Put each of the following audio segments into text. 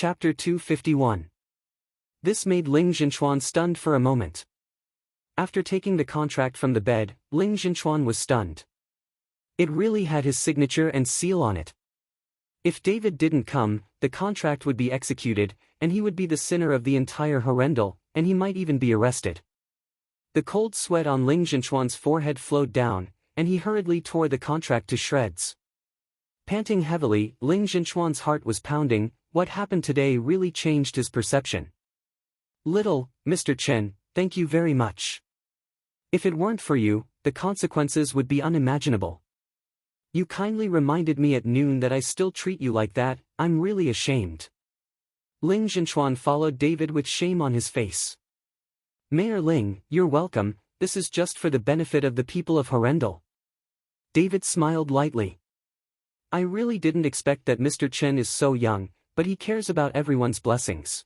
Chapter 251. This made Ling Jinchuan stunned for a moment. After taking the contract from the bed, Ling Jinchuan was stunned. It really had his signature and seal on it. If David didn't come, the contract would be executed, and he would be the sinner of the entire horrendal, and he might even be arrested. The cold sweat on Ling Jinchuan's forehead flowed down, and he hurriedly tore the contract to shreds. Panting heavily, Ling Jinchuan's heart was pounding. What happened today really changed his perception. Little, Mr. Chen, thank you very much. If it weren't for you, the consequences would be unimaginable. You kindly reminded me at noon that I still treat you like that. I'm really ashamed. Ling Jinchuan followed David with shame on his face. Mayor Ling, you're welcome, this is just for the benefit of the people of Horrendal. David smiled lightly. I really didn't expect that Mr. Chen is so young, but he cares about everyone's blessings.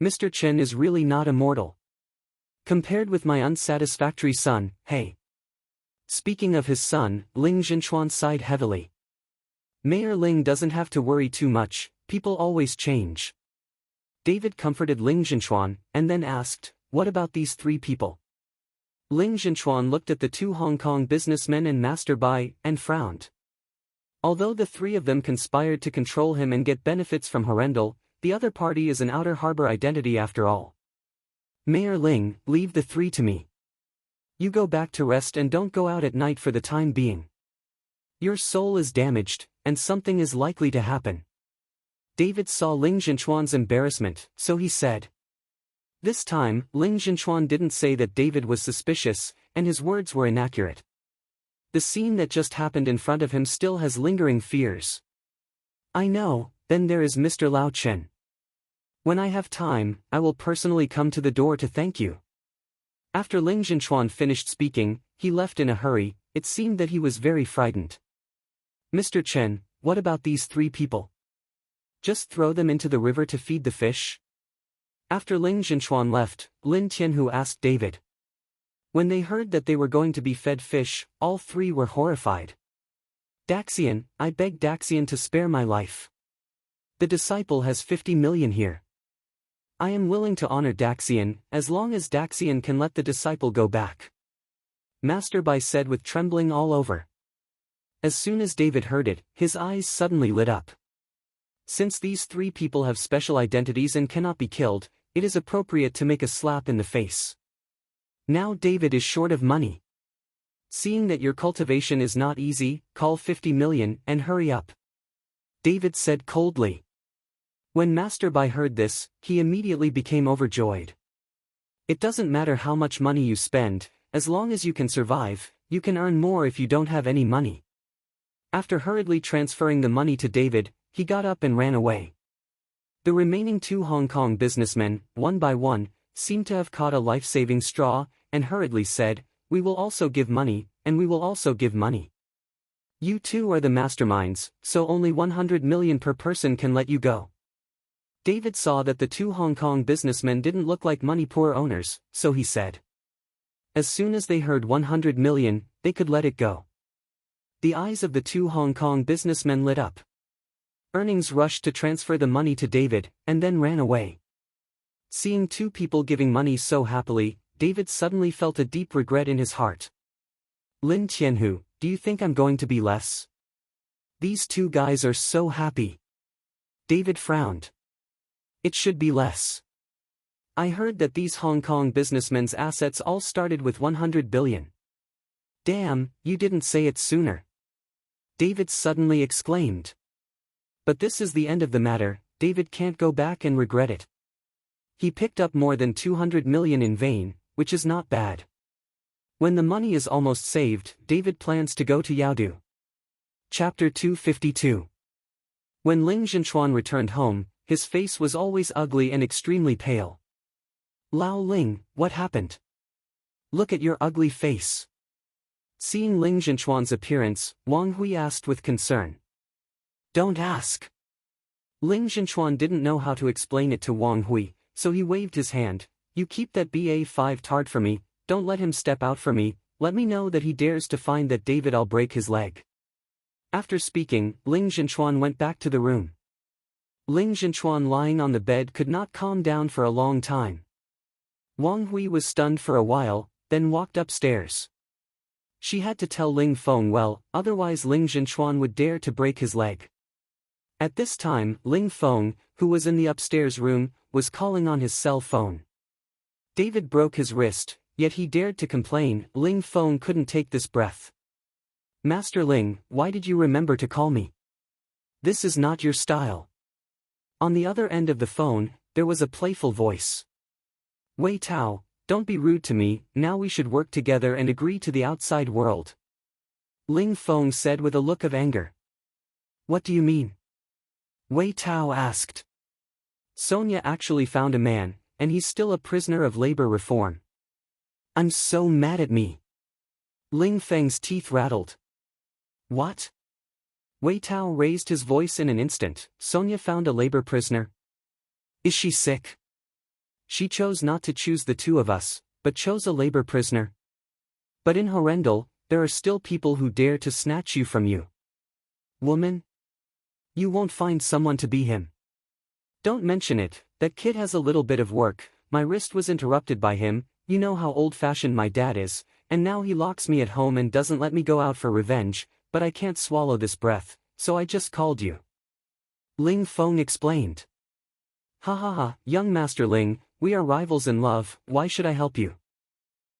Mr. Chen is really not immortal. Compared with my unsatisfactory son, hey. Speaking of his son, Ling Jinchuan sighed heavily. Mayor Ling doesn't have to worry too much, people always change. David comforted Ling Jinchuan, and then asked, what about these three people? Ling Jinchuan looked at the two Hong Kong businessmen and Master Bai, and frowned. Although the three of them conspired to control him and get benefits from Horrendal, the other party is an outer harbor identity after all. Mayor Ling, leave the three to me. You go back to rest and don't go out at night for the time being. Your soul is damaged, and something is likely to happen. David saw Ling Jinchuan's embarrassment, so he said. This time, Ling Jinchuan didn't say that David was suspicious, and his words were inaccurate. The scene that just happened in front of him still has lingering fears. I know, then there is Mr. Lao Chen. When I have time, I will personally come to the door to thank you. After Ling Jinchuan finished speaking, he left in a hurry. It seemed that he was very frightened. Mr. Chen, what about these three people? Just throw them into the river to feed the fish? After Ling Jinchuan left, Lin Tianhu asked David. When they heard that they were going to be fed fish, all three were horrified. Daxian, I beg Daxian to spare my life. The disciple has 50 million here. I am willing to honor Daxian, as long as Daxian can let the disciple go back. Master Bai said with trembling all over. As soon as David heard it, his eyes suddenly lit up. Since these three people have special identities and cannot be killed, it is appropriate to make a slap in the face. Now David is short of money. Seeing that your cultivation is not easy, call 50 million and hurry up. David said coldly. When Master Bai heard this, he immediately became overjoyed. It doesn't matter how much money you spend, as long as you can survive, you can earn more if you don't have any money. After hurriedly transferring the money to David, he got up and ran away. The remaining two Hong Kong businessmen, one by one, seemed to have caught a life-saving straw, and hurriedly said, we will also give money, and we will also give money. You two are the masterminds, so only 100 million per person can let you go. David saw that the two Hong Kong businessmen didn't look like money-poor owners, so he said. As soon as they heard 100 million, they could let it go. The eyes of the two Hong Kong businessmen lit up. Earnings rushed to transfer the money to David, and then ran away. Seeing two people giving money so happily, David suddenly felt a deep regret in his heart. Lin Tianhu, do you think I'm going to be less? These two guys are so happy. David frowned. It should be less. I heard that these Hong Kong businessmen's assets all started with 100 billion. Damn, you didn't say it sooner. David suddenly exclaimed. But this is the end of the matter, David can't go back and regret it. He picked up more than 200 million in vain, which is not bad. When the money is almost saved, David plans to go to Yaodu. Chapter 252. When Ling Jinchuan returned home, his face was always ugly and extremely pale. Lao Ling, what happened? Look at your ugly face. Seeing Ling Jinchuan's appearance, Wang Hui asked with concern. Don't ask. Ling Jinchuan didn't know how to explain it to Wang Hui, so he waved his hand. You keep that BA5 tard for me, don't let him step out for me, let me know that he dares to find that David, I'll break his leg. After speaking, Ling Jinchuan went back to the room. Ling Zhenchuan lying on the bed could not calm down for a long time. Wang Hui was stunned for a while, then walked upstairs. She had to tell Ling Feng well, otherwise Ling Zhenchuan would dare to break his leg. At this time, Ling Feng, who was in the upstairs room, was calling on his cell phone. David broke his wrist, yet he dared to complain. Ling Feng couldn't take this breath. Master Ling, why did you remember to call me? This is not your style. On the other end of the phone, there was a playful voice. Wei Tao, don't be rude to me, now we should work together and agree to the outside world. Ling Feng said with a look of anger. What do you mean? Wei Tao asked. Sonia actually found a man, and he's still a prisoner of labor reform. I'm so mad at me. Ling Feng's teeth rattled. What? Wei Tao raised his voice in an instant. Sonia found a labor prisoner. Is she sick? She chose not to choose the two of us, but chose a labor prisoner. But in Horrendal, there are still people who dare to snatch you from you. Woman? You won't find someone to be him. Don't mention it, that kid has a little bit of work. My wrist was interrupted by him, you know how old-fashioned my dad is, and now he locks me at home and doesn't let me go out for revenge, but I can't swallow this breath, so I just called you. Ling Feng explained. Ha ha ha, young Master Ling, we are rivals in love, why should I help you?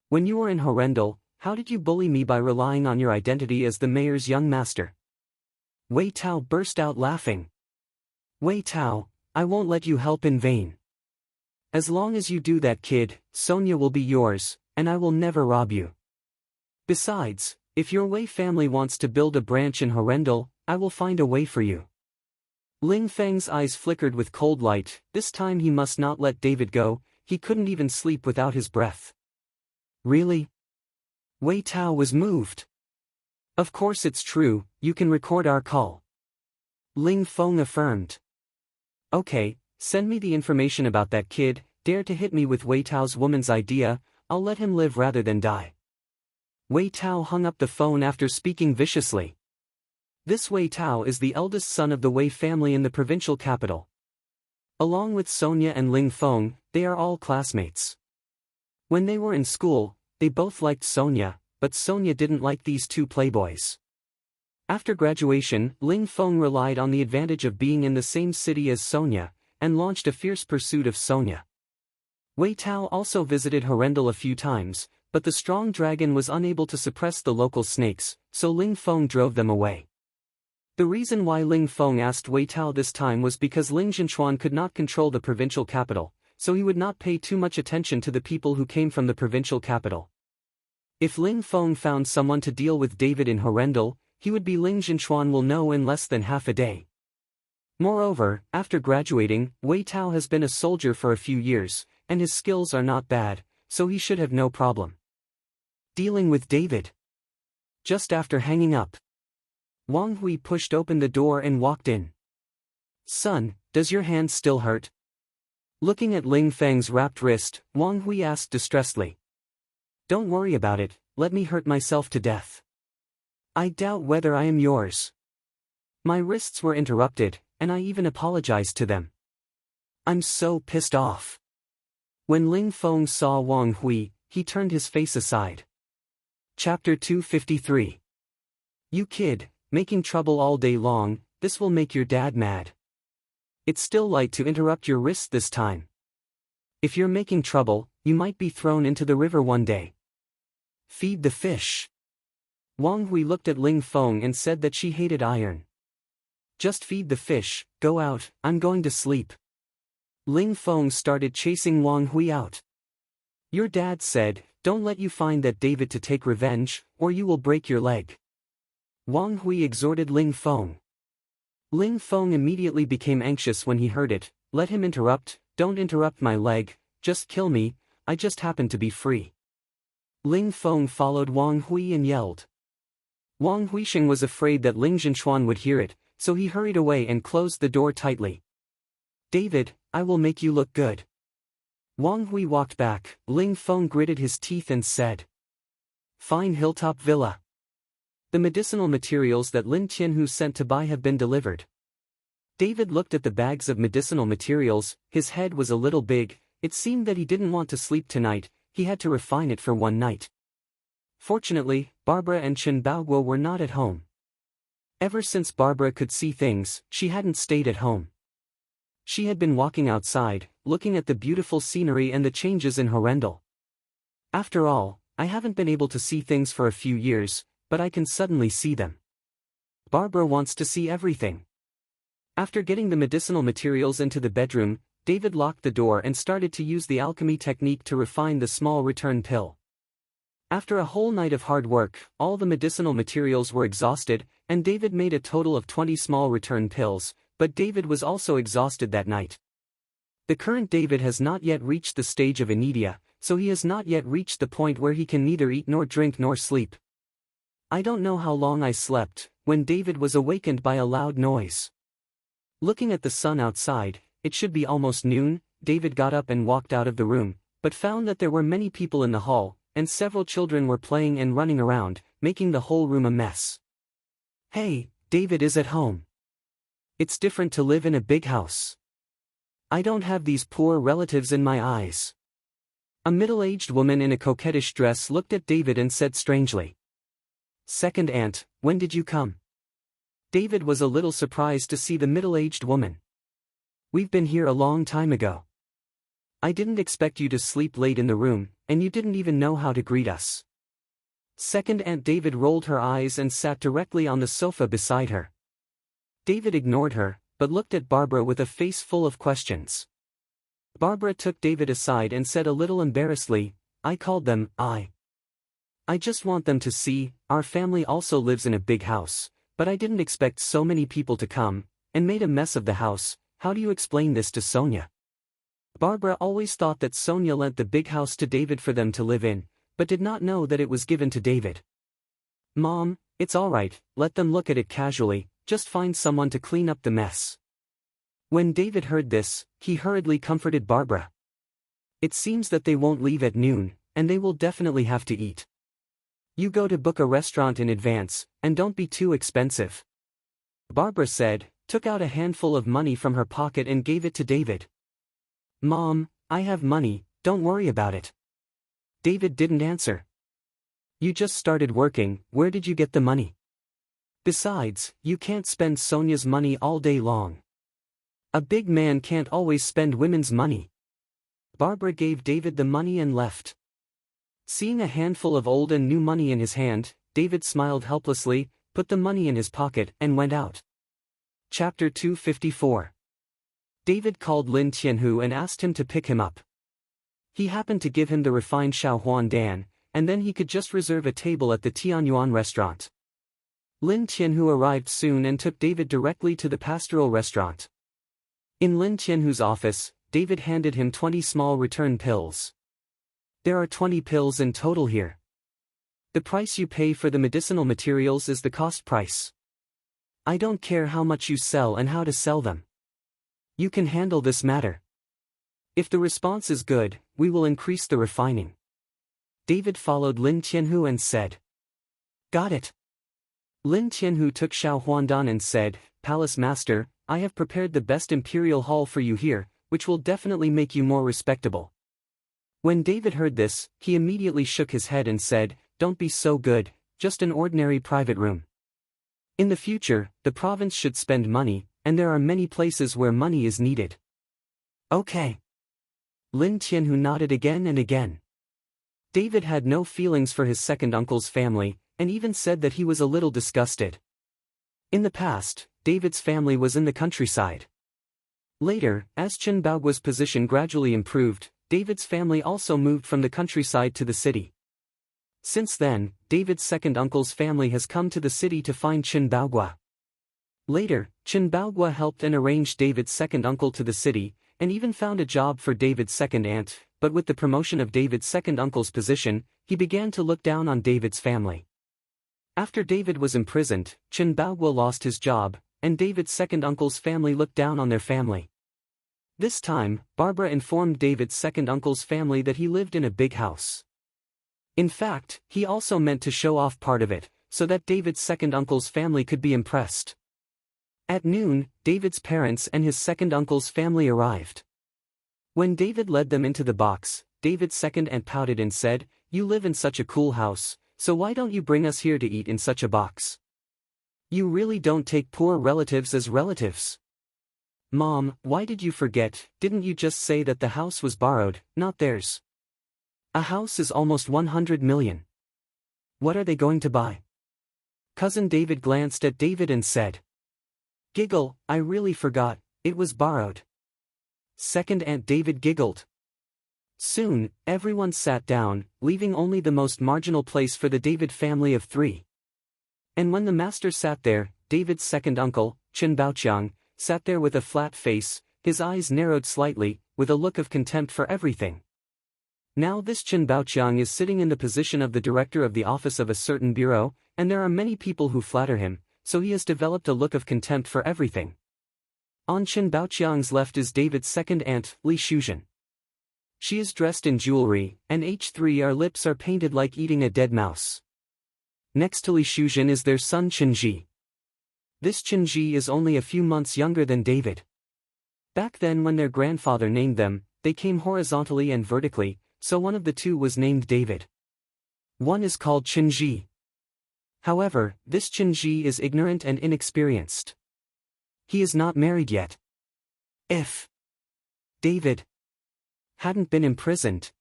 When you were in Horrendal, how did you bully me by relying on your identity as the mayor's young master? Wei Tao burst out laughing. Wei Tao, I won't let you help in vain. As long as you do that, kid, Sonia will be yours, and I will never rob you. Besides, if your Wei family wants to build a branch in Horrendal, I will find a way for you. Ling Feng's eyes flickered with cold light. This time he must not let David go, he couldn't even sleep without his breath. Really? Wei Tao was moved. Of course it's true, you can record our call. Ling Feng affirmed. Okay, send me the information about that kid, dare to hit me with Wei Tao's woman's idea, I'll let him live rather than die. Wei Tao hung up the phone after speaking viciously. This Wei Tao is the eldest son of the Wei family in the provincial capital. Along with Sonia and Ling Feng, they are all classmates. When they were in school, they both liked Sonia, but Sonia didn't like these two playboys. After graduation, Ling Feng relied on the advantage of being in the same city as Sonia, and launched a fierce pursuit of Sonia. Wei Tao also visited Horrendal a few times, but the strong dragon was unable to suppress the local snakes, so Ling Feng drove them away. The reason why Ling Feng asked Wei Tao this time was because Ling Zhenchuan could not control the provincial capital, so he would not pay too much attention to the people who came from the provincial capital. If Ling Feng found someone to deal with David in Horrendal, he would be Ling Zhenchuan will know in less than half a day. Moreover, after graduating, Wei Tao has been a soldier for a few years, and his skills are not bad, so he should have no problem dealing with David. Just after hanging up, Wang Hui pushed open the door and walked in. Son, does your hand still hurt? Looking at Ling Feng's wrapped wrist, Wang Hui asked distressedly. Don't worry about it, let me hurt myself to death. I doubt whether I am yours. My wrists were interrupted, and I even apologized to them. I'm so pissed off. When Ling Feng saw Wang Hui, he turned his face aside. Chapter 253. You kid, making trouble all day long, this will make your dad mad. It's still light to interrupt your wrist this time. If you're making trouble, you might be thrown into the river one day. Feed the fish. Wang Hui looked at Ling Feng and said that she hated iron. Just feed the fish, go out, I'm going to sleep. Ling Feng started chasing Wang Hui out. Your dad said, don't let you find that David to take revenge, or you will break your leg. Wang Hui exhorted Ling Feng. Ling Feng immediately became anxious when he heard it. Let him interrupt, don't interrupt my leg, just kill me, I just happen to be free. Ling Feng followed Wang Hui and yelled. Wang Huisheng was afraid that Ling Zhenchuan would hear it, so he hurried away and closed the door tightly. David, I will make you look good. Wang Hui walked back. Ling Feng gritted his teeth and said. Fine hilltop villa. The medicinal materials that Lin Tianhu sent to buy have been delivered. David looked at the bags of medicinal materials. His head was a little big. It seemed that he didn't want to sleep tonight. He had to refine it for one night. Fortunately, Barbara and Chen Baoguo were not at home. Ever since Barbara could see things, she hadn't stayed at home. She had been walking outside, looking at the beautiful scenery and the changes in Horrendal. After all, I haven't been able to see things for a few years, but I can suddenly see them. Barbara wants to see everything. After getting the medicinal materials into the bedroom, David locked the door and started to use the alchemy technique to refine the small return pill. After a whole night of hard work, all the medicinal materials were exhausted, and David made a total of 20 small return pills, but David was also exhausted that night. The current David has not yet reached the stage of anedia, so he has not yet reached the point where he can neither eat nor drink nor sleep. I don't know how long I slept, when David was awakened by a loud noise. Looking at the sun outside, it should be almost noon. David got up and walked out of the room, but found that there were many people in the hall, and several children were playing and running around, making the whole room a mess. Hey, David is at home. It's different to live in a big house. I don't have these poor relatives in my eyes. A middle-aged woman in a coquettish dress looked at David and said strangely, "Second aunt, when did you come?" David was a little surprised to see the middle-aged woman. "We've been here a long time ago. I didn't expect you to sleep late in the room, and you didn't even know how to greet us." Second Aunt David rolled her eyes and sat directly on the sofa beside her. David ignored her, but looked at Barbara with a face full of questions. Barbara took David aside and said a little embarrassedly, "I called them, I just want them to see, our family also lives in a big house, but I didn't expect so many people to come, and made a mess of the house. How do you explain this to Sonia?" Barbara always thought that Sonia lent the big house to David for them to live in, but did not know that it was given to David. "Mom, it's all right, let them look at it casually, just find someone to clean up the mess." When David heard this, he hurriedly comforted Barbara. "It seems that they won't leave at noon, and they will definitely have to eat. You go to book a restaurant in advance, and don't be too expensive." Barbara said, took out a handful of money from her pocket and gave it to David. "Mom, I have money, don't worry about it." David didn't answer. "You just started working, where did you get the money? Besides, you can't spend Sonia's money all day long. A big man can't always spend women's money." Barbara gave David the money and left. Seeing a handful of old and new money in his hand, David smiled helplessly, put the money in his pocket and went out. Chapter 254. David called Lin Tianhu and asked him to pick him up. He happened to give him the refined Xiaohuan Dan, and then he could just reserve a table at the Tianyuan restaurant. Lin Tianhu arrived soon and took David directly to the pastoral restaurant. In Lin Tianhu's office, David handed him 20 small return pills. "There are 20 pills in total here. The price you pay for the medicinal materials is the cost price. I don't care how much you sell and how to sell them. You can handle this matter. If the response is good, we will increase the refining." David followed Lin Tianhu and said, "Got it." Lin Tianhu took Xiaohuandan and said, "Palace Master, I have prepared the best imperial hall for you here, which will definitely make you more respectable." When David heard this, he immediately shook his head and said, "Don't be so good, just an ordinary private room. In the future, the province should spend money, and there are many places where money is needed." "Okay." Lin Tianhu nodded again and again. David had no feelings for his second uncle's family, and even said that he was a little disgusted. In the past, David's family was in the countryside. Later, as Chen Baoguo's position gradually improved, David's family also moved from the countryside to the city. Since then, David's second uncle's family has come to the city to find Chen Baoguo. Later, Chen Baoguo helped and arranged David's second uncle to the city, and even found a job for David's second aunt, but with the promotion of David's second uncle's position, he began to look down on David's family. After David was imprisoned, Chen Baoguo lost his job, and David's second uncle's family looked down on their family. This time, Barbara informed David's second uncle's family that he lived in a big house. In fact, he also meant to show off part of it, so that David's second uncle's family could be impressed. At noon, David's parents and his second uncle's family arrived. When David led them into the box, David's second aunt pouted and said, "You live in such a cool house, so why don't you bring us here to eat in such a box? You really don't take poor relatives as relatives." "Mom, why did you forget? Didn't you just say that the house was borrowed, not theirs? A house is almost 100 million. What are they going to buy?" Cousin David glanced at David and said, "Giggle, I really forgot, it was borrowed." Second Aunt David giggled. Soon, everyone sat down, leaving only the most marginal place for the David family of 3. And when the master sat there, David's second uncle, Chen Baoqiang, sat there with a flat face, his eyes narrowed slightly, with a look of contempt for everything. Now this Chen Baoqiang is sitting in the position of the director of the office of a certain bureau, and there are many people who flatter him, so he has developed a look of contempt for everything. On Chen Baoqiang's left is David's second aunt, Li Shuzhen. She is dressed in jewelry, and her lips are painted like eating a dead mouse. Next to Li Shuzhen is their son Chen Ji. This Chen Ji is only a few months younger than David. Back then when their grandfather named them, they came horizontally and vertically, so one of the two was named David. One is called Chen Ji. However, this Chen Ji is ignorant and inexperienced. He is not married yet. If David hadn't been imprisoned,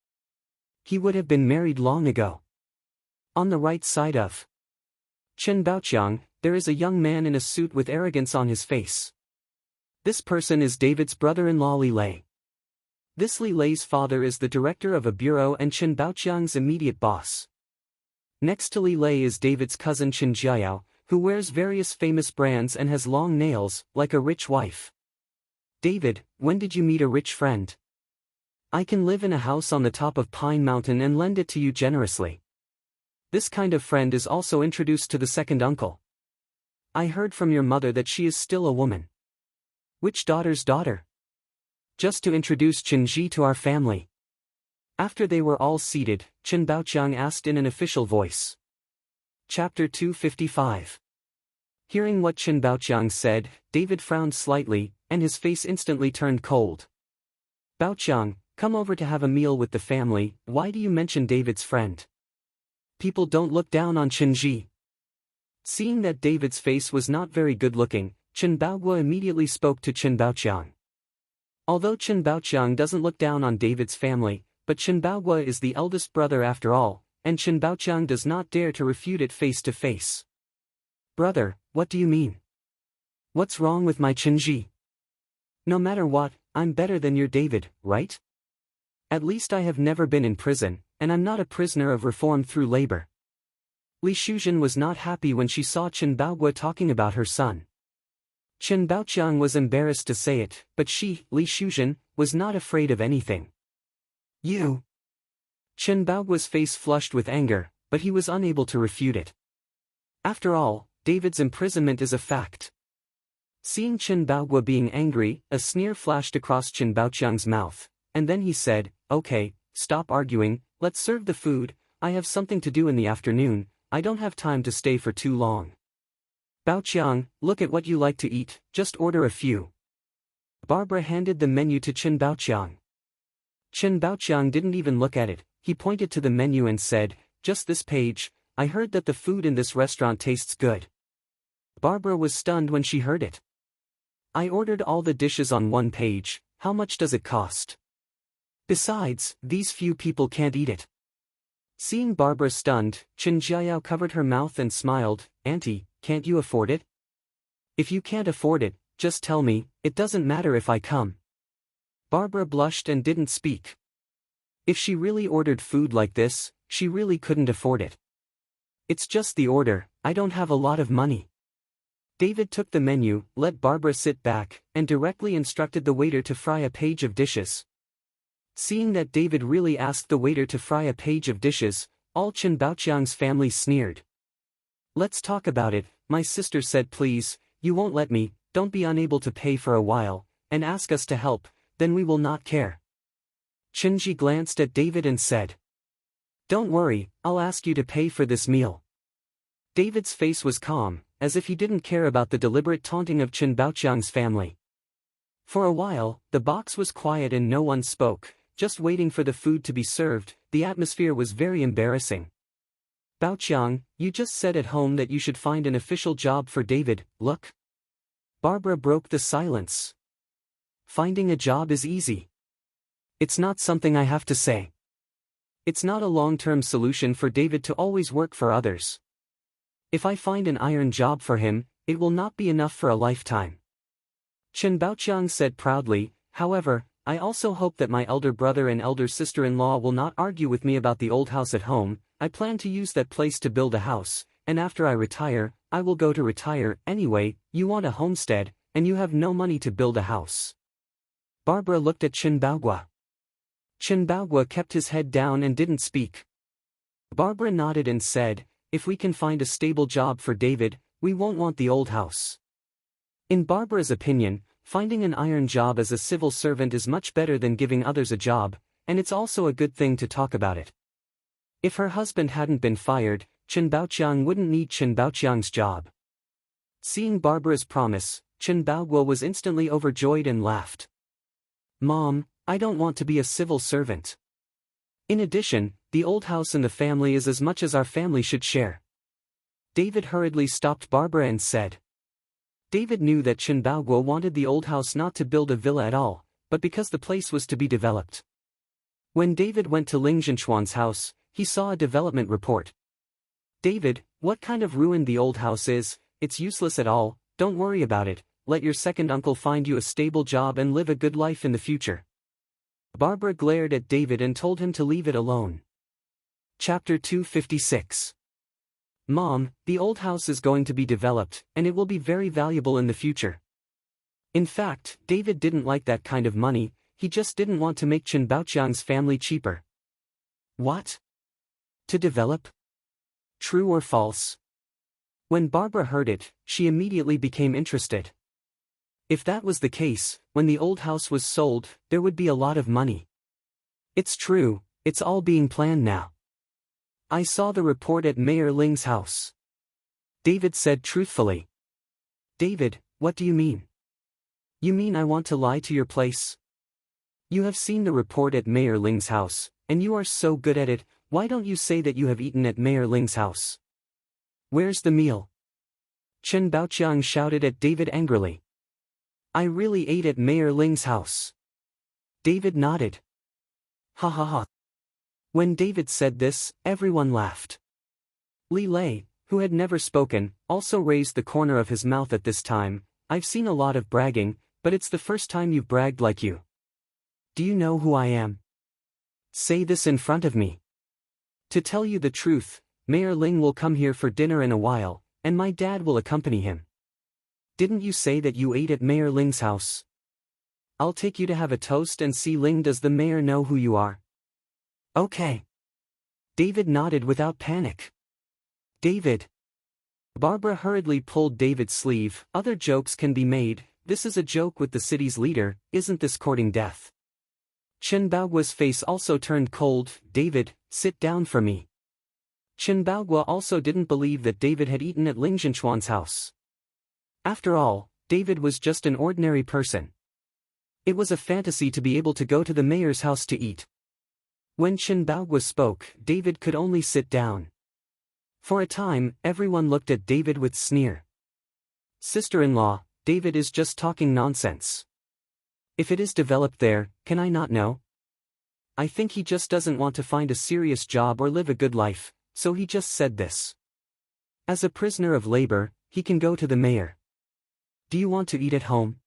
he would have been married long ago. On the right side of Chen Baoqiang, there is a young man in a suit with arrogance on his face. This person is David's brother-in-law Li Lei. This Li Lei's father is the director of a bureau and Chen Baoqiang's immediate boss. Next to Li Lei is David's cousin Chen Jiayao, who wears various famous brands and has long nails, like a rich wife. "David, when did you meet a rich friend? I can live in a house on the top of Pine Mountain and lend it to you generously." This kind of friend is also introduced to the second uncle. "I heard from your mother that she is still a woman." "Which daughter's daughter?" "Just to introduce Chen Ji to our family." After they were all seated, Chen Baoqiang asked in an official voice. Chapter 255. Hearing what Chen Baoqiang said, David frowned slightly, and his face instantly turned cold. "Baoqiang, come over to have a meal with the family. Why do you mention David's friend? People don't look down on Chen Ji." Seeing that David's face was not very good-looking, Chen Baogua immediately spoke to Chen Baoqiang. Although Chen Baoqiang doesn't look down on David's family, but Chen Baogua is the eldest brother after all, and Chen Baoqiang does not dare to refute it face to face. "Brother, what do you mean? What's wrong with my Chen Ji? No matter what, I'm better than your David, right? At least I have never been in prison, and I'm not a prisoner of reform through labor." Li Shuzhen was not happy when she saw Chen Baogua talking about her son. Chen Baoqiang was embarrassed to say it, but she, Li Shuzhen, was not afraid of anything. "You?" Chen Baogua's face flushed with anger, but he was unable to refute it. After all, David's imprisonment is a fact. Seeing Chen Baogua being angry, a sneer flashed across Chen Baoqiang's mouth, and then he said, "Okay, stop arguing, let's serve the food. I have something to do in the afternoon, I don't have time to stay for too long. Baoqiang, look at what you like to eat, just order a few." Barbara handed the menu to Chen Baoqiang. Chen Baoqiang didn't even look at it, he pointed to the menu and said, "Just this page, I heard that the food in this restaurant tastes good." Barbara was stunned when she heard it. "I ordered all the dishes on one page, how much does it cost? Besides, these few people can't eat it." Seeing Barbara stunned, Chen Jiayao covered her mouth and smiled, "Auntie, can't you afford it? If you can't afford it, just tell me, it doesn't matter if I come." Barbara blushed and didn't speak. If she really ordered food like this, she really couldn't afford it. "It's just the order, I don't have a lot of money." David took the menu, let Barbara sit back, and directly instructed the waiter to fry a page of dishes. Seeing that David really asked the waiter to fry a page of dishes, all Chen Baoqiang's family sneered. "Let's talk about it," my sister said. "Please, you won't let me, don't be unable to pay for a while, and ask us to help, then we will not care." Chen Ji glanced at David and said, "Don't worry, I'll ask you to pay for this meal." David's face was calm, as if he didn't care about the deliberate taunting of Chen Baoqiang's family. For a while, the box was quiet and no one spoke, just waiting for the food to be served. The atmosphere was very embarrassing. Baoqiang, you just said at home that you should find an official job for David, look. Barbara broke the silence. Finding a job is easy. It's not something I have to say. It's not a long-term solution for David to always work for others. If I find an iron job for him, it will not be enough for a lifetime. Chen Baoqiang said proudly, however, I also hope that my elder brother and elder sister-in-law will not argue with me about the old house at home. I plan to use that place to build a house, and after I retire, I will go to retire. Anyway, you want a homestead, and you have no money to build a house. Barbara looked at Chen Baogua. Chen Baogua kept his head down and didn't speak. Barbara nodded and said, if we can find a stable job for David, we won't want the old house. In Barbara's opinion, finding an iron job as a civil servant is much better than giving others a job, and it's also a good thing to talk about it. If her husband hadn't been fired, Chen Baoqiang wouldn't need Chen Baoqiang's job. Seeing Barbara's promise, Chen Baogua was instantly overjoyed and laughed. Mom, I don't want to be a civil servant. In addition, the old house in the family is as much as our family should share. David hurriedly stopped Barbara and said. David knew that Chen Baogua wanted the old house not to build a villa at all, but because the place was to be developed. When David went to Ling Zhenchuan's house, he saw a development report. David, what kind of ruin the old house is, it's useless at all, don't worry about it, let your second uncle find you a stable job and live a good life in the future. Barbara glared at David and told him to leave it alone. Chapter 256. Mom, the old house is going to be developed, and it will be very valuable in the future. In fact, David didn't like that kind of money, he just didn't want to make Chen Baoqiang's family cheaper. What? To develop? True or false? When Barbara heard it, she immediately became interested. If that was the case, when the old house was sold, there would be a lot of money. It's true, it's all being planned now. I saw the report at Mayor Ling's house. David said truthfully. David, what do you mean? You mean I want to lie to your place? You have seen the report at Mayor Ling's house, and you are so good at it, why don't you say that you have eaten at Mayor Ling's house? Where's the meal? Chen Baoqiang shouted at David angrily. I really ate at Mayor Ling's house. David nodded. Ha ha ha. When David said this, everyone laughed. Li Lei, who had never spoken, also raised the corner of his mouth at this time. I've seen a lot of bragging, but it's the first time you've bragged like you. Do you know who I am? Say this in front of me. To tell you the truth, Mayor Ling will come here for dinner in a while, and my dad will accompany him. Didn't you say that you ate at Mayor Ling's house? I'll take you to have a toast and see Ling. Does the mayor know who you are? Okay. David nodded without panic. David. Barbara hurriedly pulled David's sleeve. Other jokes can be made. This is a joke with the city's leader, isn't this courting death? Chen Baogua's face also turned cold. David, sit down for me. Chen Baogua also didn't believe that David had eaten at Ling Zhenchuan's house. After all, David was just an ordinary person. It was a fantasy to be able to go to the mayor's house to eat. When Chen Baogua spoke, David could only sit down. For a time, everyone looked at David with sneer. Sister-in-law, David is just talking nonsense. If it is developed there, can I not know? I think he just doesn't want to find a serious job or live a good life, so he just said this. As a prisoner of labor, he can go to the mayor. Do you want to eat at home?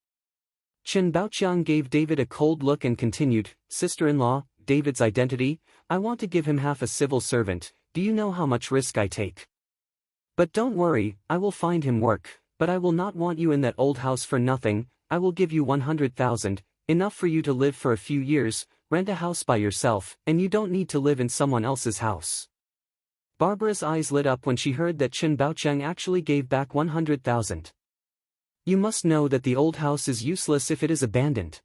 Chen Baoqiang gave David a cold look and continued, Sister-in-law, David's identity, I want to give him half a civil servant, do you know how much risk I take? But don't worry, I will find him work, but I will not want you in that old house for nothing, I will give you 100,000, enough for you to live for a few years, rent a house by yourself, and you don't need to live in someone else's house. Barbara's eyes lit up when she heard that Chen Baoqiang actually gave back 100,000. You must know that the old house is useless if it is abandoned.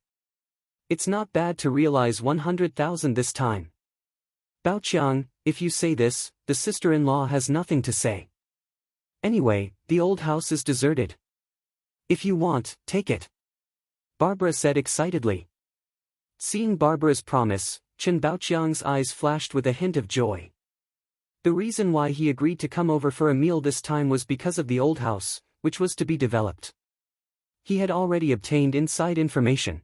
It's not bad to realize 100,000 this time. Baoqiang, if you say this, the sister-in-law has nothing to say. Anyway, the old house is deserted. If you want, take it. Barbara said excitedly. Seeing Barbara's promise, Chen Baoqiang's eyes flashed with a hint of joy. The reason why he agreed to come over for a meal this time was because of the old house, which was to be developed. He had already obtained inside information.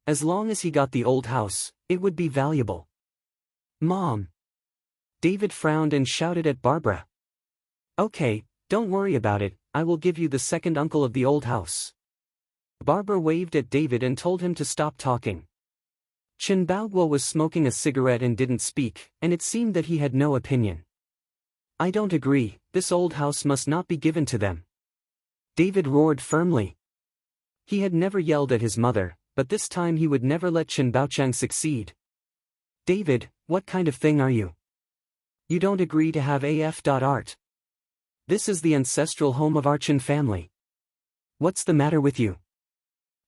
As long as he got the old house, it would be valuable. Mom! David frowned and shouted at Barbara. Okay, don't worry about it, I will give you the second uncle of the old house. Barbara waved at David and told him to stop talking. Chen Baoguo was smoking a cigarette and didn't speak, and it seemed that he had no opinion. I don't agree, this old house must not be given to them. David roared firmly. He had never yelled at his mother, but this time he would never let Chen Baoqiang succeed. David, what kind of thing are you? You don't agree to have AF.art. This is the ancestral home of our Chen family. What's the matter with you?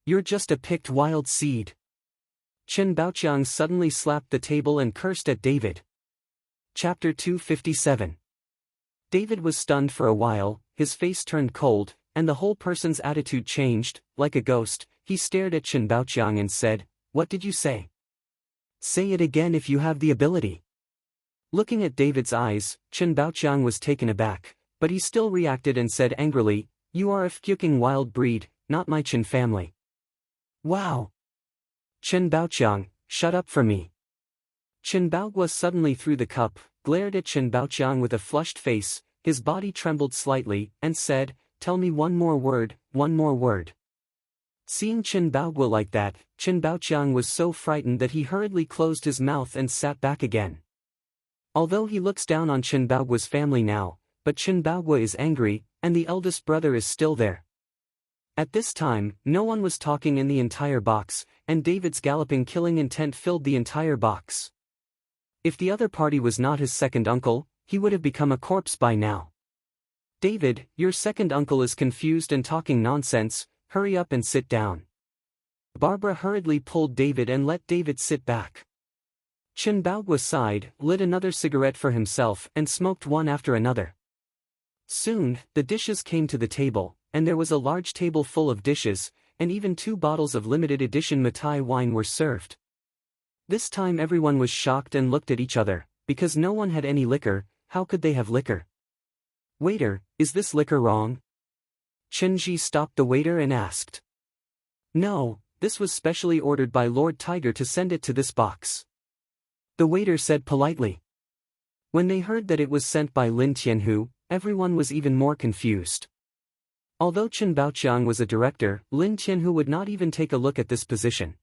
You're just a picked wild seed. Chen Baoqiang suddenly slapped the table and cursed at David. Chapter 257. David was stunned for a while, his face turned cold, and the whole person's attitude changed. Like a ghost, he stared at Chen Baoqiang and said, "What did you say? Say it again if you have the ability." Looking at David's eyes, Chen Baoqiang was taken aback, but he still reacted and said angrily, "You are a fucking wild breed, not my Chen family." Wow! Chen Baoqiang, shut up for me. Chen Baoguo suddenly threw the cup, glared at Chen Baoqiang with a flushed face, his body trembled slightly, and said, "Tell me one more word, one more word." Seeing Chen Baoguo like that, Chen Baoqiang was so frightened that he hurriedly closed his mouth and sat back again. Although he looks down on Chen Baoguo's family now, but Chen Baoguo is angry, and the eldest brother is still there. At this time, no one was talking in the entire box, and David's galloping killing intent filled the entire box. If the other party was not his second uncle, he would have become a corpse by now. David, your second uncle is confused and talking nonsense, hurry up and sit down. Barbara hurriedly pulled David and let David sit back. Chen Baoguo sighed, lit another cigarette for himself and smoked one after another. Soon, the dishes came to the table, and there was a large table full of dishes, and even 2 bottles of limited edition Matai wine were served. This time everyone was shocked and looked at each other, because no one had any liquor. How could they have liquor? Waiter, is this liquor wrong? Chen Ji stopped the waiter and asked. No, this was specially ordered by Lord Tiger to send it to this box. The waiter said politely. When they heard that it was sent by Lin Tianhu, everyone was even more confused. Although Chen Baoqiang was a director, Lin Tianhu would not even take a look at this position.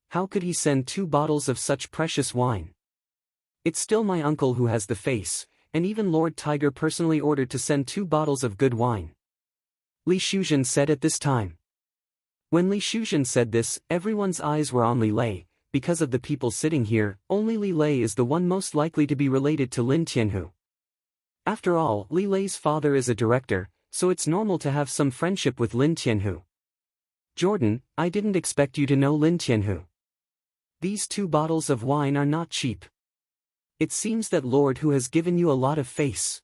How could he send 2 bottles of such precious wine? It's still my uncle who has the face, and even Lord Tiger personally ordered to send 2 bottles of good wine. Li Shuzhen said at this time. When Li Shuzhen said this, everyone's eyes were on Li Lei. Because of the people sitting here, only Li Lei is the one most likely to be related to Lin Tianhu. After all, Li Lei's father is a director, so it's normal to have some friendship with Lin Tianhu. Jordan, I didn't expect you to know Lin Tianhu. These 2 bottles of wine are not cheap. It seems that Lord Hu has given you a lot of face.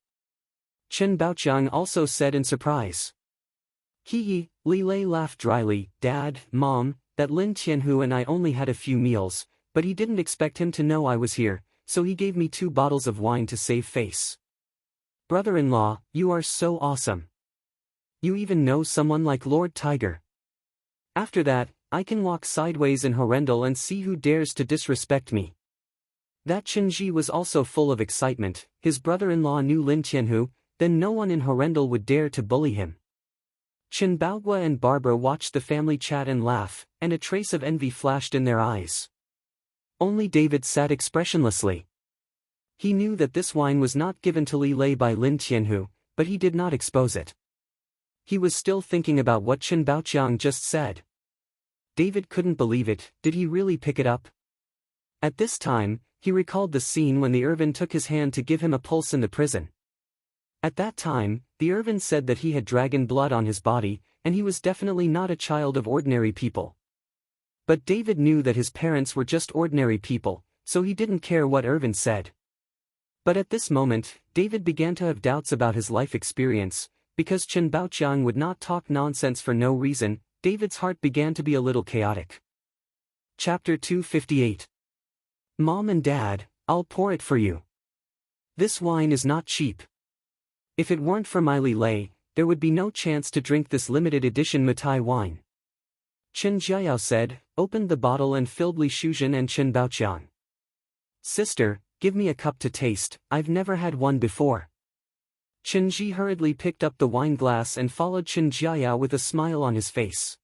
Chen Baoqiang also said in surprise. Hee, Li Lei laughed dryly, Dad, Mom, that Lin Tianhu and I only had a few meals, but he didn't expect him to know I was here, so he gave me 2 bottles of wine to save face. Brother-in-law, you are so awesome. You even know someone like Lord Tiger. After that, I can walk sideways in Horrendal and see who dares to disrespect me. That Chen Ji was also full of excitement. His brother-in-law knew Lin Tianhu, then no one in Horrendal would dare to bully him. Chen Baoguo and Barbara watched the family chat and laugh, and a trace of envy flashed in their eyes. Only David sat expressionlessly. He knew that this wine was not given to Li Lei by Lin Tianhu, but he did not expose it. He was still thinking about what Chen Baoqiang just said. David couldn't believe it. Did he really pick it up? At this time, he recalled the scene when the Irvin took his hand to give him a pulse in the prison. At that time, the Irvin said that he had dragon blood on his body, and he was definitely not a child of ordinary people. But David knew that his parents were just ordinary people, so he didn't care what Irvin said. But at this moment, David began to have doubts about his life experience, because Chen Baoqiang would not talk nonsense for no reason. David's heart began to be a little chaotic. Chapter 258. Mom and Dad, I'll pour it for you. This wine is not cheap. If it weren't for my Li Lei, there would be no chance to drink this limited edition Matai wine. Chen Jiayao said, opened the bottle and filled Li Shuzhen and Chen Baoqiang. Sister, give me a cup to taste, I've never had one before. Chen Ji hurriedly picked up the wine glass and followed Chen Jiayao with a smile on his face.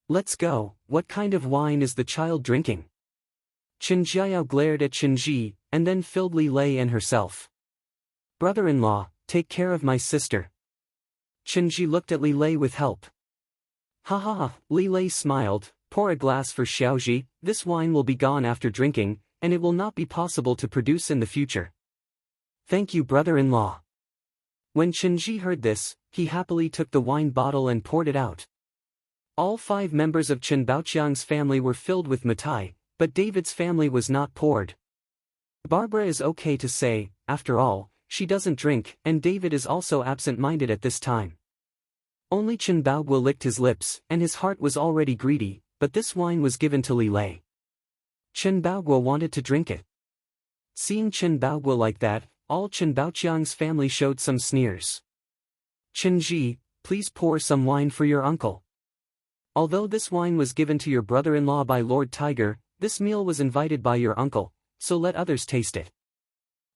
Let's go, what kind of wine is the child drinking? Chen Jiayao glared at Chen Ji, and then filled Li Lei and herself. Brother-in-law, take care of my sister. Chen Ji looked at Li Lei with help. Ha ha ha, Li Lei smiled, pour a glass for Xiaoji, this wine will be gone after drinking, and it will not be possible to produce in the future. Thank you brother-in-law. When Chen Ji heard this, he happily took the wine bottle and poured it out. All 5 members of Chen Baoqiang's family were filled with Matai, but David's family was not poured. Barbara is okay to say, after all, she doesn't drink, and David is also absent-minded at this time. Only Chen Baoguo licked his lips, and his heart was already greedy, but this wine was given to Li Lei. Chen Baoguo wanted to drink it. Seeing Chen Baoguo like that, all Chen Baoqiang's family showed some sneers. Chen Ji, please pour some wine for your uncle. Although this wine was given to your brother-in-law by Lord Tiger, this meal was invited by your uncle, so let others taste it.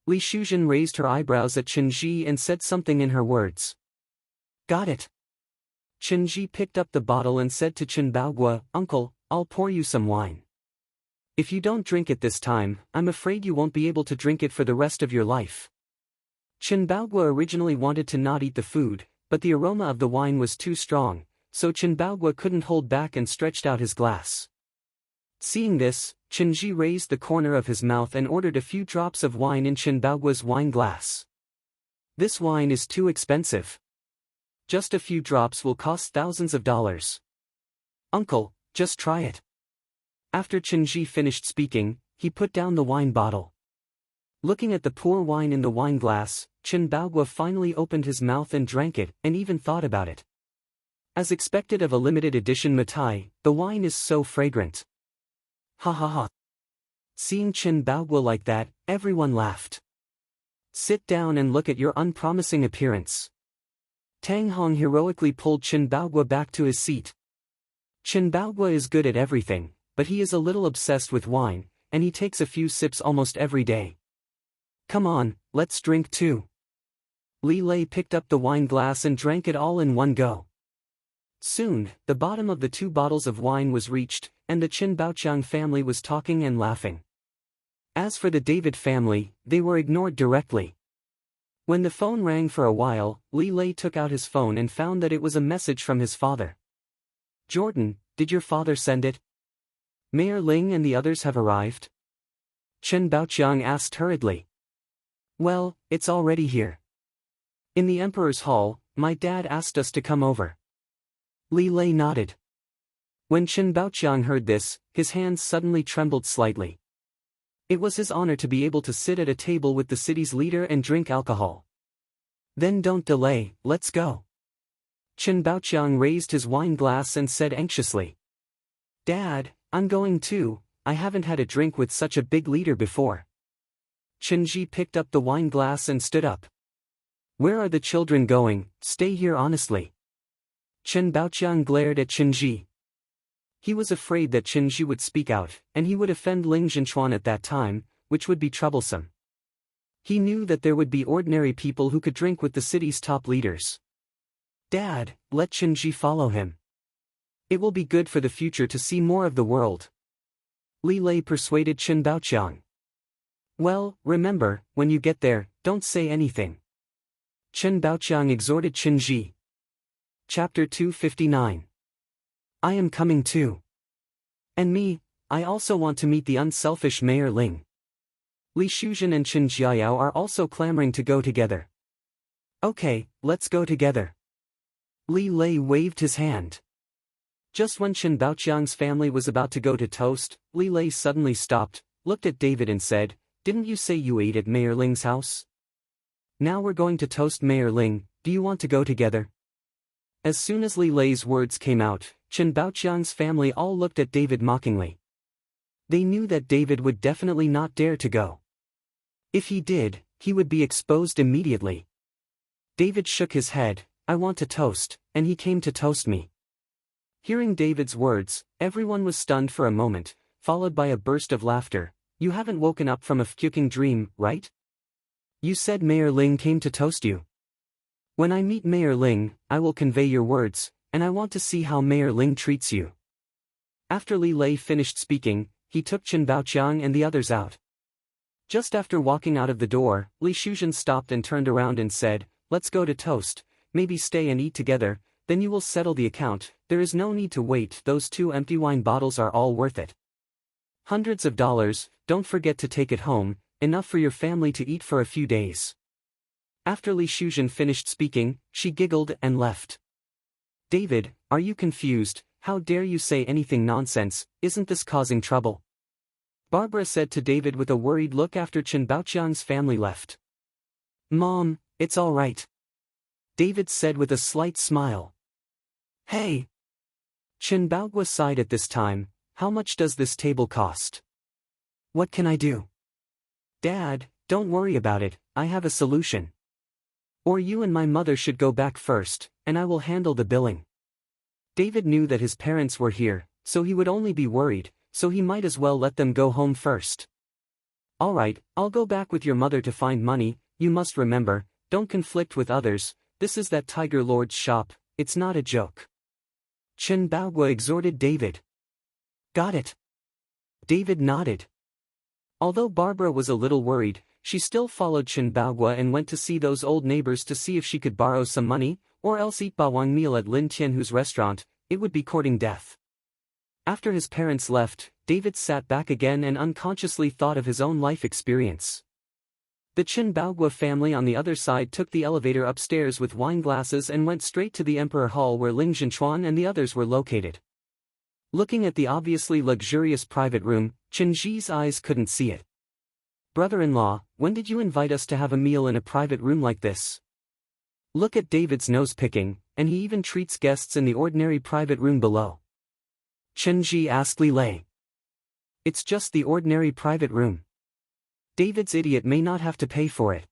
Li Shuzhen raised her eyebrows at Chen Ji and said something in her words. Got it. Chen Ji picked up the bottle and said to Chen Baoguo, Uncle, I'll pour you some wine. If you don't drink it this time, I'm afraid you won't be able to drink it for the rest of your life. Chen Baoguo originally wanted to not eat the food, but the aroma of the wine was too strong, so Chen Baoguo couldn't hold back and stretched out his glass. Seeing this, Chen Ji raised the corner of his mouth and ordered a few drops of wine in Chen Baoguo's wine glass. This wine is too expensive. Just a few drops will cost thousands of dollars. Uncle, just try it. After Chen Ji finished speaking, he put down the wine bottle. Looking at the poor wine in the wine glass, Chen Baoguo finally opened his mouth and drank it, and even thought about it. As expected of a limited edition Matai, the wine is so fragrant. Ha ha ha. Seeing Chen Baoguo like that, everyone laughed. Sit down and look at your unpromising appearance. Tang Hong heroically pulled Chen Baoguo back to his seat. Chen Baoguo is good at everything, but he is a little obsessed with wine, and he takes a few sips almost every day. Come on, let's drink too. Li Lei picked up the wine glass and drank it all in one go. Soon, the bottom of the 2 bottles of wine was reached, and the Chen Baoqiang family was talking and laughing. As for the David family, they were ignored directly. When the phone rang for a while, Li Lei took out his phone and found that it was a message from his father. Jordan, did your father send it? Mayor Ling and the others have arrived? Chen Baoqiang asked hurriedly. Well, it's already here. In the Emperor's hall, my dad asked us to come over. Li Lei nodded. When Chen Baoqiang heard this, his hands suddenly trembled slightly. It was his honor to be able to sit at a table with the city's leader and drink alcohol. Then don't delay, let's go. Chen Baoqiang raised his wine glass and said anxiously. Dad, I'm going too, I haven't had a drink with such a big leader before. Chen Ji picked up the wine glass and stood up. Where are the children going? Stay here honestly. Chen Baoqiang glared at Chen Ji. He was afraid that Chen Ji would speak out, and he would offend Ling Jinchuan at that time, which would be troublesome. He knew that there would be ordinary people who could drink with the city's top leaders. Dad, let Chen Ji follow him. It will be good for the future to see more of the world. Li Lei persuaded Chen Baoqiang. Well, remember, when you get there, don't say anything. Chen Baoqiang exhorted Chen Ji. Chapter 259. I am coming too. And me, I also want to meet the unselfish Mayor Ling. Li Shuzhen and Chen Jiayao are also clamoring to go together. Okay, let's go together. Li Lei waved his hand. Just when Chen Baoqiang's family was about to go to toast, Li Lei suddenly stopped, looked at David and said, didn't you say you ate at Mayor Ling's house? Now we're going to toast Mayor Ling, do you want to go together? As soon as Li Lei's words came out, Chen Baoqiang's family all looked at David mockingly. They knew that David would definitely not dare to go. If he did, he would be exposed immediately. David shook his head, I want to toast, and he came to toast me. Hearing David's words, everyone was stunned for a moment, followed by a burst of laughter. You haven't woken up from a fucking dream, right? You said Mayor Ling came to toast you. When I meet Mayor Ling, I will convey your words, and I want to see how Mayor Ling treats you. After Li Lei finished speaking, he took Chen Baoqiang and the others out. Just after walking out of the door, Li Shuzhen stopped and turned around and said, let's go to toast, maybe stay and eat together, then you will settle the account, there is no need to wait, those 2 empty wine bottles are all worth it. Hundreds of dollars, don't forget to take it home, enough for your family to eat for a few days. After Li Shuzhen finished speaking, she giggled and left. David, are you confused? How dare you say anything nonsense, isn't this causing trouble? Barbara said to David with a worried look after Chen Baoqiang's family left. Mom, it's all right. David said with a slight smile. Hey! Chen Baoqua sighed at this time, how much does this table cost? What can I do? Dad, don't worry about it, I have a solution. Or you and my mother should go back first, and I will handle the billing. David knew that his parents were here, so he would only be worried, so he might as well let them go home first. Alright, I'll go back with your mother to find money, you must remember, don't conflict with others, this is that Tiger Lord's shop, it's not a joke. Chen Baoqua exhorted David. Got it. David nodded. Although Barbara was a little worried, she still followed Chen Baoqua and went to see those old neighbors to see if she could borrow some money, or else eat bawang meal at Lin Tianhu's restaurant, it would be courting death. After his parents left, David sat back again and unconsciously thought of his own life experience. The Chen Baoqua family on the other side took the elevator upstairs with wine glasses and went straight to the Emperor Hall where Ling Zhenchuan and the others were located. Looking at the obviously luxurious private room, Chen Ji's eyes couldn't see it. Brother-in-law, when did you invite us to have a meal in a private room like this? Look at David's nose picking, and he even treats guests in the ordinary private room below. Chen Ji asked Li Lei. It's just the ordinary private room. David's idiot may not have to pay for it.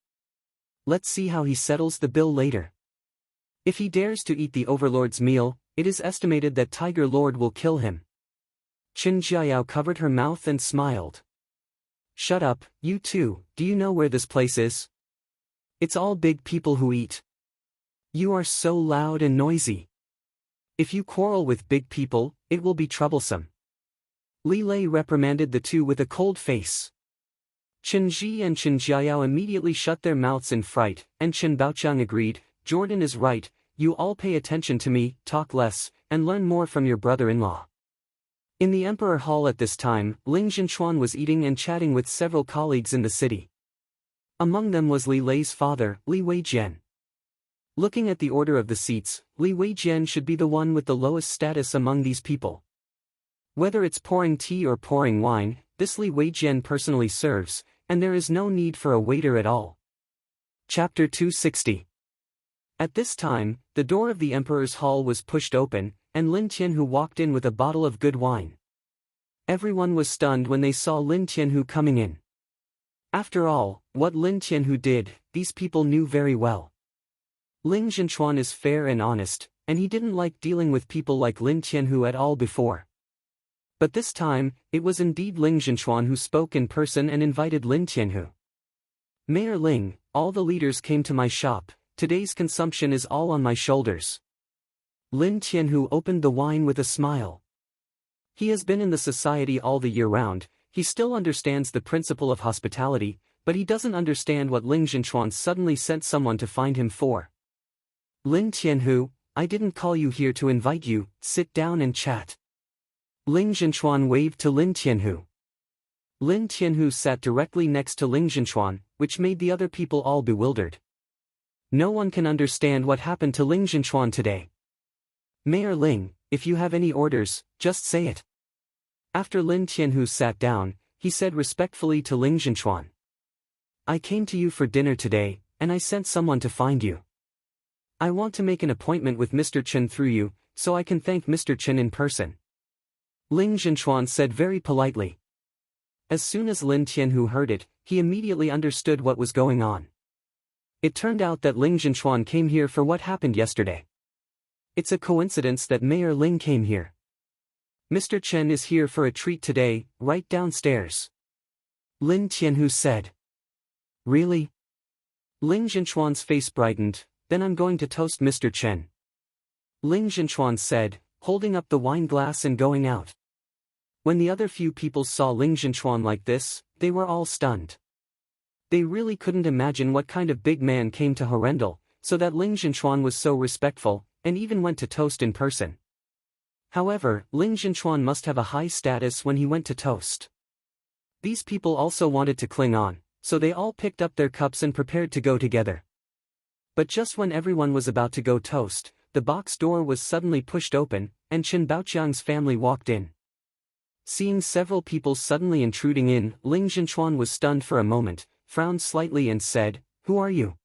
Let's see how he settles the bill later. If he dares to eat the Overlord's meal, it is estimated that Tiger Lord will kill him. Chen Jiayao covered her mouth and smiled. Shut up, you two, do you know where this place is? It's all big people who eat. You are so loud and noisy. If you quarrel with big people, it will be troublesome. Li Lei reprimanded the two with a cold face. Chen Ji and Chen Jiayao immediately shut their mouths in fright, and Chen Baoqiang agreed, Jordan is right, you all pay attention to me, talk less, and learn more from your brother-in-law. In the Emperor Hall at this time, Ling Zhenchuan was eating and chatting with several colleagues in the city. Among them was Li Lei's father, Li Weijian. Looking at the order of the seats, Li Weijian should be the one with the lowest status among these people. Whether it's pouring tea or pouring wine, this Li Weijian personally serves, and there is no need for a waiter at all. Chapter 260. At this time, the door of the Emperor's Hall was pushed open, and Lin Tianhu walked in with a bottle of good wine. Everyone was stunned when they saw Lin Tianhu coming in. After all, what Lin Tianhu did, these people knew very well. Ling Zhenchuan is fair and honest, and he didn't like dealing with people like Lin Tianhu at all before. But this time, it was indeed Ling Zhenchuan who spoke in person and invited Lin Tianhu. Mayor Ling, all the leaders came to my shop, today's consumption is all on my shoulders. Lin Tianhu opened the wine with a smile. He has been in the society all the year round, he still understands the principle of hospitality, but he doesn't understand what Ling Zhenchuan suddenly sent someone to find him for. Lin Tianhu, I didn't call you here to invite you, sit down and chat. Ling Zhenchuan waved to Lin Tianhu. Lin Tianhu sat directly next to Ling Zhenchuan, which made the other people all bewildered. No one can understand what happened to Ling Zhenchuan today. Mayor Ling, if you have any orders, just say it. After Lin Tianhu sat down, he said respectfully to Ling Zhenchuan. I came to you for dinner today, and I sent someone to find you. I want to make an appointment with Mr. Chen through you, so I can thank Mr. Chen in person. Ling Zhenchuan said very politely. As soon as Lin Tianhu heard it, he immediately understood what was going on. It turned out that Ling Zhenchuan came here for what happened yesterday. It's a coincidence that Mayor Ling came here. Mr. Chen is here for a treat today, right downstairs. Lin Tianhu said. Really? Ling Zhenchuan's face brightened. Then I'm going to toast Mr. Chen. Ling Zhenchuan said, holding up the wine glass and going out. When the other few people saw Ling Zhenchuan like this, they were all stunned. They really couldn't imagine what kind of big man came to Horrendal, so that Ling Zhenchuan was so respectful, and even went to toast in person. However, Ling Zhenchuan must have a high status when he went to toast. These people also wanted to cling on, so they all picked up their cups and prepared to go together. But just when everyone was about to go toast, the box door was suddenly pushed open, and Chen Baoqiang's family walked in. Seeing several people suddenly intruding in, Ling Zhenchuan was stunned for a moment, frowned slightly and said, "Who are you?"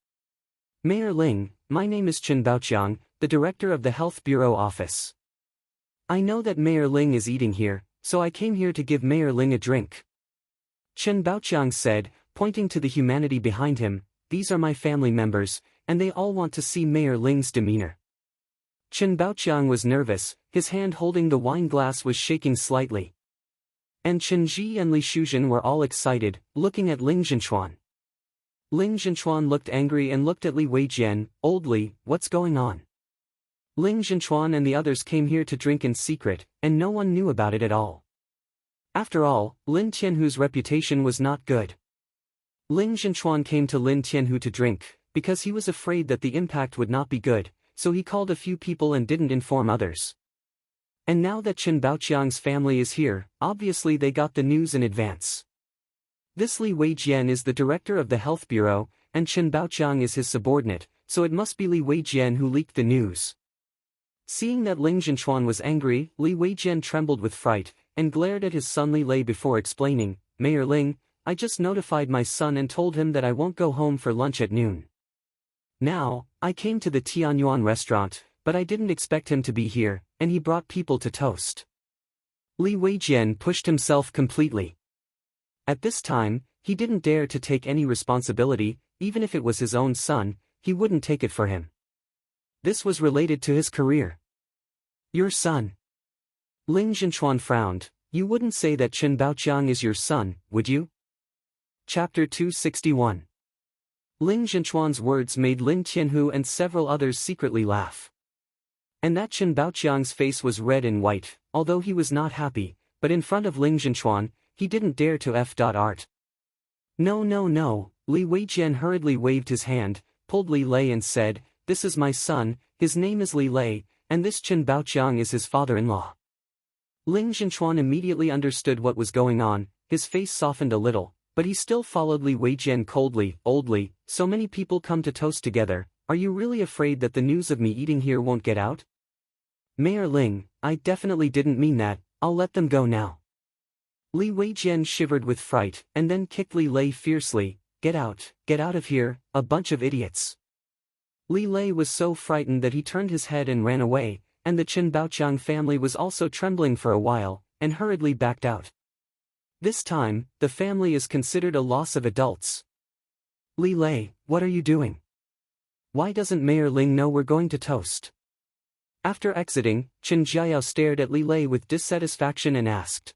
"Mayor Ling, my name is Chen Baoqiang, the director of the Health Bureau office. I know that Mayor Ling is eating here, so I came here to give Mayor Ling a drink." Chen Baoqiang said, pointing to the humanity behind him, "These are my family members, and they all want to see Mayor Ling's demeanor." Chen Baoqiang was nervous, his hand holding the wine glass was shaking slightly. And Chen Ji and Li Shuzhen were all excited, looking at Ling Zhenchuan. Ling Zhenchuan looked angry and looked at Li Weijian. "Old Li, what's going on?" Ling Zhenchuan and the others came here to drink in secret, and no one knew about it at all. After all, Lin Tianhu's reputation was not good. Ling Zhenchuan came to Lin Tianhu to drink, because he was afraid that the impact would not be good, so he called a few people and didn't inform others. And now that Chen Baoqiang's family is here, obviously they got the news in advance. This Li Weijian is the director of the Health Bureau, and Chen Baoqiang is his subordinate, so it must be Li Weijian who leaked the news. Seeing that Ling Zhenchuan was angry, Li Weijian trembled with fright, and glared at his son Li Lei before explaining, "Mayor Ling, I just notified my son and told him that I won't go home for lunch at noon. Now, I came to the Tianyuan restaurant, but I didn't expect him to be here, and he brought people to toast." Li Weijian pushed himself completely. At this time, he didn't dare to take any responsibility, even if it was his own son, he wouldn't take it for him. This was related to his career. "Your son?" Ling Zhenchuan frowned. "You wouldn't say that Chen Baoqiang is your son, would you?" Chapter 261. Ling Zhenchuan's words made Lin Tianhu and several others secretly laugh. And that Chen Baoqiang's face was red and white, although he was not happy, but in front of Ling Zhenchuan, he didn't dare to f.art. "No, no, no," Li Weijian hurriedly waved his hand, pulled Li Lei and said, "This is my son, his name is Li Lei, and this Chen Baoqiang is his father-in-law." Ling Zhenchuan immediately understood what was going on, his face softened a little, but he still followed Li Weijian coldly. "Old Li, so many people come to toast together, are you really afraid that the news of me eating here won't get out?" "Mayor Ling, I definitely didn't mean that, I'll let them go now." Li Weijian shivered with fright, and then kicked Li Lei fiercely. Get out of here, a bunch of idiots." Li Lei was so frightened that he turned his head and ran away, and the Chen Baoqiang family was also trembling for a while, and hurriedly backed out. This time, the family is considered a loss of adults. "Li Lei, what are you doing? Why doesn't Mayor Ling know we're going to toast?" After exiting, Chen Jiayao stared at Li Lei with dissatisfaction and asked.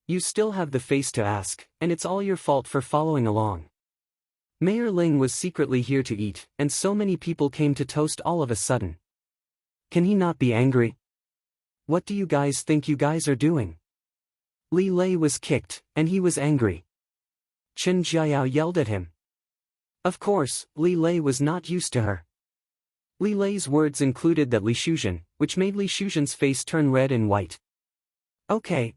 "You still have the face to ask, and it's all your fault for following along. Mayor Ling was secretly here to eat, and so many people came to toast all of a sudden. Can he not be angry? What do you guys think you guys are doing?" Li Lei was kicked, and he was angry. Chen Jiayao yelled at him. Of course, Li Lei was not used to her. Li Lei's words included that Li Shuzhen, which made Li Shuzhen's face turn red and white. Okay,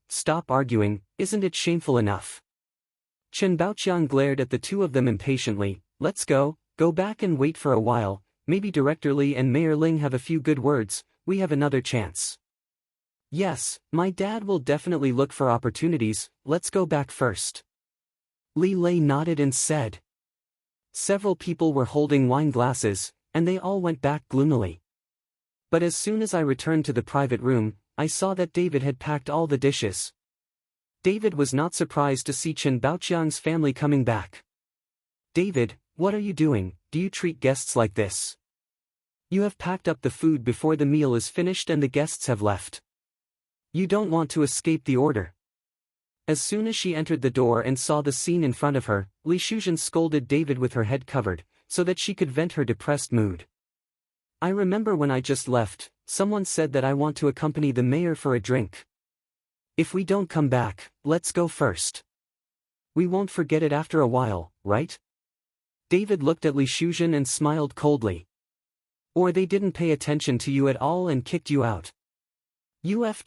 stop arguing, isn't it shameful enough?" Chen Baoqiang glared at the two of them impatiently. "Let's go back and wait for a while, maybe Director Li and Mayor Ling have a few good words, we have another chance." "Yes, my dad will definitely look for opportunities, let's go back first." Li Lei nodded and said. Several people were holding wine glasses, and they all went back gloomily. But as soon as I returned to the private room, I saw that David had packed all the dishes. David was not surprised to see Chen Baoqiang's family coming back. David, what are you doing? Do you treat guests like this? You have packed up the food before the meal is finished and the guests have left. You don't want to escape the order. As soon as she entered the door and saw the scene in front of her, Li Shuzhen scolded David with her head covered, so that she could vent her depressed mood. I remember when I just left, someone said that I want to accompany the mayor for a drink. If we don't come back, let's go first. We won't forget it after a while, right? David looked at Li Shuzhen and smiled coldly. Or they didn't pay attention to you at all and kicked you out.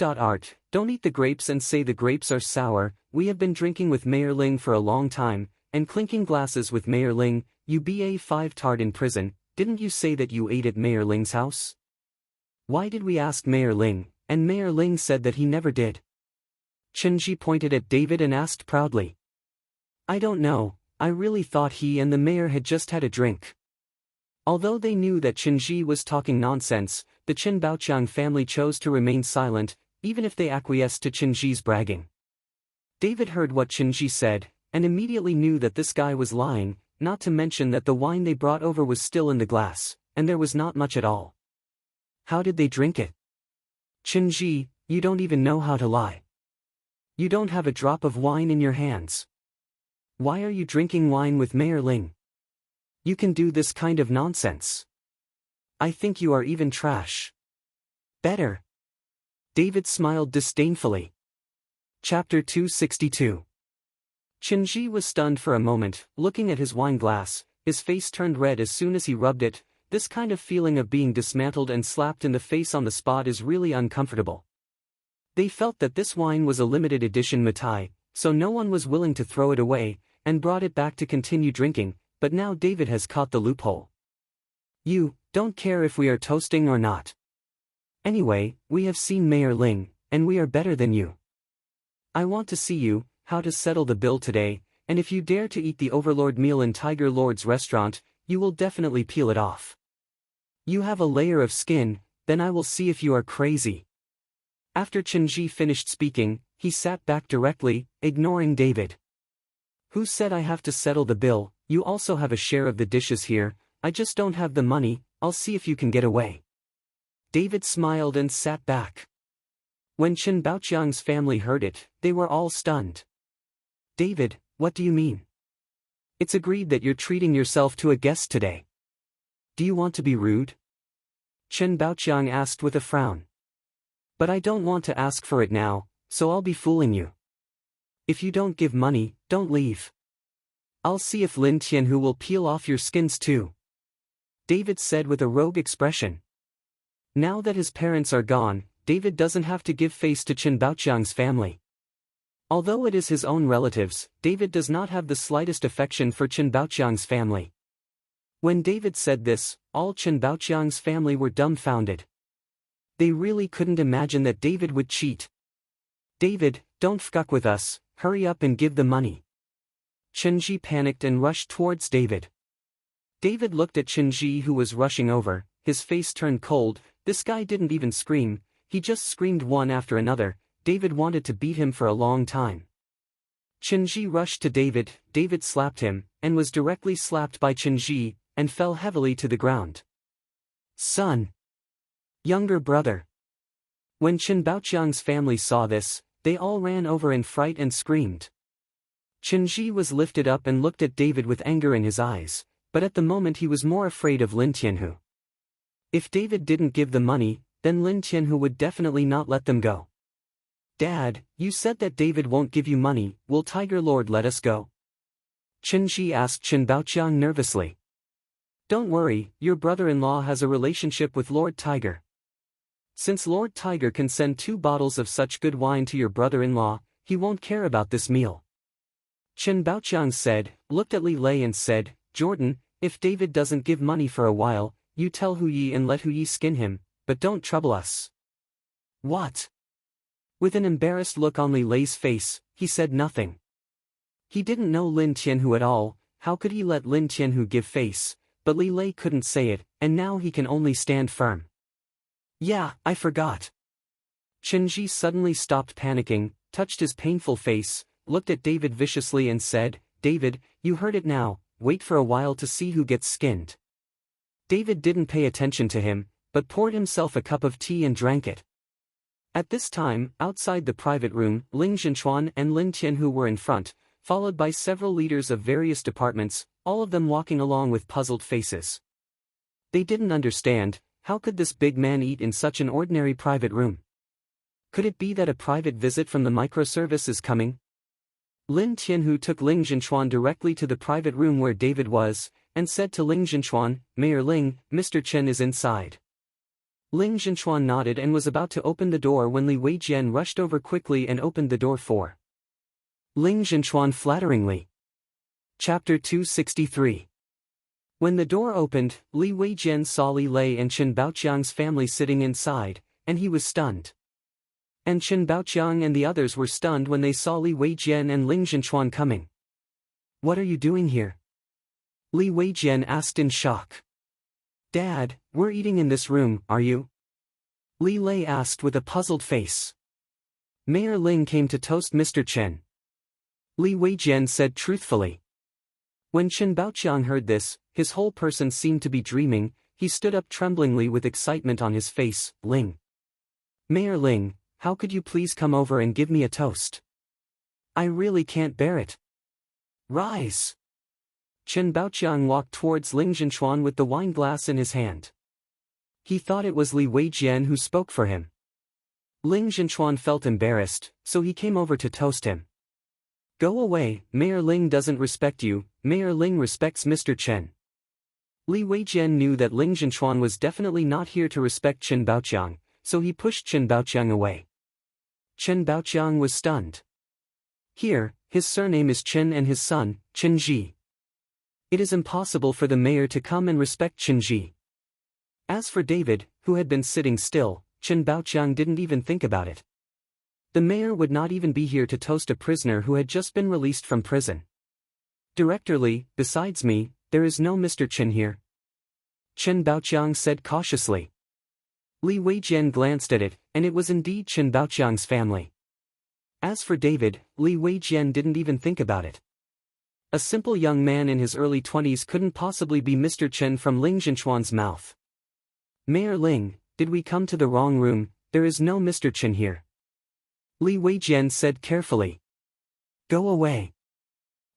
Art, don't eat the grapes and say the grapes are sour. We have been drinking with Mayor Ling for a long time, and clinking glasses with Mayor Ling. You BA5 tard in prison, didn't you say that you ate at Mayor Ling's house? Why did we ask Mayor Ling, and Mayor Ling said that he never did? Chen Ji pointed at David and asked proudly. I don't know, I really thought he and the mayor had just had a drink. Although they knew that Chen Ji was talking nonsense, the Chen Baoqiang family chose to remain silent, even if they acquiesced to Chen Ji's bragging. David heard what Chen Ji said, and immediately knew that this guy was lying, not to mention that the wine they brought over was still in the glass, and there was not much at all. How did they drink it? Chen Ji, you don't even know how to lie. You don't have a drop of wine in your hands. Why are you drinking wine with Mayor Ling? You can do this kind of nonsense. I think you are even trash. Better. David smiled disdainfully. Chapter 262. Chen Ji was stunned for a moment, looking at his wine glass. His face turned red as soon as he rubbed it. This kind of feeling of being dismantled and slapped in the face on the spot is really uncomfortable. They felt that this wine was a limited edition mitai, so no one was willing to throw it away, and brought it back to continue drinking, but now David has caught the loophole. You don't care if we are toasting or not. Anyway, we have seen Mayor Ling, and we are better than you. I want to see you, how to settle the bill today, and if you dare to eat the Overlord meal in Tiger Lord's restaurant, you will definitely peel it off. You have a layer of skin, then I will see if you are crazy. After Chen Ji finished speaking, he sat back directly, ignoring David. Who said I have to settle the bill? You also have a share of the dishes here. I just don't have the money. I'll see if you can get away. David smiled and sat back. When Chen Baoqiang's family heard it, they were all stunned. David, what do you mean? It's agreed that you're treating yourself to a guest today. Do you want to be rude? Chen Baoqiang asked with a frown. But I don't want to ask for it now, so I'll be fooling you. If you don't give money, don't leave. I'll see if Lin Tianhu will peel off your skins too. David said with a rogue expression. Now that his parents are gone, David doesn't have to give face to Chen Baoqiang's family. Although it is his own relatives, David does not have the slightest affection for Chen Baoqiang's family. When David said this, all Chen Baoqiang's family were dumbfounded. They really couldn't imagine that David would cheat. David, don't fuck with us, hurry up and give the money. Chen Ji panicked and rushed towards David. David looked at Chen Ji who was rushing over, his face turned cold. This guy didn't even scream, he just screamed one after another. David wanted to beat him for a long time. Chen Ji rushed to David, David slapped him, and was directly slapped by Chen Ji, and fell heavily to the ground. Son. Younger brother. When Chen Baoqiang's family saw this, they all ran over in fright and screamed. Chen Ji was lifted up and looked at David with anger in his eyes, but at the moment he was more afraid of Lin Tianhu. If David didn't give the money, then Lin Tianhu would definitely not let them go. Dad, you said that David won't give you money, will Tiger Lord let us go? Chen Ji asked Chen Baoqiang nervously. Don't worry, your brother-in-law has a relationship with Lord Tiger. Since Lord Tiger can send 2 bottles of such good wine to your brother-in-law, he won't care about this meal. Chen Baoqiang said, looked at Li Lei and said, Jordan, if David doesn't give money for a while, you tell Hu Yi and let Hu Yi skin him, but don't trouble us. What? With an embarrassed look on Li Lei's face, he said nothing. He didn't know Lin Tianhu at all. How could he let Lin Tianhu give face? But Li Lei couldn't say it, and now he can only stand firm. Yeah, I forgot. Chen Ji suddenly stopped panicking, touched his painful face, looked at David viciously and said, David, you heard it now, wait for a while to see who gets skinned. David didn't pay attention to him, but poured himself a cup of tea and drank it. At this time, outside the private room, Ling Zhenchuan and Lin Tianhu were in front, followed by several leaders of various departments, all of them walking along with puzzled faces. They didn't understand, how could this big man eat in such an ordinary private room? Could it be that a private visit from the microservice is coming? Lin Tianhu took Ling Zhenchuan directly to the private room where David was, and said to Ling Zhenchuan, Mayor Ling, Mr. Chen is inside. Ling Zhenchuan nodded and was about to open the door when Li Weijian rushed over quickly and opened the door for Ling Zhenchuan flatteringly. Chapter 263. When the door opened, Li Weijian saw Li Lei and Chen Baoqiang's family sitting inside, and he was stunned. And Chen Baoqiang and the others were stunned when they saw Li Weijian and Ling Zhenchuan coming. What are you doing here? Li Weijian asked in shock. Dad, we're eating in this room, are you? Li Lei asked with a puzzled face. Mayor Ling came to toast Mr. Chen. Li Weijian said truthfully. When Chen Baoqiang heard this, his whole person seemed to be dreaming. He stood up tremblingly with excitement on his face. Ling. Mayor Ling, how could you please come over and give me a toast? I really can't bear it. Rise. Chen Baoqiang walked towards Ling Zhenchuan with the wine glass in his hand. He thought it was Li Weijian who spoke for him. Ling Zhenchuan felt embarrassed, so he came over to toast him. Go away, Mayor Ling doesn't respect you, Mayor Ling respects Mr. Chen. Li Weijian knew that Ling Zhenchuan was definitely not here to respect Chen Baoqiang, so he pushed Chen Baoqiang away. Chen Baoqiang was stunned. Here, his surname is Chen and his son, Chen Ji. It is impossible for the mayor to come and respect Chen Ji. As for David, who had been sitting still, Chen Baoqiang didn't even think about it. The mayor would not even be here to toast a prisoner who had just been released from prison. Director Li, besides me, there is no Mr. Chen here. Chen Baoqiang said cautiously. Li Weijian glanced at it, and it was indeed Chen Baoqiang's family. As for David, Li Weijian didn't even think about it. A simple young man in his early 20s couldn't possibly be Mr. Chen from Ling Zhenchuan's mouth. Mayor Ling, did we come to the wrong room? There is no Mr. Chen here. Li Weijian said carefully. Go away.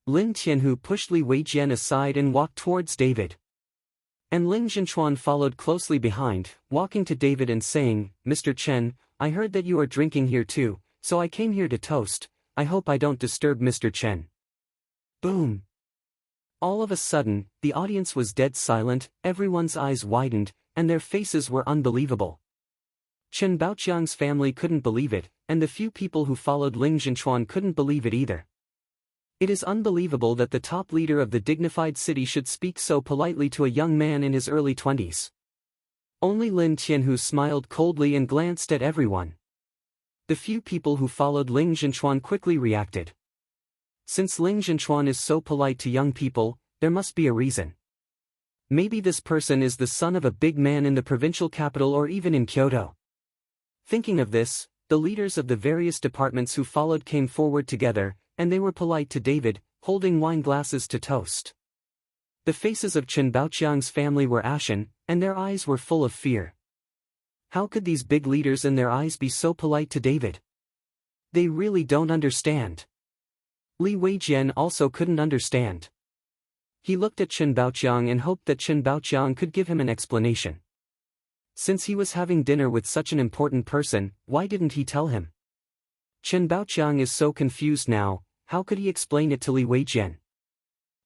Lin Tianhu pushed Li Weijian aside and walked towards David. And Ling Zhenchuan followed closely behind, walking to David and saying, Mr. Chen, I heard that you are drinking here too, so I came here to toast. I hope I don't disturb Mr. Chen. Boom. All of a sudden, the audience was dead silent, everyone's eyes widened, and their faces were unbelievable. Chen Baoqiang's family couldn't believe it, and the few people who followed Ling Zhenchuan couldn't believe it either. It is unbelievable that the top leader of the dignified city should speak so politely to a young man in his early 20s. Only Lin Tianhu smiled coldly and glanced at everyone. The few people who followed Ling Zhenchuan quickly reacted. Since Ling Zhenchuan is so polite to young people, there must be a reason. Maybe this person is the son of a big man in the provincial capital or even in Kyoto. Thinking of this, the leaders of the various departments who followed came forward together, and they were polite to David, holding wine glasses to toast. The faces of Chen Baoqiang's family were ashen, and their eyes were full of fear. How could these big leaders and their eyes be so polite to David? They really don't understand. Li Weijian also couldn't understand. He looked at Chen Baoqiang and hoped that Chen Baoqiang could give him an explanation. Since he was having dinner with such an important person, why didn't he tell him? Chen Baoqiang is so confused now, how could he explain it to Li Weijian?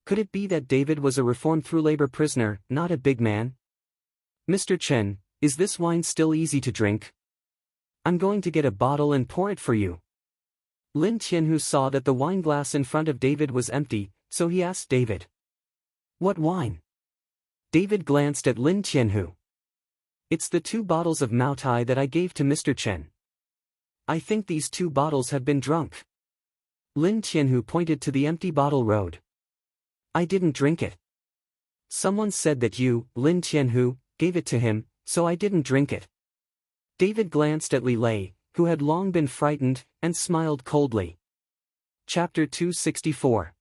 Could it be that David was a reformed through labor prisoner, not a big man? Mr. Chen, is this wine still easy to drink? I'm going to get a bottle and pour it for you. Lin Tianhu saw that the wine glass in front of David was empty, so he asked David. What wine? David glanced at Lin Tianhu. It's the 2 bottles of Maotai that I gave to Mr. Chen. I think these 2 bottles have been drunk. Lin Tianhu pointed to the empty bottle road. I didn't drink it. Someone said that you, Lin Tianhu, gave it to him, so I didn't drink it. David glanced at Li Lei, who had long been frightened, and smiled coldly. Chapter 264.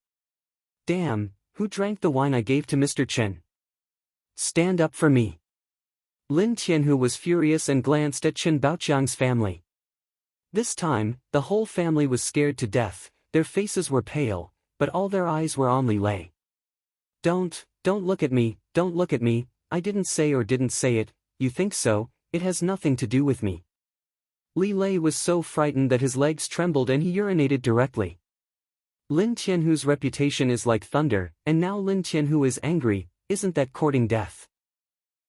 Damn, who drank the wine I gave to Mr. Chen? Stand up for me. Lin Tianhu was furious and glanced at Chen Baoqiang's family. This time, the whole family was scared to death, their faces were pale, but all their eyes were on Li Lei. Don't look at me, don't look at me, I didn't say it, you think so, it has nothing to do with me. Li Lei was so frightened that his legs trembled and he urinated directly. Lin Tianhu's reputation is like thunder, and now Lin Tianhu is angry, isn't that courting death?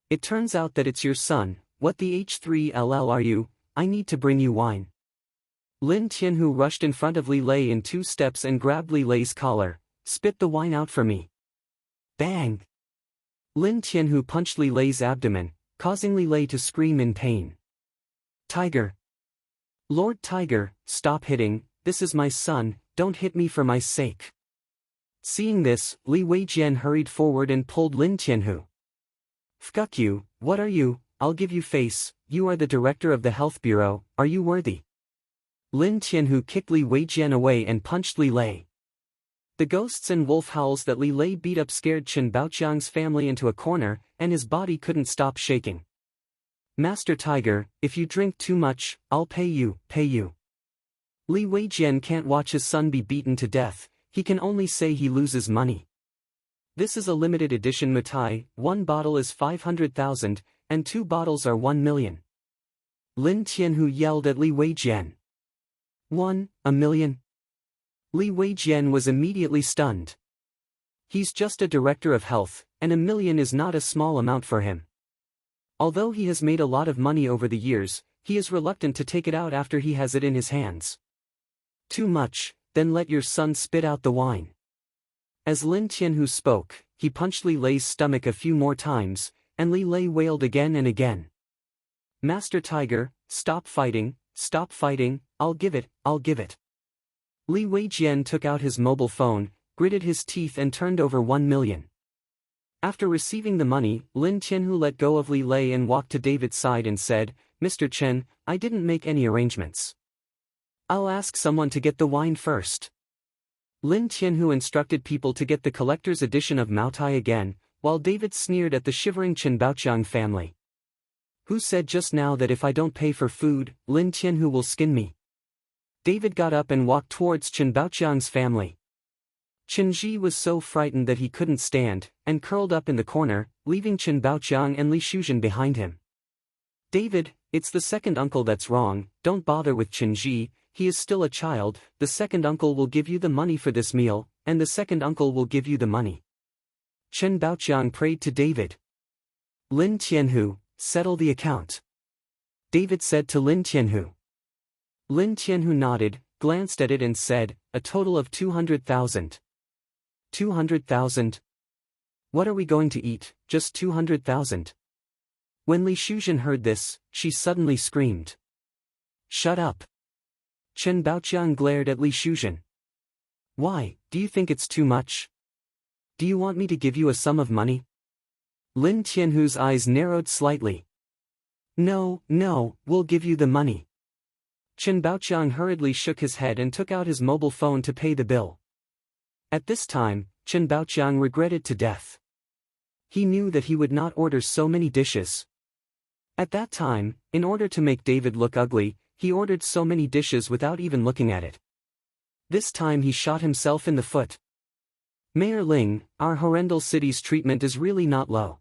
It turns out that it's your son, what the H3LL are you, I need to bring you wine. Lin Tianhu rushed in front of Li Lei in 2 steps and grabbed Li Lei's collar, spit the wine out for me. Bang! Lin Tianhu punched Li Lei's abdomen, causing Li Lei to scream in pain. Tiger! Lord Tiger, stop hitting, this is my son, don't hit me for my sake. Seeing this, Li Weijian hurried forward and pulled Lin Tianhu. Fuck you, what are you, I'll give you face, you are the director of the health bureau, are you worthy? Lin Tianhu kicked Li Weijian away and punched Li Lei. The ghosts and wolf howls that Li Lei beat up scared Chen Baoqiang's family into a corner, and his body couldn't stop shaking. Master Tiger, if you drink too much, I'll pay you. Li Weijian can't watch his son be beaten to death, he can only say he loses money. This is a limited edition Mutai, 1 bottle is 500,000, and 2 bottles are 1 million. Lin Tianhu yelled at Li Weijian. 1 million? Li Weijian was immediately stunned. He's just a director of health, and 1 million is not a small amount for him. Although he has made a lot of money over the years, he is reluctant to take it out after he has it in his hands. Too much, then let your son spit out the wine. As Lin Tianhu spoke, he punched Li Lei's stomach a few more times, and Li Lei wailed again and again. Master Tiger, stop fighting, I'll give it. Li Weijian took out his mobile phone, gritted his teeth and turned over 1 million. After receiving the money, Lin Tianhu let go of Li Lei and walked to David's side and said, Mr. Chen, I didn't make any arrangements. I'll ask someone to get the wine first. Lin Tianhu instructed people to get the collector's edition of Maotai again, while David sneered at the shivering Chen Baoqiang family. Who said just now that if I don't pay for food, Lin Tianhu will skin me? David got up and walked towards Chen Baoqiang's family. Chen Ji was so frightened that he couldn't stand, and curled up in the corner, leaving Chen Baoqiang and Li Shuzhen behind him. David, it's the second uncle that's wrong, don't bother with Chen Ji, he is still a child, the second uncle will give you the money for this meal, and the second uncle will give you the money. Chen Baoqiang prayed to David. Lin Tianhu, settle the account. David said to Lin Tianhu. Lin Tianhu nodded, glanced at it and said, a total of 200,000. 200,000? What are we going to eat, just 200,000? When Li Shuzhen heard this, she suddenly screamed. Shut up. Chen Baoqiang glared at Li Shuzhen. Why, do you think it's too much? Do you want me to give you a sum of money? Lin Tianhu's eyes narrowed slightly. No, we'll give you the money. Chen Baoqiang hurriedly shook his head and took out his mobile phone to pay the bill. At this time, Chen Baoqiang regretted to death. He knew that he would not order so many dishes. At that time, in order to make David look ugly, he ordered so many dishes without even looking at it. This time he shot himself in the foot. Mayor Ling, our horrendous city's treatment is really not low.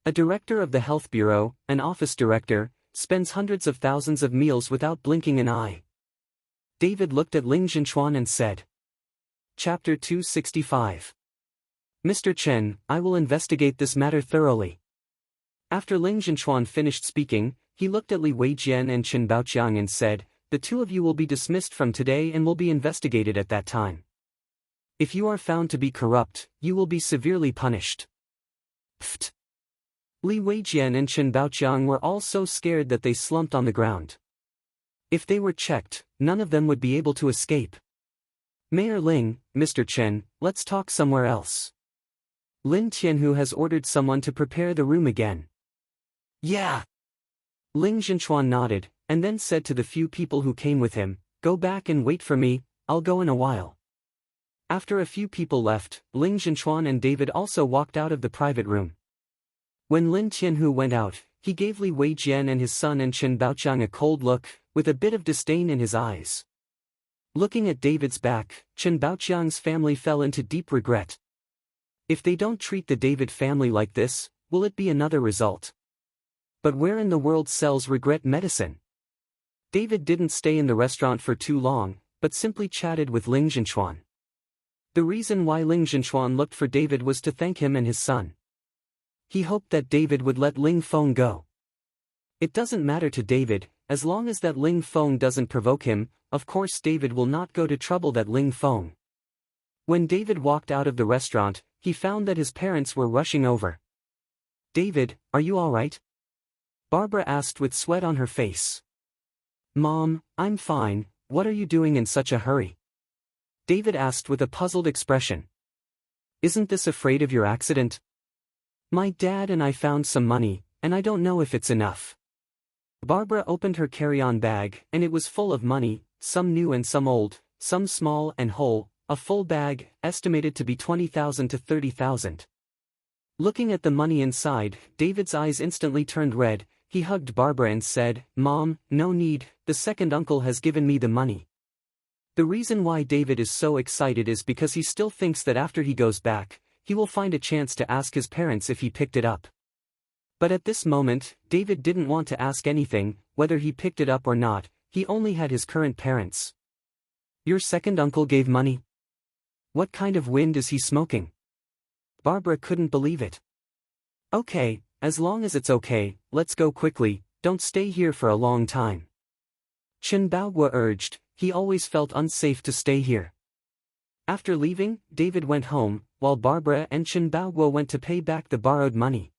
A director of the health bureau, an office director, spends hundreds of thousands of meals without blinking an eye. David looked at Ling Zhenchuan and said. Chapter 265. Mr. Chen, I will investigate this matter thoroughly. After Ling Zhenchuan finished speaking, he looked at Li Weijian and Chen Baoqiang and said, the two of you will be dismissed from today and will be investigated at that time. If you are found to be corrupt, you will be severely punished. Pfft. Li Weijian and Chen Baoqiang were all so scared that they slumped on the ground. If they were checked, none of them would be able to escape. Mayor Ling, Mr. Chen, let's talk somewhere else. Lin Tianhu has ordered someone to prepare the room again. Yeah. Ling Zhenchuan nodded, and then said to the few people who came with him, go back and wait for me, I'll go in a while. After a few people left, Ling Zhenchuan and David also walked out of the private room. When Lin Tianhu went out, he gave Li Weijian and his son and Chen Baoqiang a cold look, with a bit of disdain in his eyes. Looking at David's back, Chen Baoqiang's family fell into deep regret. If they don't treat the David family like this, will it be another result? But where in the world sells regret medicine? David didn't stay in the restaurant for too long, but simply chatted with Ling Zhenchuan. The reason why Ling Zhenchuan looked for David was to thank him and his son. He hoped that David would let Ling Feng go. It doesn't matter to David, as long as that Ling Feng doesn't provoke him, of course David will not go to trouble that Ling Feng. When David walked out of the restaurant, he found that his parents were rushing over. David, are you all right? Barbara asked with sweat on her face. Mom, I'm fine, what are you doing in such a hurry? David asked with a puzzled expression. Isn't this afraid of your accident? My dad and I found some money, and I don't know if it's enough. Barbara opened her carry-on bag, and it was full of money, some new and some old, some small and whole, a full bag, estimated to be 20,000 to 30,000. Looking at the money inside, David's eyes instantly turned red. He hugged Barbara and said, Mom, no need, the second uncle has given me the money. The reason why David is so excited is because he still thinks that after he goes back, he will find a chance to ask his parents if he picked it up. But at this moment, David didn't want to ask anything, whether he picked it up or not, he only had his current parents. Your second uncle gave money? What kind of wind is he smoking? Barbara couldn't believe it. Okay, as long as it's okay, let's go quickly, don't stay here for a long time. Chen Baoguo urged, he always felt unsafe to stay here. After leaving, David went home, while Barbara and Chen Baoguo went to pay back the borrowed money.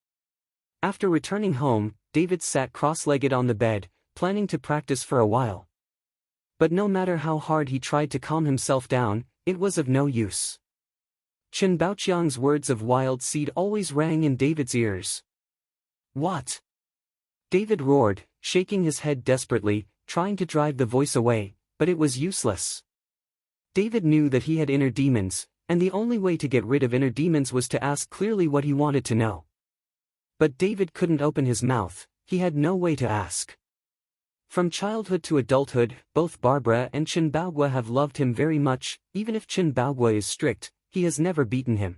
After returning home, David sat cross-legged on the bed, planning to practice for a while. But no matter how hard he tried to calm himself down, it was of no use. Chen Baoqiang's words of wild seed always rang in David's ears. What? David roared, shaking his head desperately, trying to drive the voice away, but it was useless. David knew that he had inner demons, and the only way to get rid of inner demons was to ask clearly what he wanted to know. But David couldn't open his mouth, he had no way to ask. From childhood to adulthood, both Barbara and Chen Baoguo have loved him very much. Even if Chen Baoguo is strict, he has never beaten him.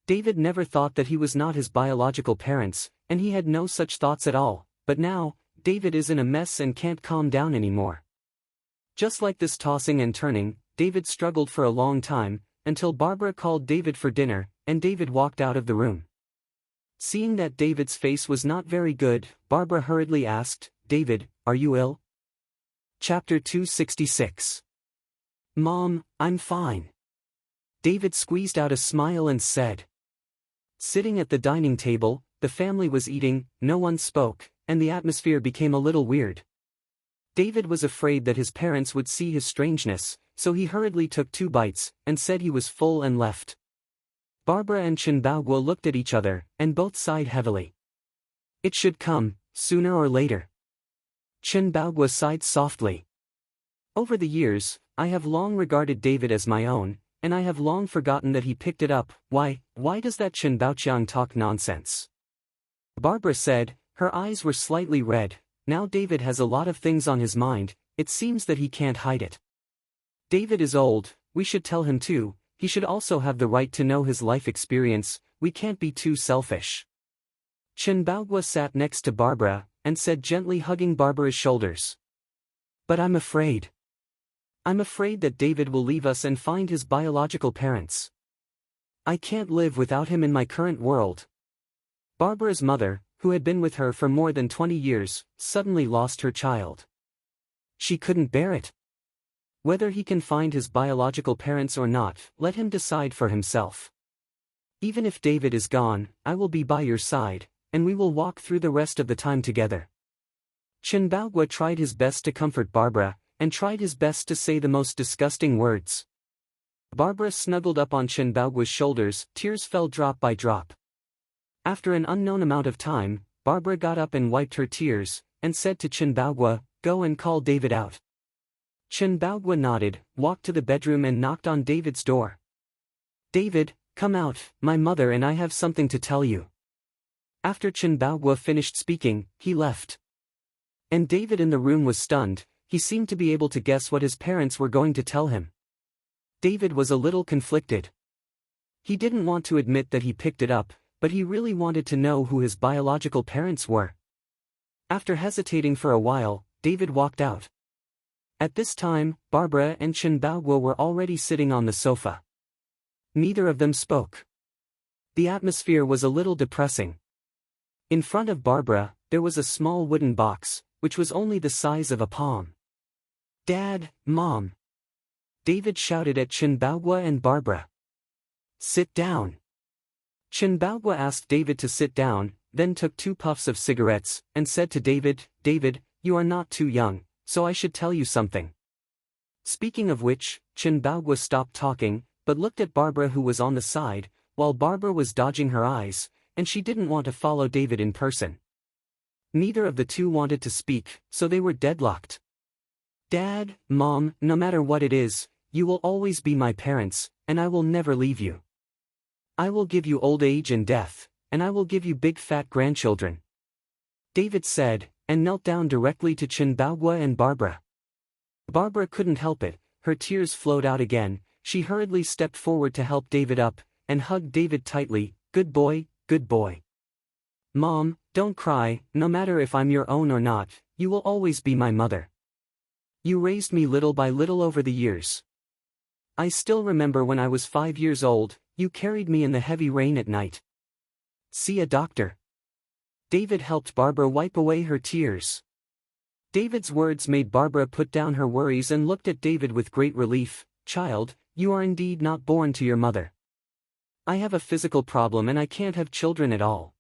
David never thought that he was not his biological parents, and he had no such thoughts at all, but now, David is in a mess and can't calm down anymore. Just like this tossing and turning, David struggled for a long time, until Barbara called David for dinner, and David walked out of the room. Seeing that David's face was not very good, Barbara hurriedly asked, David, are you ill? Chapter 266. Mom, I'm fine. David squeezed out a smile and said. Sitting at the dining table, the family was eating, no one spoke, and the atmosphere became a little weird. David was afraid that his parents would see his strangeness, so he hurriedly took 2 bites, and said he was full and left. Barbara and Chen Baoguo looked at each other, and both sighed heavily. It should come, sooner or later. Chen Baoguo sighed softly. Over the years, I have long regarded David as my own, and I have long forgotten that he picked it up. Why does that Chen Baoqiang talk nonsense? Barbara said, her eyes were slightly red. Now David has a lot of things on his mind, it seems that he can't hide it. David is old, we should tell him too, he should also have the right to know his life experience, we can't be too selfish. Chen Baoguo sat next to Barbara, and said gently hugging Barbara's shoulders. But I'm afraid. I'm afraid that David will leave us and find his biological parents. I can't live without him in my current world. Barbara's mother, who had been with her for more than 20 years, suddenly lost her child. She couldn't bear it. Whether he can find his biological parents or not, let him decide for himself. Even if David is gone, I will be by your side, and we will walk through the rest of the time together. Chen Baoguo tried his best to comfort Barbara, and tried his best to say the most disgusting words. Barbara snuggled up on Chenbaogua's shoulders, tears fell drop by drop. After an unknown amount of time, Barbara got up and wiped her tears, and said to Chenbaogua, "Go and call David out." Chenbaogua nodded, walked to the bedroom and knocked on David's door. "David, come out, my mother and I have something to tell you." After Chenbaogua finished speaking, he left. And David in the room was stunned. He seemed to be able to guess what his parents were going to tell him. David was a little conflicted. He didn't want to admit that he picked it up, but he really wanted to know who his biological parents were. After hesitating for a while, David walked out. At this time, Barbara and Chenbaogua were already sitting on the sofa. Neither of them spoke. The atmosphere was a little depressing. In front of Barbara, there was a small wooden box, which was only the size of a palm. "Dad, Mom!" David shouted at Chenbaogua and Barbara. "Sit down." Chenbaogua asked David to sit down, then took 2 puffs of cigarettes, and said to David, "David, you are not too young, so I should tell you something." Speaking of which, Chenbaogua stopped talking, but looked at Barbara who was on the side, while Barbara was dodging her eyes, and she didn't want to follow David in person. Neither of the two wanted to speak, so they were deadlocked. "Dad, Mom, no matter what it is, you will always be my parents, and I will never leave you. I will give you old age and death, and I will give you big fat grandchildren," David said, and knelt down directly to Chenbaogua and Barbara. Barbara couldn't help it, her tears flowed out again. She hurriedly stepped forward to help David up, and hugged David tightly. "Good boy, good boy. Mom, don't cry, no matter if I'm your own or not, you will always be my mother. You raised me little by little over the years. I still remember when I was 5 years old, you carried me in the heavy rain at night. See a doctor." David helped Barbara wipe away her tears. David's words made Barbara put down her worries and looked at David with great relief. "Child, you are indeed not born to your mother. I have a physical problem and I can't have children at all.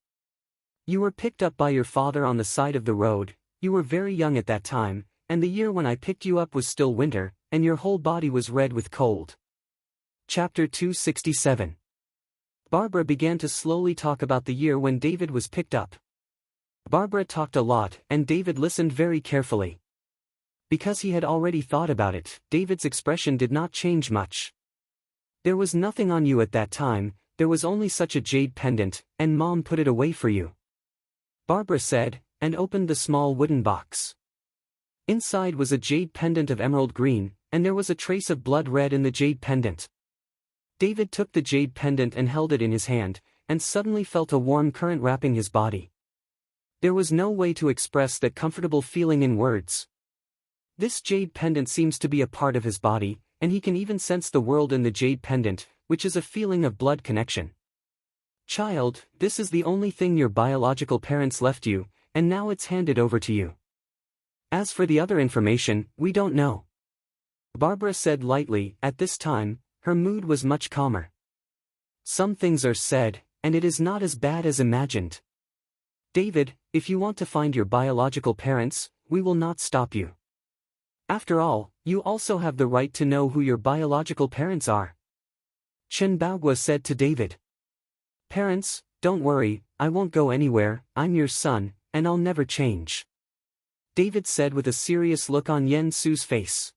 You were picked up by your father on the side of the road, you were very young at that time, and the year when I picked you up was still winter, and your whole body was red with cold." Chapter 267. Barbara began to slowly talk about the year when David was picked up. Barbara talked a lot, and David listened very carefully. Because he had already thought about it, David's expression did not change much. "There was nothing on you at that time, there was only such a jade pendant, and Mom put it away for you," Barbara said, and opened the small wooden box. Inside was a jade pendant of emerald green, and there was a trace of blood red in the jade pendant. David took the jade pendant and held it in his hand, and suddenly felt a warm current wrapping his body. There was no way to express that comfortable feeling in words. This jade pendant seems to be a part of his body, and he can even sense the world in the jade pendant, which is a feeling of blood connection. "Child, this is the only thing your biological parents left you, and now it's handed over to you. As for the other information, we don't know," Barbara said lightly. At this time, her mood was much calmer. "Some things are said, and it is not as bad as imagined. David, if you want to find your biological parents, we will not stop you. After all, you also have the right to know who your biological parents are," Chenbaogua said to David. "Parents, don't worry, I won't go anywhere, I'm your son, and I'll never change," David said with a serious look on Yen Su's face.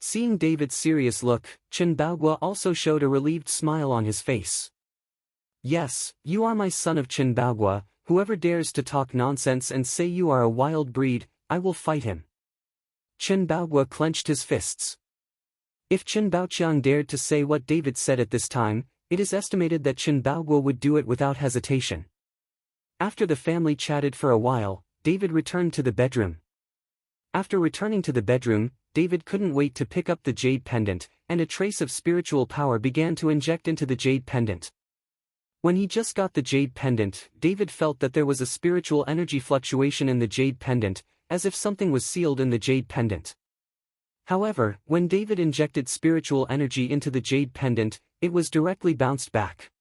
Seeing David's serious look, Chenbaogua also showed a relieved smile on his face. "Yes, you are my son of Chenbaogua. Whoever dares to talk nonsense and say you are a wild breed, I will fight him." Chenbaogua clenched his fists. If Chen Baoqiang dared to say what David said at this time, it is estimated that Chenbaogua would do it without hesitation. After the family chatted for a while, David returned to the bedroom. After returning to the bedroom, David couldn't wait to pick up the jade pendant, and a trace of spiritual power began to inject into the jade pendant. When he just got the jade pendant, David felt that there was a spiritual energy fluctuation in the jade pendant, as if something was sealed in the jade pendant. However, when David injected spiritual energy into the jade pendant, it was directly bounced back.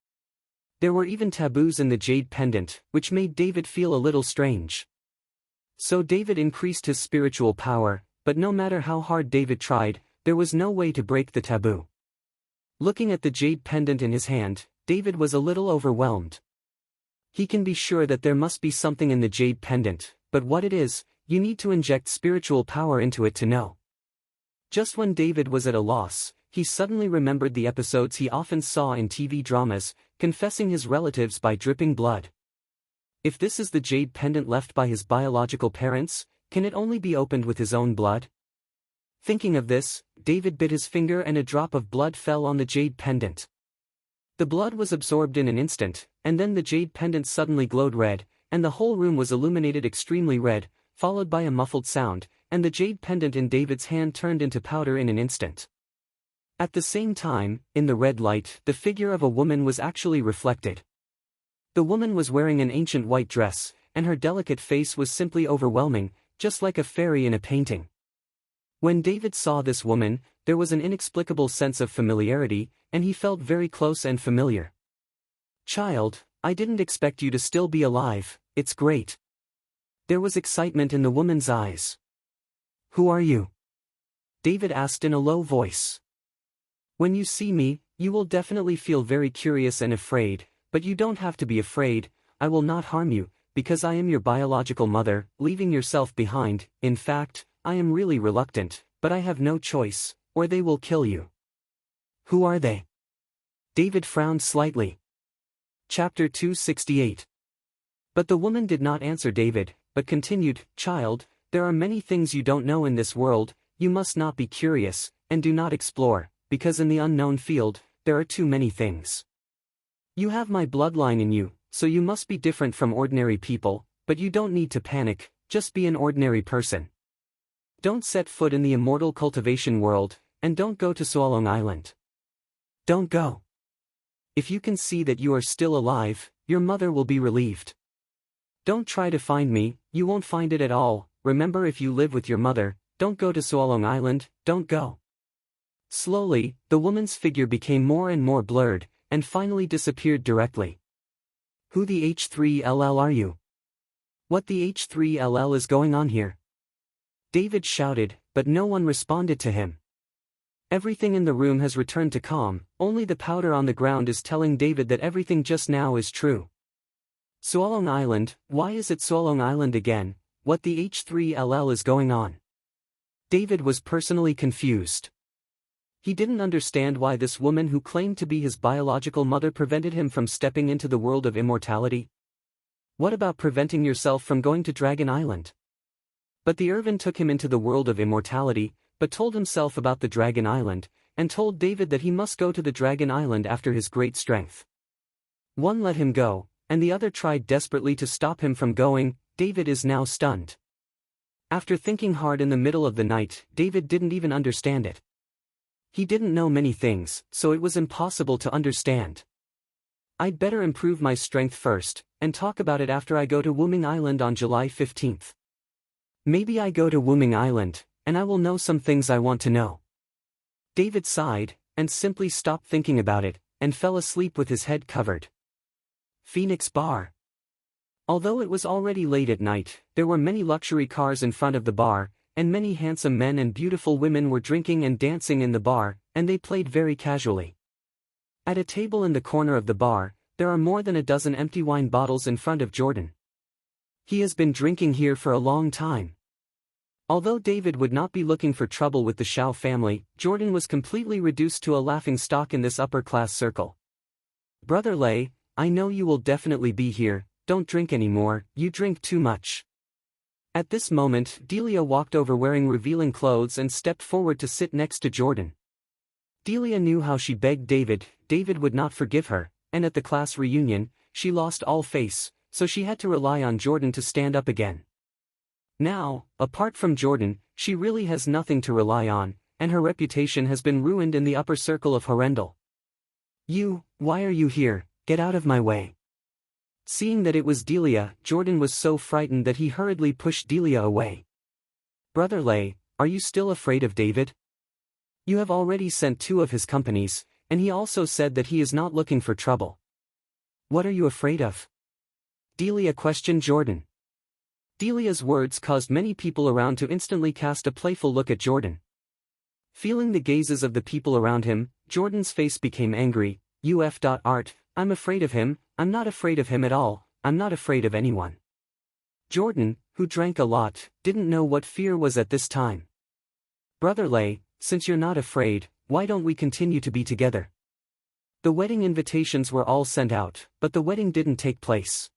There were even taboos in the jade pendant, which made David feel a little strange. So David increased his spiritual power, but no matter how hard David tried, there was no way to break the taboo. Looking at the jade pendant in his hand, David was a little overwhelmed. He can be sure that there must be something in the jade pendant, but what it is, you need to inject spiritual power into it to know. Just when David was at a loss, he suddenly remembered the episodes he often saw in TV dramas, confessing his relatives by dripping blood. If this is the jade pendant left by his biological parents, can it only be opened with his own blood? Thinking of this, David bit his finger and a drop of blood fell on the jade pendant. The blood was absorbed in an instant, and then the jade pendant suddenly glowed red, and the whole room was illuminated extremely red, followed by a muffled sound, and the jade pendant in David's hand turned into powder in an instant. At the same time, in the red light, the figure of a woman was actually reflected. The woman was wearing an ancient white dress, and her delicate face was simply overwhelming, just like a fairy in a painting. When David saw this woman, there was an inexplicable sense of familiarity, and he felt very close and familiar. "Child, I didn't expect you to still be alive, it's great." There was excitement in the woman's eyes. "Who are you?" David asked in a low voice. "When you see me, you will definitely feel very curious and afraid, but you don't have to be afraid. I will not harm you, because I am your biological mother, leaving yourself behind. In fact, I am really reluctant, but I have no choice, or they will kill you." "Who are they?" David frowned slightly. Chapter 268. But the woman did not answer David, but continued, "Child, there are many things you don't know in this world. You must not be curious, and do not explore, because in the unknown field, there are too many things. You have my bloodline in you, so you must be different from ordinary people, but you don't need to panic, just be an ordinary person. Don't set foot in the immortal cultivation world, and don't go to Suolong Island. Don't go. If you can see that you are still alive, your mother will be relieved. Don't try to find me, you won't find it at all. Remember, if you live with your mother, don't go to Suolong Island, don't go." Slowly, the woman's figure became more and more blurred, and finally disappeared directly. "Who the H3LL are you? What the H3LL is going on here?" David shouted, but no one responded to him. Everything in the room has returned to calm, only the powder on the ground is telling David that everything just now is true. Suolong Island, why is it Suolong Island again? What the H3LL is going on? David was personally confused. He didn't understand why this woman who claimed to be his biological mother prevented him from stepping into the world of immortality. What about preventing yourself from going to Dragon Island? But the Irvin took him into the world of immortality, but told himself about the Dragon Island, and told David that he must go to the Dragon Island after his great strength. One let him go, and the other tried desperately to stop him from going. David is now stunned. After thinking hard in the middle of the night, David didn't even understand it. He didn't know many things, so it was impossible to understand. I'd better improve my strength first, and talk about it after I go to Wuming Island on July 15th. Maybe I go to Wuming Island, and I will know some things I want to know. David sighed, and simply stopped thinking about it, and fell asleep with his head covered. Phoenix Bar. Although it was already late at night, there were many luxury cars in front of the bar, and many handsome men and beautiful women were drinking and dancing in the bar, and they played very casually. At a table in the corner of the bar, there are more than a dozen empty wine bottles in front of Jordan. He has been drinking here for a long time. Although David would not be looking for trouble with the Shao family, Jordan was completely reduced to a laughingstock in this upper-class circle. "Brother Lei, I know you will definitely be here, don't drink anymore, you drink too much." At this moment, Delia walked over wearing revealing clothes and stepped forward to sit next to Jordan. Delia knew how she begged David would not forgive her, and at the class reunion, she lost all face, so she had to rely on Jordan to stand up again. Now, apart from Jordan, she really has nothing to rely on, and her reputation has been ruined in the upper circle of Horrendal. Why are you here? Get out of my way." Seeing that it was Delia, Jordan was so frightened that he hurriedly pushed Delia away. "Brother Lei, are you still afraid of David? You have already sent 2 of his companies, and he also said that he is not looking for trouble. What are you afraid of?" Delia questioned Jordan. Delia's words caused many people around to instantly cast a playful look at Jordan. Feeling the gazes of the people around him, Jordan's face became angry. Art, I'm afraid of him. I'm not afraid of him at all. I'm not afraid of anyone. Jordan, who drank a lot, didn't know what fear was at this time. Brother Lay, since you're not afraid, why don't we continue to be together? The wedding invitations were all sent out, but the wedding didn't take place.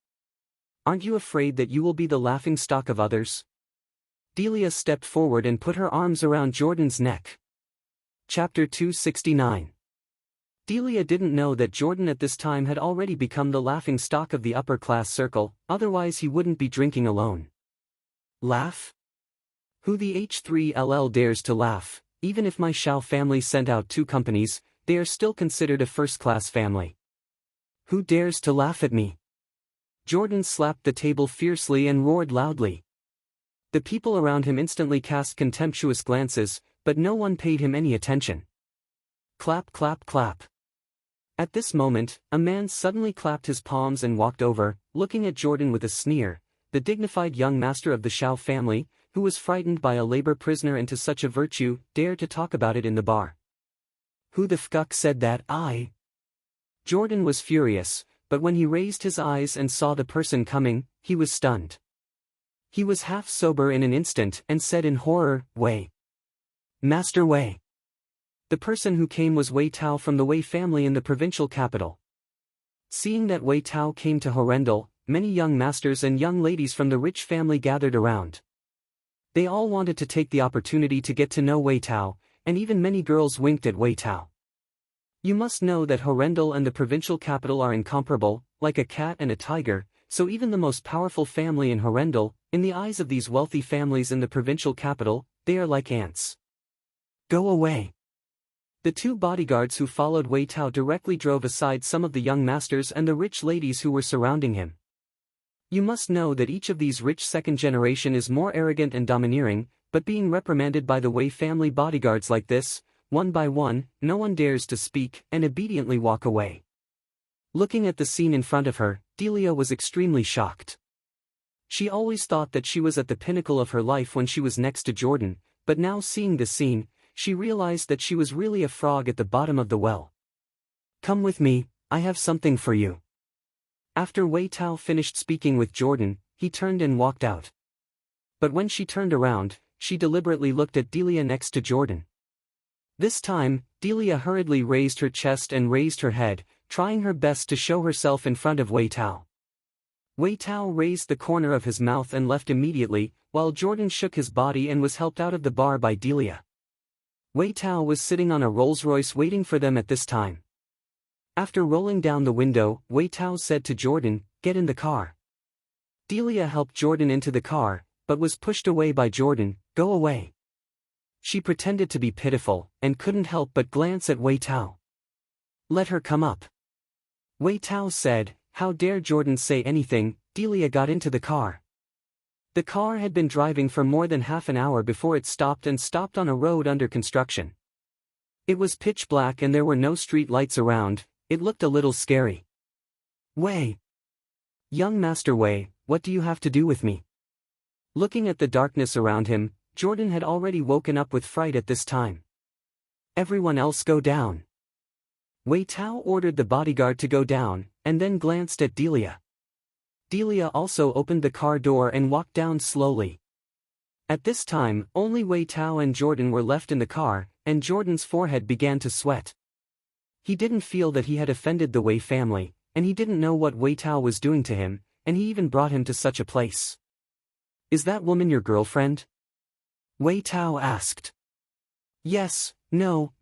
Aren't you afraid that you will be the laughingstock of others? Delia stepped forward and put her arms around Jordan's neck. Chapter 269. Delia didn't know that Jordan at this time had already become the laughingstock of the upper-class circle, otherwise he wouldn't be drinking alone. Laugh? Who the H3LL dares to laugh? Even if my Shao family sent out 2 companies, they are still considered a first-class family. Who dares to laugh at me? Jordan slapped the table fiercely and roared loudly. The people around him instantly cast contemptuous glances, but no one paid him any attention. Clap, clap, clap. At this moment, a man suddenly clapped his palms and walked over, looking at Jordan with a sneer. The dignified young master of the Shao family, who was frightened by a labor prisoner into such a virtue, dared to talk about it in the bar. Who the fuck said that? I? Jordan was furious, but when he raised his eyes and saw the person coming, he was stunned. He was half sober in an instant and said in horror, Wei. Master Wei. The person who came was Wei Tao from the Wei family in the provincial capital. Seeing that Wei Tao came to Horrendal, many young masters and young ladies from the rich family gathered around. They all wanted to take the opportunity to get to know Wei Tao, and even many girls winked at Wei Tao. You must know that Horrendal and the provincial capital are incomparable, like a cat and a tiger, so even the most powerful family in Horrendal, in the eyes of these wealthy families in the provincial capital, they are like ants. Go away. The 2 bodyguards who followed Wei Tao directly drove aside some of the young masters and the rich ladies who were surrounding him. You must know that each of these rich second generation is more arrogant and domineering, but being reprimanded by the Wei family bodyguards like this, one by one, no one dares to speak and obediently walk away. Looking at the scene in front of her, Delia was extremely shocked. She always thought that she was at the pinnacle of her life when she was next to Jordan, but now seeing the scene, she realized that she was really a frog at the bottom of the well. Come with me, I have something for you. After Wei Tao finished speaking with Jordan, he turned and walked out. But when she turned around, she deliberately looked at Delia next to Jordan. This time, Delia hurriedly raised her chest and raised her head, trying her best to show herself in front of Wei Tao. Wei Tao raised the corner of his mouth and left immediately, while Jordan shook his body and was helped out of the bar by Delia. Wei Tao was sitting on a Rolls-Royce waiting for them at this time. After rolling down the window, Wei Tao said to Jordan, "Get in the car." Delia helped Jordan into the car, but was pushed away by Jordan. "Go away." She pretended to be pitiful, and couldn't help but glance at Wei Tao. "Let her come up." Wei Tao said. How dare Jordan say anything? Delia got into the car. The car had been driving for more than half an hour before it stopped on a road under construction. It was pitch black and there were no street lights around. It looked a little scary. Wei. Young Master Wei, what do you have to do with me? Looking at the darkness around him, Jordan had already woken up with fright at this time. Everyone else go down. Wei Tao ordered the bodyguard to go down, and then glanced at Delia. Delia also opened the car door and walked down slowly. At this time, only Wei Tao and Jordan were left in the car, and Jordan's forehead began to sweat. He didn't feel that he had offended the Wei family, and he didn't know what Wei Tao was doing to him, and he even brought him to such a place. Is that woman your girlfriend? Wei Tao asked. Yes, no.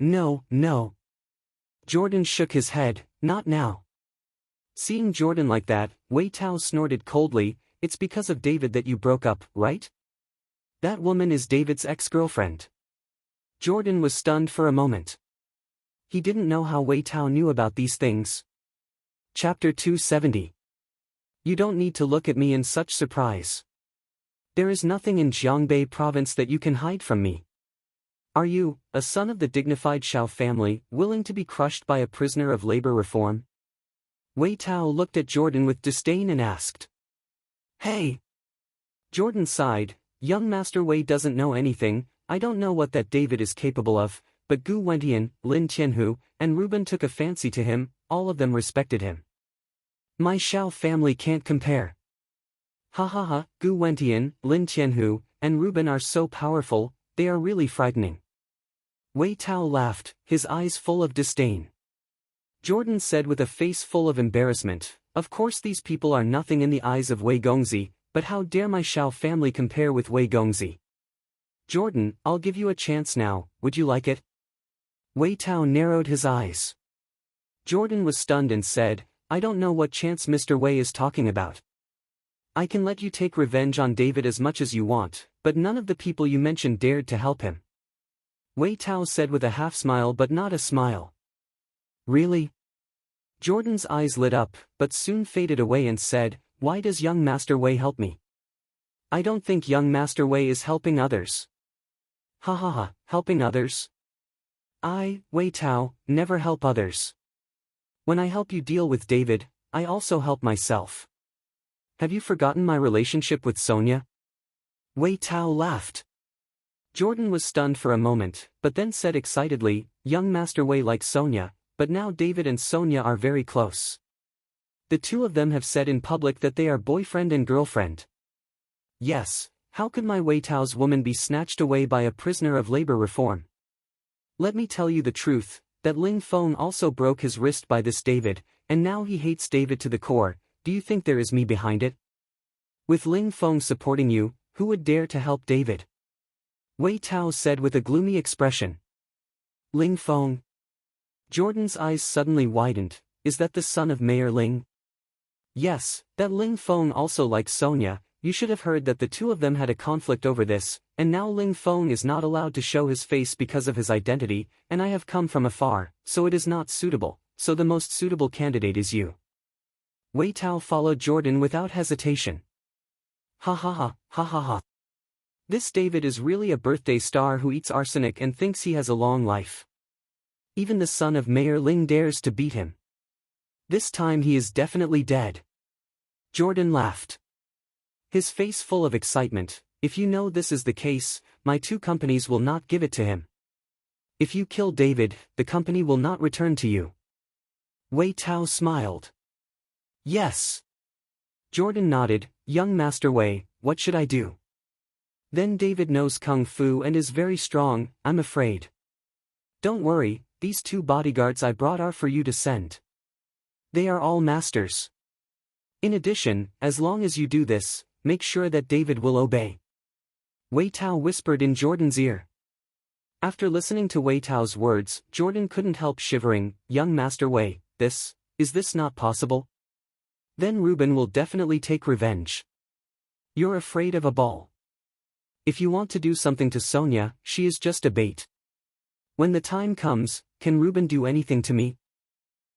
Jordan shook his head, not now. Seeing Jordan like that, Wei Tao snorted coldly. It's because of David that you broke up, right? That woman is David's ex-girlfriend. Jordan was stunned for a moment. He didn't know how Wei Tao knew about these things. Chapter 270. You don't need to look at me in such surprise. There is nothing in Jiangbei province that you can hide from me. Are you, a son of the dignified Shao family, willing to be crushed by a prisoner of labor reform? Wei Tao looked at Jordan with disdain and asked. Hey! Jordan sighed. Young Master Wei doesn't know anything, I don't know what that David is capable of, but Gu Wentian, Lin Tianhu, and Ruben took a fancy to him, all of them respected him. My Xiao family can't compare. Ha ha ha, Gu Wentian, Lin Tianhu, and Ruben are so powerful, they are really frightening. Wei Tao laughed, his eyes full of disdain. Jordan said with a face full of embarrassment, of course these people are nothing in the eyes of Wei Gongzi, but how dare my Xiao family compare with Wei Gongzi? Jordan, I'll give you a chance now, would you like it? Wei Tao narrowed his eyes. Jordan was stunned and said, I don't know what chance Mr. Wei is talking about. I can let you take revenge on David as much as you want, but none of the people you mentioned dared to help him. Wei Tao said with a half smile but not a smile. Really? Jordan's eyes lit up, but soon faded away and said, why does young Master Wei help me? I don't think young Master Wei is helping others. Ha ha ha, helping others? I, Wei Tao, never help others. When I help you deal with David, I also help myself. Have you forgotten my relationship with Sonia? Wei Tao laughed. Jordan was stunned for a moment, but then said excitedly, young Master Wei likes Sonia, but now David and Sonia are very close. The two of them have said in public that they are boyfriend and girlfriend. Yes, how could my Wei Tao's woman be snatched away by a prisoner of labor reform? Let me tell you the truth, that Ling Feng also broke his wrist by this David, and now he hates David to the core. Do you think there is me behind it? With Ling Feng supporting you, who would dare to help David? Wei Tao said with a gloomy expression. Ling Feng. Jordan's eyes suddenly widened, is that the son of Mayor Ling? Yes, that Ling Feng also likes Sonia. You should have heard that the two of them had a conflict over this, and now Ling Feng is not allowed to show his face because of his identity, and I have come from afar, so it is not suitable, so the most suitable candidate is you. Wei Tao followed Jordan without hesitation. Ha ha ha, ha ha ha. This David is really a birthday star who eats arsenic and thinks he has a long life. Even the son of Mayor Ling dares to beat him. This time he is definitely dead. Jordan laughed. His face full of excitement, if you know this is the case, my two companies will not give it to him. If you kill David, the company will not return to you. Wei Tao smiled. Yes. Jordan nodded, young Master Wei, what should I do? Then David knows Kung Fu and is very strong, I'm afraid. Don't worry, these two bodyguards I brought are for you to send. They are all masters. In addition, as long as you do this, make sure that David will obey. Wei Tao whispered in Jordan's ear. After listening to Wei Tao's words, Jordan couldn't help shivering, young Master Wei, is this not possible? Then Ruben will definitely take revenge. You're afraid of a ball. If you want to do something to Sonia, she is just a bait. When the time comes, can Ruben do anything to me?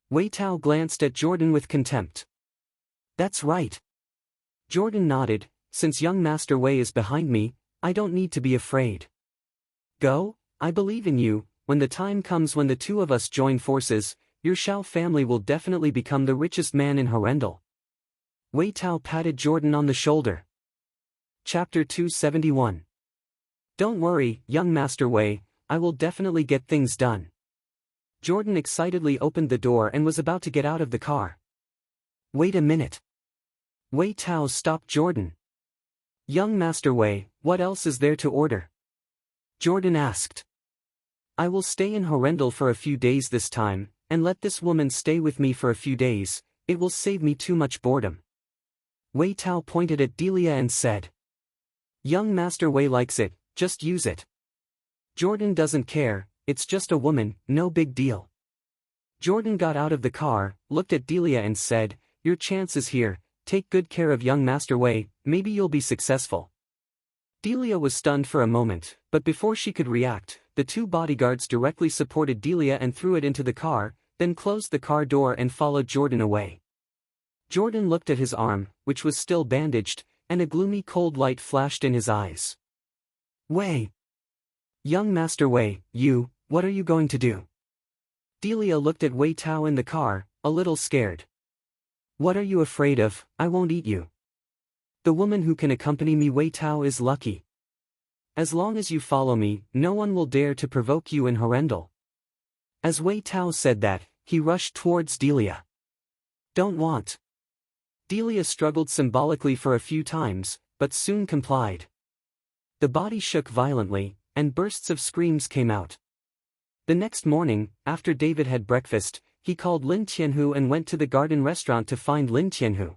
Wei Tao glanced at Jordan with contempt. That's right. Jordan nodded, since young Master Wei is behind me, I don't need to be afraid. Go, I believe in you, when the time comes when the two of us join forces, your Xiao family will definitely become the richest man in Horrendal. Wei Tao patted Jordan on the shoulder. Chapter 271. Don't worry, young Master Wei, I will definitely get things done. Jordan excitedly opened the door and was about to get out of the car. Wait a minute. Wei Tao stopped Jordan. Young Master Wei, what else is there to order? Jordan asked. I will stay in Horrendal for a few days this time, and let this woman stay with me for a few days, it will save me too much boredom. Wei Tao pointed at Delia and said. Young Master Wei likes it, just use it. Jordan doesn't care, it's just a woman, no big deal. Jordan got out of the car, looked at Delia and said, your chance is here, take good care of young Master Wei, maybe you'll be successful. Delia was stunned for a moment, but before she could react, the two bodyguards directly supported Delia and threw it into the car, then closed the car door and followed Jordan away. Jordan looked at his arm, which was still bandaged, and a gloomy cold light flashed in his eyes. Wei! Young Master Wei, what are you going to do? Delia looked at Wei Tao in the car, a little scared. What are you afraid of? I won't eat you. The woman who can accompany me Wei Tao is lucky. as long as you follow me, no one will dare to provoke you in Horrendal. As Wei Tao said that, he rushed towards Delia. Don't want. Delia struggled symbolically for a few times, but soon complied. The body shook violently, and bursts of screams came out. The next morning, after David had breakfast, he called Lin Tianhu and went to the garden restaurant to find Lin Tianhu.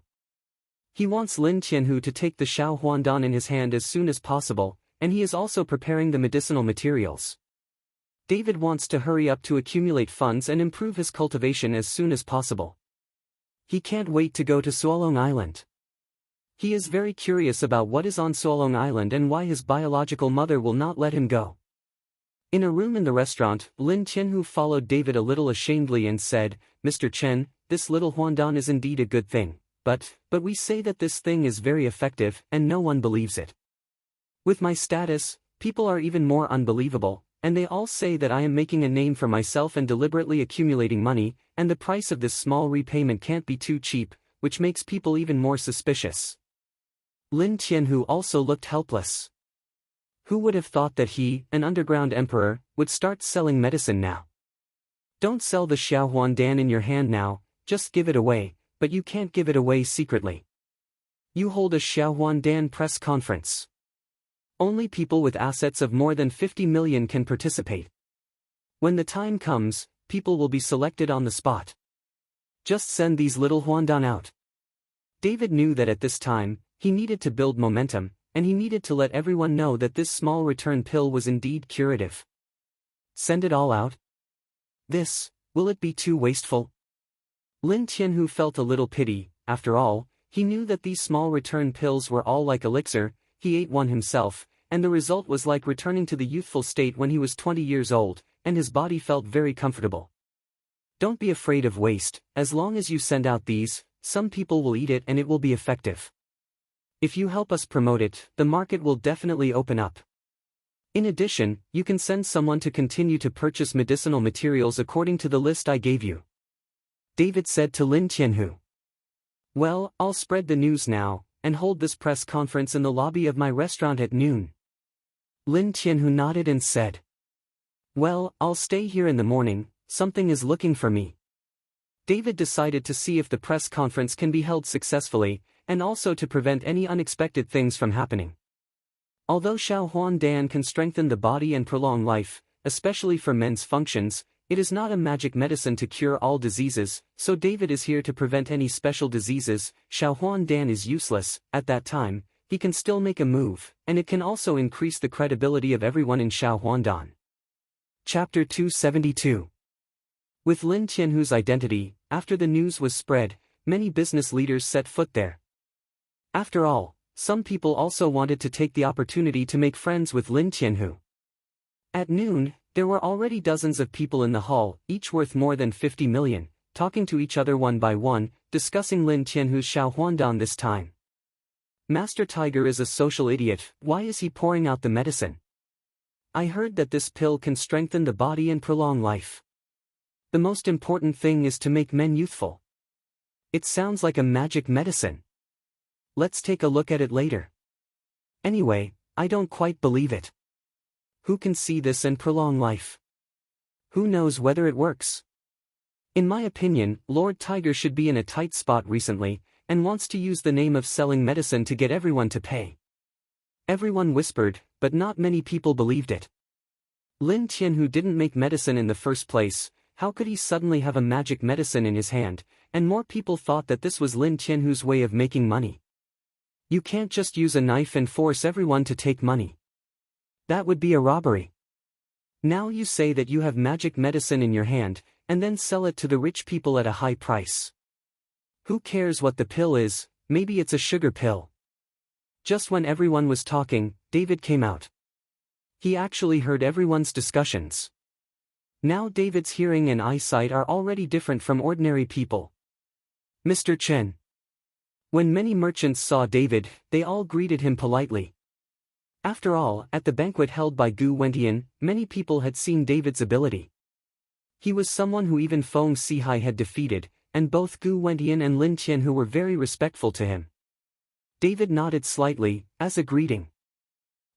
He wants Lin Tianhu to take the Xiao Huandan in his hand as soon as possible, and he is also preparing the medicinal materials. David wants to hurry up to accumulate funds and improve his cultivation as soon as possible. He can't wait to go to Suolong Island. He is very curious about what is on Suolong Island and why his biological mother will not let him go. In a room in the restaurant, Lin Tianhu followed David a little ashamedly and said, "Mr. Chen, this little Huandan is indeed a good thing, but we say that this thing is very effective and no one believes it. With my status, people are even more unbelievable, and they all say that I am making a name for myself and deliberately accumulating money, and the price of this small repayment can't be too cheap, which makes people even more suspicious." Lin Tianhu also looked helpless. Who would have thought that he, an underground emperor, would start selling medicine now? Don't sell the Xiaohuandan in your hand now, just give it away, but you can't give it away secretly. You hold a Xiaohuandan press conference. Only people with assets of more than 50 million can participate. When the time comes, people will be selected on the spot. Just send these little Huandan out. David knew that at this time, he needed to build momentum, and he needed to let everyone know that this small return pill was indeed curative. Send it all out? Will it be too wasteful? Lin Tianhu felt a little pity. After all, he knew that these small return pills were all like elixir. He ate one himself, and the result was like returning to the youthful state when he was 20 years old, and his body felt very comfortable. Don't be afraid of waste. As long as you send out these, some people will eat it and it will be effective. If you help us promote it, the market will definitely open up. In addition, you can send someone to continue to purchase medicinal materials according to the list I gave you. David said to Lin Tianhu. Well, I'll spread the news now, and hold this press conference in the lobby of my restaurant at noon. Lin Tianhu nodded and said. Well, I'll stay here in the morning, something is looking for me. David decided to see if the press conference can be held successfully, and also to prevent any unexpected things from happening. Although Xiaohuandan can strengthen the body and prolong life, especially for men's functions, it is not a magic medicine to cure all diseases, so David is here to prevent any special diseases. Xiaohuandan is useless. At that time, he can still make a move, and it can also increase the credibility of everyone in Xiaohuandan. Chapter 272. With Lin Tianhu's identity, after the news was spread, many business leaders set foot there. After all, some people also wanted to take the opportunity to make friends with Lin Tianhu. At noon, there were already dozens of people in the hall, each worth more than 50 million, talking to each other one by one, discussing Lin Tianhu's Xiaohuandan this time. Master Tiger is a social idiot. Why is he pouring out the medicine? I heard that this pill can strengthen the body and prolong life. The most important thing is to make men youthful. It sounds like a magic medicine. Let's take a look at it later. Anyway, I don't quite believe it. Who can see this and prolong life? Who knows whether it works? In my opinion, Lord Tiger should be in a tight spot recently, and wants to use the name of selling medicine to get everyone to pay. Everyone whispered, but not many people believed it. Lin Tianhu didn't make medicine in the first place. How could he suddenly have a magic medicine in his hand? And more people thought that this was Lin Tianhu's way of making money. You can't just use a knife and force everyone to take money. That would be a robbery. Now you say that you have magic medicine in your hand, and then sell it to the rich people at a high price. Who cares what the pill is? Maybe it's a sugar pill. Just when everyone was talking, David came out. He actually heard everyone's discussions. Now David's hearing and eyesight are already different from ordinary people. Mr. Chen. When many merchants saw David, they all greeted him politely. After all, at the banquet held by Gu Wentian, many people had seen David's ability. He was someone who even Feng Sihai had defeated, and both Gu Wentian and Lin Tianhu were very respectful to him. David nodded slightly, as a greeting.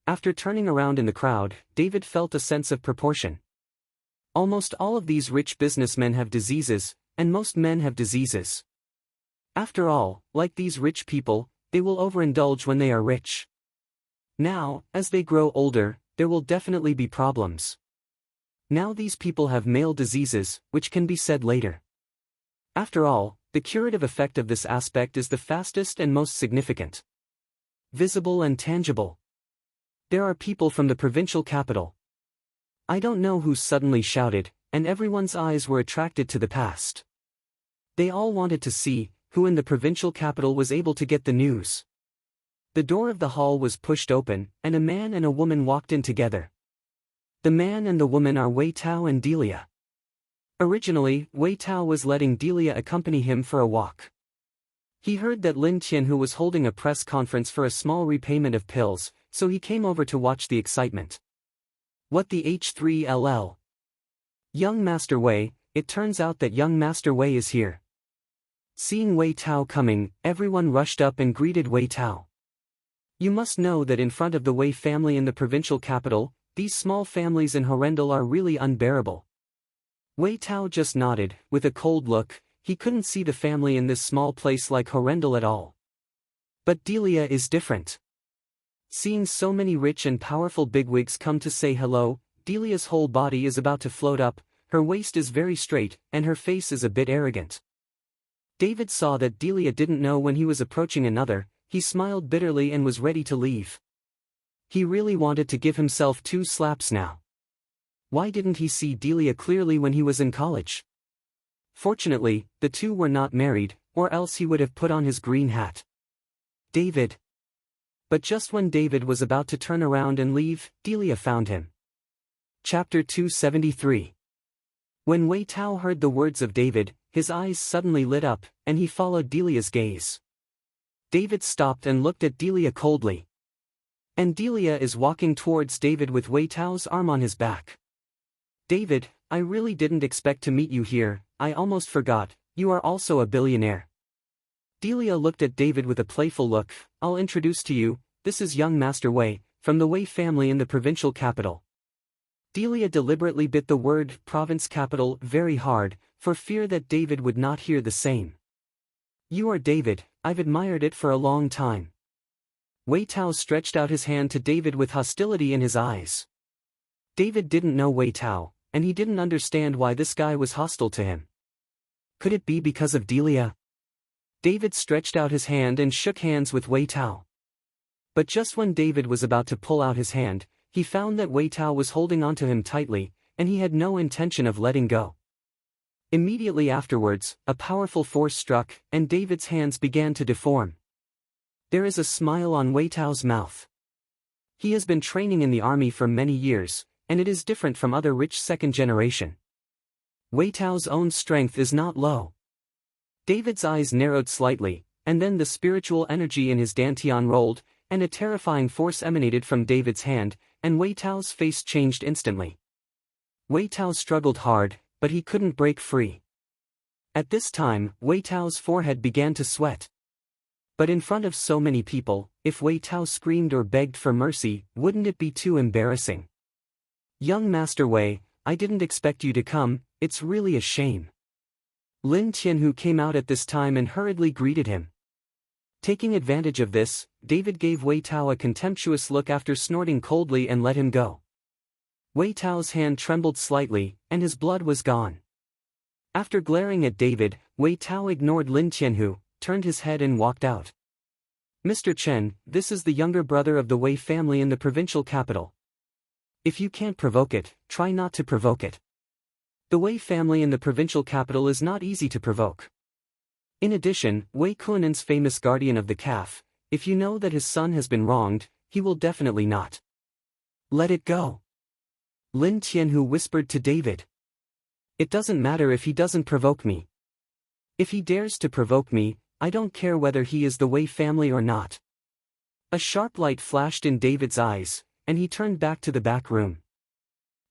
After turning around in the crowd, David felt a sense of proportion. Almost all of these rich businessmen have diseases, and most men have diseases. After all, like these rich people, they will overindulge when they are rich. Now, as they grow older, there will definitely be problems. Now these people have male diseases, which can be said later. After all, the curative effect of this aspect is the fastest and most significant. Visible and tangible. There are people from the provincial capital. I don't know who suddenly shouted, and everyone's eyes were attracted to the past. They all wanted to see who in the provincial capital was able to get the news. The door of the hall was pushed open, and a man and a woman walked in together. The man and the woman are Wei Tao and Delia. Originally, Wei Tao was letting Delia accompany him for a walk. He heard that Lin Tianhu was holding a press conference for a small repayment of pills, so he came over to watch the excitement. What the H3LL? Young Master Wei, it turns out that young Master Wei is here. Seeing Wei Tao coming, everyone rushed up and greeted Wei Tao. You must know that in front of the Wei family in the provincial capital, these small families in Horrendal are really unbearable. Wei Tao just nodded, with a cold look. He couldn't see the family in this small place like Horrendal at all. But Delia is different. Seeing so many rich and powerful bigwigs come to say hello, Delia's whole body is about to float up, her waist is very straight, and her face is a bit arrogant. David saw that Delia didn't know when he was approaching another. He smiled bitterly and was ready to leave. He really wanted to give himself 2 slaps now. Why didn't he see Delia clearly when he was in college? Fortunately, the two were not married, or else he would have put on his green hat. David. But just when David was about to turn around and leave, Delia found him. Chapter 273. When Wei Tao heard the words of David, his eyes suddenly lit up, and he followed Delia's gaze. David stopped and looked at Delia coldly. And Delia is walking towards David with Wei Tao's arm on his back. David, I really didn't expect to meet you here, I almost forgot, you are also a billionaire. Delia looked at David with a playful look. I'll introduce to you, this is young Master Wei, from the Wei family in the provincial capital. Delia deliberately bit the word province capital very hard, for fear that David would not hear the same. You are David, I've admired it for a long time. Wei Tao stretched out his hand to David with hostility in his eyes. David didn't know Wei Tao, and he didn't understand why this guy was hostile to him. Could it be because of Delia? David stretched out his hand and shook hands with Wei Tao. But just when David was about to pull out his hand, he found that Wei Tao was holding onto him tightly, and he had no intention of letting go. Immediately afterwards, a powerful force struck, and David's hands began to deform. There is a smile on Wei Tao's mouth. He has been training in the army for many years, and it is different from other rich second generation. Wei Tao's own strength is not low. David's eyes narrowed slightly, and then the spiritual energy in his dantian rolled, and a terrifying force emanated from David's hand, and Wei Tao's face changed instantly. Wei Tao struggled hard, but he couldn't break free. At this time, Wei Tao's forehead began to sweat. But in front of so many people, if Wei Tao screamed or begged for mercy, wouldn't it be too embarrassing? Young Master Wei, I didn't expect you to come, it's really a shame. Lin Tianhu came out at this time and hurriedly greeted him. Taking advantage of this, David gave Wei Tao a contemptuous look after snorting coldly and let him go. Wei Tao's hand trembled slightly, and his blood was gone. After glaring at David, Wei Tao ignored Lin Tianhu, turned his head and walked out. Mr. Chen, this is the younger brother of the Wei family in the provincial capital. If you can't provoke it, try not to provoke it. The Wei family in the provincial capital is not easy to provoke. In addition, Wei Kunin's famous guardian of the calf, if you know that his son has been wronged, he will definitely not let it go. Lin Tianhu whispered to David. It doesn't matter if he doesn't provoke me. If he dares to provoke me, I don't care whether he is the Wei family or not. A sharp light flashed in David's eyes, and he turned back to the back room.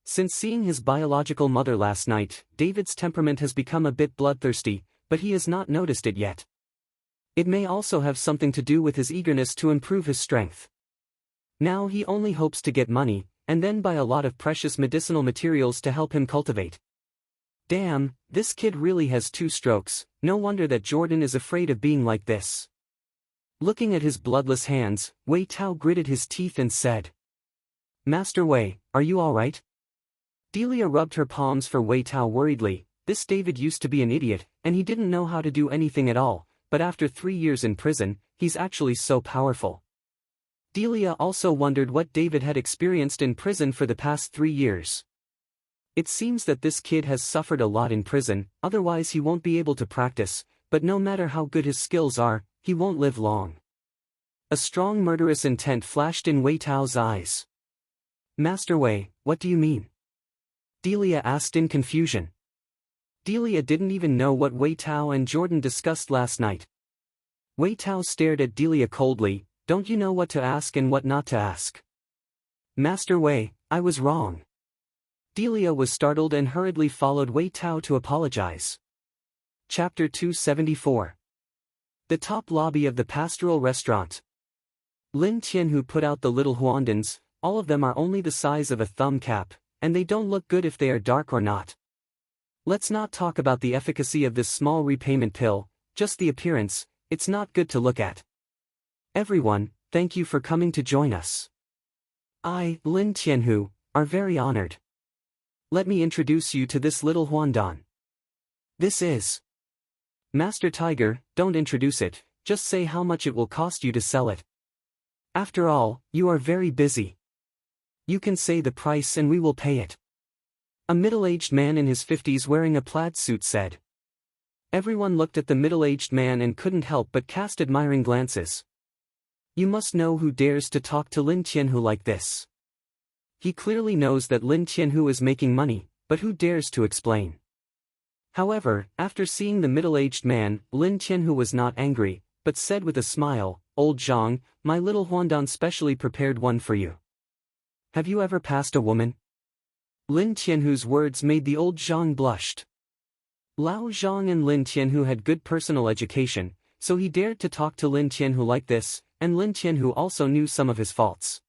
Since seeing his biological mother last night, David's temperament has become a bit bloodthirsty, but he has not noticed it yet. It may also have something to do with his eagerness to improve his strength. Now he only hopes to get money, and then buy a lot of precious medicinal materials to help him cultivate. Damn, this kid really has two strokes, no wonder that Jordan is afraid of being like this. Looking at his bloodless hands, Wei Tao gritted his teeth and said, Master Wei, are you alright? Delia rubbed her palms for Wei Tao worriedly. This David used to be an idiot, and he didn't know how to do anything at all, but after 3 years in prison, he's actually so powerful. Delia also wondered what David had experienced in prison for the past 3 years. It seems that this kid has suffered a lot in prison, otherwise he won't be able to practice, but no matter how good his skills are, he won't live long. A strong murderous intent flashed in Wei Tao's eyes. Master Wei, what do you mean? Delia asked in confusion. Delia didn't even know what Wei Tao and Jordan discussed last night. Wei Tao stared at Delia coldly. Don't you know what to ask and what not to ask? Master Wei, I was wrong. Delia was startled and hurriedly followed Wei Tao to apologize. Chapter 274. The top lobby of the pastoral restaurant. Lin Tianhu put out the little huandans. All of them are only the size of a thumb cap, and they don't look good if they are dark or not. Let's not talk about the efficacy of this small repayment pill, just the appearance, it's not good to look at. Everyone, thank you for coming to join us. I, Lin Tianhu, are very honored. Let me introduce you to this little huandan. This is Master Tiger. Don't introduce it, just say how much it will cost you to sell it. After all, you are very busy. You can say the price and we will pay it. A middle-aged man in his 50s wearing a plaid suit said. Everyone looked at the middle-aged man and couldn't help but cast admiring glances. You must know who dares to talk to Lin Tianhu like this. He clearly knows that Lin Tianhu is making money, but who dares to explain? However, after seeing the middle-aged man, Lin Tianhu was not angry, but said with a smile, Old Zhang, my little huandan specially prepared one for you. Have you ever passed a woman? Lin Tianhu's words made the old Zhang blushed. Lao Zhang and Lin Tianhu had good personal education, so he dared to talk to Lin Tianhu like this, and Lin Tianhu also knew some of his faults.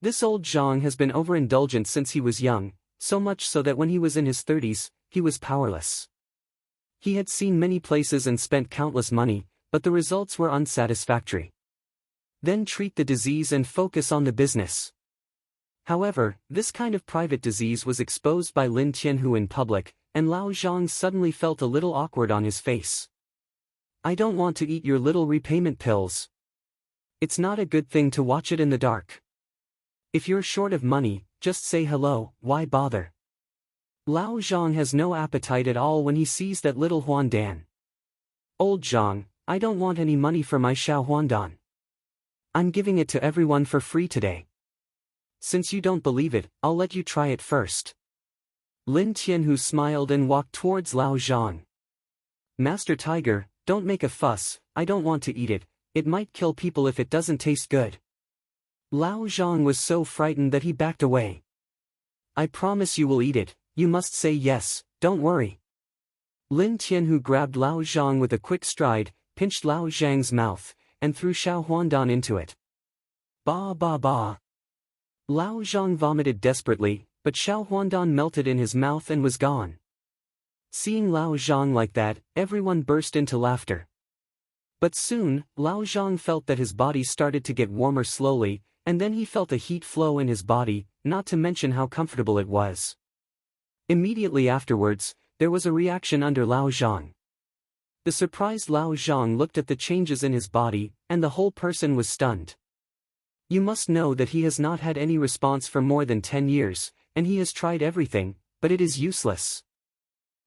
This old Zhang has been overindulgent since he was young, so much so that when he was in his 30s, he was powerless. He had seen many places and spent countless money, but the results were unsatisfactory. Then treat the disease and focus on the business. However, this kind of private disease was exposed by Lin Tianhu in public, and Lao Zhang suddenly felt a little awkward on his face. I don't want to eat your little repayment pills. It's not a good thing to watch it in the dark. If you're short of money, just say hello, why bother? Lao Zhang has no appetite at all when he sees that little huandan. Old Zhang, I don't want any money for my xiao huandan. I'm giving it to everyone for free today. Since you don't believe it, I'll let you try it first. Lin Tianhu smiled and walked towards Lao Zhang. Master Tiger, don't make a fuss, I don't want to eat it, it might kill people if it doesn't taste good. Lao Zhang was so frightened that he backed away. I promise you will eat it, you must say yes, don't worry. Lin Tianhu grabbed Lao Zhang with a quick stride, pinched Lao Zhang's mouth, and threw xiao huandan into it. Ba ba ba. Lao Zhang vomited desperately, but xiao huandan melted in his mouth and was gone. Seeing Lao Zhang like that, everyone burst into laughter. But soon, Lao Zhang felt that his body started to get warmer slowly, and then he felt a heat flow in his body, not to mention how comfortable it was. Immediately afterwards, there was a reaction under Lao Zhang. The surprised Lao Zhang looked at the changes in his body, and the whole person was stunned. You must know that he has not had any response for more than 10 years, and he has tried everything, but it is useless.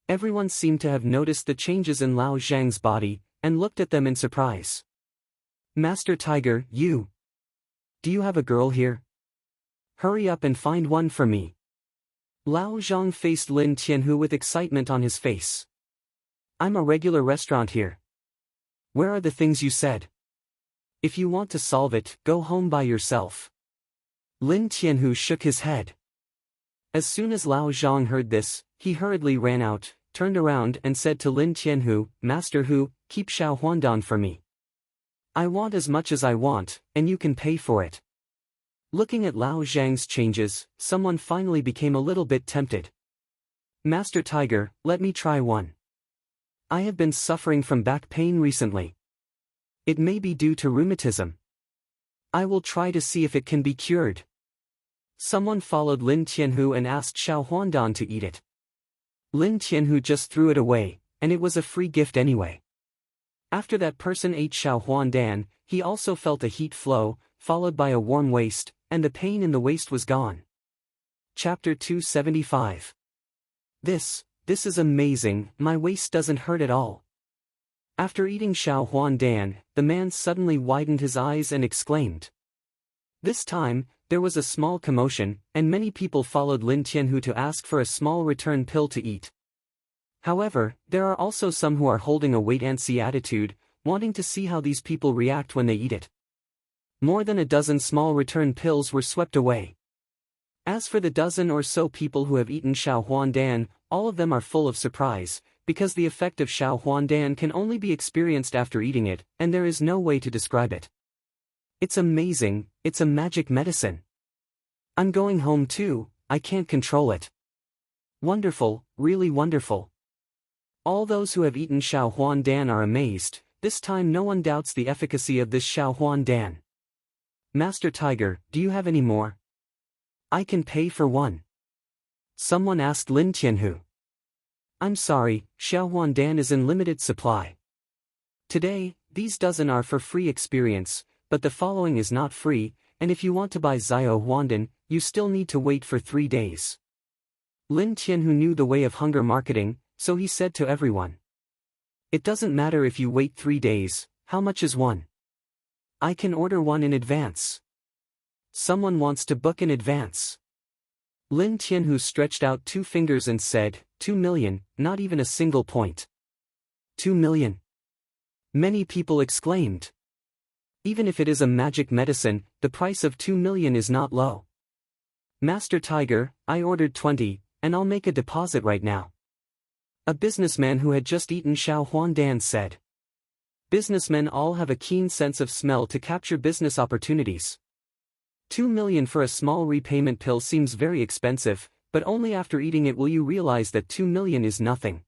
Everyone seemed to have noticed the changes in Lao Zhang's body, and looked at them in surprise. Master Tiger, you. Do you have a girl here? Hurry up and find one for me. Lao Zhang faced Lin Tianhu with excitement on his face. I'm a regular restaurant here. Where are the things you said? If you want to solve it, go home by yourself. Lin Tianhu shook his head. As soon as Lao Zhang heard this, he hurriedly ran out, turned around and said to Lin Tianhu, Master Hu, keep xiao huandan for me. I want as much as I want, and you can pay for it. Looking at Lao Zhang's changes, someone finally became a little bit tempted. Master Tiger, let me try one. I have been suffering from back pain recently. It may be due to rheumatism. I will try to see if it can be cured. Someone followed Lin Tianhu and asked Xiao Huandan to eat it. Lin Tianhu just threw it away, and it was a free gift anyway. After that person ate Xiao Huandan, he also felt a heat flow, followed by a warm waist, and the pain in the waist was gone. Chapter 275. This is amazing, my waist doesn't hurt at all. After eating Xiao Huandan, the man suddenly widened his eyes and exclaimed. This time, there was a small commotion, and many people followed Lin Tianhu to ask for a small return pill to eat. However, there are also some who are holding a wait-and-see attitude, wanting to see how these people react when they eat it. More than a dozen small return pills were swept away. As for the dozen or so people who have eaten Xiao Huandan, all of them are full of surprise, because the effect of Xiao Huandan can only be experienced after eating it, and there is no way to describe it. It's amazing, it's a magic medicine. I'm going home too, I can't control it. Wonderful, really wonderful. All those who have eaten Xiao Huandan are amazed, this time no one doubts the efficacy of this Xiao Huandan. Master Tiger, do you have any more? I can pay for one. Someone asked Lin Tianhu. I'm sorry, Xiao Huandan is in limited supply. Today, these dozen are for free experience, but the following is not free, and if you want to buy Xiao Huandan, you still need to wait for 3 days. Lin Tianhu knew the way of hunger marketing, so he said to everyone. It doesn't matter if you wait 3 days, how much is one? I can order one in advance. Someone wants to book in advance. Lin Tianhu stretched out 2 fingers and said, 2 million, not even a single point. 2 million. Many people exclaimed. Even if it is a magic medicine, the price of 2 million is not low. Master Tiger, I ordered 20, and I'll make a deposit right now. A businessman who had just eaten Xiao Huandan said. Businessmen all have a keen sense of smell to capture business opportunities. 2 million for a small repayment pill seems very expensive, but only after eating it will you realize that 2 million is nothing.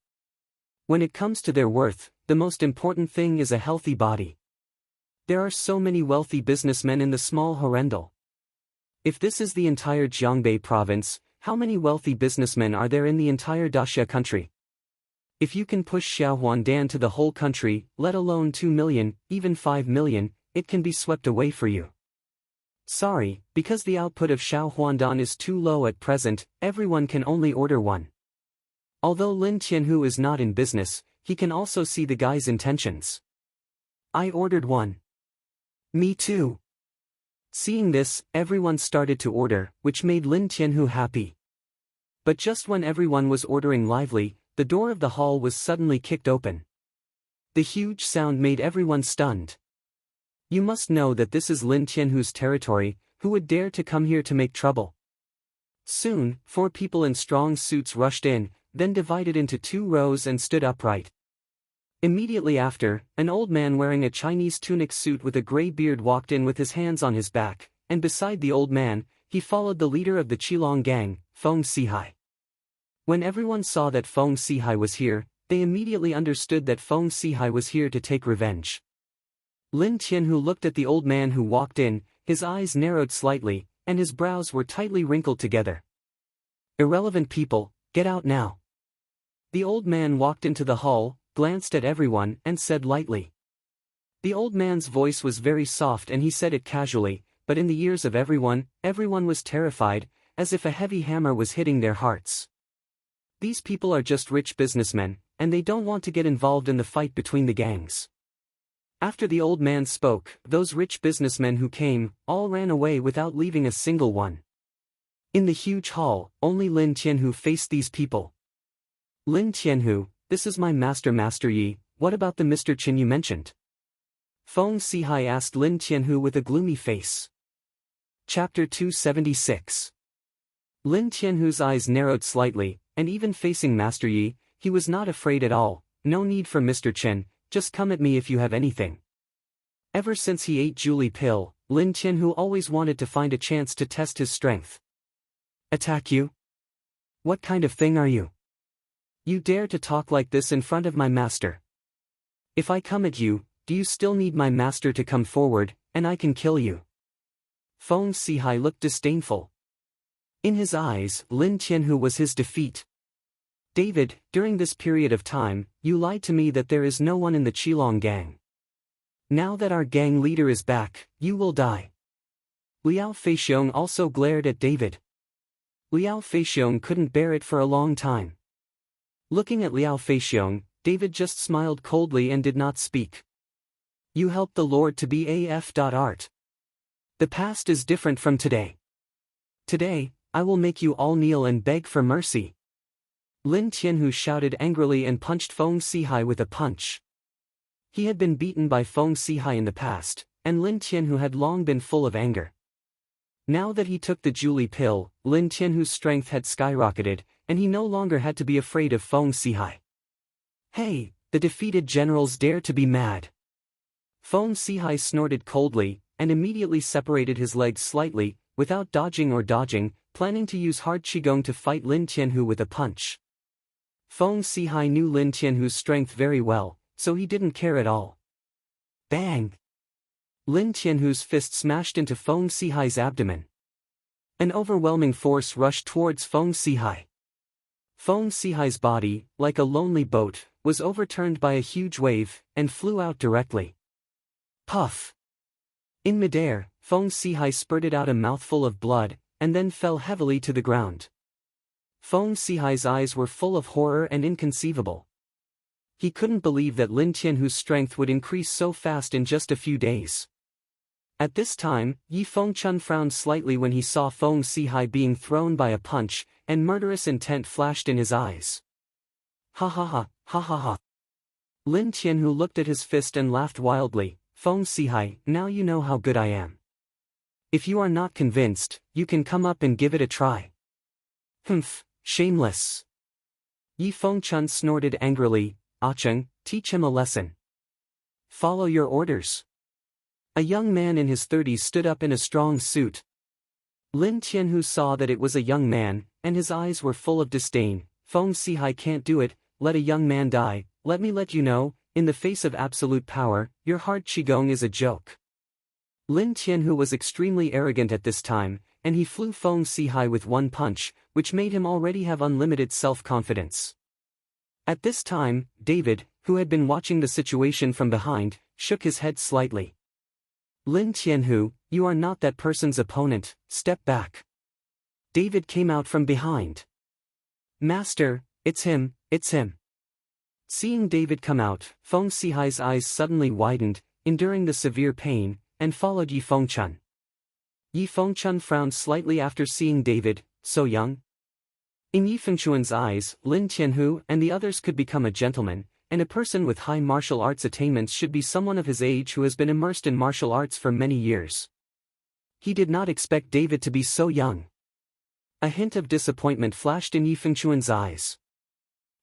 When it comes to their worth, the most important thing is a healthy body. There are so many wealthy businessmen in the small Horrendal. If this is the entire Jiangbei province, how many wealthy businessmen are there in the entire Daxia country? If you can push Xiao Huandan to the whole country, let alone 2 million, even 5 million, it can be swept away for you. Sorry, because the output of Xiao Huandan is too low at present, everyone can only order one. Although Lin Tianhu is not in business, he can also see the guy's intentions. I ordered one. Me too. Seeing this, everyone started to order, which made Lin Tianhu happy. But just when everyone was ordering lively, the door of the hall was suddenly kicked open. The huge sound made everyone stunned. You must know that this is Lin Tianhu's territory, who would dare to come here to make trouble? Soon, 4 people in strong suits rushed in, then divided into 2 rows and stood upright. Immediately after, an old man wearing a Chinese tunic suit with a grey beard walked in with his hands on his back, and beside the old man, he followed the leader of the Qilong gang, Feng Sihai. When everyone saw that Feng Sihai was here, they immediately understood that Feng Sihai was here to take revenge. Lin Tianhu looked at the old man who walked in, his eyes narrowed slightly, and his brows were tightly wrinkled together. Irrelevant people, get out now. The old man walked into the hall, glanced at everyone, and said lightly. The old man's voice was very soft and he said it casually, but in the ears of everyone was terrified, as if a heavy hammer was hitting their hearts. These people are just rich businessmen, and they don't want to get involved in the fight between the gangs. After the old man spoke, those rich businessmen who came, all ran away without leaving a single one. In the huge hall, only Lin Tianhu faced these people. Lin Tianhu, this is my Master Yi, what about the Mr. Qin you mentioned? Feng Sihai asked Lin Tianhu with a gloomy face. Chapter 276. Lin Tianhu's eyes narrowed slightly, and even facing Master Yi, he was not afraid at all. No need for Mr. Chen, just come at me if you have anything. Ever since he ate Julie pill, Lin Tianhu always wanted to find a chance to test his strength. Attack you? What kind of thing are you? You dare to talk like this in front of my master? If I come at you, do you still need my master to come forward, and I can kill you? Feng Sihai looked disdainful. In his eyes, Lin Tianhu was his defeat. David, during this period of time, you lied to me that there is no one in the Qilong gang. Now that our gang leader is back, you will die. Liao Feixiong also glared at David. Liao Feixiong couldn't bear it for a long time. Looking at Liao Feixiong, David just smiled coldly and did not speak. You helped the Lord to be AF.art. The past is different from today. Today, I will make you all kneel and beg for mercy. Lin Tianhu shouted angrily and punched Feng Sihai with a punch. He had been beaten by Feng Sihai in the past, and Lin Tianhu had long been full of anger. Now that he took the Julie pill, Lin Tianhu's strength had skyrocketed, and he no longer had to be afraid of Feng Sihai. Hey, the defeated generals dare to be mad. Feng Sihai snorted coldly, and immediately separated his legs slightly, without dodging or dodging, planning to use hard qigong to fight Lin Tianhu with a punch. Feng Sihai knew Lin Tianhu's strength very well, so he didn't care at all. Bang! Lin Tianhu's fist smashed into Feng Sihai's abdomen. An overwhelming force rushed towards Feng Sihai. Feng Sihai's body, like a lonely boat, was overturned by a huge wave, and flew out directly. Puff! In midair, Feng Sihai spurted out a mouthful of blood, and then fell heavily to the ground. Feng Sihai's eyes were full of horror and inconceivable. He couldn't believe that Lin Tianhu's strength would increase so fast in just a few days. At this time, Yi Fengchun frowned slightly when he saw Feng Sihai being thrown by a punch, and murderous intent flashed in his eyes. Ha ha ha, ha ha ha. Lin Tianhu looked at his fist and laughed wildly. Feng Sihai, now you know how good I am. If you are not convinced, you can come up and give it a try. Humph, shameless. Yi Fengchun snorted angrily. Acheng, teach him a lesson. Follow your orders. A young man in his 30s stood up in a strong suit. Lin Tianhu saw that it was a young man, and his eyes were full of disdain. Feng Sihai can't do it, let a young man die. Let me let you know, in the face of absolute power, your hard qigong is a joke. Lin Tianhu was extremely arrogant at this time, and he flew Feng Sihai with one punch, which made him already have unlimited self-confidence. At this time, David, who had been watching the situation from behind, shook his head slightly. Lin Tianhu, you are not that person's opponent, step back. David came out from behind. Master, it's him, it's him. Seeing David come out, Feng Sihai's eyes suddenly widened, enduring the severe pain, and followed Yi Fengchun. Yi Fengchun frowned slightly after seeing David, so young. In Yi Fengchun's eyes, Lin Tianhu and the others could become a gentleman, and a person with high martial arts attainments should be someone of his age who has been immersed in martial arts for many years. He did not expect David to be so young. A hint of disappointment flashed in Yi Fengchun's eyes.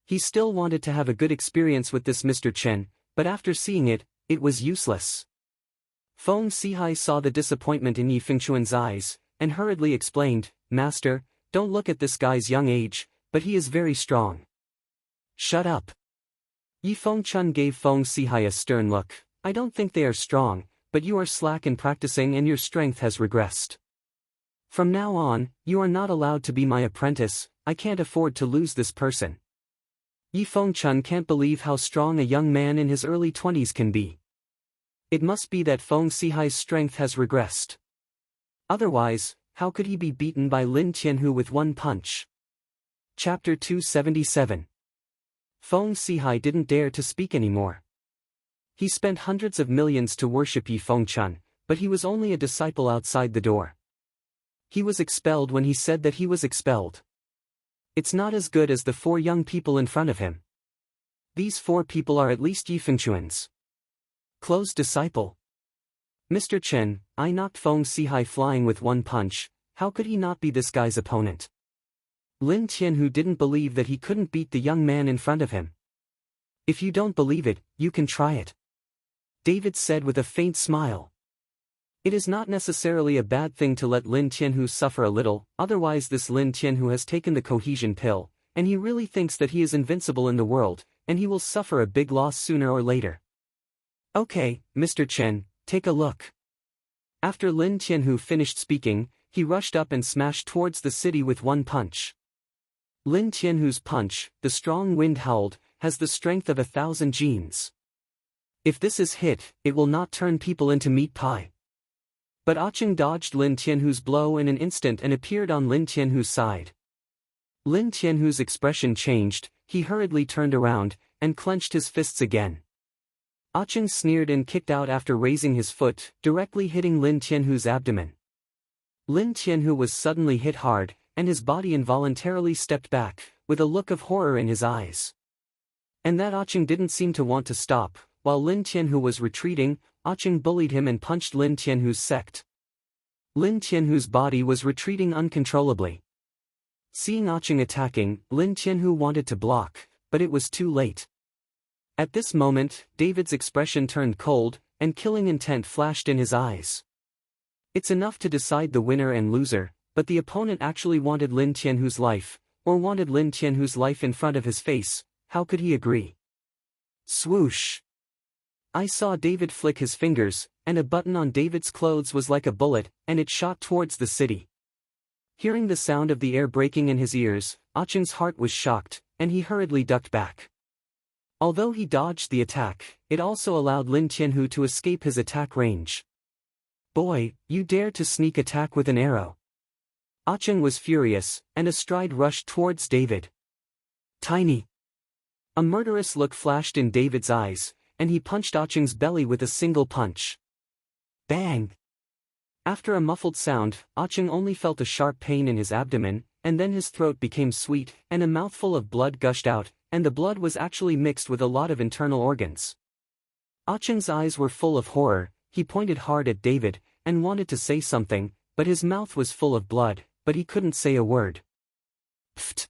He still wanted to have a good experience with this Mr. Chen, but after seeing it, it was useless. Feng Sihai saw the disappointment in Yi Fengchun's eyes, and hurriedly explained, Master, don't look at this guy's young age, but he is very strong. Shut up. Yi Fengchun gave Feng Sihai a stern look. I don't think they are strong, but you are slack in practicing and your strength has regressed. From now on, you are not allowed to be my apprentice. I can't afford to lose this person. Yi Fengchun can't believe how strong a young man in his early 20s can be. It must be that Feng Sihai's strength has regressed. Otherwise, how could he be beaten by Lin Tianhu with one punch? Chapter 277. Feng Sihai didn't dare to speak anymore. He spent hundreds of millions to worship Yi Fengchun, but he was only a disciple outside the door. He was expelled when he said that he was expelled. It's not as good as the 4 young people in front of him. These 4 people are at least Yi Fengchun's close disciple. Mr. Chen, I knocked Feng Sihai flying with one punch. How could he not be this guy's opponent? Lin Tianhu didn't believe that he couldn't beat the young man in front of him. If you don't believe it, you can try it. David said with a faint smile. It is not necessarily a bad thing to let Lin Tianhu suffer a little, otherwise this Lin Tianhu has taken the cohesion pill, and he really thinks that he is invincible in the world, and he will suffer a big loss sooner or later. Okay, Mr. Chen, take a look. After Lin Tianhu finished speaking, he rushed up and smashed towards the city with one punch. Lin Tianhu's punch, the strong wind howled, has the strength of 1,000 genes. If this is hit, it will not turn people into meat pie. But Acheng dodged Lin Tianhu's blow in an instant and appeared on Lin Tianhu's side. Lin Tianhu's expression changed, he hurriedly turned around, and clenched his fists again. Acheng sneered and kicked out after raising his foot, directly hitting Lin Tianhu's abdomen. Lin Tianhu was suddenly hit hard, and his body involuntarily stepped back, with a look of horror in his eyes. And that Acheng didn't seem to want to stop. While Lin Tianhu was retreating, Acheng bullied him and punched Lin Tianhu's sect. Lin Tianhu's body was retreating uncontrollably. Seeing Acheng attacking, Lin Tianhu wanted to block, but it was too late. At this moment, David's expression turned cold, and killing intent flashed in his eyes. It's enough to decide the winner and loser, but the opponent actually wanted Lin Tianhu's life, or wanted Lin Tianhu's life in front of his face. How could he agree? Swoosh! I saw David flick his fingers, and a button on David's clothes was like a bullet, and it shot towards the city. Hearing the sound of the air breaking in his ears, Acheng's heart was shocked, and he hurriedly ducked back. Although he dodged the attack, it also allowed Lin Tianhu to escape his attack range. Boy, you dare to sneak attack with an arrow. Acheng was furious, and a stride rushed towards David. Tiny. A murderous look flashed in David's eyes, and he punched Acheng's belly with a single punch. Bang! After a muffled sound, Acheng only felt a sharp pain in his abdomen, and then his throat became sweet, and a mouthful of blood gushed out, and the blood was actually mixed with a lot of internal organs. Acheng's eyes were full of horror, he pointed hard at David, and wanted to say something, but his mouth was full of blood, but he couldn't say a word. Pfft!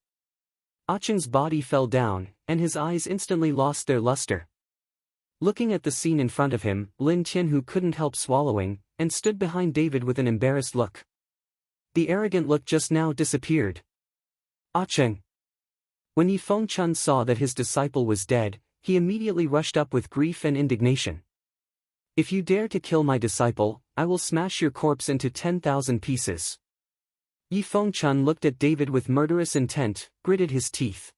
Acheng's body fell down, and his eyes instantly lost their luster. Looking at the scene in front of him, Lin Tianhu couldn't help swallowing, and stood behind David with an embarrassed look. The arrogant look just now disappeared. Acheng! When Yi Fengchun saw that his disciple was dead, he immediately rushed up with grief and indignation. If you dare to kill my disciple, I will smash your corpse into 10,000 pieces. Yi Fengchun looked at David with murderous intent, gritted his teeth.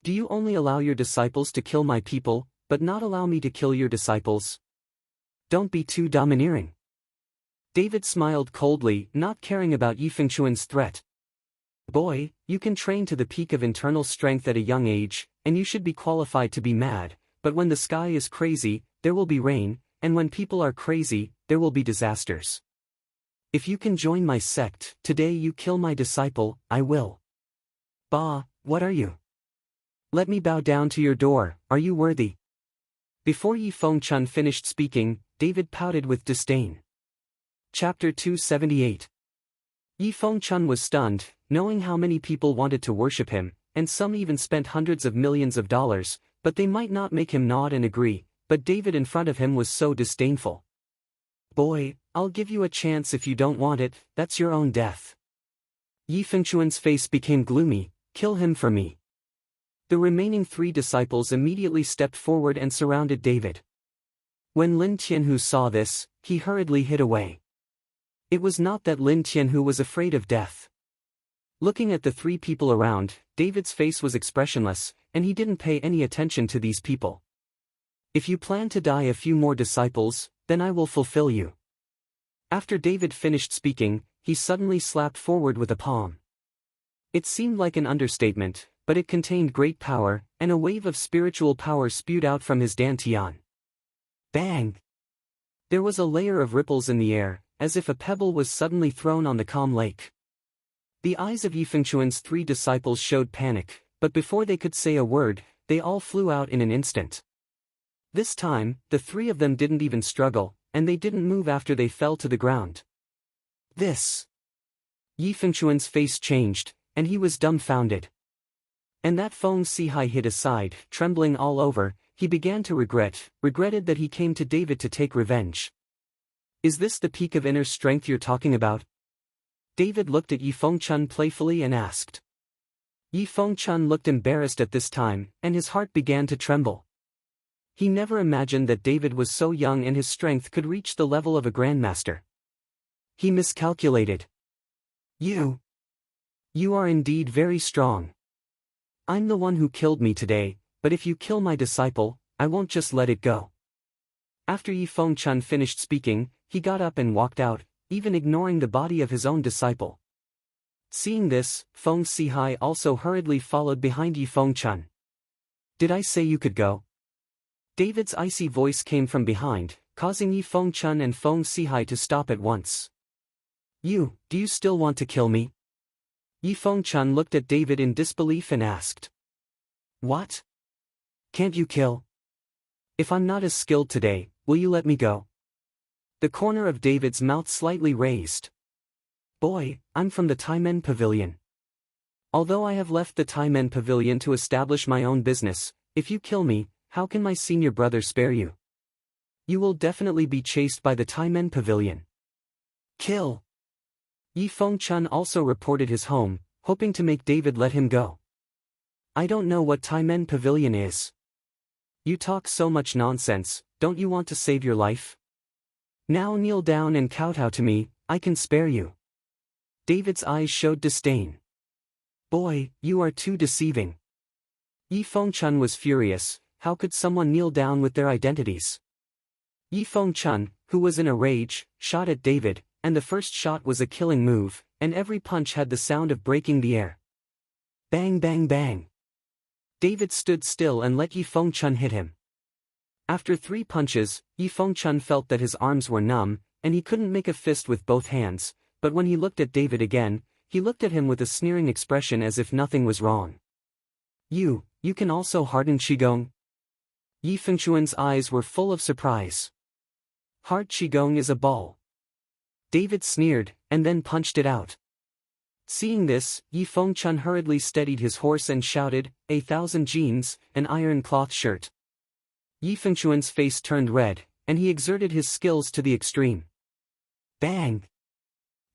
Do you only allow your disciples to kill my people, but not allow me to kill your disciples? Don't be too domineering. David smiled coldly, not caring about Yi Fengchun's threat. Boy, you can train to the peak of internal strength at a young age, and you should be qualified to be mad, but when the sky is crazy, there will be rain, and when people are crazy, there will be disasters. If you can join my sect, today you kill my disciple, I will. Bah, what are you? Let me bow down to your door, are you worthy? Before Yi Fengchun finished speaking, David pouted with disdain. Chapter 278. Yi Fengchun was stunned, knowing how many people wanted to worship him, and some even spent hundreds of millions of dollars, but they might not make him nod and agree, but David in front of him was so disdainful. Boy, I'll give you a chance if you don't want it, that's your own death. Yi Fengchun's face became gloomy, kill him for me. The remaining 3 disciples immediately stepped forward and surrounded David. When Lin Tianhu saw this, he hurriedly hid away. It was not that Lin Tianhu was afraid of death. Looking at the 3 people around, David's face was expressionless, and he didn't pay any attention to these people. If you plan to die a few more disciples, then I will fulfill you. After David finished speaking, he suddenly slapped forward with a palm. It seemed like an understatement, but it contained great power, and a wave of spiritual power spewed out from his dantian. Bang! There was a layer of ripples in the air, as if a pebble was suddenly thrown on the calm lake. The eyes of Yi Fengchun's 3 disciples showed panic, but before they could say a word, they all flew out in an instant. This time, the 3 of them didn't even struggle, and they didn't move after they fell to the ground. This! Yi Fengchun's face changed, and he was dumbfounded. And that Feng Sihai hid aside, trembling all over, he began to regretted that he came to David to take revenge. Is this the peak of inner strength you're talking about? David looked at Yi Fengchun playfully and asked. Yi Fengchun looked embarrassed at this time, and his heart began to tremble. He never imagined that David was so young and his strength could reach the level of a grandmaster. He miscalculated. You are indeed very strong. I'm the one who killed me today, but if you kill my disciple, I won't just let it go. After Yi Fengchun finished speaking, he got up and walked out, even ignoring the body of his own disciple. Seeing this, Feng Sihai also hurriedly followed behind Yi Fengchun. Did I say you could go? David's icy voice came from behind, causing Yi Fengchun and Feng Sihai to stop at once. Do you still want to kill me? Yi Fengchun looked at David in disbelief and asked. What? Can't you kill? If I'm not as skilled today, will you let me go? The corner of David's mouth slightly raised. Boy, I'm from the Taimen Pavilion. Although I have left the Taimen Pavilion to establish my own business, if you kill me, how can my senior brother spare you? You will definitely be chased by the Taimen Pavilion. Kill! Yi Fengchun also reported his home, hoping to make David let him go. I don't know what Taimen Pavilion is. You talk so much nonsense, don't you want to save your life? Now kneel down and kowtow to me, I can spare you. David's eyes showed disdain. Boy, you are too deceiving. Yi Fengchun was furious. How could someone kneel down with their identities? Yi Fengchun, who was in a rage, shot at David, and the first shot was a killing move, and every punch had the sound of breaking the air. Bang bang bang. David stood still and let Yi Fengchun hit him. After 3 punches, Yi Fengchun felt that his arms were numb, and he couldn't make a fist with both hands, but when he looked at David again, he looked at him with a sneering expression as if nothing was wrong. You can also harden Qigong? Yi Fengchun's eyes were full of surprise. Hard Qigong is a ball. David sneered, and then punched it out. Seeing this, Yi Fengchun hurriedly steadied his horse and shouted, 1,000 jeans, an iron cloth shirt. Yi Fengchun's face turned red, and he exerted his skills to the extreme. Bang!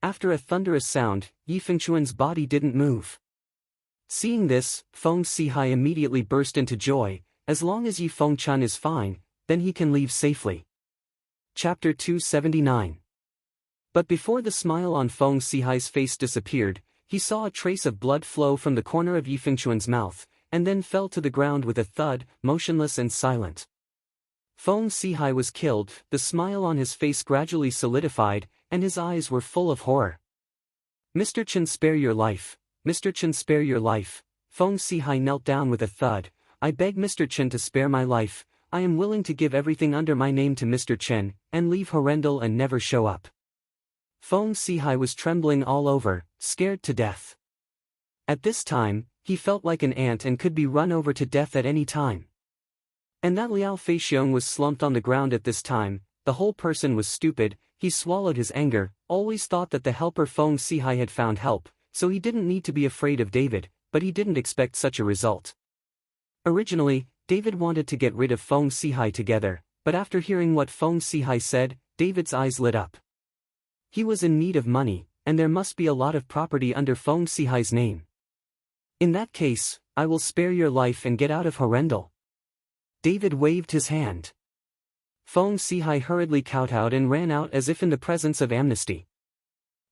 After a thunderous sound, Yi Fengchun's body didn't move. Seeing this, Feng Sihai immediately burst into joy. As long as Yi Fengchun is fine, then he can leave safely. Chapter 279. But before the smile on Feng Sihai's face disappeared, he saw a trace of blood flow from the corner of Yi Fengchun's mouth, and then fell to the ground with a thud, motionless and silent. Feng Sihai was killed, the smile on his face gradually solidified, and his eyes were full of horror. Mr. Chen, spare your life. Mr. Chen, spare your life. Feng Sihai knelt down with a thud. I beg Mr. Chen to spare my life. I am willing to give everything under my name to Mr. Chen, and leave Horrendal and never show up. Feng Sihai was trembling all over, scared to death. At this time, he felt like an ant and could be run over to death at any time. And that Liao Feixiong was slumped on the ground at this time. The whole person was stupid. He swallowed his anger, always thought that the helper Feng Sihai had found help, so he didn't need to be afraid of David, but he didn't expect such a result. Originally, David wanted to get rid of Feng Sihai together, but after hearing what Feng Sihai said, David's eyes lit up. He was in need of money, and there must be a lot of property under Feng Sihai's name. In that case, I will spare your life and get out of Horrendal. David waved his hand. Feng Sihai hurriedly kowtowed and ran out as if in the presence of amnesty.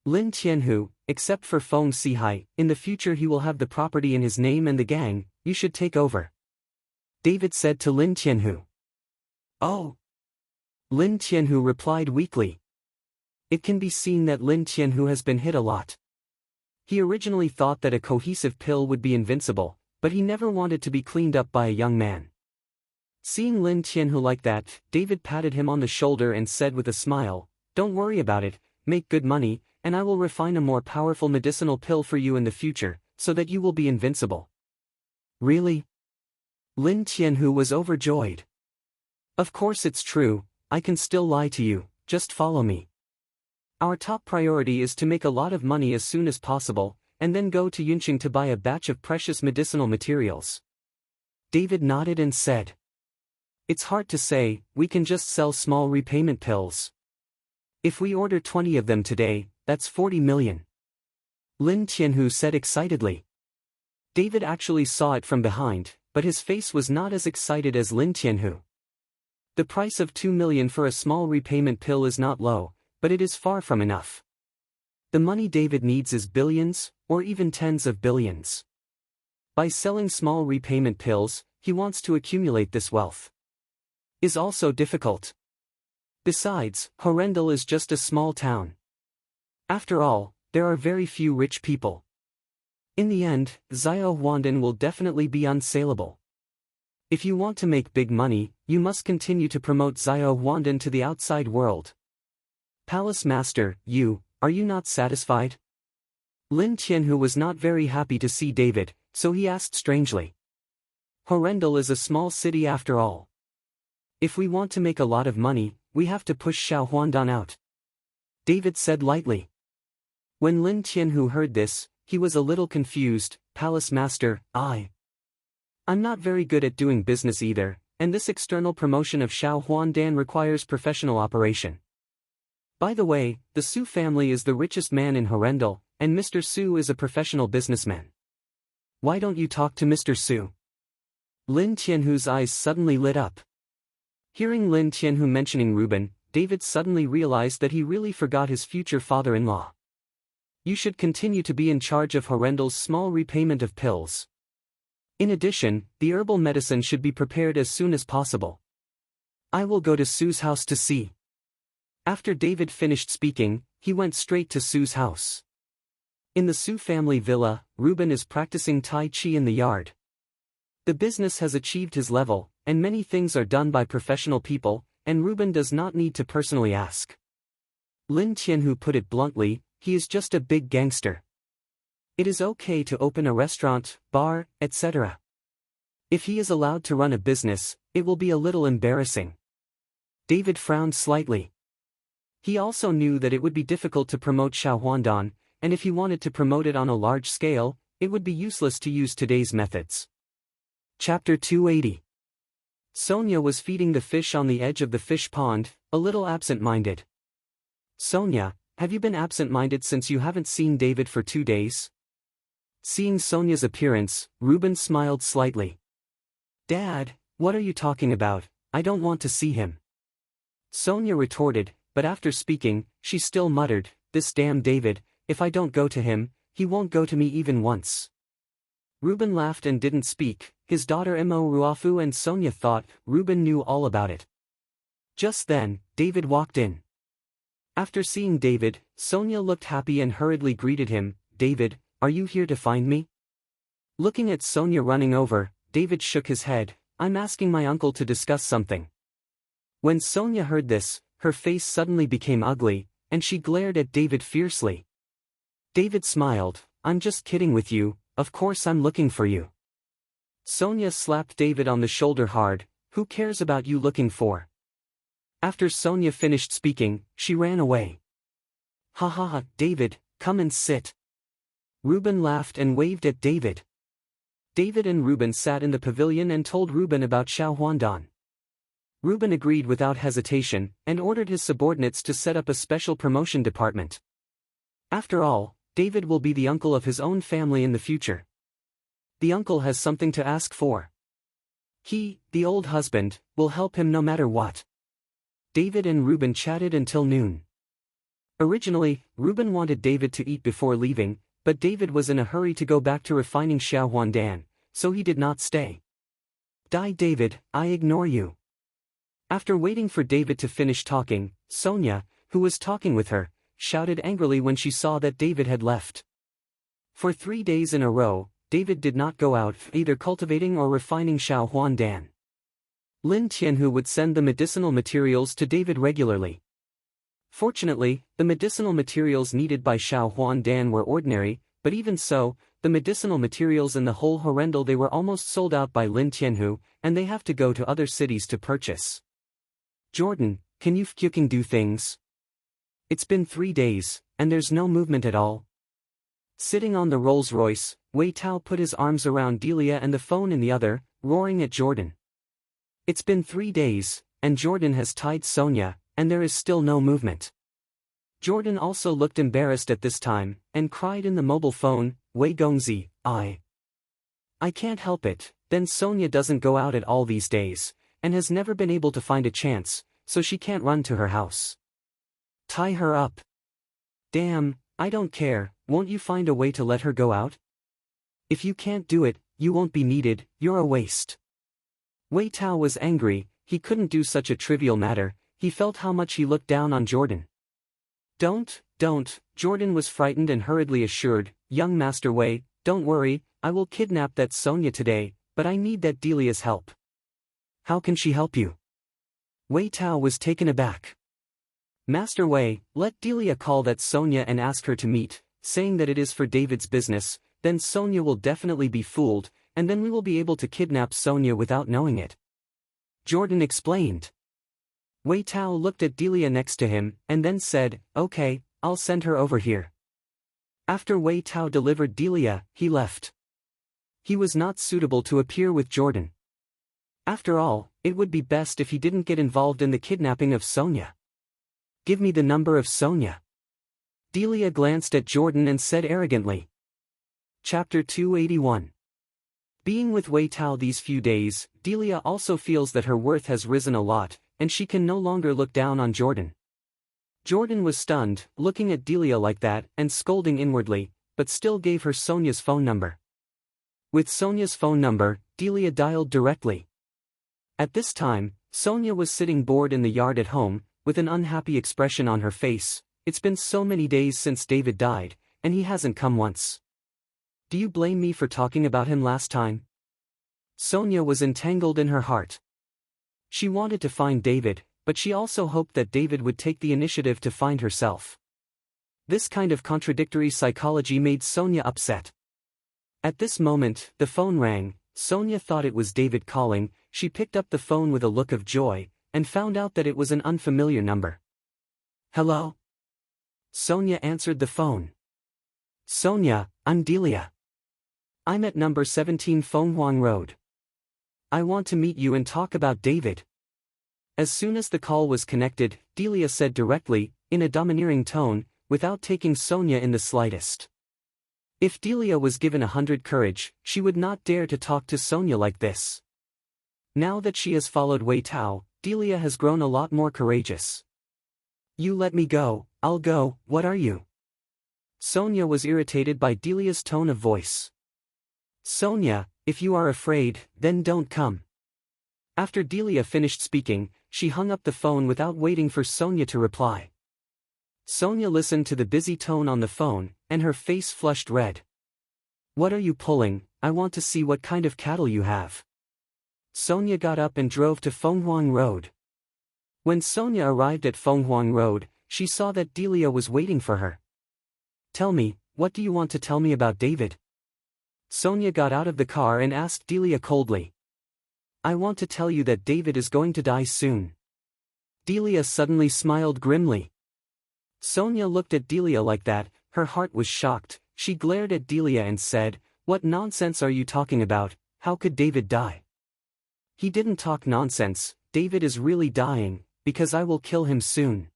Lin Tianhu, except for Feng Sihai, in the future he will have the property in his name and the gang, you should take over. David said to Lin Tianhu. Oh. Lin Tianhu replied weakly. It can be seen that Lin Tianhu has been hit a lot. He originally thought that a cohesive pill would be invincible, but he never wanted to be cleaned up by a young man. Seeing Lin Tianhu like that, David patted him on the shoulder and said with a smile, don't worry about it, make good money, and I will refine a more powerful medicinal pill for you in the future, so that you will be invincible. Really? Lin Tianhu was overjoyed. Of course it's true, I can still lie to you, just follow me. Our top priority is to make a lot of money as soon as possible, and then go to Yunqing to buy a batch of precious medicinal materials. David nodded and said. It's hard to say, we can just sell small repayment pills. If we order 20 of them today, that's 40 million. Lin Tianhu said excitedly. David actually saw it from behind, but his face was not as excited as Lin Tianhu. The price of 2 million for a small repayment pill is not low, but it is far from enough. The money David needs is billions, or even tens of billions. By selling small repayment pills, he wants to accumulate this wealth. Is also difficult. Besides, Horrendal is just a small town. After all, there are very few rich people. In the end, Xiao Huandan will definitely be unsaleable. If you want to make big money, you must continue to promote Xiao Huandan to the outside world. Palace Master, are you not satisfied? Lin Tianhu was not very happy to see David, so he asked strangely. Horrendal is a small city after all. If we want to make a lot of money, we have to push Xiao Huandan out. David said lightly. When Lin Tianhu heard this, he was a little confused. Palace Master, I'm not very good at doing business either, and this external promotion of Xiao Huandan requires professional operation. By the way, the Su family is the richest man in Horrendal, and Mr. Su is a professional businessman. Why don't you talk to Mr. Su? Lin Tianhu's eyes suddenly lit up. Hearing Lin Tianhu mentioning Reuben, David suddenly realized that he really forgot his future father-in-law. You should continue to be in charge of Horrendal's small repayment of pills. In addition, the herbal medicine should be prepared as soon as possible. I will go to Su's house to see. After David finished speaking, he went straight to Su's house. In the Su family villa, Reuben is practicing Tai Chi in the yard. The business has achieved his level, and many things are done by professional people, and Reuben does not need to personally ask. Lin Tianhu put it bluntly, he is just a big gangster. It is okay to open a restaurant, bar, etc. If he is allowed to run a business, it will be a little embarrassing. David frowned slightly. He also knew that it would be difficult to promote Xiao Huandan, and if he wanted to promote it on a large scale, it would be useless to use today's methods. Chapter 280. Sonia was feeding the fish on the edge of the fish pond, a little absent-minded. Sonia, have you been absent-minded since you haven't seen David for 2 days? Seeing Sonia's appearance, Reuben smiled slightly. Dad, what are you talking about? I don't want to see him. Sonia retorted, but after speaking, she still muttered, this damn David, if I don't go to him, he won't go to me even once. Reuben laughed and didn't speak. His daughter Mo Ruafu and Sonia thought Reuben knew all about it. Just then, David walked in. After seeing David, Sonia looked happy and hurriedly greeted him. David, are you here to find me? Looking at Sonia running over, David shook his head. I'm asking my uncle to discuss something. When Sonia heard this, her face suddenly became ugly, and she glared at David fiercely. David smiled. I'm just kidding with you, of course I'm looking for you. Sonia slapped David on the shoulder hard. Who cares about you looking for? After Sonia finished speaking, she ran away. Ha ha ha, David, come and sit. Reuben laughed and waved at David. David and Reuben sat in the pavilion and told Reuben about Xiao Huandan. Reuben agreed without hesitation, and ordered his subordinates to set up a special promotion department. After all, David will be the uncle of his own family in the future. The uncle has something to ask for. He, the old husband, will help him no matter what. David and Reuben chatted until noon. Originally, Reuben wanted David to eat before leaving, but David was in a hurry to go back to refining Xiao Huandan, so he did not stay. David, I ignore you. After waiting for David to finish talking, Sonia, who was talking with her, shouted angrily when she saw that David had left. For 3 days in a row, David did not go out either cultivating or refining Xiao Huandan. Lin Tianhu would send the medicinal materials to David regularly. Fortunately, the medicinal materials needed by Xiao Huandan were ordinary, but even so, the medicinal materials in the whole Horrendal they were almost sold out by Lin Tianhu, and they have to go to other cities to purchase. Jordan, can you fucking do things? It's been 3 days, and there's no movement at all. Sitting on the Rolls-Royce, Wei Tao put his arms around Delia and the phone in the other, roaring at Jordan. It's been 3 days, and Jordan has tied Sonia, and there is still no movement. Jordan also looked embarrassed at this time, and cried in the mobile phone, Wei Gongzi, I can't help it. Then Sonia doesn't go out at all these days, and has never been able to find a chance, so she can't run to her house. Tie her up. Damn, I don't care, won't you find a way to let her go out? If you can't do it, you won't be needed, you're a waste. Wei Tao was angry, he couldn't do such a trivial matter, he felt how much he looked down on Jordan. Don't, Jordan was frightened and hurriedly assured, young Master Wei, don't worry, I will kidnap that Sonia today, but I need that Delia's help. How can she help you? Wei Tao was taken aback. Master Wei, let Delia call that Sonia and ask her to meet, saying that it is for David's business, then Sonia will definitely be fooled, and then we will be able to kidnap Sonia without knowing it. Jordan explained. Wei Tao looked at Delia next to him, and then said, okay, I'll send her over here. After Wei Tao delivered Delia, he left. He was not suitable to appear with Jordan. After all, it would be best if he didn't get involved in the kidnapping of Sonia. Give me the number of Sonia. Delia glanced at Jordan and said arrogantly. Chapter 281. Being with Wei Tao these few days, Delia also feels that her worth has risen a lot, and she can no longer look down on Jordan. Jordan was stunned, looking at Delia like that and scolding inwardly, but still gave her Sonia's phone number. With Sonia's phone number, Delia dialed directly. At this time, Sonia was sitting bored in the yard at home, with an unhappy expression on her face. It's been so many days since David died, and he hasn't come once. Do you blame me for talking about him last time? Sonia was entangled in her heart. She wanted to find David, but she also hoped that David would take the initiative to find herself. This kind of contradictory psychology made Sonia upset. At this moment, the phone rang. Sonia thought it was David calling. She picked up the phone with a look of joy, and found out that it was an unfamiliar number. Hello? Sonia answered the phone. Sonia, I'm Delia. I'm at number 17 Fenghuang Road. I want to meet you and talk about David. As soon as the call was connected, Delia said directly, in a domineering tone, without taking Sonia in the slightest. If Delia was given 100 courage, she would not dare to talk to Sonia like this. Now that she has followed Wei Tao, Delia has grown a lot more courageous. You let me go, I'll go, what are you? Sonia was irritated by Delia's tone of voice. Sonia, if you are afraid, then don't come. After Delia finished speaking, she hung up the phone without waiting for Sonia to reply. Sonia listened to the busy tone on the phone, and her face flushed red. What are you pulling? I want to see what kind of cattle you have. Sonia got up and drove to Fenghuang Road. When Sonia arrived at Fenghuang Road, she saw that Delia was waiting for her. Tell me, what do you want to tell me about David? Sonia got out of the car and asked Delia coldly. I want to tell you that David is going to die soon. Delia suddenly smiled grimly. Sonia looked at Delia like that, her heart was shocked. She glared at Delia and said, What nonsense are you talking about? How could David die? He didn't talk nonsense. David is really dying, because I will kill him soon.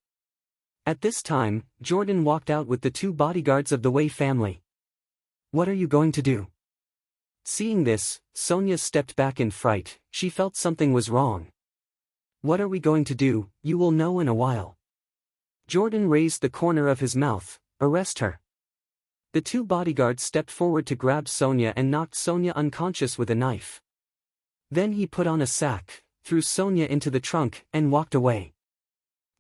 At this time, Jordan walked out with the 2 bodyguards of the Wei family. What are you going to do? Seeing this, Sonia stepped back in fright. She felt something was wrong. What are we going to do? You will know in a while. Jordan raised the corner of his mouth. Arrest her. The 2 bodyguards stepped forward to grab Sonia and knocked Sonia unconscious with a knife. Then he put on a sack, threw Sonia into the trunk, and walked away.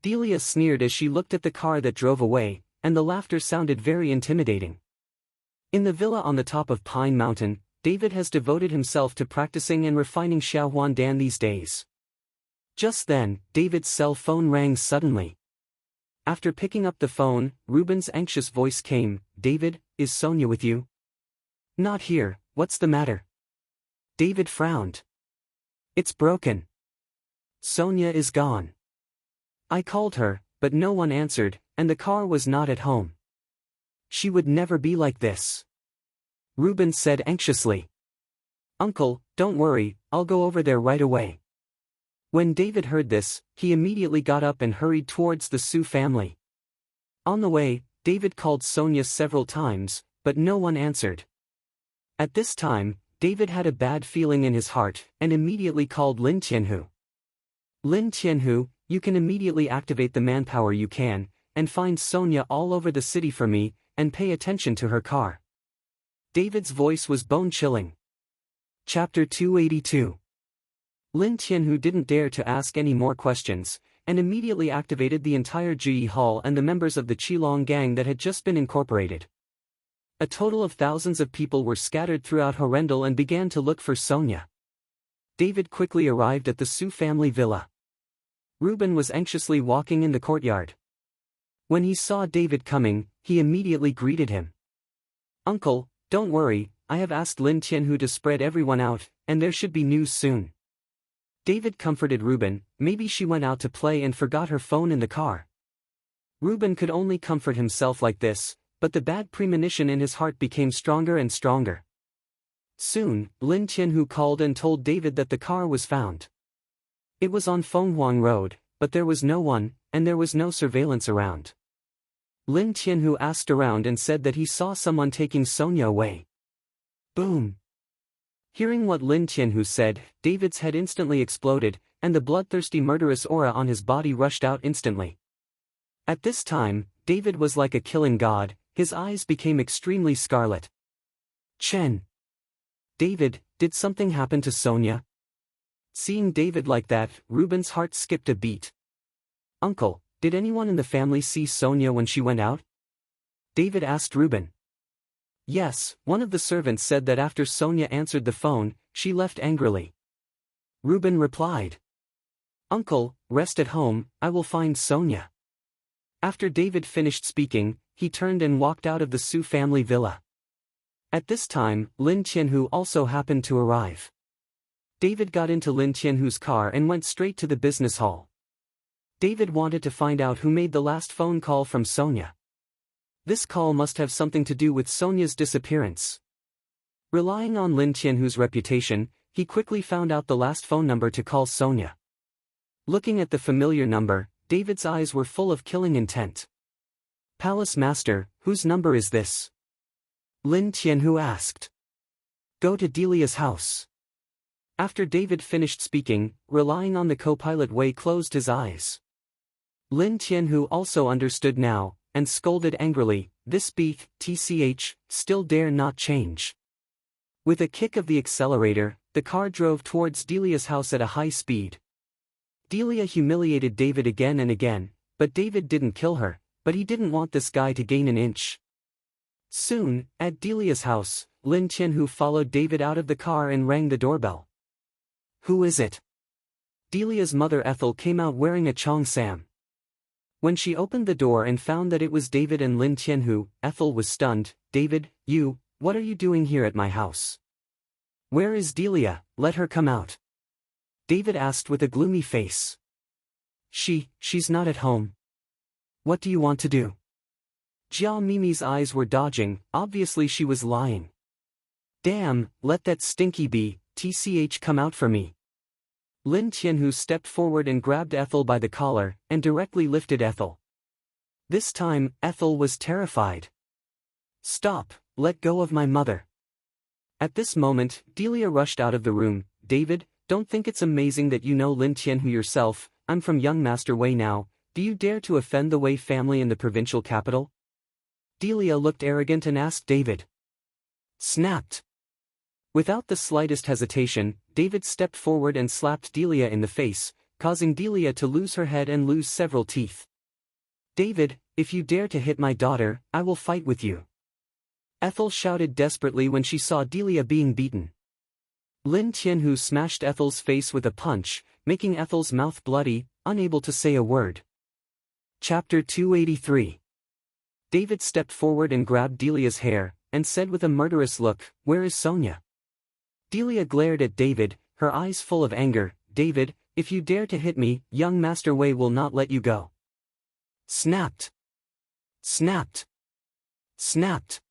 Delia sneered as she looked at the car that drove away, and the laughter sounded very intimidating. In the villa on the top of Pine Mountain, David has devoted himself to practicing and refining Xiaohuan Dan these days. Just then, David's cell phone rang suddenly. After picking up the phone, Ruben's anxious voice came, David, is Sonia with you? Not here, what's the matter? David frowned. It's broken. Sonia is gone. I called her, but no one answered, and the car was not at home. She would never be like this. Ruben said anxiously. Uncle, don't worry, I'll go over there right away. When David heard this, he immediately got up and hurried towards the Su family. On the way, David called Sonia several times, but no one answered. At this time, David had a bad feeling in his heart and immediately called Lin Tianhu. Lin Tianhu, you can immediately activate the manpower you can, and find Sonia all over the city for me, and pay attention to her car. David's voice was bone-chilling. Chapter 282. Lin Tianhu didn't dare to ask any more questions, and immediately activated the entire Ji Hall and the members of the Qilong gang that had just been incorporated. A total of thousands of people were scattered throughout Horrendal and began to look for Sonia. David quickly arrived at the Su family villa. Reuben was anxiously walking in the courtyard. When he saw David coming, he immediately greeted him. "Uncle, don't worry, I have asked Lin Tianhu to spread everyone out, and there should be news soon." David comforted Reuben, maybe she went out to play and forgot her phone in the car. Reuben could only comfort himself like this, but the bad premonition in his heart became stronger and stronger. Soon, Lin Tianhu called and told David that the car was found. It was on Fenghuang Road, but there was no one, and there was no surveillance around. Lin Tianhu asked around and said that he saw someone taking Sonia away. Boom! Hearing what Lin Tianhu said, David's head instantly exploded, and the bloodthirsty murderous aura on his body rushed out instantly. At this time, David was like a killing god, his eyes became extremely scarlet. Chen! David, did something happen to Sonia? Seeing David like that, Reuben's heart skipped a beat. "Uncle, did anyone in the family see Sonia when she went out?" David asked Reuben. "Yes, one of the servants said that after Sonia answered the phone, she left angrily." Reuben replied. "Uncle, rest at home, I will find Sonia." After David finished speaking, he turned and walked out of the Su family villa. At this time, Lin Tianhu also happened to arrive. David got into Lin Tianhu's car and went straight to the business hall. David wanted to find out who made the last phone call from Sonia. This call must have something to do with Sonia's disappearance. Relying on Lin Tianhu's reputation, he quickly found out the last phone number to call Sonia. Looking at the familiar number, David's eyes were full of killing intent. "Palace Master, whose number is this?" Lin Tianhu asked. "Go to Delia's house." After David finished speaking, relying on the co-pilot Wei closed his eyes. Lin Tianhu also understood now, and scolded angrily, "This beak, TCH, still dare not change." With a kick of the accelerator, the car drove towards Delia's house at a high speed. Delia humiliated David again and again, but David didn't kill her, but he didn't want this guy to gain an inch. Soon, at Delia's house, Lin Tianhu followed David out of the car and rang the doorbell. "Who is it?" Delia's mother Ethel came out wearing a cheongsam. When she opened the door and found that it was David and Lin Tianhu, Ethel was stunned. "David, what are you doing here at my house?" "Where is Delia? Let her come out," David asked with a gloomy face. She's not at home." "What do you want to do?" Jia Mimi's eyes were dodging, obviously she was lying. "Damn, let that stinky bee, TCH come out for me." Lin Tianhu stepped forward and grabbed Ethel by the collar, and directly lifted Ethel. This time, Ethel was terrified. "Stop, let go of my mother." At this moment, Delia rushed out of the room. "David, don't think it's amazing that you know Lin Tianhu yourself. I'm from young Master Wei now. Do you dare to offend the Wei family in the provincial capital?" Delia looked arrogant and asked David. Snapped. Without the slightest hesitation, David stepped forward and slapped Delia in the face, causing Delia to lose her head and lose several teeth. "David, if you dare to hit my daughter, I will fight with you," Ethel shouted desperately when she saw Delia being beaten. Lin Tianhu smashed Ethel's face with a punch, making Ethel's mouth bloody, unable to say a word. Chapter 283. David stepped forward and grabbed Delia's hair, and said with a murderous look, "Where is Sonia?" Delia glared at David, her eyes full of anger. "David, if you dare to hit me, young Master Wei will not let you go." Snapped. Snapped. Snapped.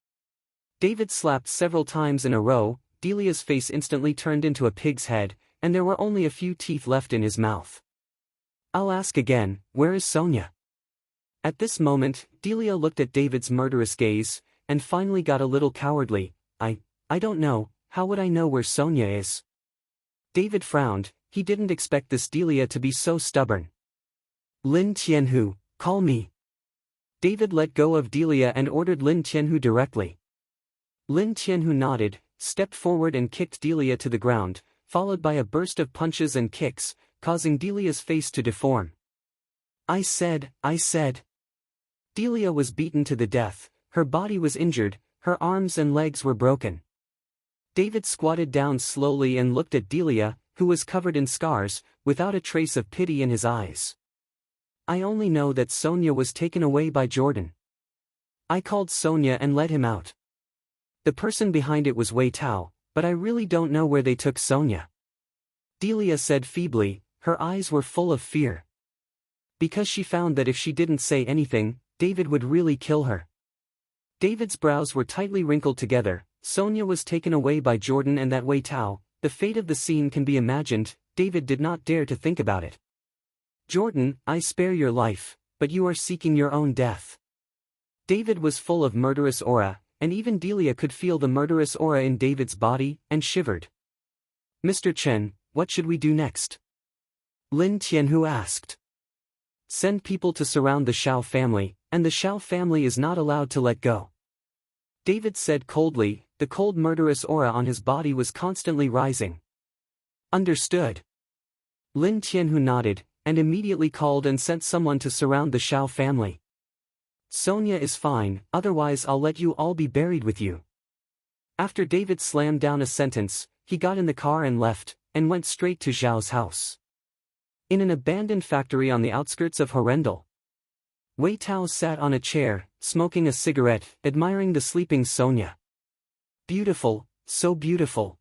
David slapped several times in a row. Delia's face instantly turned into a pig's head, and there were only a few teeth left in his mouth. "I'll ask again, where is Sonia?" At this moment, Delia looked at David's murderous gaze, and finally got a little cowardly. I don't know, how would I know where Sonia is? David frowned, he didn't expect this Delia to be so stubborn. Lin Tianhu, call me. David let go of Delia and ordered Lin Tianhu directly. Lin Tianhu nodded, stepped forward and kicked Delia to the ground, followed by a burst of punches and kicks, causing Delia's face to deform. I said. Delia was beaten to the death, her body was injured, her arms and legs were broken. David squatted down slowly and looked at Delia, who was covered in scars, without a trace of pity in his eyes. I only know that Sonia was taken away by Jordan. I called Sonia and let him out. The person behind it was Wei Tao, but I really don't know where they took Sonia. Delia said feebly, her eyes were full of fear. Because she found that if she didn't say anything, David would really kill her. David's brows were tightly wrinkled together. Sonia was taken away by Jordan and that Wei Tao. The fate of the scene can be imagined. David did not dare to think about it. Jordan, I spare your life, but you are seeking your own death. David was full of murderous aura, and even Delia could feel the murderous aura in David's body, and shivered. Mr. Chen, what should we do next? Lin Tianhu asked. Send people to surround the Shao family, and the Shao family is not allowed to let go. David said coldly, the cold murderous aura on his body was constantly rising. Understood. Lin Tianhu nodded, and immediately called and sent someone to surround the Shao family. Sonia is fine, otherwise I'll let you all be buried with you. After David slammed down a sentence, he got in the car and left, and went straight to Zhao's house. In an abandoned factory on the outskirts of Horrendal, Wei Tao sat on a chair, smoking a cigarette, admiring the sleeping Sonia. Beautiful, so beautiful.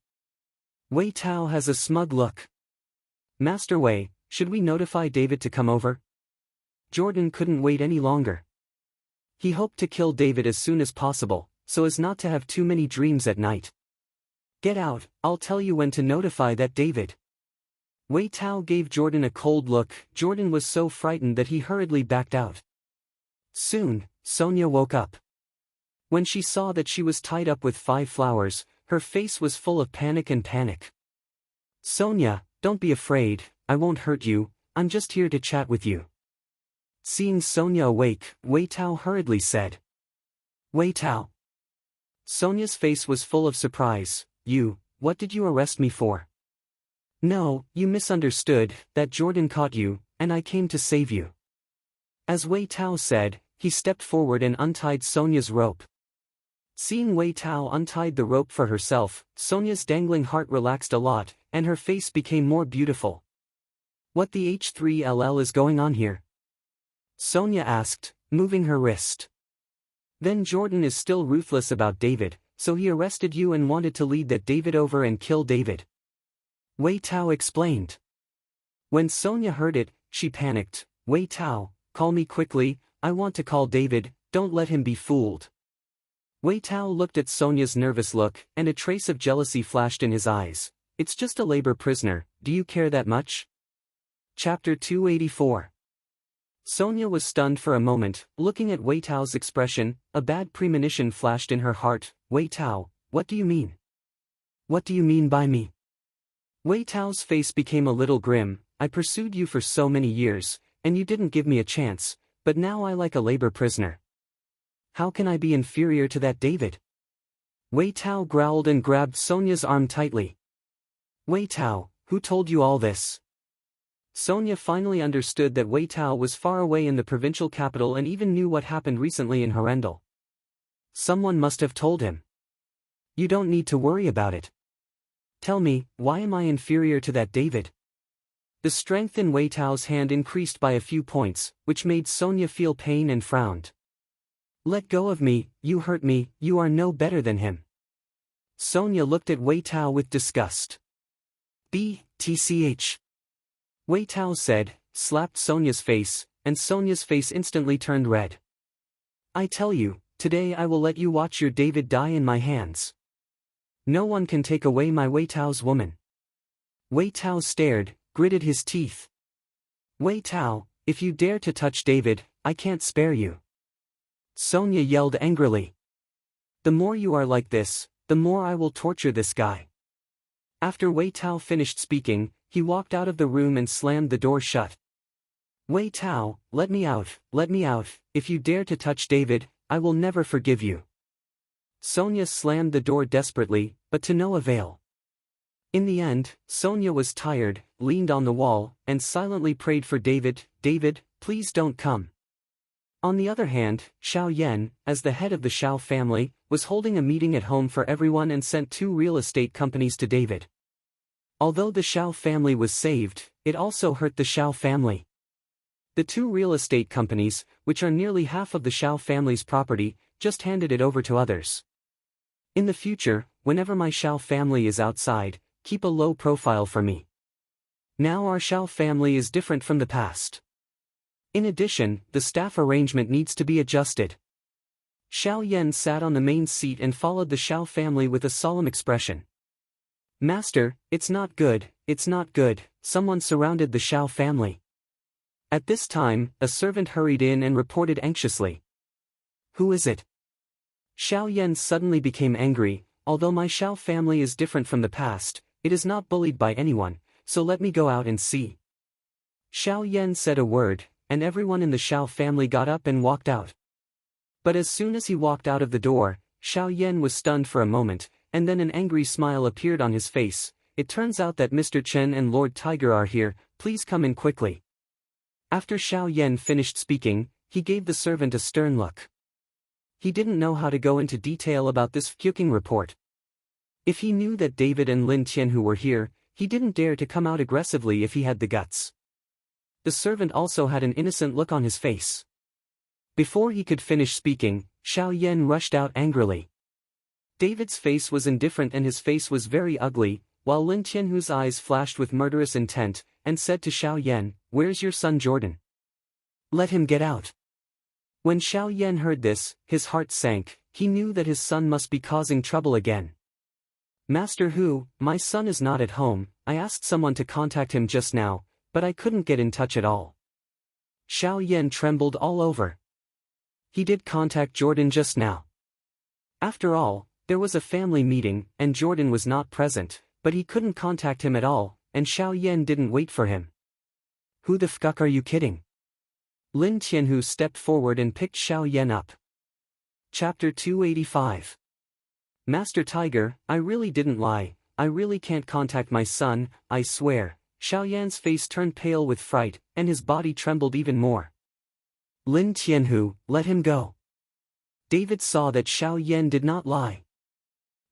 Wei Tao has a smug look. Master Wei, should we notify David to come over? Jordan couldn't wait any longer. He hoped to kill David as soon as possible, so as not to have too many dreams at night. Get out, I'll tell you when to notify that David. Wei Tao gave Jordan a cold look. Jordan was so frightened that he hurriedly backed out. Soon, Sonia woke up. When she saw that she was tied up with 5 flowers, her face was full of panic. Sonia, don't be afraid, I won't hurt you, I'm just here to chat with you. Seeing Sonia awake, Wei Tao hurriedly said. Wei Tao. Sonia's face was full of surprise. What did you arrest me for? No, you misunderstood, that Jordan caught you, and I came to save you. As Wei Tao said, he stepped forward and untied Sonia's rope. Seeing Wei Tao untied the rope for herself, Sonia's dangling heart relaxed a lot, and her face became more beautiful. What the H3LL is going on here? Sonia asked, moving her wrist. Then Jordan is still ruthless about David, so he arrested you and wanted to lead that David over and kill David. Wei Tao explained. When Sonia heard it, she panicked. Wei Tao, call me quickly, I want to call David, don't let him be fooled. Wei Tao looked at Sonia's nervous look, and a trace of jealousy flashed in his eyes. It's just a labor prisoner, do you care that much? Chapter 284. Sonia was stunned for a moment, looking at Wei Tao's expression. A bad premonition flashed in her heart. Wei Tao, what do you mean? What do you mean by me? Wei Tao's face became a little grim. I pursued you for so many years, and you didn't give me a chance, but now I like a labor prisoner. How can I be inferior to that David? Wei Tao growled and grabbed Sonia's arm tightly. Wei Tao, who told you all this? Sonia finally understood that Wei Tao was far away in the provincial capital and even knew what happened recently in Horrendal. Someone must have told him. You don't need to worry about it. Tell me, why am I inferior to that David? The strength in Wei Tao's hand increased by a few points, which made Sonia feel pain and frowned. Let go of me, you hurt me, you are no better than him. Sonia looked at Wei Tao with disgust. BTCH. Wei Tao said, slapped Sonia's face, and Sonia's face instantly turned red. I tell you, today I will let you watch your David die in my hands. No one can take away my Wei Tao's woman. Wei Tao stared, gritted his teeth. Wei Tao, If you dare to touch David, I can't spare you. Sonia yelled angrily. The more you are like this, the more I will torture this guy. After Wei Tao finished speaking, he walked out of the room and slammed the door shut. Wei Tao, let me out, if you dare to touch David, I will never forgive you. Sonia slammed the door desperately, but to no avail. In the end, Sonia was tired, leaned on the wall, and silently prayed for David, David, please don't come. On the other hand, Xiao Yan, as the head of the Xiao family, was holding a meeting at home for everyone and sent 2 real estate companies to David. Although the Xiao family was saved, it also hurt the Xiao family. The 2 real estate companies, which are nearly half of the Xiao family's property, just handed it over to others. In the future, whenever my Xiao family is outside, keep a low profile for me. Now our Xiao family is different from the past. In addition, the staff arrangement needs to be adjusted. Xiao Yan sat on the main seat and followed the Xiao family with a solemn expression. Master, it's not good, someone surrounded the Xiao family. At this time, a servant hurried in and reported anxiously. Who is it? Xiao Yan suddenly became angry. Although my Xiao family is different from the past, it is not bullied by anyone, so let me go out and see. Xiao Yan said a word, and everyone in the Xiao family got up and walked out. But as soon as he walked out of the door, Xiao Yan was stunned for a moment, and then an angry smile appeared on his face. It turns out that Mr. Chen and Lord Tiger are here, please come in quickly. After Xiao Yan finished speaking, he gave the servant a stern look. He didn't know how to go into detail about this fucking report. If he knew that David and Lin Tianhu were here, he didn't dare to come out aggressively if he had the guts. The servant also had an innocent look on his face. Before he could finish speaking, Xiao Yan rushed out angrily. David's face was indifferent and his face was very ugly, while Lin Tianhu's eyes flashed with murderous intent, and said to Xiao Yan, "Where's your son Jordan? Let him get out." When Xiao Yan heard this, his heart sank. He knew that his son must be causing trouble again. Master Hu, my son is not at home. I asked someone to contact him just now, but I couldn't get in touch at all. Xiao Yan trembled all over. He did contact Jordan just now. After all, there was a family meeting, and Jordan was not present, but he couldn't contact him at all, and Xiao Yan didn't wait for him. Who the fuck are you kidding? Lin Tianhu stepped forward and picked Xiao Yan up. Chapter 285. Master Tiger, I really didn't lie. I really can't contact my son, I swear. Xiao Yan's face turned pale with fright, and his body trembled even more. Lin Tianhu, let him go. David saw that Xiao Yan did not lie.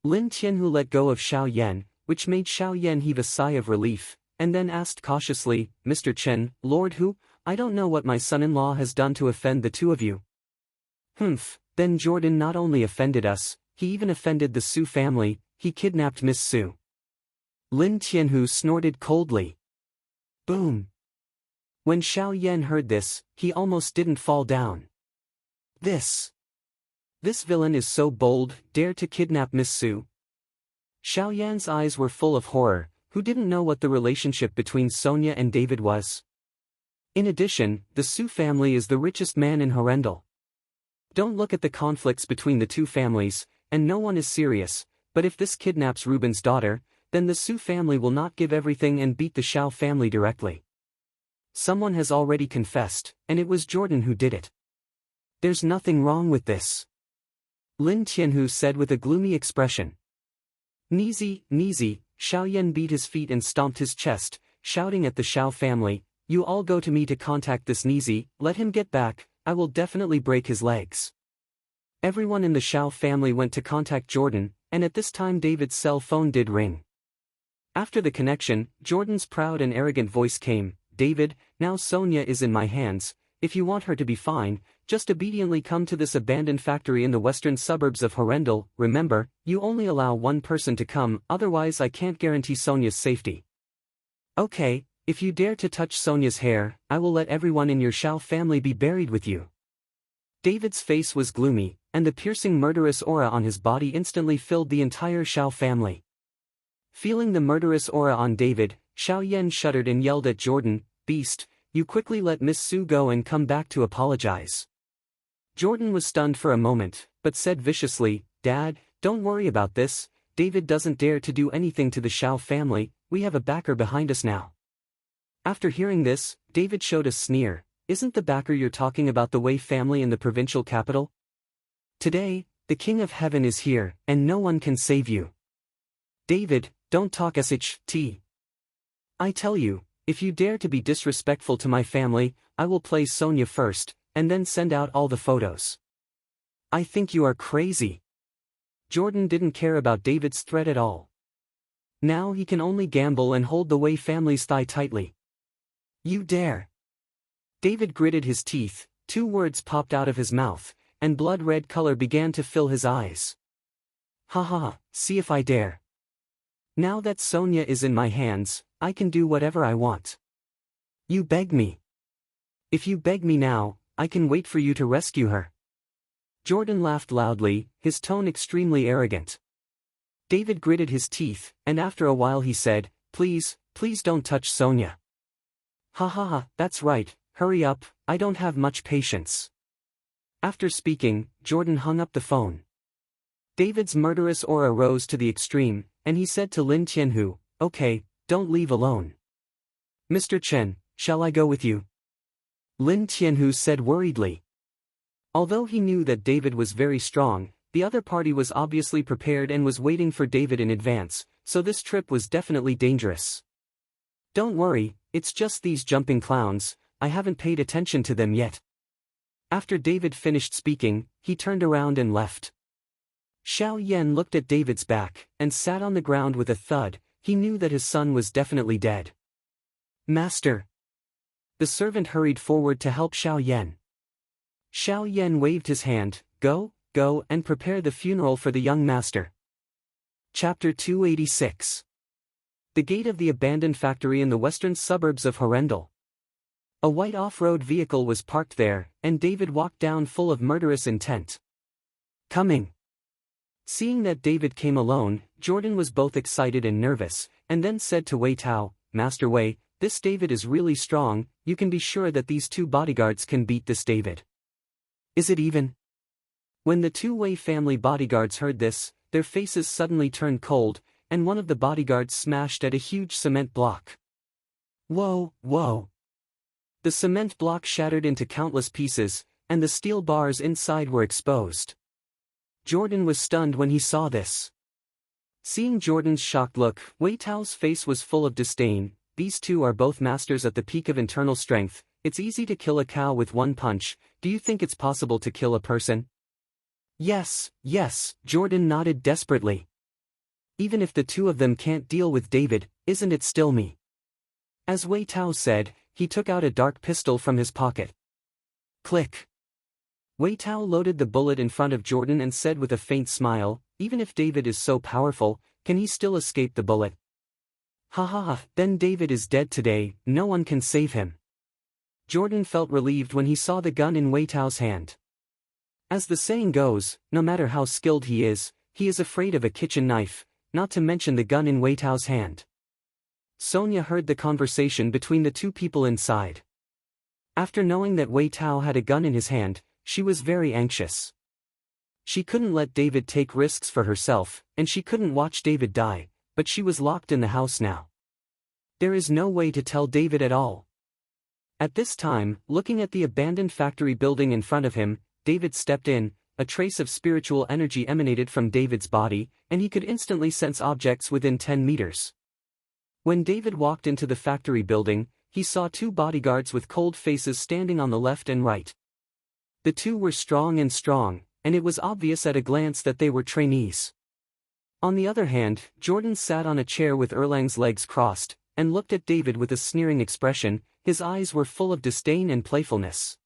Lin Tianhu let go of Xiao Yan, which made Xiao Yan heave a sigh of relief, and then asked cautiously, Mr. Chen, Lord Hu, I don't know what my son-in-law has done to offend the 2 of you. Then Jordan not only offended us, he even offended the Su family, he kidnapped Miss Su. Lin Tianhu snorted coldly. Boom. When Xiao Yan heard this, he almost didn't fall down. This villain is so bold, dared to kidnap Miss Su. Xiao Yan's eyes were full of horror. Who didn't know what the relationship between Sonia and David was? In addition, the Su family is the richest man in Horrendal. Don't look at the conflicts between the 2 families, and no one is serious, but if this kidnaps Ruben's daughter, then the Su family will not give everything and beat the Xiao family directly. Someone has already confessed, and it was Jordan who did it. There's nothing wrong with this. Lin Tianhu said with a gloomy expression. Nizi, Xiao Yan beat his feet and stomped his chest, shouting at the Xiao family, you all go to me to contact this Nizi, let him get back, I will definitely break his legs. Everyone in the Xiao family went to contact Jordan, and at this time David's cell phone did ring. After the connection, Jordan's proud and arrogant voice came, David, now Sonia is in my hands, if you want her to be fine, just obediently come to this abandoned factory in the western suburbs of Horrendal. Remember, you only allow 1 person to come, otherwise I can't guarantee Sonia's safety. Okay, if you dare to touch Sonia's hair, I will let everyone in your Xiao family be buried with you. David's face was gloomy, and the piercing murderous aura on his body instantly filled the entire Xiao family. Feeling the murderous aura on David, Xiao Yan shuddered and yelled at Jordan, Beast, you quickly let Miss Sue go and come back to apologize. Jordan was stunned for a moment, but said viciously, Dad, don't worry about this, David doesn't dare to do anything to the Shao family, we have a backer behind us now. After hearing this, David showed a sneer, isn't the backer you're talking about the Wei family in the provincial capital? Today, the King of Heaven is here, and no one can save you. David, don't talk SHT. I tell you, if you dare to be disrespectful to my family, I will play Sonia first, and then send out all the photos. I think you are crazy. Jordan didn't care about David's threat at all. Now he can only gamble and hold the Wei family's thigh tightly. You dare. David gritted his teeth, 2 words popped out of his mouth, and blood-red color began to fill his eyes. Ha ha, see if I dare. Now that Sonia is in my hands, I can do whatever I want. You beg me. If you beg me now, I can wait for you to rescue her. Jordan laughed loudly, his tone extremely arrogant. David gritted his teeth, and after a while he said, please, please don't touch Sonia. Ha ha ha, that's right, hurry up, I don't have much patience. After speaking, Jordan hung up the phone. David's murderous aura rose to the extreme, and he said to Lin Tianhu, okay, don't leave alone. Mr. Chen, shall I go with you? Lin Tianhu said worriedly. Although he knew that David was very strong, the other party was obviously prepared and was waiting for David in advance, so this trip was definitely dangerous. Don't worry, it's just these jumping clowns, I haven't paid attention to them yet. After David finished speaking, he turned around and left. Xiao Yan looked at David's back, and sat on the ground with a thud, he knew that his son was definitely dead. Master! The servant hurried forward to help Xiao Yan. Xiao Yan waved his hand, go, and prepare the funeral for the young master. Chapter 286. The gate of the abandoned factory in the western suburbs of Horrendal. A white off-road vehicle was parked there, and David walked down full of murderous intent. Coming. Seeing that David came alone, Jordan was both excited and nervous, and then said to Wei Tao, Master Wei, this David is really strong, you can be sure that these 2 bodyguards can beat this David. Is it even? When the 2 Wei family bodyguards heard this, their faces suddenly turned cold, and one of the bodyguards smashed at a huge cement block. Whoa! The cement block shattered into countless pieces, and the steel bars inside were exposed. Jordan was stunned when he saw this. Seeing Jordan's shocked look, Wei Tao's face was full of disdain. These 2 are both masters at the peak of internal strength, it's easy to kill a cow with 1 punch, do you think it's possible to kill a person? Yes, Jordan nodded desperately. Even if the 2 of them can't deal with David, isn't it still me? As Wei Tao said, he took out a dark pistol from his pocket. Click. Wei Tao loaded the bullet in front of Jordan and said with a faint smile, even if David is so powerful, can he still escape the bullet? Ha ha ha, then David is dead today, no one can save him. Jordan felt relieved when he saw the gun in Wei Tao's hand. As the saying goes, no matter how skilled he is afraid of a kitchen knife, not to mention the gun in Wei Tao's hand. Sonia heard the conversation between the 2 people inside. After knowing that Wei Tao had a gun in his hand, she was very anxious. She couldn't let David take risks for herself, and she couldn't watch David die, but she was locked in the house now. There is no way to tell David at all. At this time, looking at the abandoned factory building in front of him, David stepped in, a trace of spiritual energy emanated from David's body, and he could instantly sense objects within 10 meters. When David walked into the factory building, he saw 2 bodyguards with cold faces standing on the left and right. The 2 were strong, and it was obvious at a glance that they were trainees. On the other hand, Jordan sat on a chair with Erlang's legs crossed, and looked at David with a sneering expression, his eyes were full of disdain and playfulness.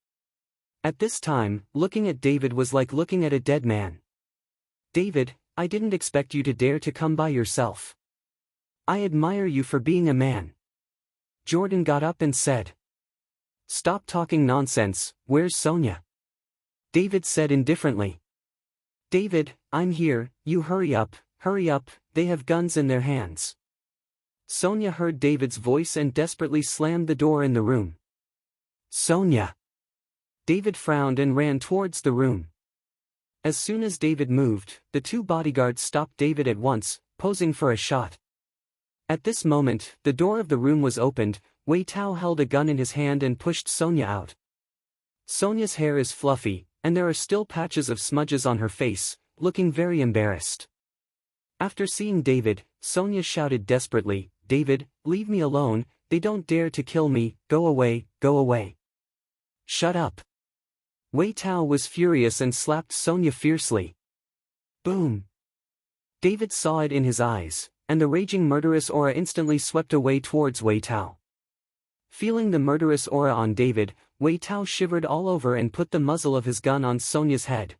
At this time, looking at David was like looking at a dead man. David, I didn't expect you to dare to come by yourself. I admire you for being a man. Jordan got up and said. Stop talking nonsense, where's Sonia? David said indifferently. David, I'm here, you hurry up, they have guns in their hands. Sonia heard David's voice and desperately slammed the door in the room. Sonia! David frowned and ran towards the room. As soon as David moved, the two bodyguards stopped David at once, posing for a shot. At this moment, the door of the room was opened. Wei Tao held a gun in his hand and pushed Sonia out. Sonia's hair is fluffy, and there are still patches of smudges on her face, looking very embarrassed. After seeing David, Sonia shouted desperately, "David, leave me alone, they don't dare to kill me, go away, go away." "Shut up." Wei Tao was furious and slapped Sonia fiercely. Boom. David saw it in his eyes, and the raging murderous aura instantly swept away towards Wei Tao. Feeling the murderous aura on David, Wei Tao shivered all over and put the muzzle of his gun on Sonia's head.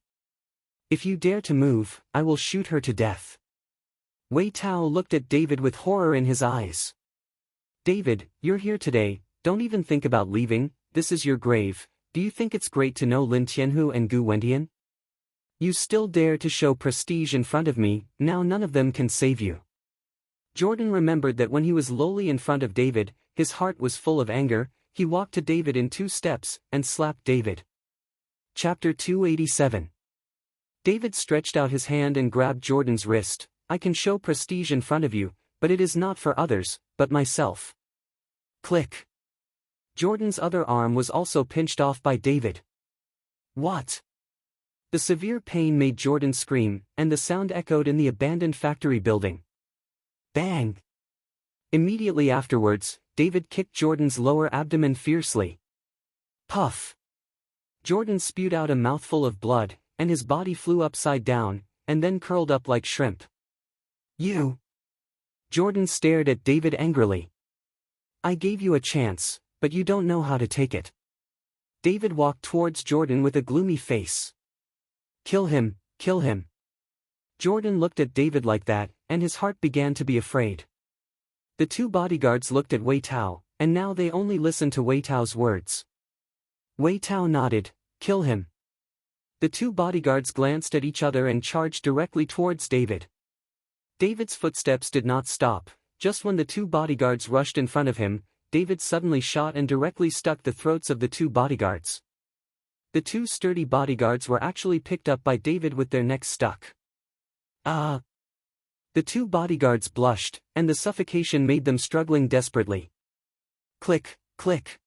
"If you dare to move, I will shoot her to death." Wei Tao looked at David with horror in his eyes. "David, you're here today, don't even think about leaving, this is your grave. Do you think it's great to know Lin Tianhu and Gu Wendian? You still dare to show prestige in front of me, now none of them can save you." Jordan remembered that when he was lowly in front of David, his heart was full of anger. He walked to David in 2 steps, and slapped David. Chapter 287. David stretched out his hand and grabbed Jordan's wrist. "I can show prestige in front of you, but it is not for others, but myself." Click. Jordan's other arm was also pinched off by David. "What?" The severe pain made Jordan scream, and the sound echoed in the abandoned factory building. Bang! Immediately afterwards, David kicked Jordan's lower abdomen fiercely. Puff! Jordan spewed out a mouthful of blood, and his body flew upside down, and then curled up like shrimp. "You!" Jordan stared at David angrily. "I gave you a chance, but you don't know how to take it." David walked towards Jordan with a gloomy face. "Kill him, kill him." Jordan looked at David like that, and his heart began to be afraid. The two bodyguards looked at Wei Tao, and now they only listened to Wei Tao's words. Wei Tao nodded, "Kill him." The two bodyguards glanced at each other and charged directly towards David. David's footsteps did not stop. Just when the two bodyguards rushed in front of him, David suddenly shot and directly stuck the throats of the two bodyguards. The two sturdy bodyguards were actually picked up by David with their necks stuck. Ah! The two bodyguards blushed, and the suffocation made them struggling desperately. Click, click.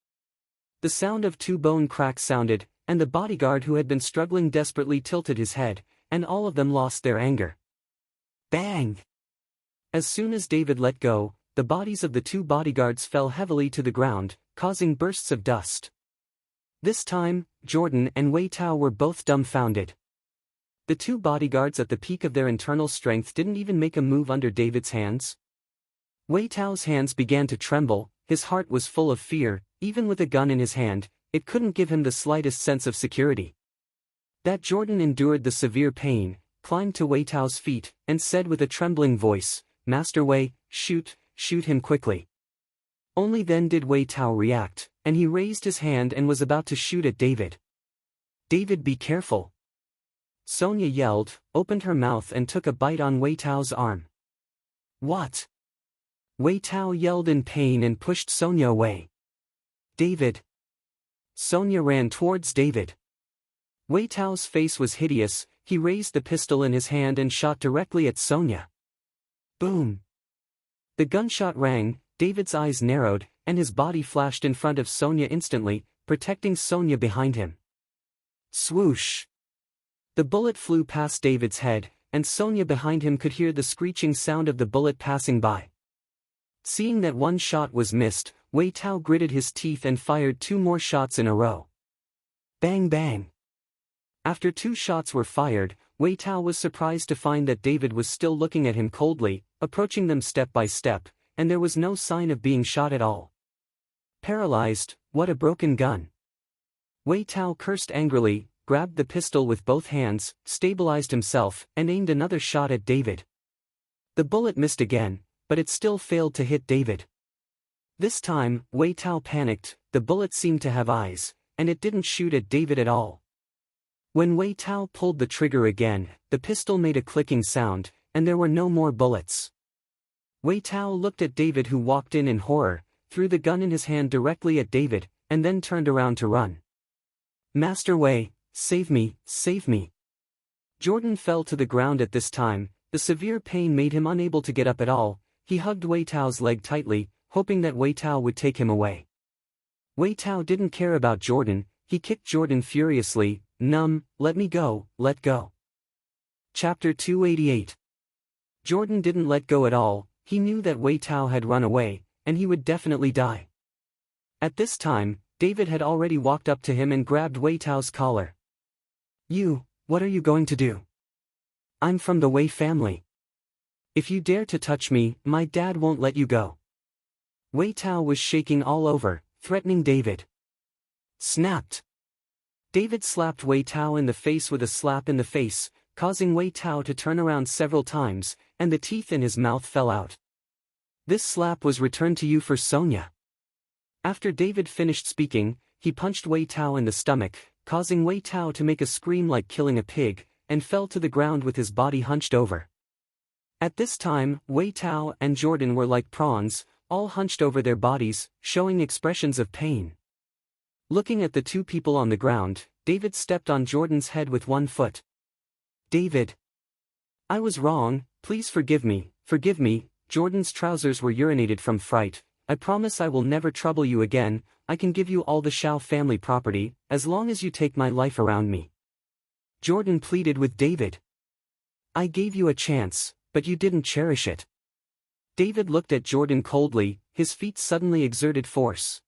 The sound of 2 bone cracks sounded, and the bodyguard who had been struggling desperately tilted his head, and all of them lost their anger. Bang! As soon as David let go, the bodies of the two bodyguards fell heavily to the ground, causing bursts of dust. This time, Jordan and Wei Tao were both dumbfounded. The two bodyguards at the peak of their internal strength didn't even make a move under David's hands. Wei Tao's hands began to tremble, his heart was full of fear. Even with a gun in his hand, it couldn't give him the slightest sense of security. That Jordan endured the severe pain, climbed to Wei Tao's feet, and said with a trembling voice, "Master Wei, shoot him quickly." Only then did Wei Tao react, and he raised his hand and was about to shoot at David. "David, be careful!" Sonia yelled, opened her mouth and took a bite on Wei Tao's arm. "What?" Wei Tao yelled in pain and pushed Sonia away. "David!" Sonia ran towards David. Wei Tao's face was hideous. He raised the pistol in his hand and shot directly at Sonia. Boom! The gunshot rang, David's eyes narrowed, and his body flashed in front of Sonia instantly, protecting Sonia behind him. Swoosh! The bullet flew past David's head, and Sonia behind him could hear the screeching sound of the bullet passing by. Seeing that one shot was missed, Wei Tao gritted his teeth and fired 2 more shots in a row. Bang bang! After 2 shots were fired, Wei Tao was surprised to find that David was still looking at him coldly, approaching them step by step, and there was no sign of being shot at all. Paralyzed, what a broken gun! Wei Tao cursed angrily, grabbed the pistol with both hands, stabilized himself, and aimed another shot at David. The bullet missed again, but it still failed to hit David. This time, Wei Tao panicked. The bullet seemed to have eyes, and it didn't shoot at David at all. When Wei Tao pulled the trigger again, the pistol made a clicking sound, and there were no more bullets. Wei Tao looked at David, who walked in horror, threw the gun in his hand directly at David, and then turned around to run. "Master Wei, save me, save me." Jordan fell to the ground at this time. The severe pain made him unable to get up at all. He hugged Wei Tao's leg tightly, hoping that Wei Tao would take him away. Wei Tao didn't care about Jordan. He kicked Jordan furiously. "Numb, let me go, let go." Chapter 288. Jordan didn't let go at all. He knew that Wei Tao had run away, and he would definitely die. At this time, David had already walked up to him and grabbed Wei Tao's collar. What are you going to do? I'm from the Wei family. If you dare to touch me, my dad won't let you go. Wei Tao was shaking all over, threatening David. Snapped. David slapped Wei Tao in the face with a slap in the face, causing Wei Tao to turn around several times, and the teeth in his mouth fell out. "This slap was returned to you for Sonia." After David finished speaking, he punched Wei Tao in the stomach, causing Wei Tao to make a scream like killing a pig, and fell to the ground with his body hunched over. At this time, Wei Tao and Jordan were like prawns, all hunched over their bodies, showing expressions of pain. Looking at the two people on the ground, David stepped on Jordan's head with one foot. "David. I was wrong, please forgive me, forgive me." Jordan's trousers were urinated from fright. "I promise I will never trouble you again. I can give you all the Shao family property, as long as you take my life around me." Jordan pleaded with David. "I gave you a chance, but you didn't cherish it." David looked at Jordan coldly, his feet suddenly exerted force.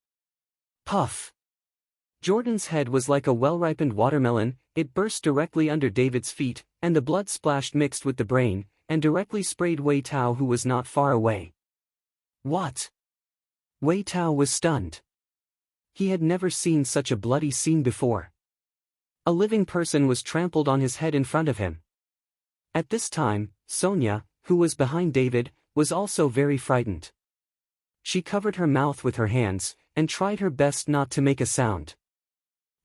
Puff! Jordan's head was like a well-ripened watermelon. It burst directly under David's feet, and the blood splashed mixed with the brain, and directly sprayed Wei Tao, who was not far away. What? Wei Tao was stunned. He had never seen such a bloody scene before. A living person was trampled on his head in front of him. At this time, Sonia, who was behind David, was also very frightened. She covered her mouth with her hands, and tried her best not to make a sound.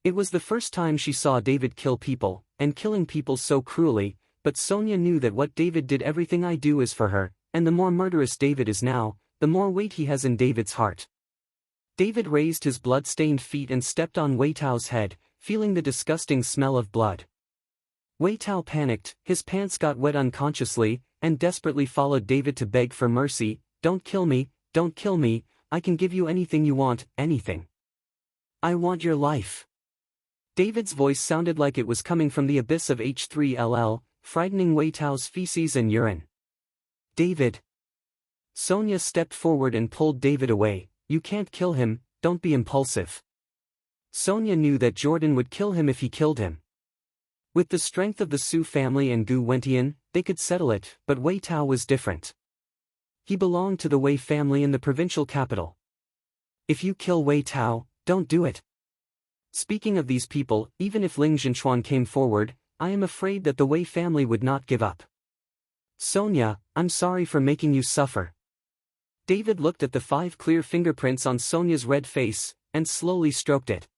It was the first time she saw David kill people, and killing people so cruelly, but Sonia knew that what David did, everything I do is for her, and the more murderous David is now, the more weight he has in David's heart. David raised his blood-stained feet and stepped on Wei Tao's head, feeling the disgusting smell of blood. Wei Tao panicked, his pants got wet unconsciously, and desperately followed David to beg for mercy. Don't kill me, I can give you anything you want, anything. I want your life." David's voice sounded like it was coming from the abyss of H3LL, frightening Wei Tao's feces and urine. "David." Sonia stepped forward and pulled David away. "You can't kill him, don't be impulsive." Sonia knew that Jordan would kill him if he killed him. With the strength of the Su family and Gu Wentian, they could settle it, but Wei Tao was different. He belonged to the Wei family in the provincial capital. "If you kill Wei Tao, don't do it." Speaking of these people, even if Ling Zhenchuan came forward, I am afraid that the Wei family would not give up. "Sonia, I'm sorry for making you suffer." David looked at the 5 clear fingerprints on Sonia's red face, and slowly stroked it.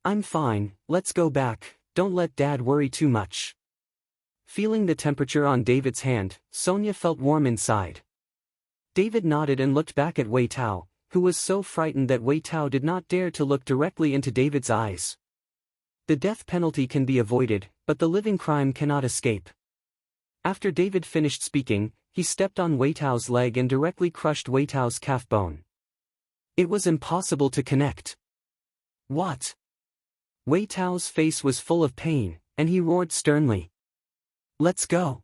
"I'm fine, let's go back, don't let Dad worry too much." Feeling the temperature on David's hand, Sonia felt warm inside. David nodded and looked back at Wei Tao, who was so frightened that Wei Tao did not dare to look directly into David's eyes. The death penalty can be avoided, but the living crime cannot escape. After David finished speaking, he stepped on Wei Tao's leg and directly crushed Wei Tao's calf bone. It was impossible to connect. What? Wei Tao's face was full of pain, and he roared sternly. "Let's go."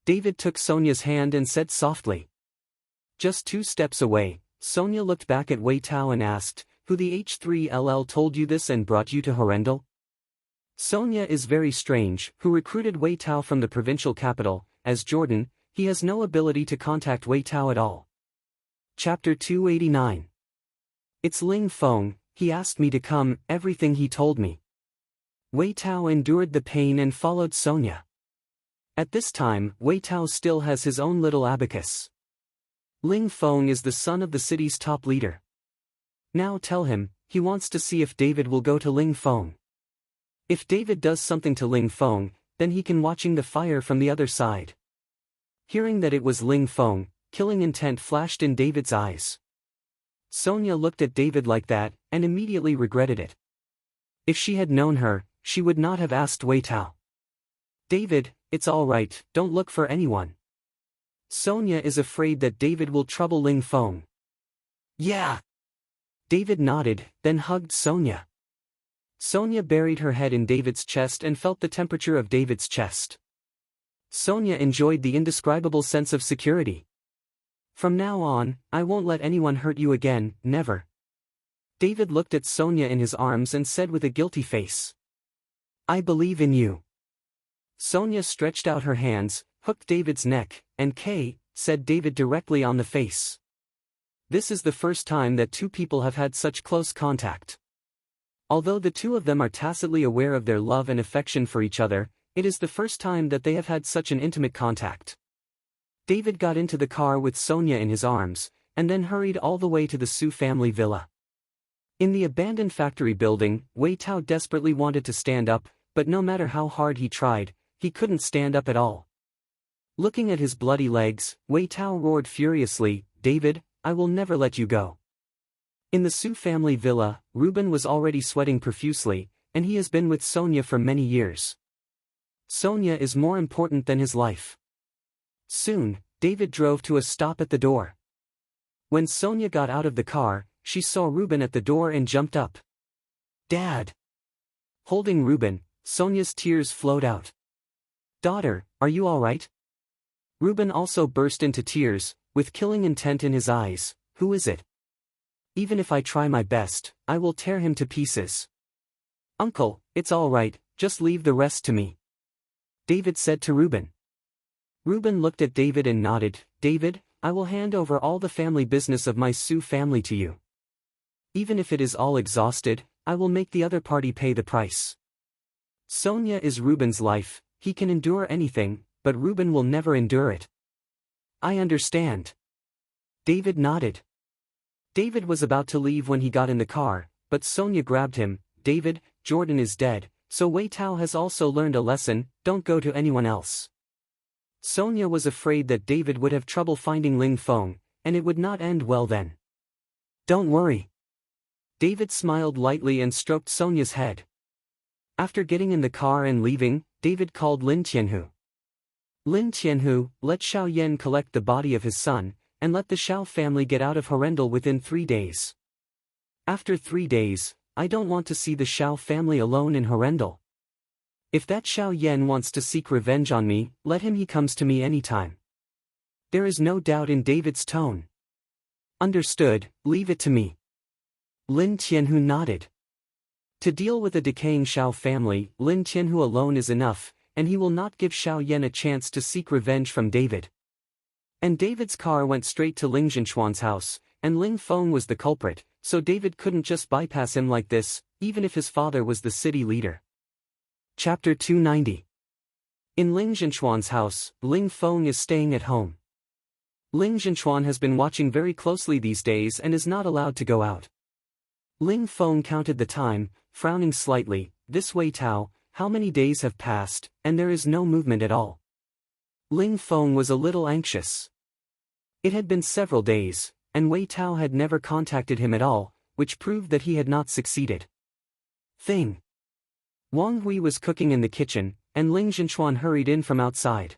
David took Sonia's hand and said softly. Just 2 steps away, Sonia looked back at Wei Tao and asked, "Who the H3LL told you this and brought you to Horrendal?" Sonia is very strange, who recruited Wei Tao from the provincial capital. As Jordan, he has no ability to contact Wei Tao at all. Chapter 289. It's Ling Feng, he asked me to come, everything he told me. Wei Tao endured the pain and followed Sonia. At this time, Wei Tao still has his own little abacus. Ling Feng is the son of the city's top leader. Now tell him, he wants to see if David will go to Ling Feng. If David does something to Ling Feng, then he can watching the fire from the other side. Hearing that it was Ling Feng, killing intent flashed in David's eyes. Sonia looked at David like that, and immediately regretted it. If she had known her, she would not have asked Wei Tao. David, it's all right, don't look for anyone. Sonia is afraid that David will trouble Ling Feng. Yeah. David nodded, then hugged Sonia. Sonia buried her head in David's chest and felt the temperature of David's chest. Sonia enjoyed the indescribable sense of security. From now on, I won't let anyone hurt you again, never. David looked at Sonia in his arms and said with a guilty face. I believe in you. Sonia stretched out her hands, hooked David's neck, and said David directly on the face. This is the first time that two people have had such close contact. Although the two of them are tacitly aware of their love and affection for each other, it is the first time that they have had such an intimate contact. David got into the car with Sonia in his arms, and then hurried all the way to the Su family villa. In the abandoned factory building, Wei Tao desperately wanted to stand up, but no matter how hard he tried, he couldn't stand up at all. Looking at his bloody legs, Wei Tao roared furiously, David, I will never let you go. In the Su family villa, Ruben was already sweating profusely, and he has been with Sonia for many years. Sonia is more important than his life. Soon, David drove to a stop at the door. When Sonia got out of the car, she saw Ruben at the door and jumped up. Dad! Holding Ruben, Sonia's tears flowed out. Daughter, are you all right? Ruben also burst into tears, with killing intent in his eyes. Who is it? Even if I try my best, I will tear him to pieces. Uncle, it's all right, just leave the rest to me. David said to Ruben. Ruben looked at David and nodded. David, I will hand over all the family business of my Su family to you. Even if it is all exhausted, I will make the other party pay the price. Sonia is Ruben's life, he can endure anything, but Ruben will never endure it. I understand. David nodded. David was about to leave when he got in the car, but Sonia grabbed him. David, Jordan is dead, so Wei Tao has also learned a lesson, don't go to anyone else. Sonia was afraid that David would have trouble finding Ling Feng, and it would not end well then. Don't worry. David smiled lightly and stroked Sonia's head. After getting in the car and leaving, David called Lin Tianhu. Lin Tianhu, let Xiao Yan collect the body of his son, and let the Xiao family get out of Horrendal within 3 days. After 3 days, I don't want to see the Xiao family alone in Horrendal. If that Xiao Yan wants to seek revenge on me, let him, he comes to me anytime. There is no doubt in David's tone. Understood, leave it to me. Lin Tianhu nodded. To deal with the decaying Xiao family, Lin Tianhu alone is enough, and he will not give Xiao Yan a chance to seek revenge from David. And David's car went straight to Ling Zhenchuan's house, and Ling Feng was the culprit, so David couldn't just bypass him like this, even if his father was the city leader. Chapter 290. In Ling Zhenchuan's house, Ling Feng is staying at home. Ling Zhenchuan has been watching very closely these days and is not allowed to go out. Ling Feng counted the time, frowning slightly. This Wei Tao, how many days have passed, and there is no movement at all. Ling Feng was a little anxious. It had been several days, and Wei Tao had never contacted him at all, which proved that he had not succeeded. Wang Hui was cooking in the kitchen, and Ling Zhenchuan hurried in from outside.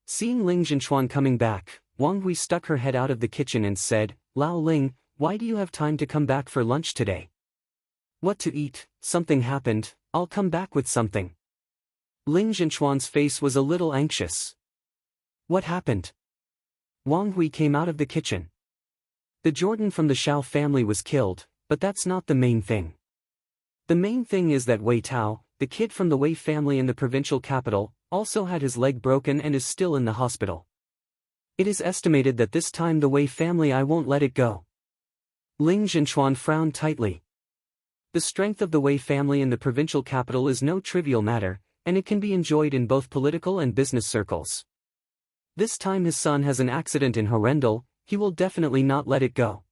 Seeing Ling Zhenchuan coming back, Wang Hui stuck her head out of the kitchen and said, Lao Ling, why do you have time to come back for lunch today? What to eat? Something happened, I'll come back with something. Ling Zhenchuan's face was a little anxious. What happened? Wang Hui came out of the kitchen. The Jordan from the Xiao family was killed, but that's not the main thing. The main thing is that Wei Tao, the kid from the Wei family in the provincial capital, also had his leg broken and is still in the hospital. It is estimated that this time the Wei family I won't let it go. Ling Zhenchuan frowned tightly. The strength of the Wei family in the provincial capital is no trivial matter, and it can be enjoyed in both political and business circles. This time his son has an accident in Horrendal, he will definitely not let it go.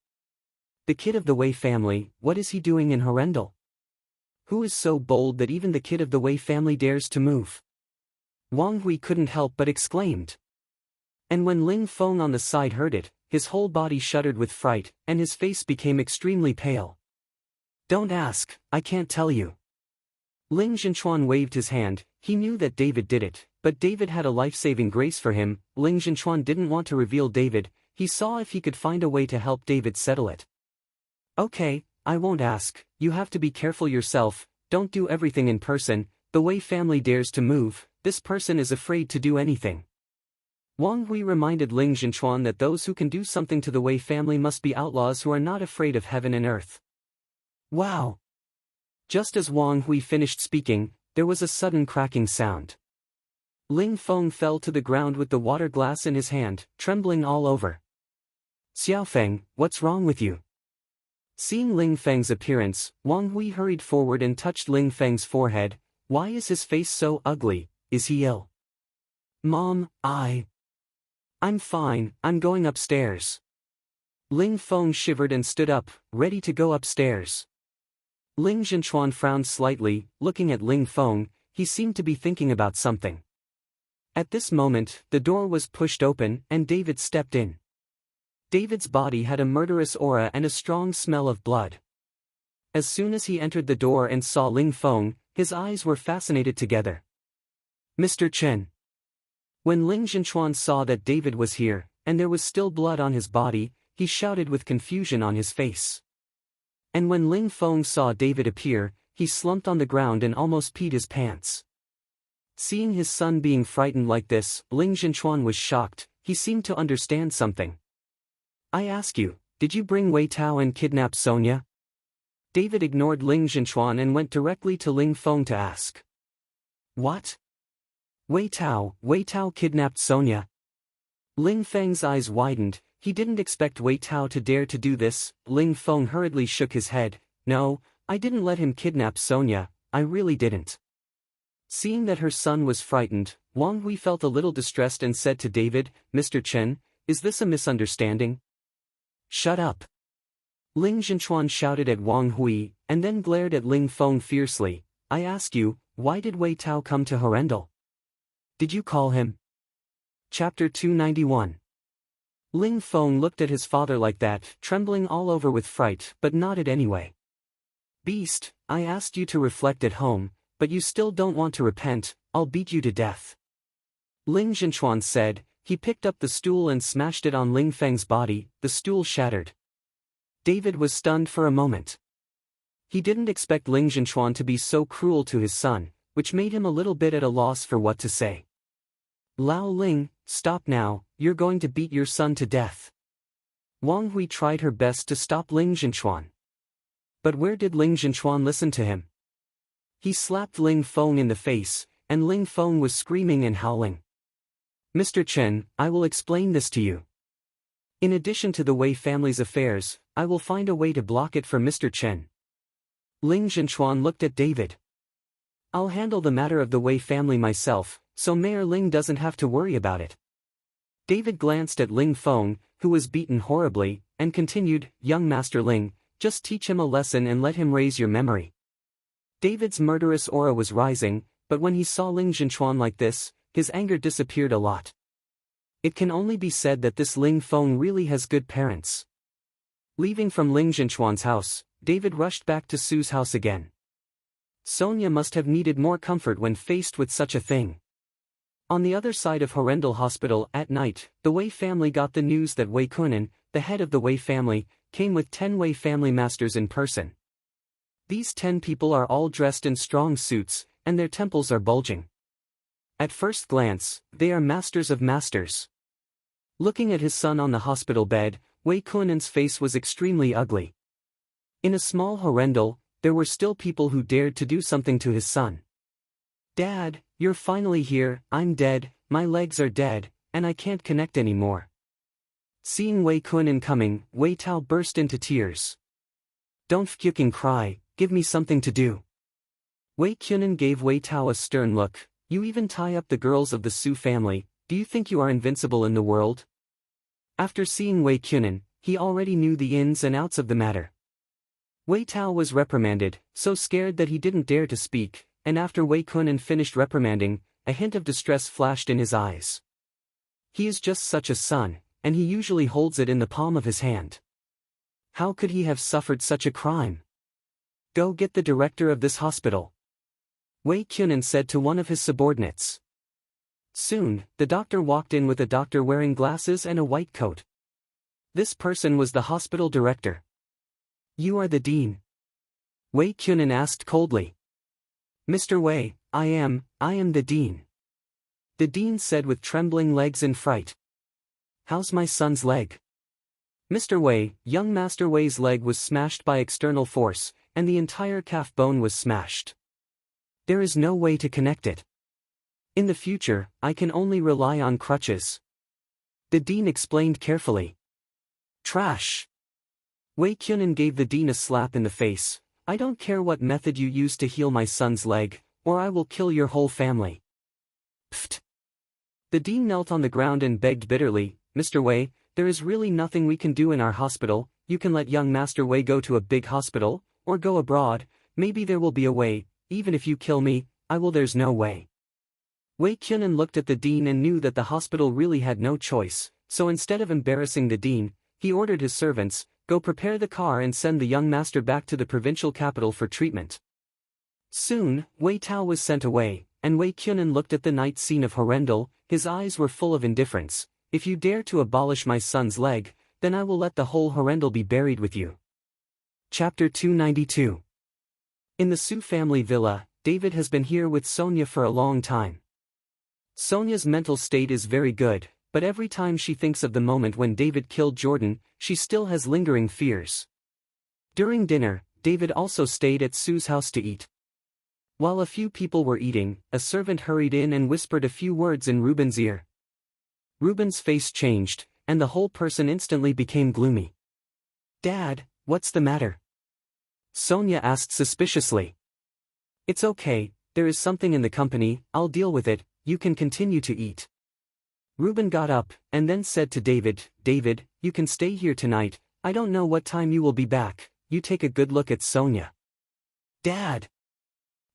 The kid of the Wei family, what is he doing in Horrendal? Who is so bold that even the kid of the Wei family dares to move? Wang Hui couldn't help but exclaimed. And when Ling Feng on the side heard it, his whole body shuddered with fright, and his face became extremely pale. Don't ask, I can't tell you. Ling Zhenchuan waved his hand. He knew that David did it, but David had a life-saving grace for him. Ling Zhenchuan didn't want to reveal David. He saw if he could find a way to help David settle it. Okay, I won't ask. You have to be careful yourself. Don't do everything in person. The Wei family dares to move. This person is afraid to do anything. Wang Hui reminded Ling Zhenchuan that those who can do something to the Wei family must be outlaws who are not afraid of heaven and earth. Wow! Just as Wang Hui finished speaking, there was a sudden cracking sound. Ling Feng fell to the ground with the water glass in his hand, trembling all over. Xiaofeng, what's wrong with you? Seeing Ling Feng's appearance, Wang Hui hurried forward and touched Ling Feng's forehead. Why is his face so ugly? Is he ill? Mom, I'm fine, I'm going upstairs. Ling Feng shivered and stood up, ready to go upstairs. Ling Zhenchuan frowned slightly, looking at Ling Feng. He seemed to be thinking about something. At this moment, the door was pushed open, and David stepped in. David's body had a murderous aura and a strong smell of blood. As soon as he entered the door and saw Ling Feng, his eyes were fascinated together. Mr. Chen. When Ling Zhenchuan saw that David was here, and there was still blood on his body, he shouted with confusion on his face. And when Ling Feng saw David appear, he slumped on the ground and almost peed his pants. Seeing his son being frightened like this, Ling Zhenchuan was shocked. He seemed to understand something. I ask you, did you bring Wei Tao and kidnap Sonia? David ignored Ling Zhenchuan and went directly to Ling Feng to ask. What? Wei Tao kidnapped Sonia. Ling Feng's eyes widened. He didn't expect Wei Tao to dare to do this. Ling Feng hurriedly shook his head. No, I didn't let him kidnap Sonia, I really didn't. Seeing that her son was frightened, Wang Hui felt a little distressed and said to David, Mr. Chen, is this a misunderstanding? Shut up. Ling Zhenchuan shouted at Wang Hui, and then glared at Ling Feng fiercely. I ask you, why did Wei Tao come to Horrendal? Did you call him? Chapter 291. Ling Feng looked at his father like that, trembling all over with fright, but nodded anyway. Beast, I asked you to reflect at home, but you still don't want to repent. I'll beat you to death. Ling Zhenchuan said. He picked up the stool and smashed it on Ling Feng's body. The stool shattered. David was stunned for a moment. He didn't expect Ling Zhenchuan to be so cruel to his son, which made him a little bit at a loss for what to say. Lao Ling, stop now, you're going to beat your son to death. Wang Hui tried her best to stop Ling Zhenchuan. But where did Ling Zhenchuan listen to him? He slapped Ling Feng in the face, and Ling Feng was screaming and howling. Mr. Chen, I will explain this to you. In addition to the Wei family's affairs, I will find a way to block it for Mr. Chen. Ling Zhenchuan looked at David. I'll handle the matter of the Wei family myself, so Mayor Ling doesn't have to worry about it. David glanced at Ling Feng, who was beaten horribly, and continued, Young Master Ling, just teach him a lesson and let him raise your memory. David's murderous aura was rising, but when he saw Ling Zhenchuan like this, his anger disappeared a lot. It can only be said that this Ling Feng really has good parents. Leaving from Ling Zhenchuan's house, David rushed back to Sue's house again. Sonia must have needed more comfort when faced with such a thing. On the other side of Horrendal Hospital, at night, the Wei family got the news that Wei Kunan, the head of the Wei family, came with 10 Wei family masters in person. These 10 people are all dressed in strong suits, and their temples are bulging. At first glance, they are masters of masters. Looking at his son on the hospital bed, Wei Kunan's face was extremely ugly. In a small Horrendal, there were still people who dared to do something to his son. Dad, you're finally here. I'm dead, my legs are dead, and I can't connect anymore. Seeing Wei Kunan coming, Wei Tao burst into tears. Don't fucking cry, give me something to do. Wei Kunan gave Wei Tao a stern look. You even tie up the girls of the Su family, do you think you are invincible in the world? After seeing Wei Kunan, he already knew the ins and outs of the matter. Wei Tao was reprimanded, so scared that he didn't dare to speak, and after Wei Kunan finished reprimanding, a hint of distress flashed in his eyes. He is just such a son, and he usually holds it in the palm of his hand. How could he have suffered such a crime? Go get the director of this hospital, Wei Kunin said to one of his subordinates. Soon, the doctor walked in with a doctor wearing glasses and a white coat. This person was the hospital director. You are the dean? Wei Kunin asked coldly. Mr. Wei, I am the dean. The dean said with trembling legs in fright. How's my son's leg? Mr. Wei, young Master Wei's leg was smashed by external force, and the entire calf bone was smashed. There is no way to connect it. In the future, I can only rely on crutches. The dean explained carefully. Trash! Wei Kunin gave the dean a slap in the face. I don't care what method you use to heal my son's leg, or I will kill your whole family. Pfft! The dean knelt on the ground and begged bitterly, Mr. Wei, there is really nothing we can do in our hospital. You can let young Master Wei go to a big hospital, or go abroad. Maybe there will be a way. Even if you kill me, I will. There's no way. Wei Kunin looked at the dean and knew that the hospital really had no choice, so instead of embarrassing the dean, he ordered his servants, go prepare the car and send the young master back to the provincial capital for treatment. Soon, Wei Tao was sent away, and Wei Kunin looked at the night scene of Horrendal. His eyes were full of indifference. If you dare to abolish my son's leg, then I will let the whole Horrendal be buried with you. Chapter 292. In the Su family villa, David has been here with Sonia for a long time. Sonia's mental state is very good, but every time she thinks of the moment when David killed Jordan, she still has lingering fears. During dinner, David also stayed at Sue's house to eat. While a few people were eating, a servant hurried in and whispered a few words in Reuben's ear. Reuben's face changed, and the whole person instantly became gloomy. Dad, what's the matter? Sonia asked suspiciously. It's okay, there is something in the company, I'll deal with it, you can continue to eat. Reuben got up, and then said to David, David, you can stay here tonight, I don't know what time you will be back, you take a good look at Sonia. Dad!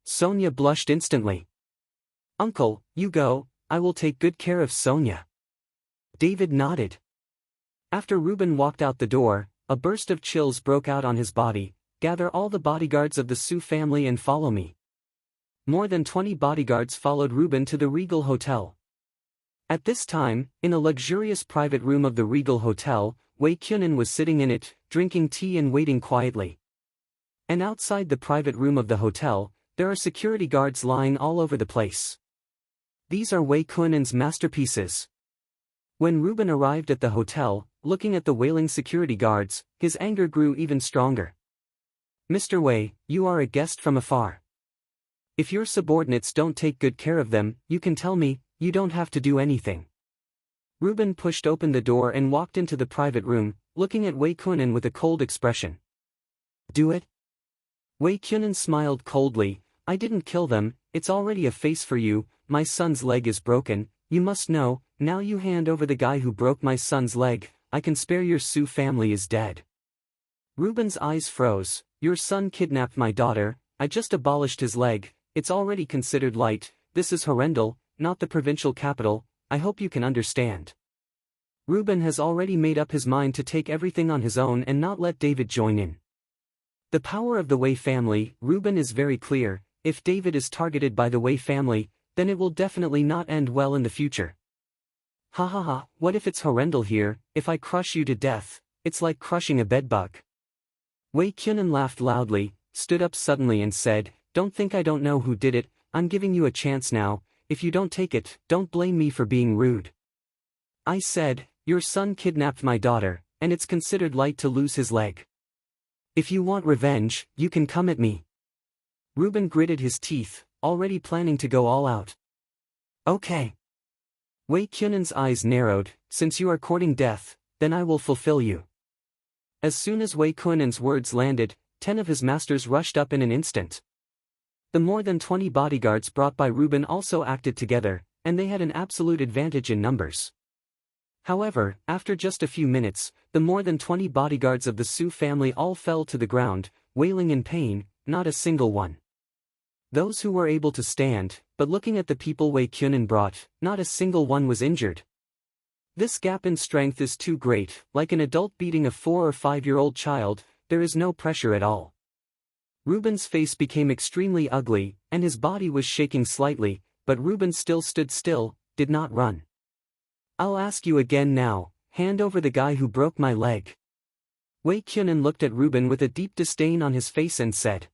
Sonia blushed instantly. Uncle, you go, I will take good care of Sonia. David nodded. After Reuben walked out the door, a burst of chills broke out on his body. Gather all the bodyguards of the Su family and follow me. More than 20 bodyguards followed Reuben to the Regal Hotel. At this time, in a luxurious private room of the Regal Hotel, Wei Kunin was sitting in it, drinking tea and waiting quietly. And outside the private room of the hotel, there are security guards lying all over the place. These are Wei Kunin's masterpieces. When Reuben arrived at the hotel, looking at the wailing security guards, his anger grew even stronger. Mr. Wei, you are a guest from afar. If your subordinates don't take good care of them, you can tell me, you don't have to do anything. Reuben pushed open the door and walked into the private room, looking at Wei Kunin with a cold expression. Do it? Wei Kunin smiled coldly, I didn't kill them, it's already a face for you, my son's leg is broken, you must know, now you hand over the guy who broke my son's leg, I can spare your Su family is dead. Reuben's eyes froze. Your son kidnapped my daughter, I just abolished his leg, it's already considered light, this is Horrendal, not the provincial capital, I hope you can understand. Reuben has already made up his mind to take everything on his own and not let David join in. The power of the Wei family, Reuben is very clear, if David is targeted by the Wei family, then it will definitely not end well in the future. Ha ha ha, what if it's Horrendal here, if I crush you to death, it's like crushing a bedbug. Wei Kunin laughed loudly, stood up suddenly and said, don't think I don't know who did it, I'm giving you a chance now, if you don't take it, don't blame me for being rude. I said, your son kidnapped my daughter, and it's considered light to lose his leg. If you want revenge, you can come at me. Reuben gritted his teeth, already planning to go all out. Okay. Wei Kunin's eyes narrowed, since you are courting death, then I will fulfill you. As soon as Wei Kunin's words landed, 10 of his masters rushed up in an instant. The more than 20 bodyguards brought by Reuben also acted together, and they had an absolute advantage in numbers. However, after just a few minutes, the more than 20 bodyguards of the Su family all fell to the ground, wailing in pain, not a single one. Those who were able to stand, but looking at the people Wei Kunin brought, not a single one was injured. This gap in strength is too great, like an adult beating a 4 or 5-year-old child, there is no pressure at all. Reuben's face became extremely ugly, and his body was shaking slightly, but Reuben still stood still, did not run. "I'll ask you again now, hand over the guy who broke my leg." Wei Kunin looked at Reuben with a deep disdain on his face and said,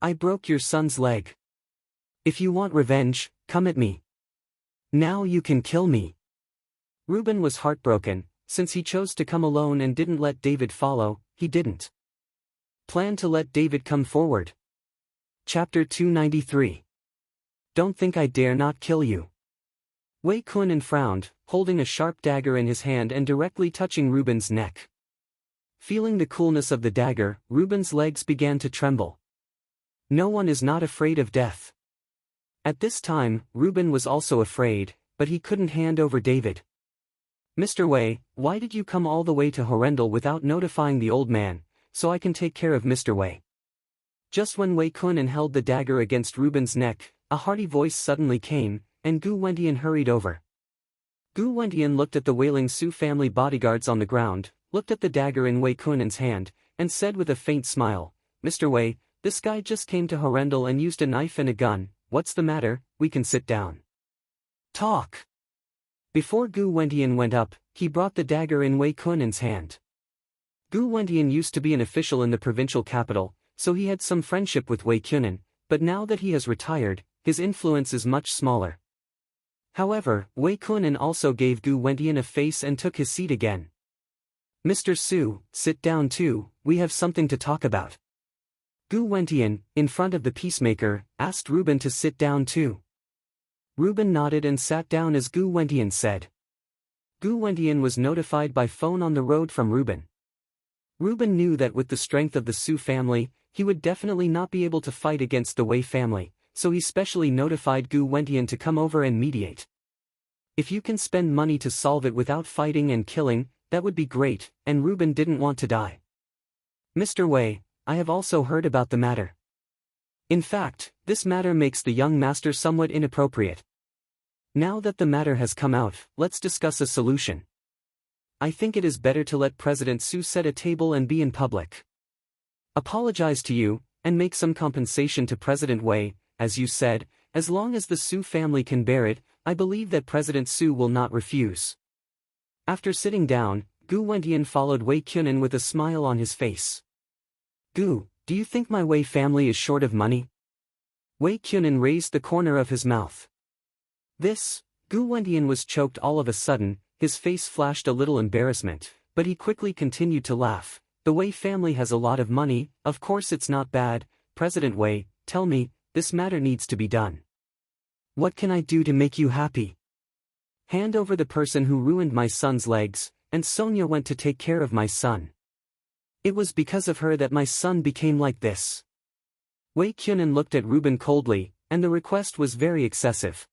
"I broke your son's leg. If you want revenge, come at me. Now you can kill me." Reuben was heartbroken, since he chose to come alone and didn't let David follow. He didn't plan to let David come forward. Chapter 293. Don't think I dare not kill you. Wei Kunin frowned, holding a sharp dagger in his hand and directly touching Reuben's neck. Feeling the coolness of the dagger, Reuben's legs began to tremble. No one is not afraid of death. At this time, Reuben was also afraid, but he couldn't hand over David. "Mr. Wei, why did you come all the way to Horrendal without notifying the old man, so I can take care of Mr. Wei?" Just when Wei Kunin held the dagger against Reuben's neck, a hearty voice suddenly came, and Gu Wentian hurried over. Gu Wentian looked at the Wailing Sioux family bodyguards on the ground, looked at the dagger in Wei Kunin's hand, and said with a faint smile, "Mr. Wei, this guy just came to Horrendal and used a knife and a gun. What's the matter? We can sit down. Talk." Before Gu Wentian went up, he brought the dagger in Wei Kunin's hand. Gu Wentian used to be an official in the provincial capital, so he had some friendship with Wei Kunin, but now that he has retired, his influence is much smaller. However, Wei Kunin also gave Gu Wentian a face and took his seat again. "Mr. Su, sit down too, we have something to talk about." Gu Wentian, in front of the peacemaker, asked Reuben to sit down too. Reuben nodded and sat down as Gu Wentian said. Gu Wentian was notified by phone on the road from Reuben. Reuben knew that with the strength of the Sioux family, he would definitely not be able to fight against the Wei family, so he specially notified Gu Wentian to come over and mediate. If you can spend money to solve it without fighting and killing, that would be great, and Reuben didn't want to die. "Mr. Wei, I have also heard about the matter. In fact, this matter makes the young master somewhat inappropriate. Now that the matter has come out, let's discuss a solution. I think it is better to let President Su set a table and be in public. Apologize to you, and make some compensation to President Wei, as you said, as long as the Su family can bear it, I believe that President Su will not refuse." After sitting down, Gu Wentian followed Wei Kunin with a smile on his face. "Gu, do you think my Wei family is short of money?" Wei Kunin raised the corner of his mouth. Gu Wentian was choked all of a sudden, his face flashed a little embarrassment, but he quickly continued to laugh. "The Wei family has a lot of money, of course it's not bad. President Wei, tell me, this matter needs to be done. What can I do to make you happy? Hand over the person who ruined my son's legs, and Sonia went to take care of my son. It was because of her that my son became like this." Wei Kunin looked at Reuben coldly, and the request was very excessive.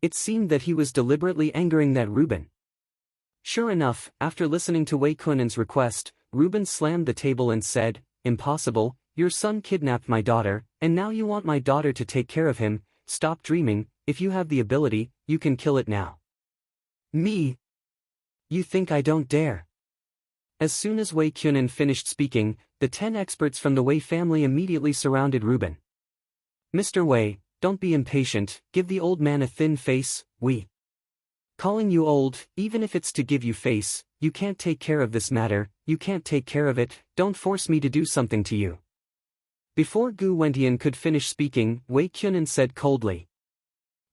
It seemed that he was deliberately angering that Reuben. Sure enough, after listening to Wei Kunin's request, Reuben slammed the table and said, "Impossible, your son kidnapped my daughter, and now you want my daughter to take care of him. Stop dreaming, if you have the ability, you can kill it now." "Me? You think I don't dare?" As soon as Wei Kunin finished speaking, the 10 experts from the Wei family immediately surrounded Reuben. "Mr. Wei, don't be impatient, give the old man a thin face. We calling you old, even if it's to give you face, you can't take care of this matter, you can't take care of it, don't force me to do something to you." Before Gu Wentian could finish speaking, Wei Kunin said coldly.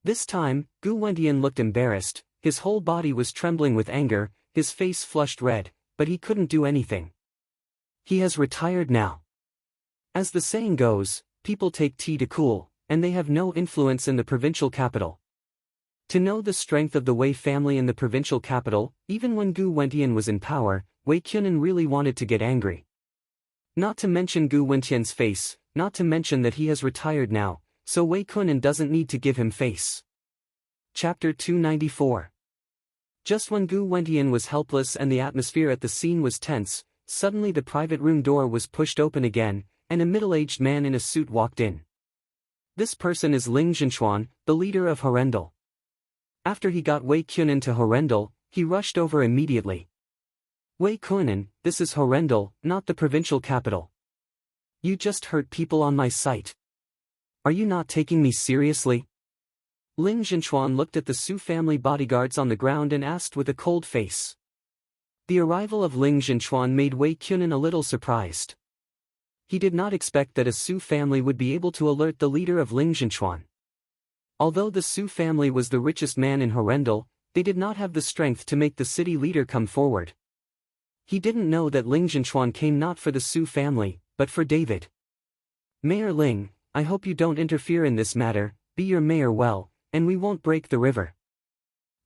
This time, Gu Wentian looked embarrassed, his whole body was trembling with anger, his face flushed red, but he couldn't do anything. He has retired now. As the saying goes, people take tea to cool, and they have no influence in the provincial capital. To know the strength of the Wei family in the provincial capital, even when Gu Wentian was in power, Wei Kunin really wanted to get angry. Not to mention Gu Wentian's face, not to mention that he has retired now, so Wei Kunin doesn't need to give him face. Chapter 294. Just when Gu Wentian was helpless and the atmosphere at the scene was tense, suddenly the private room door was pushed open again, and a middle-aged man in a suit walked in. This person is Ling Zhenchuan, the leader of Horrendal. After he got Wei Kunin to Horrendal, he rushed over immediately. "Wei Kunin, this is Horrendal, not the provincial capital. You just hurt people on my sight. Are you not taking me seriously? Ling Zhenchuan looked at the Su family bodyguards on the ground and asked with a cold face. The arrival of Ling Zhenchuan made Wei Qiunan a little surprised. He did not expect that a Su family would be able to alert the leader of Ling Zhenchuan. Although the Su family was the richest man in Horrendal, they did not have the strength to make the city leader come forward. He didn't know that Ling Zhenchuan came not for the Su family, but for David. Mayor Ling, I hope you don't interfere in this matter, be your mayor well, and we won't break the river.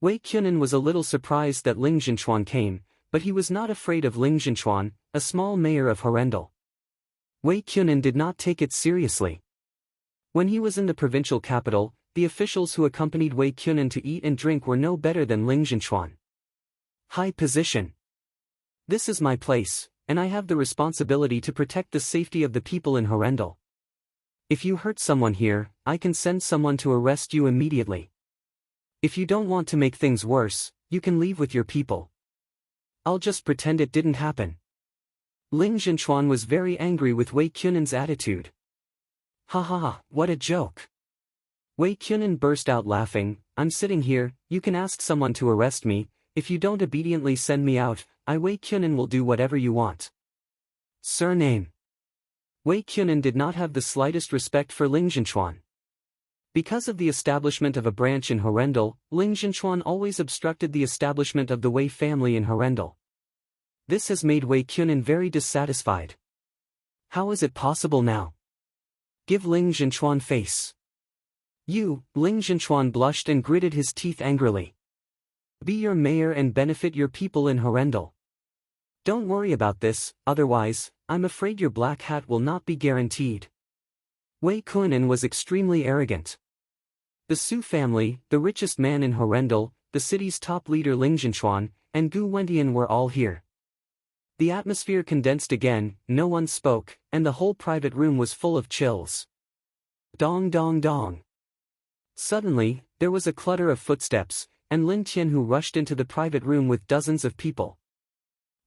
Wei Qiunan was a little surprised that Ling Zhenchuan came, but he was not afraid of Ling Zhenchuan, a small mayor of Horrendal. Wei Qiunan did not take it seriously. When he was in the provincial capital, the officials who accompanied Wei Qiunan to eat and drink were no better than Ling Zhenchuan. High position. This is my place, and I have the responsibility to protect the safety of the people in Horrendal. If you hurt someone here, I can send someone to arrest you immediately. If you don't want to make things worse, you can leave with your people. I'll just pretend it didn't happen. Ling Zhenchuan was very angry with Wei Qiunan's attitude. Ha ha ha, what a joke. Wei Qiunan burst out laughing. I'm sitting here, you can ask someone to arrest me. If you don't obediently send me out, I Wei Qiunan will do whatever you want. Surname. Wei Qiunan did not have the slightest respect for Ling Zhenchuan. Because of the establishment of a branch in Horrendal, Ling Zhenchuan always obstructed the establishment of the Wei family in Horrendal. This has made Wei Qiunan very dissatisfied. How is it possible now? Give Ling Zhenchuan face. You, Ling Zhenchuan blushed and gritted his teeth angrily. Be your mayor and benefit your people in Horrendal. Don't worry about this, otherwise, I'm afraid your black hat will not be guaranteed. Wei Qiunan was extremely arrogant. The Su family, the richest man in Horrendal, the city's top leader Ling Zhenchuan, and Gu Wentian were all here. The atmosphere condensed again, no one spoke, and the whole private room was full of chills. Dong dong dong. Suddenly, there was a clutter of footsteps, and Lin Tianhu rushed into the private room with dozens of people.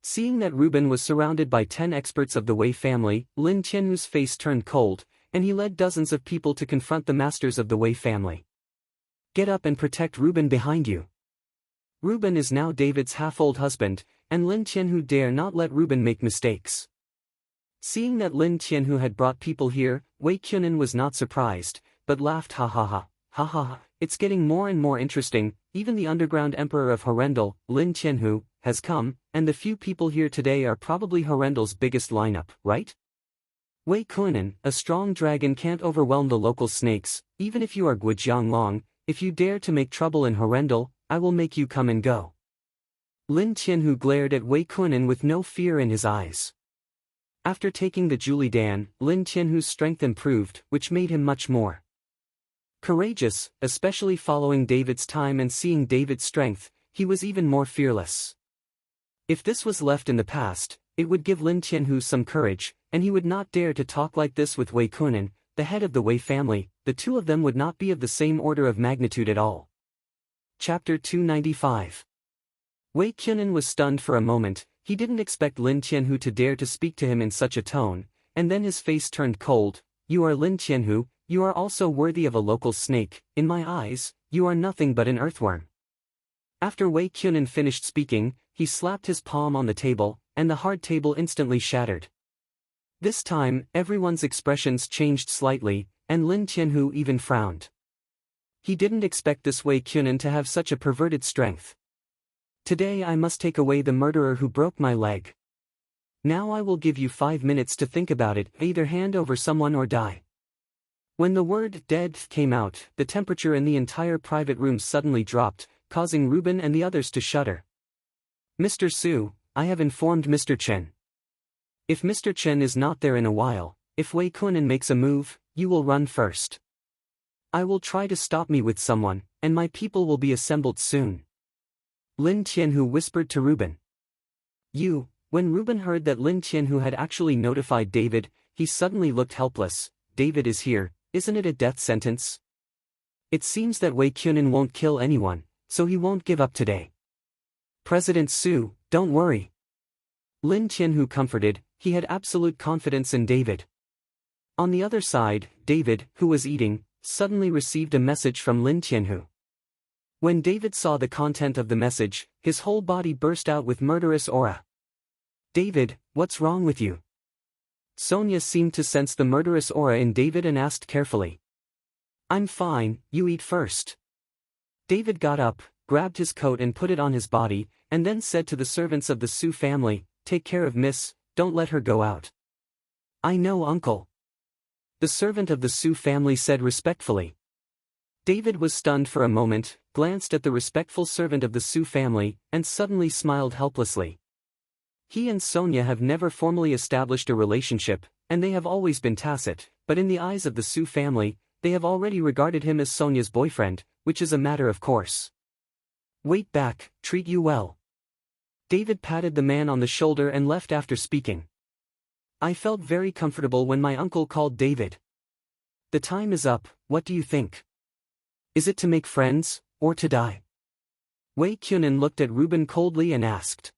Seeing that Reuben was surrounded by 10 experts of the Wei family, Lin Tianhu's face turned cold, and he led dozens of people to confront the masters of the Wei family. Get up and protect Reuben behind you. Reuben is now David's half-old husband, and Lin Tianhu dare not let Reuben make mistakes. Seeing that Lin Tianhu had brought people here, Wei Qiunan was not surprised, but laughed ha ha ha, ha ha ha, it's getting more and more interesting, even the underground emperor of Horrendal, Lin Tianhu, has come, and the few people here today are probably Horrendal's biggest lineup, right? Wei Qiunan, a strong dragon can't overwhelm the local snakes, even if you are Gujianglong. If you dare to make trouble in Horrendal, I will make you come and go. Lin Tianhu glared at Wei Qiunan with no fear in his eyes. After taking the Julie Dan, Lin Tianhu's strength improved, which made him much more courageous, especially following David's time and seeing David's strength, he was even more fearless. If this was left in the past, it would give Lin Tianhu some courage, and he would not dare to talk like this with Wei Qiunan, the head of the Wei family. The two of them would not be of the same order of magnitude at all. Chapter 295. Wei Qiunan was stunned for a moment. He didn't expect Lin Tianhu to dare to speak to him in such a tone, and then his face turned cold. You are Lin Tianhu, you are also worthy of a local snake. In my eyes, you are nothing but an earthworm. After Wei Qiunan finished speaking, he slapped his palm on the table, and the hard table instantly shattered. This time, everyone's expressions changed slightly, and Lin Tianhu even frowned. He didn't expect this Wei Qiunan to have such a perverted strength. Today I must take away the murderer who broke my leg. Now I will give you 5 minutes to think about it, either hand over someone or die. When the word dead came out, the temperature in the entire private room suddenly dropped, causing Reuben and the others to shudder. Mr. Su, I have informed Mr. Chen. If Mr. Chen is not there in a while, if Wei Qiunan makes a move, you will run first. I will try to stop me with someone, and my people will be assembled soon. Lin Tianhu whispered to Reuben. When Reuben heard that Lin Tianhu had actually notified David, he suddenly looked helpless. David is here, isn't it a death sentence? It seems that Wei Qiunan won't kill anyone, so he won't give up today. President Su, don't worry. Lin Tianhu comforted, he had absolute confidence in David. On the other side, David, who was eating, suddenly received a message from Lin Tianhu. When David saw the content of the message, his whole body burst out with murderous aura. "David, what's wrong with you?" Sonia seemed to sense the murderous aura in David and asked carefully. "I'm fine, you eat first." David got up, grabbed his coat and put it on his body, and then said to the servants of the Su family, "Take care of Miss, don't let her go out." "I know, uncle." The servant of the Su family said respectfully. David was stunned for a moment, glanced at the respectful servant of the Su family, and suddenly smiled helplessly. He and Sonia have never formally established a relationship, and they have always been tacit, but in the eyes of the Su family, they have already regarded him as Sonia's boyfriend, which is a matter of course. "Wait back, treat you well." David patted the man on the shoulder and left after speaking. "I felt very comfortable when my uncle called David. The time is up, what do you think? Is it to make friends, or to die?" Wei Kunin looked at Reuben coldly and asked.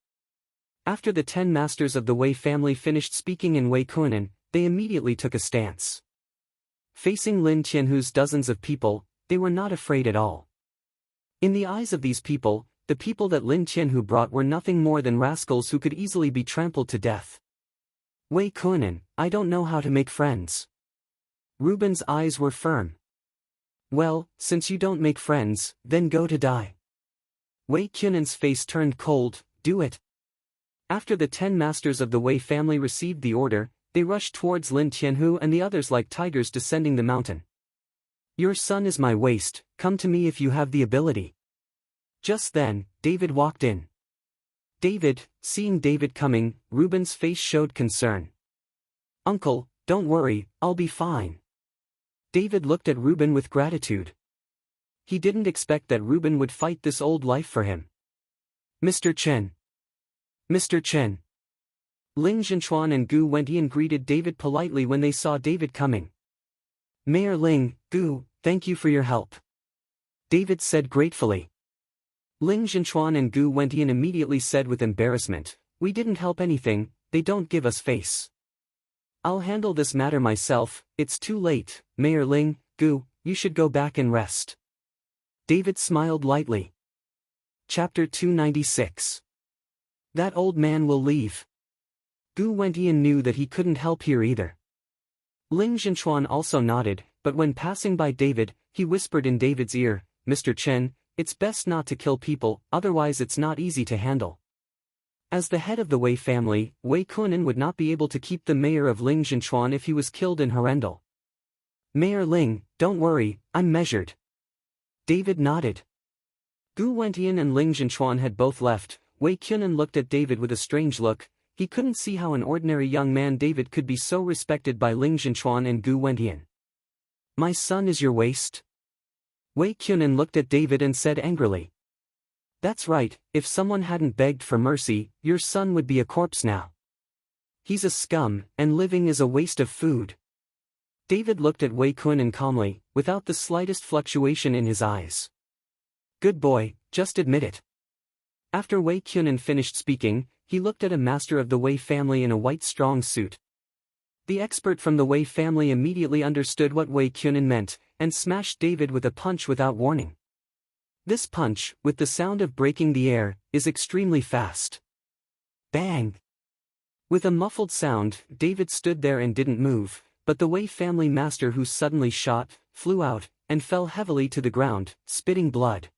After the 10 masters of the Wei family finished speaking in Wei Kunin, they immediately took a stance. Facing Lin Tianhu's dozens of people, they were not afraid at all. In the eyes of these people, the people that Lin Tianhu brought were nothing more than rascals who could easily be trampled to death. "Wei Kunin, I don't know how to make friends." Reuben's eyes were firm. "Well, since you don't make friends, then go to die." Wei Kunin's face turned cold. "Do it." After the 10 masters of the Wei family received the order, they rushed towards Lin Tianhu and the others like tigers descending the mountain. "Your son is my waist, come to me if you have the ability." Just then, David walked in. Seeing David coming, Reuben's face showed concern. "Uncle, don't worry, I'll be fine." David looked at Reuben with gratitude. He didn't expect that Reuben would fight this old life for him. "Mr. Chen. Mr. Chen." Ling Zhenchuan and Gu Wentian greeted David politely when they saw David coming. "Mayor Ling, Gu, thank you for your help," David said gratefully. Ling Zhenchuan and Gu Wentian immediately said with embarrassment, "We didn't help anything, they don't give us face." "I'll handle this matter myself, it's too late, Mayor Ling, Gu, you should go back and rest." David smiled lightly. Chapter 296. That old man will leave. Gu Wentian knew that he couldn't help here either. Ling Zhenchuan also nodded, but when passing by David, he whispered in David's ear, "Mr. Chen, it's best not to kill people, otherwise it's not easy to handle." As the head of the Wei family, Wei Kunin would not be able to keep the mayor of Ling Zhenchuan if he was killed in Harendal. "Mayor Ling, don't worry, I'm measured." David nodded. Gu Wentian and Ling Zhenchuan had both left. Wei Kunin looked at David with a strange look. He couldn't see how an ordinary young man David could be so respected by Ling Zhenchuan and Gu Wentian. "My son is your waist?" Wei Kunin looked at David and said angrily. "That's right, if someone hadn't begged for mercy, your son would be a corpse now. He's a scum, and living is a waste of food." David looked at Wei Kunin calmly, without the slightest fluctuation in his eyes. "Good boy, just admit it." After Wei Kunin finished speaking, he looked at a master of the Wei family in a white strong suit. The expert from the Wei family immediately understood what Wei Kunin meant, and smashed David with a punch without warning. This punch, with the sound of breaking the air, is extremely fast. Bang! With a muffled sound, David stood there and didn't move, but the Wei family master who suddenly shot, flew out, and fell heavily to the ground, spitting blood.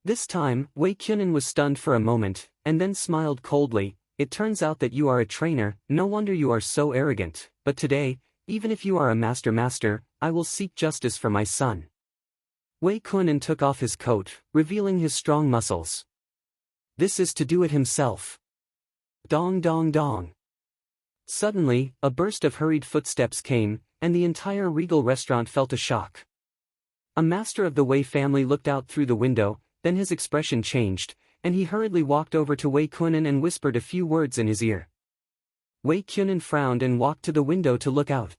This time, Wei Kunin was stunned for a moment, and then smiled coldly. "It turns out that you are a trainer, no wonder you are so arrogant, but today, even if you are a master, I will seek justice for my son." Wei Kunin took off his coat, revealing his strong muscles. "This is to do it himself." Dong dong dong. Suddenly, a burst of hurried footsteps came, and the entire Regal restaurant felt a shock. A master of the Wei family looked out through the window, then his expression changed, and he hurriedly walked over to Wei Kunin and whispered a few words in his ear. Wei Kunin frowned and walked to the window to look out.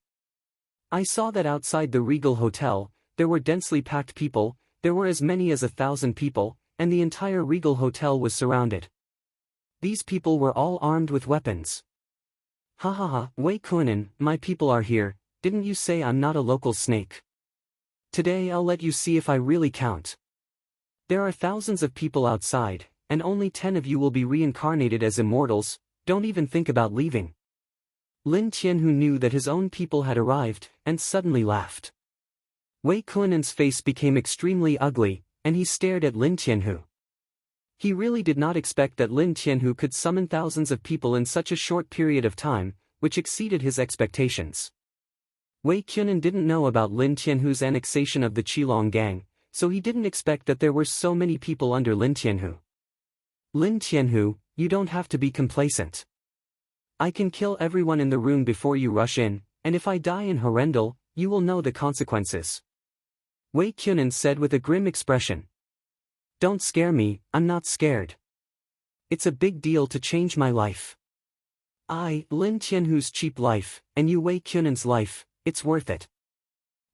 "I saw that outside the Regal Hotel, there were densely packed people, there were as many as 1,000 people, and the entire Regal Hotel was surrounded. These people were all armed with weapons." "Ha ha ha, Wei Kunin, my people are here, didn't you say I'm not a local snake? Today I'll let you see if I really count. There are thousands of people outside, and only 10 of you will be reincarnated as immortals. Don't even think about leaving. Lin Tianhu knew that his own people had arrived, and suddenly laughed. Wei Kunan's face became extremely ugly, and he stared at Lin Tianhu. He really did not expect that Lin Tianhu could summon thousands of people in such a short period of time, which exceeded his expectations. Wei Kunan didn't know about Lin Tianhu's annexation of the Qilong gang, so he didn't expect that there were so many people under Lin Tianhu. Lin Tianhu, you don't have to be complacent. I can kill everyone in the room before you rush in, and if I die in Horrendal, you will know the consequences. Wei Kunan said with a grim expression. Don't scare me, I'm not scared. It's a big deal to change my life. Lin Tianhu's cheap life, and you Wei Kunan's life, it's worth it.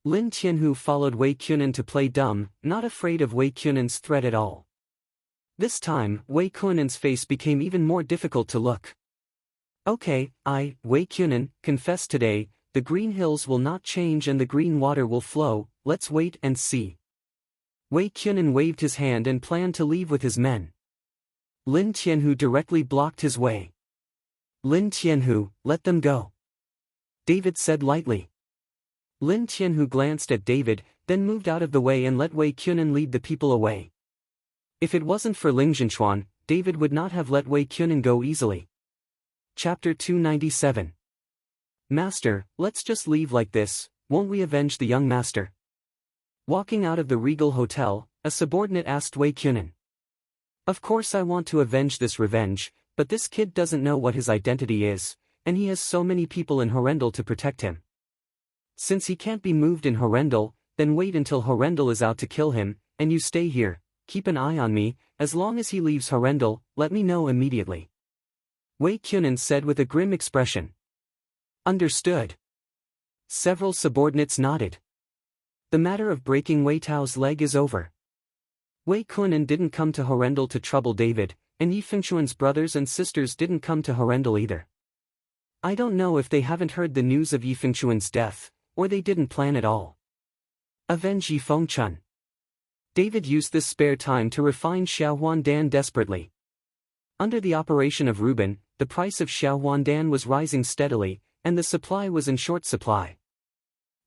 Lin Tianhu followed Wei Kunan to play dumb, not afraid of Wei Kunan's threat at all. This time, Wei Kunan's face became even more difficult to look. Okay, Wei Kunan, confess today, the green hills will not change and the green water will flow, let's wait and see. Wei Kunan waved his hand and planned to leave with his men. Lin Tianhu directly blocked his way. Lin Tianhu, let them go. David said lightly. Lin Tianhu glanced at David, then moved out of the way and let Wei Kunan lead the people away. If it wasn't for Ling Zhenchuan, David would not have let Wei Kunan go easily. Chapter 297. Master, let's just leave like this, won't we avenge the young master? Walking out of the Regal Hotel, a subordinate asked Wei Kunan. Of course I want to avenge this revenge, but this kid doesn't know what his identity is, and he has so many people in Horrendal to protect him. Since he can't be moved in Horrendal, then wait until Horrendal is out to kill him, and you stay here, keep an eye on me, as long as he leaves Horrendal, let me know immediately. Wei Kunan said with a grim expression. Understood. Several subordinates nodded. The matter of breaking Wei Tao's leg is over. Wei Kunan didn't come to Horrendal to trouble David, and Yi Fengchuan's brothers and sisters didn't come to Horrendal either. I don't know if they haven't heard the news of Yi Fengchuan's death, or they didn't plan at all. Avenge Yi Fengchun. David used this spare time to refine Xiaohuandan desperately. Under the operation of Reuben, the price of Xiaohuandan was rising steadily, and the supply was in short supply.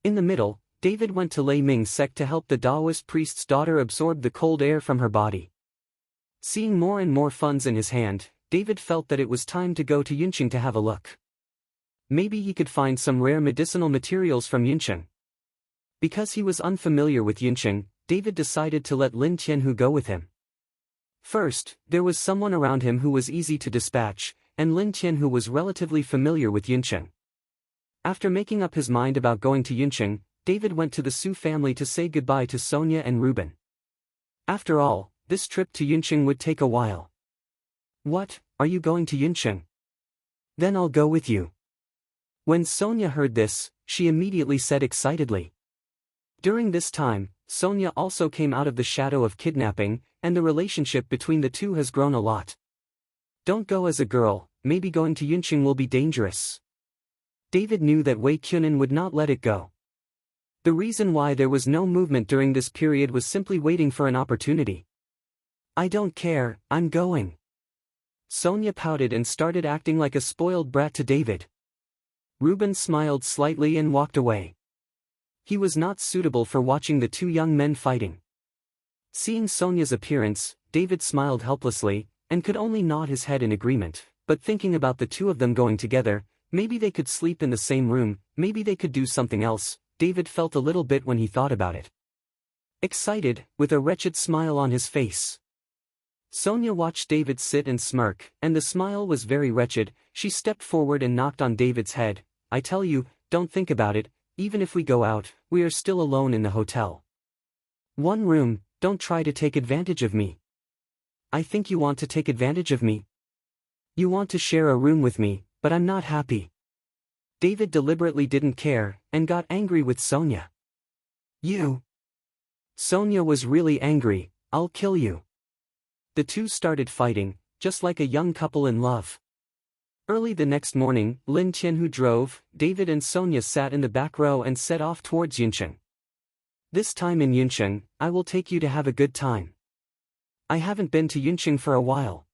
In the middle, David went to Lei Ming's sect to help the Taoist priest's daughter absorb the cold air from her body. Seeing more and more funds in his hand, David felt that it was time to go to Yunqing to have a look. Maybe he could find some rare medicinal materials from Yunqing. Because he was unfamiliar with Yunqing, David decided to let Lin Tianhu go with him. First, there was someone around him who was easy to dispatch, and Lin Tianhu was relatively familiar with Yunqing. After making up his mind about going to Yunqing, David went to the Su family to say goodbye to Sonia and Reuben. After all, this trip to Yunqing would take a while. What, are you going to Yunqing? Then I'll go with you. When Sonia heard this, she immediately said excitedly. During this time, Sonia also came out of the shadow of kidnapping, and the relationship between the two has grown a lot. Don't go as a girl, maybe going to Yunqing will be dangerous. David knew that Wei Kunan would not let it go. The reason why there was no movement during this period was simply waiting for an opportunity. I don't care, I'm going. Sonia pouted and started acting like a spoiled brat to David. Reuben smiled slightly and walked away. He was not suitable for watching the two young men fighting. Seeing Sonia's appearance, David smiled helplessly, and could only nod his head in agreement, but thinking about the two of them going together, maybe they could sleep in the same room, maybe they could do something else, David felt a little bit when he thought about it. Excited, with a wretched smile on his face. Sonia watched David sit and smirk, and the smile was very wretched. She stepped forward and knocked on David's head. I tell you, don't think about it, even if we go out, we are still alone in the hotel. One room, don't try to take advantage of me. I think you want to take advantage of me. You want to share a room with me, but I'm not happy. David deliberately didn't care, and got angry with Sonia. You. Sonia was really angry, I'll kill you. The two started fighting, just like a young couple in love. Early the next morning, Lin Tianhu drove, David and Sonia sat in the back row and set off towards Yuncheng. This time in Yuncheng, I will take you to have a good time. I haven't been to Yuncheng for a while.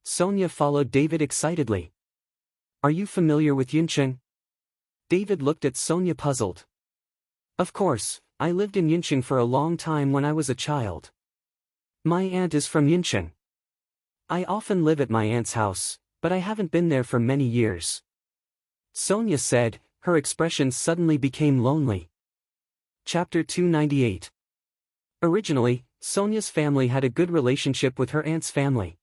Sonia followed David excitedly. Are you familiar with Yuncheng? David looked at Sonia puzzled. Of course, I lived in Yuncheng for a long time when I was a child. My aunt is from Yuncheng. I often live at my aunt's house, but I haven't been there for many years. Sonia said, her expression suddenly became lonely. Chapter 298. Originally, Sonia's family had a good relationship with her aunt's family.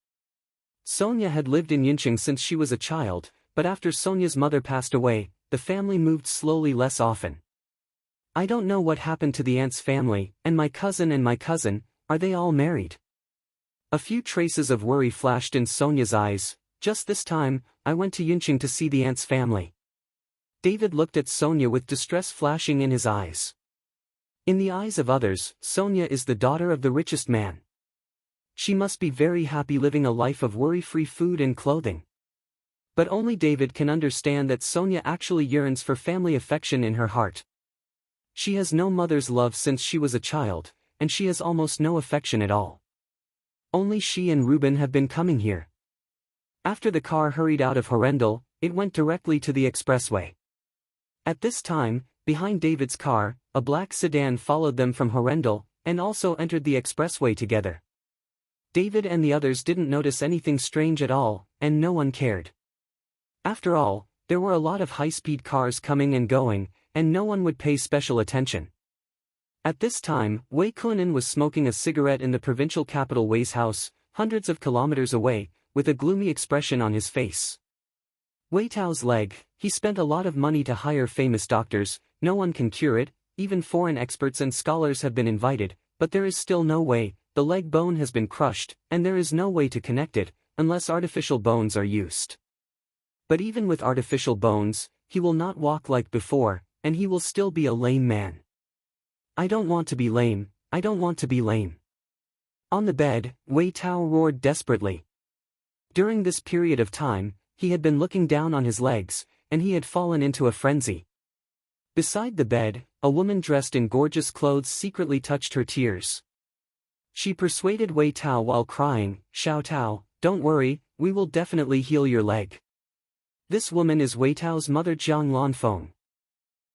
Sonia had lived in Yuncheng since she was a child, but after Sonia's mother passed away, the family moved slowly less often. I don't know what happened to the aunt's family, and my cousin, are they all married? A few traces of worry flashed in Sonia's eyes. Just this time, I went to Yuncheng to see the aunt's family. David looked at Sonia with distress flashing in his eyes. In the eyes of others, Sonia is the daughter of the richest man. She must be very happy living a life of worry-free food and clothing. But only David can understand that Sonia actually yearns for family affection in her heart. She has no mother's love since she was a child, and she has almost no affection at all. Only she and Reuben have been coming here. After the car hurried out of Horrendal, it went directly to the expressway. At this time, behind David's car, a black sedan followed them from Horrendal, and also entered the expressway together. David and the others didn't notice anything strange at all, and no one cared. After all, there were a lot of high-speed cars coming and going, and no one would pay special attention. At this time, Wei Kunin was smoking a cigarette in the provincial capital Wei's house, hundreds of kilometers away, with a gloomy expression on his face. Wei Tao's leg, he spent a lot of money to hire famous doctors, no one can cure it, even foreign experts and scholars have been invited, but there is still no way, the leg bone has been crushed, and there is no way to connect it, unless artificial bones are used. But even with artificial bones, he will not walk like before, and he will still be a lame man. I don't want to be lame, I don't want to be lame. On the bed, Wei Tao roared desperately. During this period of time, he had been looking down on his legs, and he had fallen into a frenzy. Beside the bed, a woman dressed in gorgeous clothes secretly touched her tears. She persuaded Wei Tao while crying, "Xiao Tao, don't worry, we will definitely heal your leg." This woman is Wei Tao's mother Jiang Lanfeng.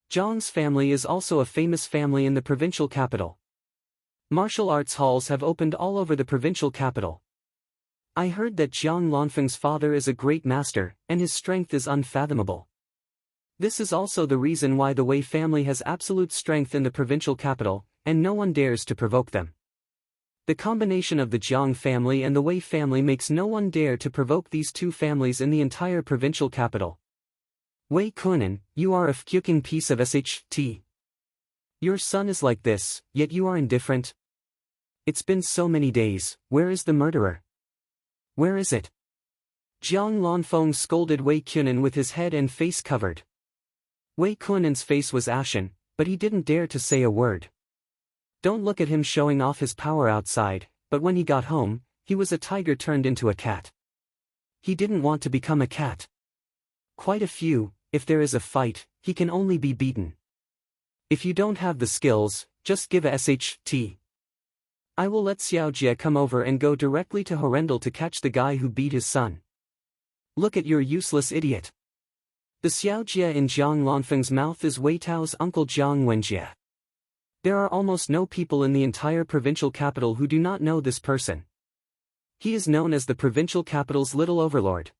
Jiang's family is also a famous family in the provincial capital. Martial arts halls have opened all over the provincial capital. I heard that Jiang Lanfeng's father is a great master, and his strength is unfathomable. This is also the reason why the Wei family has absolute strength in the provincial capital, and no one dares to provoke them. The combination of the Jiang family and the Wei family makes no one dare to provoke these two families in the entire provincial capital. Wei Kunin, you are a fucking piece of shit. Your son is like this, yet you are indifferent. It's been so many days, where is the murderer? Where is it? Jiang Lanfeng scolded Wei Kunin with his head and face covered. Wei Kunin's face was ashen, but he didn't dare to say a word. Don't look at him showing off his power outside, but when he got home, he was a tiger turned into a cat. He didn't want to become a cat. Quite a few, if there is a fight, he can only be beaten. If you don't have the skills, just give a shit. I will let Xiao Jie come over and go directly to Horrendal to catch the guy who beat his son. Look at your useless idiot. The Xiao Jie in Jiang Lanfeng's mouth is Wei Tao's uncle Jiang Wenjie. There are almost no people in the entire provincial capital who do not know this person. He is known as the provincial capital's little overlord.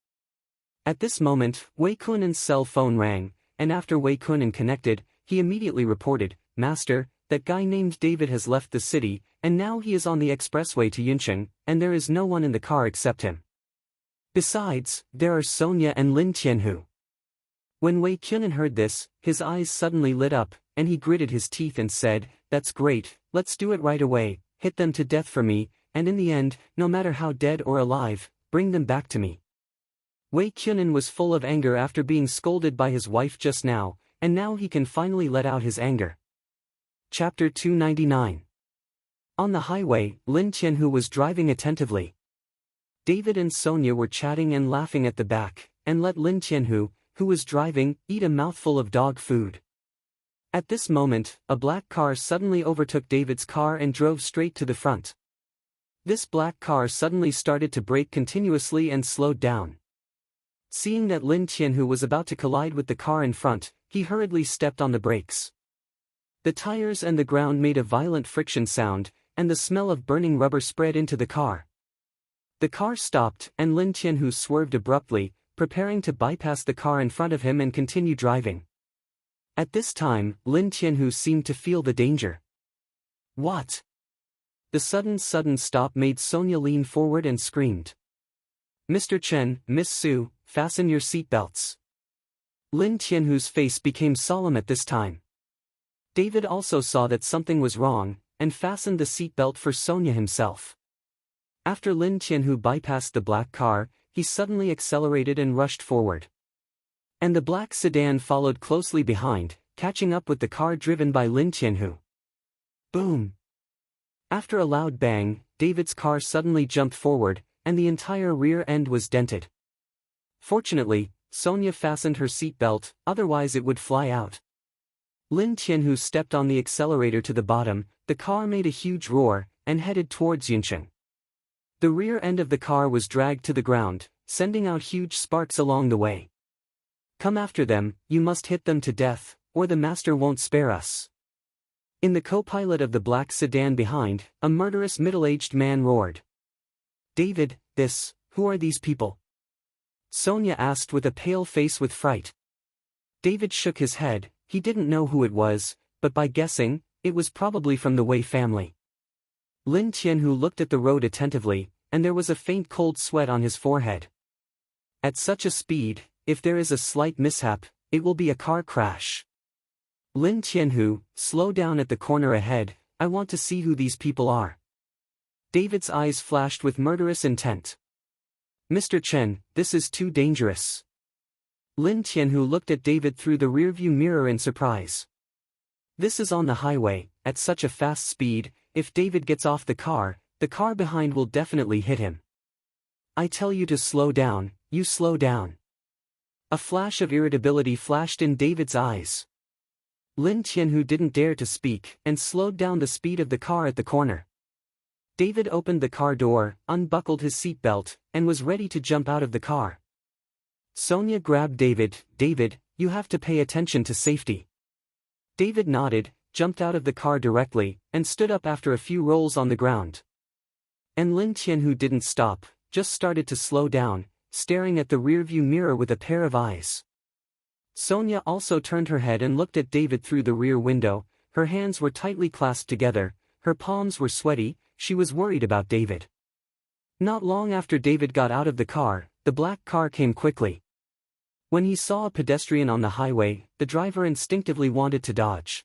At this moment, Wei Kunin's cell phone rang, and after Wei Kunin connected, he immediately reported, "Master, that guy named David has left the city, and now he is on the expressway to Yuncheng, and there is no one in the car except him. Besides, there are Sonia and Lin Tianhu." When Wei Kunin heard this, his eyes suddenly lit up, and he gritted his teeth and said, "That's great, let's do it right away, hit them to death for me, and in the end, no matter how dead or alive, bring them back to me." Wei Kunin was full of anger after being scolded by his wife just now, and now he can finally let out his anger. Chapter 299. On the highway, Lin Tianhu was driving attentively. David and Sonia were chatting and laughing at the back, and let Lin Tianhu, who was driving, eat a mouthful of dog food. At this moment, a black car suddenly overtook David's car and drove straight to the front. This black car suddenly started to brake continuously and slowed down. Seeing that Lin Tianhu was about to collide with the car in front, he hurriedly stepped on the brakes. The tires and the ground made a violent friction sound, and the smell of burning rubber spread into the car. The car stopped, and Lin Tianhu swerved abruptly, preparing to bypass the car in front of him and continue driving. At this time, Lin Tianhu seemed to feel the danger. What? The sudden stop made Sonia lean forward and screamed. Mr. Chen, Miss Su, fasten your seatbelts. Lin Tianhu's face became solemn at this time. David also saw that something was wrong, and fastened the seatbelt for Sonia himself. After Lin Tianhu bypassed the black car, he suddenly accelerated and rushed forward. And the black sedan followed closely behind, catching up with the car driven by Lin Tianhu. Boom! After a loud bang, David's car suddenly jumped forward, and the entire rear end was dented. Fortunately, Sonia fastened her seatbelt, otherwise it would fly out. Lin Tianhu stepped on the accelerator to the bottom, the car made a huge roar, and headed towards Yuncheng. The rear end of the car was dragged to the ground, sending out huge sparks along the way. Come after them, you must hit them to death, or the master won't spare us. In the co-pilot of the black sedan behind, a murderous middle-aged man roared. David, who are these people? Sonia asked with a pale face with fright. David shook his head, he didn't know who it was, but by guessing, it was probably from the Wei family. Lin Tianhu looked at the road attentively, and there was a faint cold sweat on his forehead. At such a speed, if there is a slight mishap, it will be a car crash. Lin Tianhu, slow down at the corner ahead, I want to see who these people are. David's eyes flashed with murderous intent. Mr. Chen, this is too dangerous. Lin Tianhu looked at David through the rearview mirror in surprise. This is on the highway, at such a fast speed, if David gets off the car behind will definitely hit him. I tell you to slow down, you slow down. A flash of irritability flashed in David's eyes. Lin Tianhu didn't dare to speak, and slowed down the speed of the car at the corner. David opened the car door, unbuckled his seatbelt, and was ready to jump out of the car. Sonia grabbed David, you have to pay attention to safety. David nodded, jumped out of the car directly, and stood up after a few rolls on the ground. And Lin Tianhu didn't stop, just started to slow down, staring at the rearview mirror with a pair of eyes. Sonia also turned her head and looked at David through the rear window, her hands were tightly clasped together, her palms were sweaty, she was worried about David. Not long after David got out of the car, the black car came quickly. When he saw a pedestrian on the highway, the driver instinctively wanted to dodge.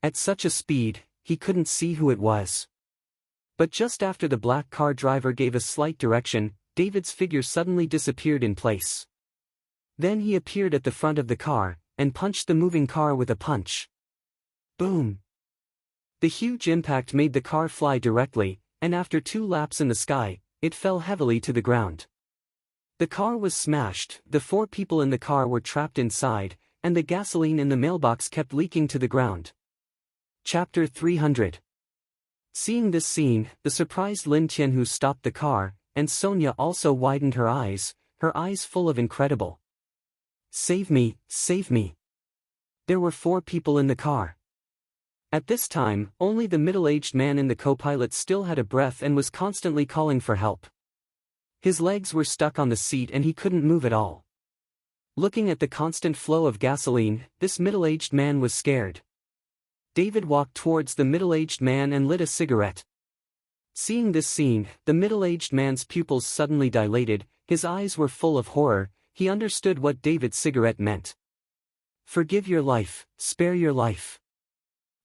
At such a speed, he couldn't see who it was. But just after the black car driver gave a slight direction, David's figure suddenly disappeared in place. Then he appeared at the front of the car, and punched the moving car with a punch. Boom! The huge impact made the car fly directly, and after 2 laps in the sky, it fell heavily to the ground. The car was smashed, the 4 people in the car were trapped inside, and the gasoline in the mailbox kept leaking to the ground. Chapter 300. Seeing this scene, the surprised Lin Tianhu stopped the car, and Sonia also widened her eyes full of incredible. Save me, save me. There were 4 people in the car. At this time, only the middle-aged man in the co-pilot still had a breath and was constantly calling for help. His legs were stuck on the seat and he couldn't move at all. Looking at the constant flow of gasoline, this middle-aged man was scared. David walked towards the middle-aged man and lit a cigarette. Seeing this scene, the middle-aged man's pupils suddenly dilated, his eyes were full of horror, he understood what David's cigarette meant. Forgive your life, spare your life.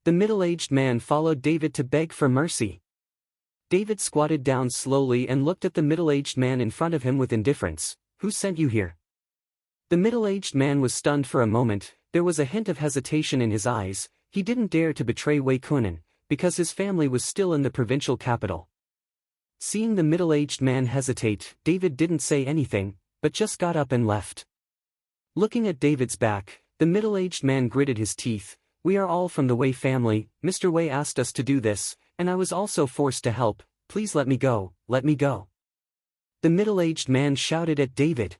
The middle-aged man followed David to beg for mercy. David squatted down slowly and looked at the middle-aged man in front of him with indifference. Who sent you here? The middle-aged man was stunned for a moment, there was a hint of hesitation in his eyes, he didn't dare to betray Wei Kunan, because his family was still in the provincial capital. Seeing the middle-aged man hesitate, David didn't say anything, but just got up and left. Looking at David's back, the middle-aged man gritted his teeth. "We are all from the Wei family. Mr. Wei asked us to do this, and I was also forced to help. Please let me go, let me go." The middle-aged man shouted at David.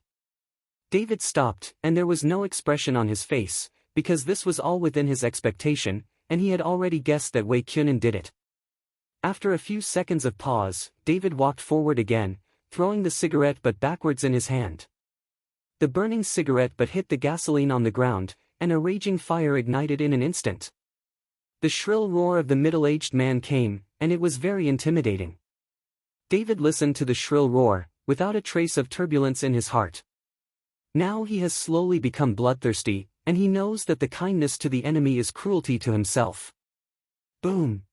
David stopped, and there was no expression on his face, because this was all within his expectation, and he had already guessed that Wei Kunin did it. After a few seconds of pause, David walked forward again, throwing the cigarette butt backwards in his hand. The burning cigarette butt hit the gasoline on the ground, and a raging fire ignited in an instant. The shrill roar of the middle-aged man came, and it was very intimidating. David listened to the shrill roar, without a trace of turbulence in his heart. Now he has slowly become bloodthirsty, and he knows that the kindness to the enemy is cruelty to himself. Boom!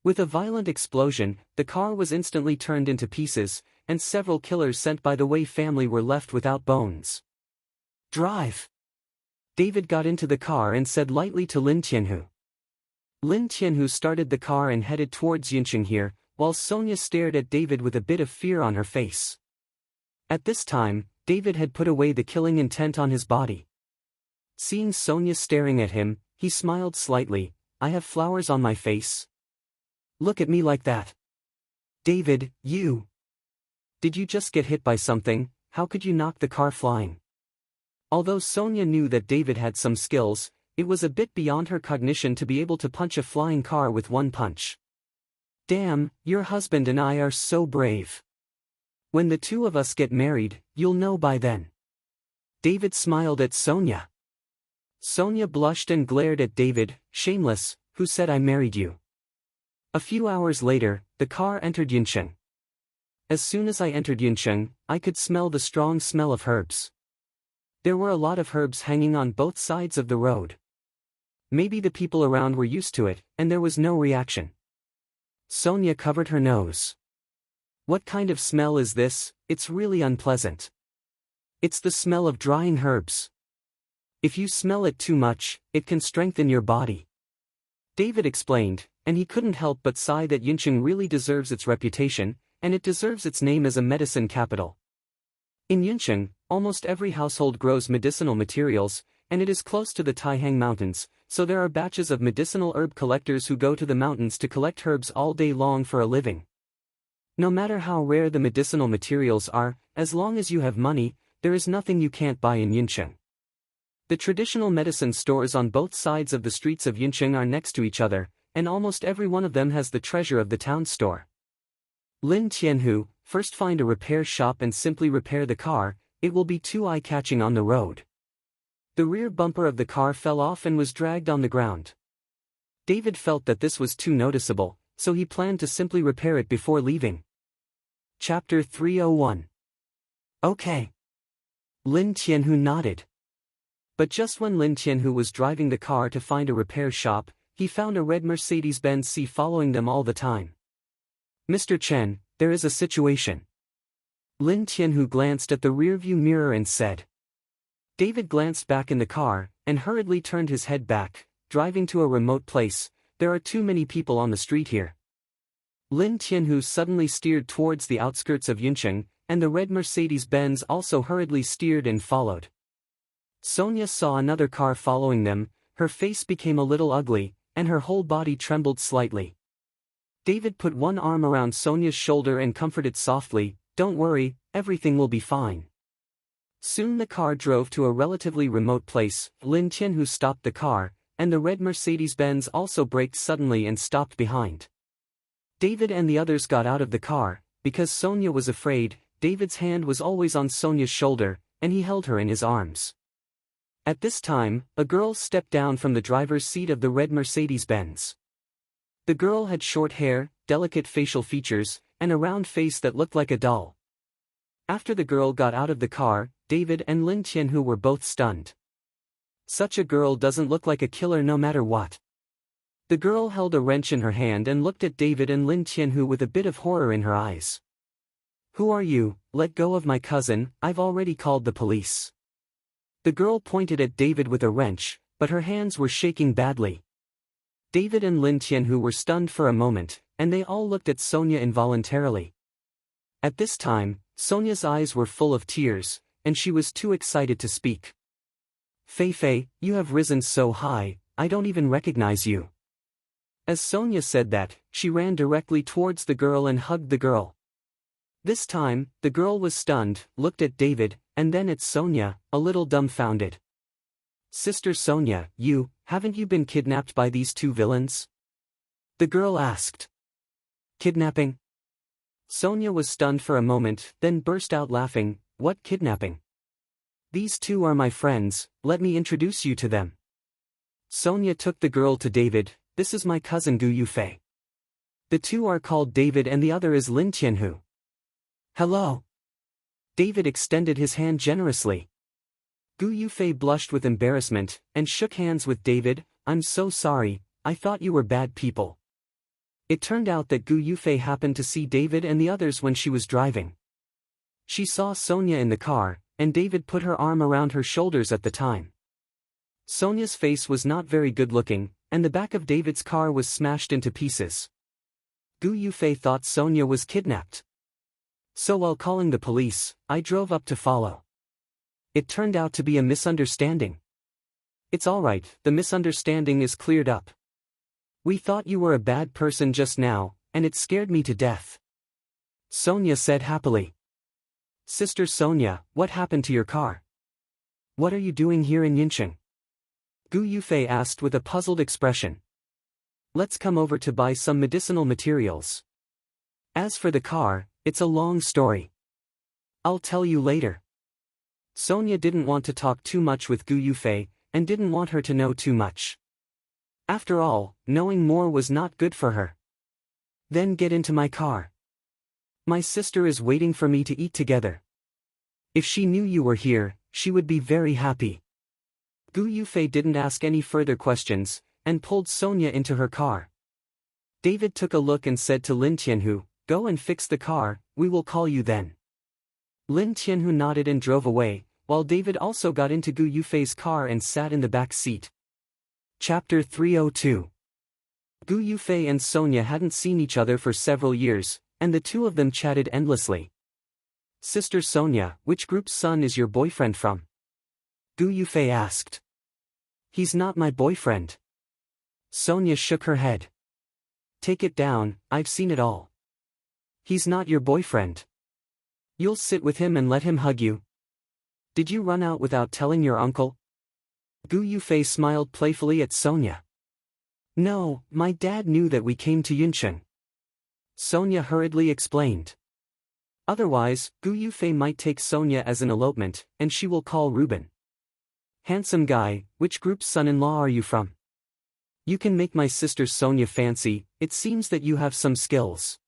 With a violent explosion, the car was instantly turned into pieces, and several killers sent by the Wei family were left without bones. "Drive!" David got into the car and said lightly to Lin Tianhu. Lin Tianhu started the car and headed towards Yunqing here, while Sonia stared at David with a bit of fear on her face. At this time, David had put away the killing intent on his body. Seeing Sonia staring at him, he smiled slightly. "I have flowers on my face? Look at me like that." "David, you... Did you just get hit by something? How could you knock the car flying?" Although Sonia knew that David had some skills, it was a bit beyond her cognition to be able to punch a flying car with one punch. "Damn, your husband and I are so brave. When the two of us get married, you'll know by then." David smiled at Sonia. Sonia blushed and glared at David. "Shameless, who said I married you?" A few hours later, the car entered Yuncheng. As soon as I entered Yuncheng, I could smell the strong smell of herbs. There were a lot of herbs hanging on both sides of the road. Maybe the people around were used to it, and there was no reaction. Sonia covered her nose. "What kind of smell is this? It's really unpleasant." "It's the smell of drying herbs. If you smell it too much, it can strengthen your body," David explained, and he couldn't help but sigh that Yuncheng really deserves its reputation, and it deserves its name as a medicine capital. In Yuncheng, almost every household grows medicinal materials, and it is close to the Taihang Mountains, so there are batches of medicinal herb collectors who go to the mountains to collect herbs all day long for a living. No matter how rare the medicinal materials are, as long as you have money, there is nothing you can't buy in Yuncheng. The traditional medicine stores on both sides of the streets of Yuncheng are next to each other, and almost every one of them has the treasure of the town store. Lin Tianhu, first find a repair shop and simply repair the car, it will be too eye-catching on the road. The rear bumper of the car fell off and was dragged on the ground. David felt that this was too noticeable, so he planned to simply repair it before leaving. Chapter 301. Okay. Lin Tianhu nodded. But just when Lin Tianhu was driving the car to find a repair shop, he found a red Mercedes-Benz C following them all the time. "Mr. Chen, there is a situation." Lin Tianhu glanced at the rearview mirror and said. David glanced back in the car, and hurriedly turned his head back, driving to a remote place. "There are too many people on the street here." Lin Tianhu suddenly steered towards the outskirts of Yuncheng, and the red Mercedes-Benz also hurriedly steered and followed. Sonia saw another car following them, her face became a little ugly, and her whole body trembled slightly. David put one arm around Sonia's shoulder and comforted softly, "Don't worry, everything will be fine." Soon the car drove to a relatively remote place. Lin Tianhu stopped the car, and the red Mercedes-Benz also braked suddenly and stopped behind. David and the others got out of the car. Because Sonia was afraid, David's hand was always on Sonia's shoulder, and he held her in his arms. At this time, a girl stepped down from the driver's seat of the red Mercedes-Benz. The girl had short hair, delicate facial features, and a round face that looked like a doll. After the girl got out of the car, David and Lin Tianhu were both stunned. Such a girl doesn't look like a killer no matter what. The girl held a wrench in her hand and looked at David and Lin Tianhu with a bit of horror in her eyes. "Who are you? Let go of my cousin, I've already called the police." The girl pointed at David with a wrench, but her hands were shaking badly. David and Lin Tianhu were stunned for a moment, and they all looked at Sonia involuntarily. At this time, Sonia's eyes were full of tears, and she was too excited to speak. Fei, you have risen so high, I don't even recognize you. As Sonia said that, she ran directly towards the girl and hugged the girl. This time, the girl was stunned, looked at David, and then at Sonia, a little dumbfounded. Sister Sonia, haven't you been kidnapped by these two villains? The girl asked. Kidnapping? Sonia was stunned for a moment, then burst out laughing. What kidnapping? These two are my friends, let me introduce you to them. Sonia took the girl to David. This is my cousin Gu Yufei. The two are called David and the other is Lin Tianhu. Hello. David extended his hand generously. Gu Yufei blushed with embarrassment, and shook hands with David. I'm so sorry, I thought you were bad people. It turned out that Gu Yufei happened to see David and the others when she was driving. She saw Sonia in the car, and David put her arm around her shoulders at the time. Sonia's face was not very good looking, and the back of David's car was smashed into pieces. Gu Yufei thought Sonia was kidnapped. So while calling the police, I drove up to follow. It turned out to be a misunderstanding. It's alright, the misunderstanding is cleared up. We thought you were a bad person just now, and it scared me to death. Sonia said happily. Sister Sonia, what happened to your car? What are you doing here in Yincheng? Gu Yufei asked with a puzzled expression. Let's come over to buy some medicinal materials. As for the car, it's a long story. I'll tell you later. Sonia didn't want to talk too much with Gu Yufei, and didn't want her to know too much. After all, knowing more was not good for her. Then get into my car. My sister is waiting for me to eat together. If she knew you were here, she would be very happy. Gu Yufei didn't ask any further questions, and pulled Sonia into her car. David took a look and said to Lin Tianhu, go and fix the car, we will call you then. Lin Tianhu nodded and drove away, while David also got into Gu Yufei's car and sat in the back seat. Chapter 302. Gu Yufei and Sonia hadn't seen each other for several years, and the two of them chatted endlessly. Sister Sonia, which group's son is your boyfriend from? Gu Yufei asked. He's not my boyfriend. Sonia shook her head. Take it down, I've seen it all. He's not your boyfriend. You'll sit with him and let him hug you. Did you run out without telling your uncle? Gu Yufei smiled playfully at Sonia. No, my dad knew that we came to Yuncheng. Sonia hurriedly explained. Otherwise, Gu Yufei might take Sonia as an elopement, and she will call Ruben. Handsome guy, which group's son-in-law are you from? You can make my sister Sonia fancy, it seems that you have some skills.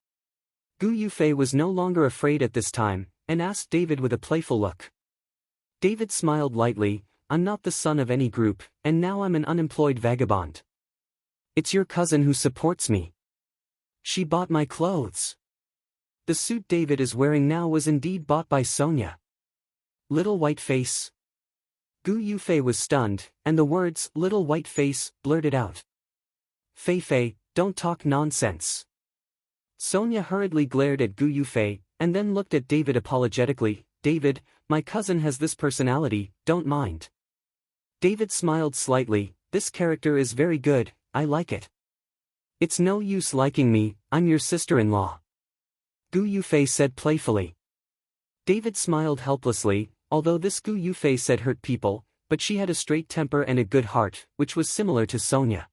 Gu Yufei was no longer afraid at this time, and asked David with a playful look. David smiled lightly, I'm not the son of any group, and now I'm an unemployed vagabond. It's your cousin who supports me. She bought my clothes. The suit David is wearing now was indeed bought by Sonia. Little white face. Gu Yufei was stunned, and the words, little white face, blurted out. Fei, don't talk nonsense. Sonia hurriedly glared at Gu Yufei, and then looked at David apologetically. David, my cousin has this personality, don't mind. David smiled slightly, this character is very good, I like it. It's no use liking me, I'm your sister-in-law. Gu Yufei said playfully. David smiled helplessly, although this Gu Yufei said hurt people, but she had a straight temper and a good heart, which was similar to Sonia.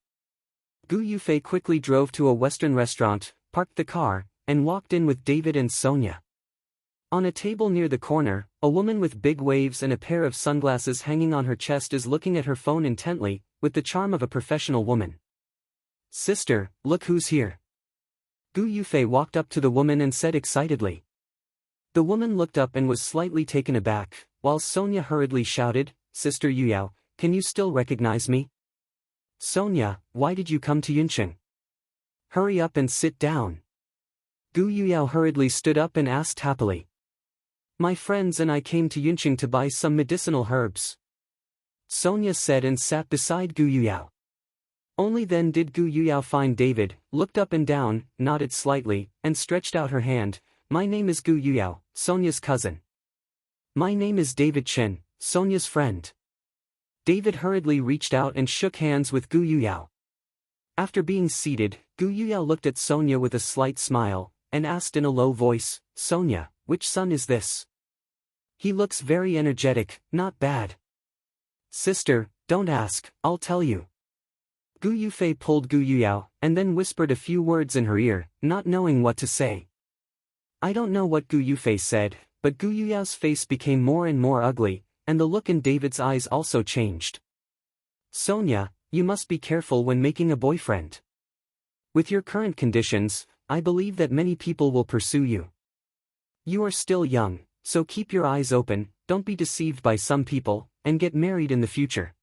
Gu Yufei quickly drove to a Western restaurant, parked the car, and walked in with David and Sonia. On a table near the corner, a woman with big waves and a pair of sunglasses hanging on her chest is looking at her phone intently, with the charm of a professional woman. Sister, look who's here. Gu Yufei walked up to the woman and said excitedly. The woman looked up and was slightly taken aback, while Sonia hurriedly shouted, Sister Yuyao, can you still recognize me? Sonia, why did you come to Yuncheng? Hurry up and sit down. Gu Yuyao hurriedly stood up and asked happily. My friends and I came to Yuncheng to buy some medicinal herbs. Sonia said and sat beside Gu Yuyao. Only then did Gu Yuyao find David, looked up and down, nodded slightly, and stretched out her hand. My name is Gu Yuyao, Sonia's cousin. My name is David Chen, Sonia's friend. David hurriedly reached out and shook hands with Gu Yuyao. After being seated, Gu Yuyao looked at Sonia with a slight smile, and asked in a low voice, Sonia, which son is this? He looks very energetic, not bad. Sister, don't ask, I'll tell you. Gu Yufei pulled Gu Yuyao, and then whispered a few words in her ear, not knowing what to say. I don't know what Gu Yufei said, but Gu Yuyao's face became more and more ugly, and the look in David's eyes also changed. Sonia, you must be careful when making a boyfriend. With your current conditions, I believe that many people will pursue you. You are still young, so keep your eyes open, don't be deceived by some people, and get married in the future.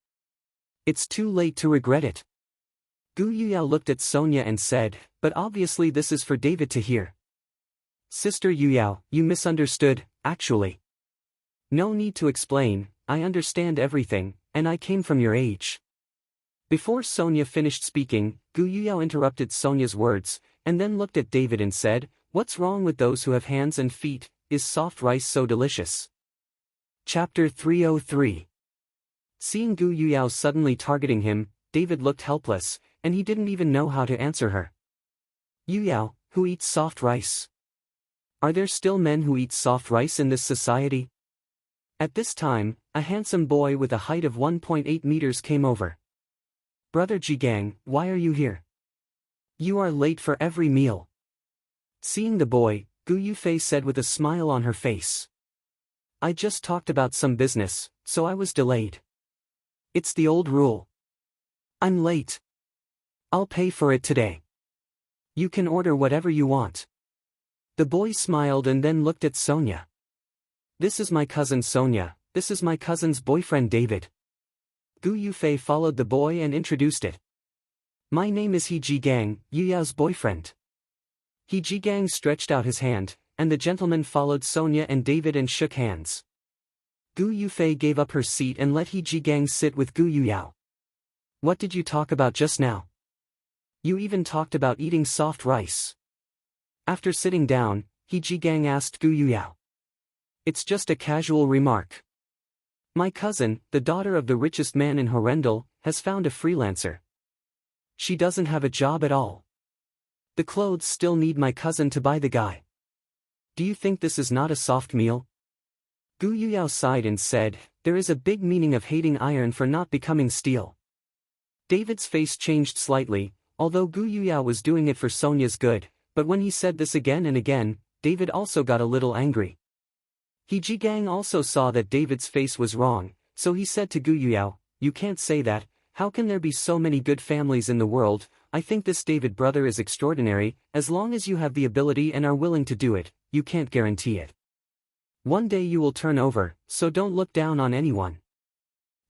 It's too late to regret it. Gu Yuyao looked at Sonia and said, but obviously this is for David to hear. Sister Yuyao, you misunderstood, actually. No need to explain, I understand everything, and I came from your age. Before Sonia finished speaking, Gu Yuyao interrupted Sonia's words, and then looked at David and said, what's wrong with those who have hands and feet, is soft rice so delicious? Chapter 303. Seeing Gu Yuyao suddenly targeting him, David looked helpless, and he didn't even know how to answer her. Yuyao, who eats soft rice? Are there still men who eat soft rice in this society? At this time, a handsome boy with a height of 1.8 meters came over. Brother Jigang, why are you here? You are late for every meal. Seeing the boy, Gu Yufei said with a smile on her face. I just talked about some business, so I was delayed. It's the old rule. I'm late. I'll pay for it today. You can order whatever you want. The boy smiled and then looked at Sonia. This is my cousin Sonia, this is my cousin's boyfriend David. Gu Yufei followed the boy and introduced it. My name is He Jigang, Yuyao's boyfriend. He Jigang stretched out his hand, and the gentleman followed Sonia and David and shook hands. Gu Yufei gave up her seat and let He Jigang sit with Gu Yuyao. What did you talk about just now? You even talked about eating soft rice. After sitting down, He Jigang asked Gu Yuyao. It's just a casual remark. My cousin, the daughter of the richest man in Horrendal, has found a freelancer. She doesn't have a job at all. The clothes still need my cousin to buy the guy. Do you think this is not a soft meal? Gu Yuyao sighed and said, there is a big meaning of hating iron for not becoming steel. David's face changed slightly, although Gu Yuyao was doing it for Sonia's good, but when he said this again and again, David also got a little angry. He Jigang also saw that David's face was wrong, so he said to Gu Yuyao, you can't say that, how can there be so many good families in the world? I think this David brother is extraordinary, as long as you have the ability and are willing to do it, you can't guarantee it. One day you will turn over, so don't look down on anyone.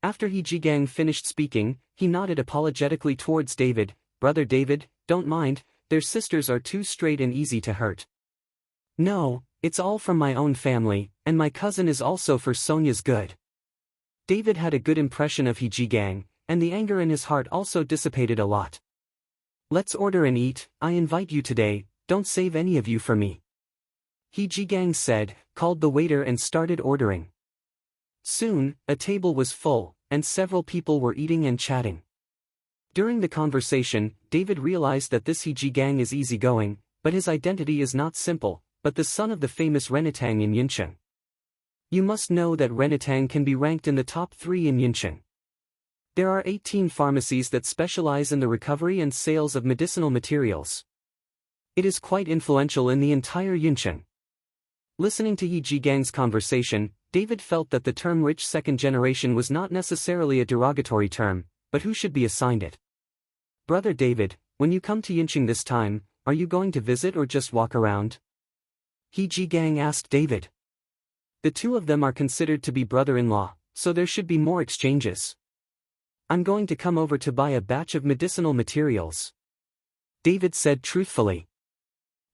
After He Jigang finished speaking, he nodded apologetically towards David, Brother David, don't mind, their sisters are too straight and easy to hurt. No, it's all from my own family, and my cousin is also for Sonia's good. David had a good impression of He Jigang, and the anger in his heart also dissipated a lot. Let's order and eat, I invite you today, don't save any of you for me. He Jigang said, called the waiter and started ordering. Soon, a table was full, and several people were eating and chatting. During the conversation, David realized that this He Jigang is easygoing, but his identity is not simple, but the son of the famous Renatang in Yincheng. You must know that Renatang can be ranked in the top 3 in Yincheng. There are 18 pharmacies that specialize in the recovery and sales of medicinal materials. It is quite influential in the entire Yincheng. Listening to He Jigang's conversation, David felt that the term rich second generation was not necessarily a derogatory term, but who should be assigned it? Brother David, when you come to Yincheng this time, are you going to visit or just walk around? He Jigang asked David. The two of them are considered to be brother-in-law, so there should be more exchanges. I'm going to come over to buy a batch of medicinal materials. David said truthfully.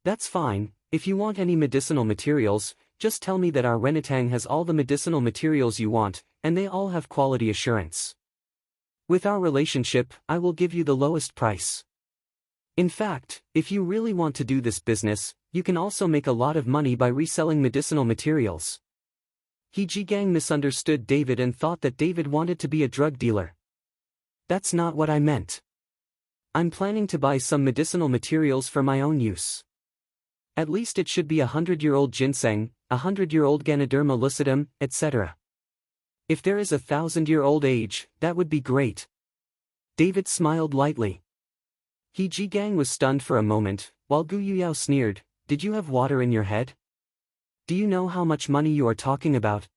That's fine, if you want any medicinal materials, just tell me that our Renatang has all the medicinal materials you want, and they all have quality assurance. With our relationship, I will give you the lowest price. In fact, if you really want to do this business, you can also make a lot of money by reselling medicinal materials. He Jigang misunderstood David and thought that David wanted to be a drug dealer. That's not what I meant. I'm planning to buy some medicinal materials for my own use. At least it should be 100-year-old ginseng, 100-year-old Ganoderma lucidum, etc. If there is 1,000-year-old age, that would be great. David smiled lightly. He Jigang was stunned for a moment, while Gu Yuyao sneered, "Did you have water in your head? Do you know how much money you are talking about?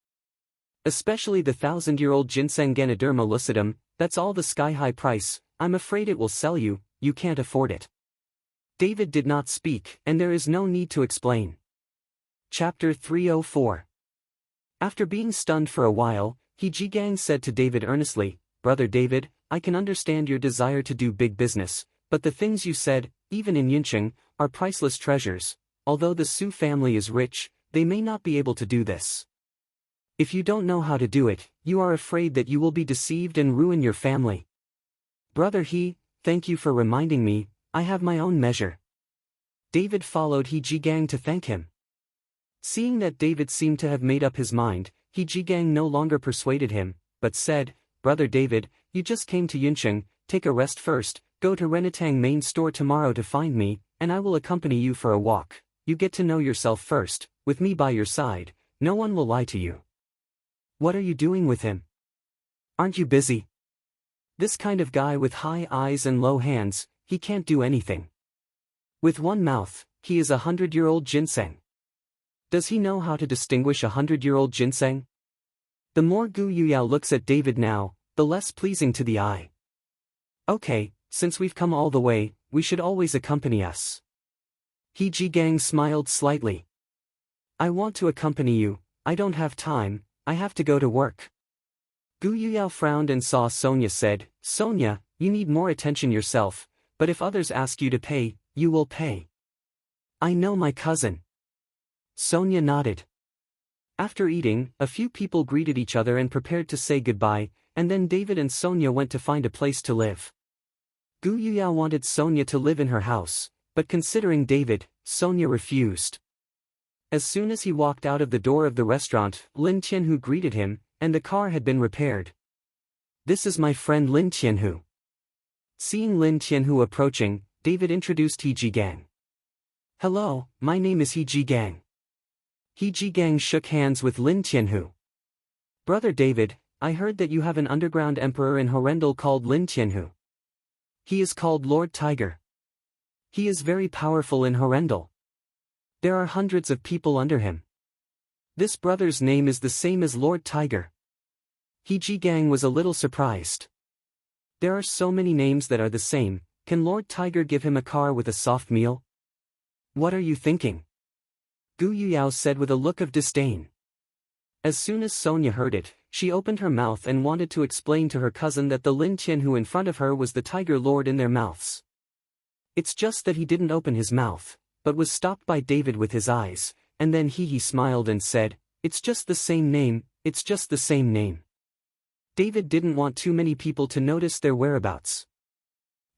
Especially the 1,000-year-old ginseng Ganoderma lucidum, that's all the sky-high price. I'm afraid it will sell you, you can't afford it." David did not speak, and there is no need to explain. Chapter 304. After being stunned for a while, He Jigang said to David earnestly, "Brother David, I can understand your desire to do big business, but the things you said, even in Yunqing, are priceless treasures. Although the Su family is rich, they may not be able to do this. If you don't know how to do it, you are afraid that you will be deceived and ruin your family. Brother He, thank you for reminding me, I have my own measure." David followed He Jigang to thank him. Seeing that David seemed to have made up his mind, He Jigang no longer persuaded him, but said, "Brother David, you just came to Yunqing, take a rest first, go to Renatang main store tomorrow to find me, and I will accompany you for a walk. You get to know yourself first, with me by your side, no one will lie to you." "What are you doing with him? Aren't you busy? This kind of guy with high eyes and low hands, he can't do anything. With one mouth, he is 100-year-old ginseng. Does he know how to distinguish 100-year-old ginseng?" The more Gu Yuyao looks at David now, the less pleasing to the eye. "Okay, since we've come all the way, we should always accompany us." He Jigang smiled slightly. "I want to accompany you, I don't have time, I have to go to work." Gu Yuyao frowned and saw Sonia said, "Sonia, you need more attention yourself, but if others ask you to pay, you will pay." "I know my cousin." Sonia nodded. After eating, a few people greeted each other and prepared to say goodbye, and then David and Sonia went to find a place to live. Gu Yuyao wanted Sonia to live in her house, but considering David, Sonia refused. As soon as he walked out of the door of the restaurant, Lin Tianhu greeted him, and the car had been repaired. "This is my friend Lin Tianhu." Seeing Lin Tianhu approaching, David introduced He Jigang. "Hello, my name is He Jigang." He Jigang shook hands with Lin Tianhu. "Brother David, I heard that you have an underground emperor in Horrendal called Lin Tianhu. He is called Lord Tiger. He is very powerful in Horrendal. There are hundreds of people under him. This brother's name is the same as Lord Tiger." He Jigang was a little surprised. There are so many names that are the same, can Lord Tiger give him a car with a soft meal? "What are you thinking?" Gu Yuyao said with a look of disdain. As soon as Sonia heard it, she opened her mouth and wanted to explain to her cousin that the Lin Tianhu in front of her was the Tiger Lord in their mouths. It's just that he didn't open his mouth, but was stopped by David with his eyes, and then he smiled and said, "It's just the same name, it's just the same name." David didn't want too many people to notice their whereabouts.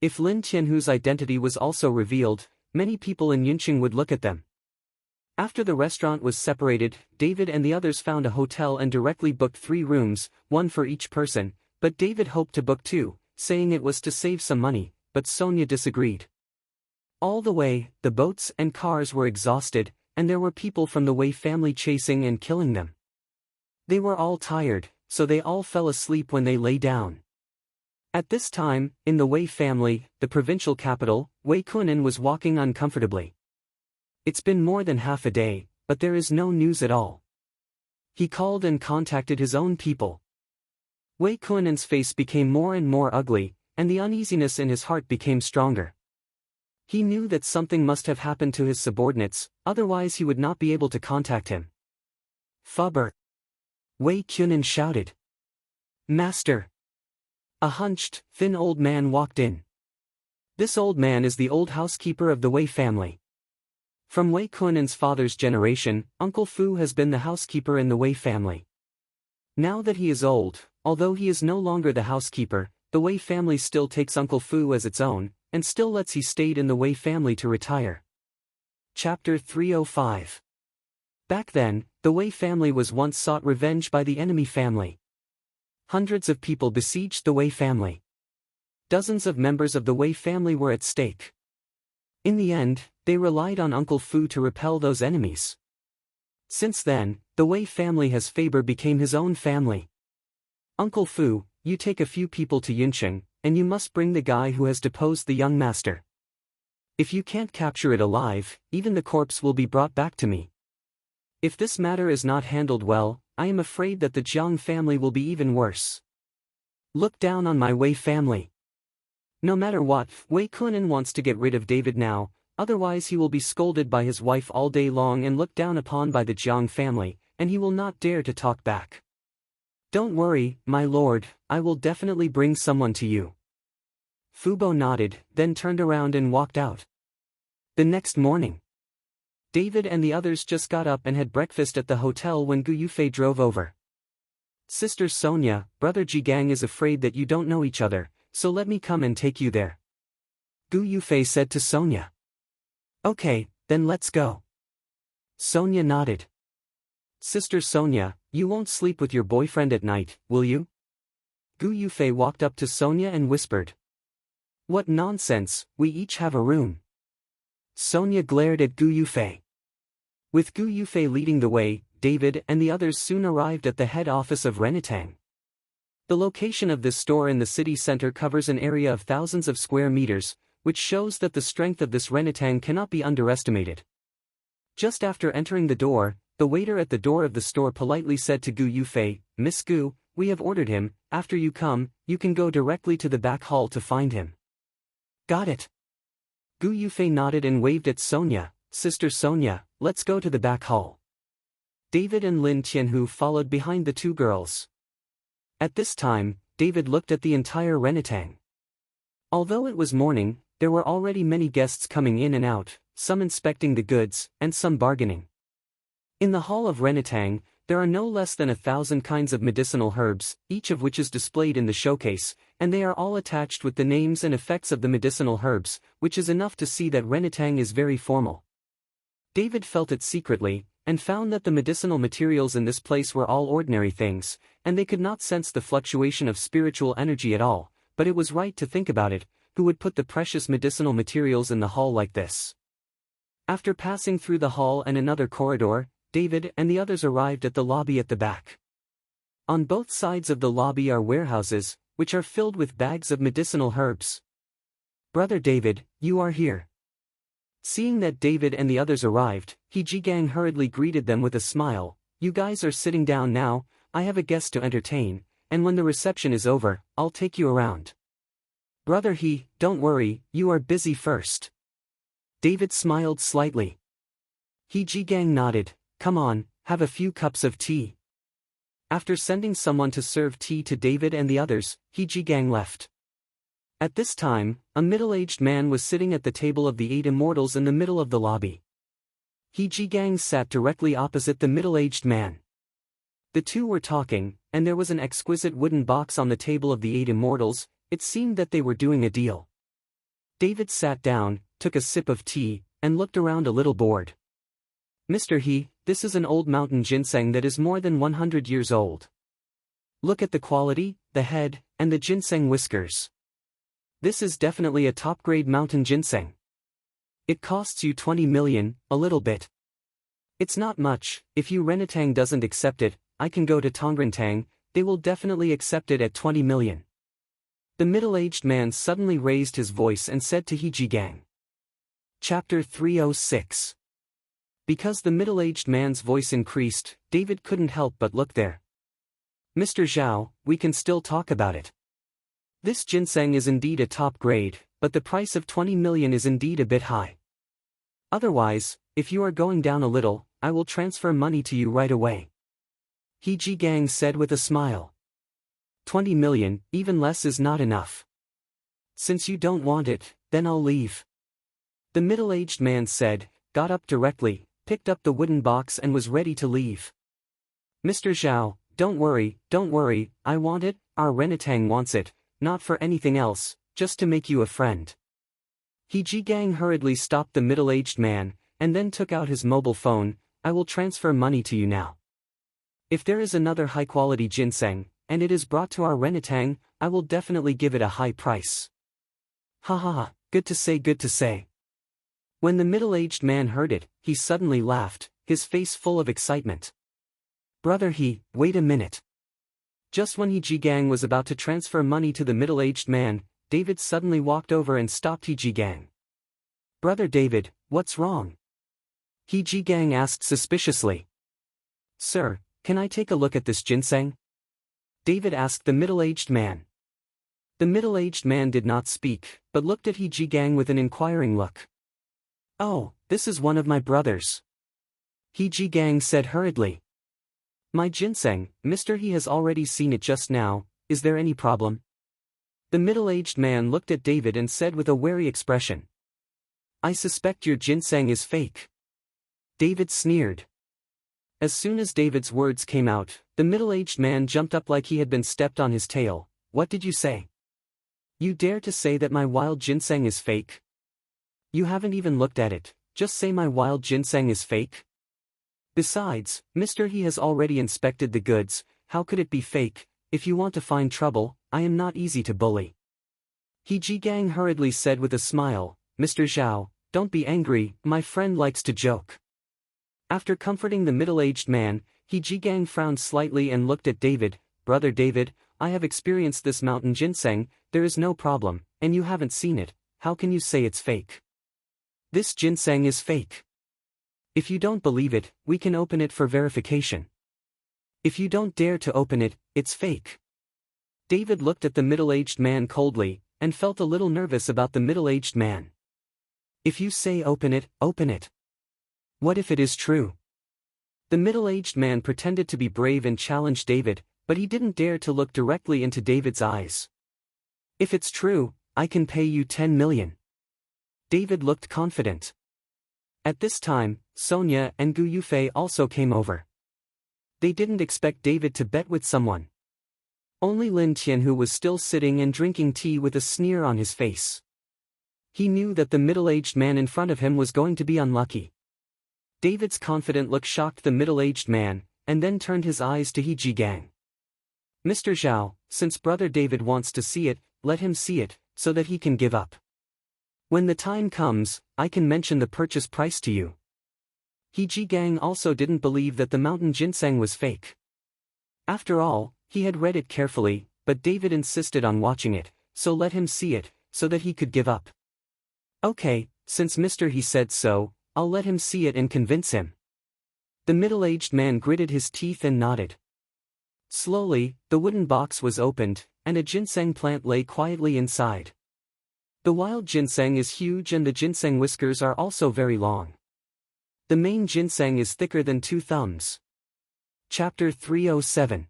If Lin Tianhu's identity was also revealed, many people in Yunqing would look at them. After the restaurant was separated, David and the others found a hotel and directly booked 3 rooms, one for each person, but David hoped to book 2, saying it was to save some money, but Sonia disagreed. All the way, the boats and cars were exhausted, and there were people from the Wei family chasing and killing them. They were all tired, so they all fell asleep when they lay down. At this time, in the Wei family, the provincial capital, Wei Kunan was walking uncomfortably. It's been more than half a day, but there is no news at all. He called and contacted his own people. Wei Kunan's face became more and more ugly, and the uneasiness in his heart became stronger. He knew that something must have happened to his subordinates, otherwise he would not be able to contact him. "Fubber!" Wei Kunan shouted. "Master!" A hunched, thin old man walked in. This old man is the old housekeeper of the Wei family. From Wei Kunan's father's generation, Uncle Fu has been the housekeeper in the Wei family. Now that he is old, although he is no longer the housekeeper, the Wei family still takes Uncle Fu as its own, and still lets he stayed in the Wei family to retire. Chapter 305. Back then, the Wei family was once sought revenge by the enemy family. Hundreds of people besieged the Wei family. Dozens of members of the Wei family were at stake. In the end, they relied on Uncle Fu to repel those enemies. Since then, the Wei family has Faber became his own family. Uncle Fu, you take a few people to Yuncheng, and you must bring the guy who has deposed the young master. If you can't capture it alive, even the corpse will be brought back to me. If this matter is not handled well, I am afraid that the Jiang family will be even worse. Look down on my Wei family. No matter what, Wei Kunan wants to get rid of David now, otherwise he will be scolded by his wife all day long and looked down upon by the Jiang family, and he will not dare to talk back. Don't worry, my lord, I will definitely bring someone to you. Fubo nodded, then turned around and walked out. The next morning, David and the others just got up and had breakfast at the hotel when Gu Yufei drove over. Sister Sonia, brother Jigang is afraid that you don't know each other, so let me come and take you there. Gu Yufei said to Sonia. Okay, then let's go. Sonia nodded. Sister Sonia, you won't sleep with your boyfriend at night, will you? Gu Yufei walked up to Sonia and whispered. What nonsense, we each have a room. Sonia glared at Gu Yufei. With Gu Yufei leading the way, David and the others soon arrived at the head office of Renatang. The location of this store in the city center covers an area of thousands of square meters, which shows that the strength of this Renatang cannot be underestimated. Just after entering the door, the waiter at the door of the store politely said to Gu Yufei, Miss Gu, we have ordered him, after you come, you can go directly to the back hall to find him. Got it. Gu Yufei nodded and waved at Sonia. Sister Sonia, let's go to the back hall. David and Lin Tianhu followed behind the two girls. At this time, David looked at the entire Renatang. Although it was morning, there were already many guests coming in and out, some inspecting the goods, and some bargaining. In the hall of Renatang, there are no less than 1,000 kinds of medicinal herbs, each of which is displayed in the showcase, and they are all attached with the names and effects of the medicinal herbs, which is enough to see that Renatang is very formal. David felt it secretly, and found that the medicinal materials in this place were all ordinary things, and they could not sense the fluctuation of spiritual energy at all, but it was right to think about it, who would put the precious medicinal materials in the hall like this? After passing through the hall and another corridor, David and the others arrived at the lobby at the back. On both sides of the lobby are warehouses, which are filled with bags of medicinal herbs. Brother David, you are here. Seeing that David and the others arrived, He Jigang hurriedly greeted them with a smile. You guys are sitting down now, I have a guest to entertain, and when the reception is over, I'll take you around. Brother He, don't worry, you are busy first. David smiled slightly. He Jigang nodded. Come on, have a few cups of tea. After sending someone to serve tea to David and the others, He Jigang left. At this time, a middle-aged man was sitting at the table of the 8 immortals in the middle of the lobby. He Jigang sat directly opposite the middle-aged man. The two were talking, and there was an exquisite wooden box on the table of the 8 immortals. It seemed that they were doing a deal. David sat down, took a sip of tea, and looked around a little bored. Mr. He, this is an old mountain ginseng that is more than 100 years old. Look at the quality, the head, and the ginseng whiskers. This is definitely a top-grade mountain ginseng. It costs you 20 million, a little bit. It's not much. If you Renatang doesn't accept it, I can go to Tongrintang, they will definitely accept it at 20 million. The middle-aged man suddenly raised his voice and said to He Jigang. Chapter 306. Because the middle-aged man's voice increased, David couldn't help but look there. Mr. Zhao, we can still talk about it. This ginseng is indeed a top grade, but the price of 20 million is indeed a bit high. Otherwise, if you are going down a little, I will transfer money to you right away. He Jigang said with a smile. 20 million, even less is not enough. Since you don't want it, then I'll leave. The middle-aged man said, got up directly, picked up the wooden box and was ready to leave. Mr. Zhao, don't worry, I want it, our Renatang wants it, not for anything else, just to make you a friend. He Jigang hurriedly stopped the middle-aged man, and then took out his mobile phone. I will transfer money to you now. If there is another high-quality ginseng, and it is brought to our Renatang, I will definitely give it a high price. Ha ha ha, good to say, good to say. When the middle-aged man heard it, he suddenly laughed, his face full of excitement. Brother wait a minute. Just when He Jigang was about to transfer money to the middle-aged man, David suddenly walked over and stopped He Jigang. Brother David, what's wrong? He Jigang asked suspiciously. Sir, can I take a look at this ginseng? David asked the middle-aged man. The middle-aged man did not speak, but looked at He Jigang with an inquiring look. Oh, this is one of my brothers. He Jigang said hurriedly. My ginseng, mister, he has already seen it just now, is there any problem? The middle-aged man looked at David and said with a wary expression. I suspect your ginseng is fake. David sneered. As soon as David's words came out, the middle-aged man jumped up like he had been stepped on his tail. What did you say? You dare to say that my wild ginseng is fake? You haven't even looked at it, just say my wild ginseng is fake? Besides, mister, he has already inspected the goods, how could it be fake? If you want to find trouble, I am not easy to bully. He Jigang hurriedly said with a smile, Mr. Zhao, don't be angry, my friend likes to joke. After comforting the middle-aged man, He Jigang frowned slightly and looked at David. Brother David, I have experienced this mountain ginseng, there is no problem, and you haven't seen it, how can you say it's fake? This ginseng is fake. If you don't believe it, we can open it for verification. If you don't dare to open it, it's fake. David looked at the middle-aged man coldly, and felt a little nervous about the middle-aged man. If you say open it, open it. What if it is true? The middle-aged man pretended to be brave and challenged David, but he didn't dare to look directly into David's eyes. If it's true, I can pay you 10 million. David looked confident. At this time, Sonia and Gu Yufei also came over. They didn't expect David to bet with someone. Only Lin Tianhu was still sitting and drinking tea with a sneer on his face. He knew that the middle-aged man in front of him was going to be unlucky. David's confident look shocked the middle-aged man, and then turned his eyes to He Jigang. Mr. Zhao, since brother David wants to see it, let him see it, so that he can give up. When the time comes, I can mention the purchase price to you. He Jigang also didn't believe that the mountain ginseng was fake. After all, he had read it carefully, but David insisted on watching it, so let him see it, so that he could give up. Okay, since Mr. He said so, I'll let him see it and convince him. The middle-aged man gritted his teeth and nodded. Slowly, the wooden box was opened, and a ginseng plant lay quietly inside. The wild ginseng is huge and the ginseng whiskers are also very long. The main ginseng is thicker than 2 thumbs. Chapter 307.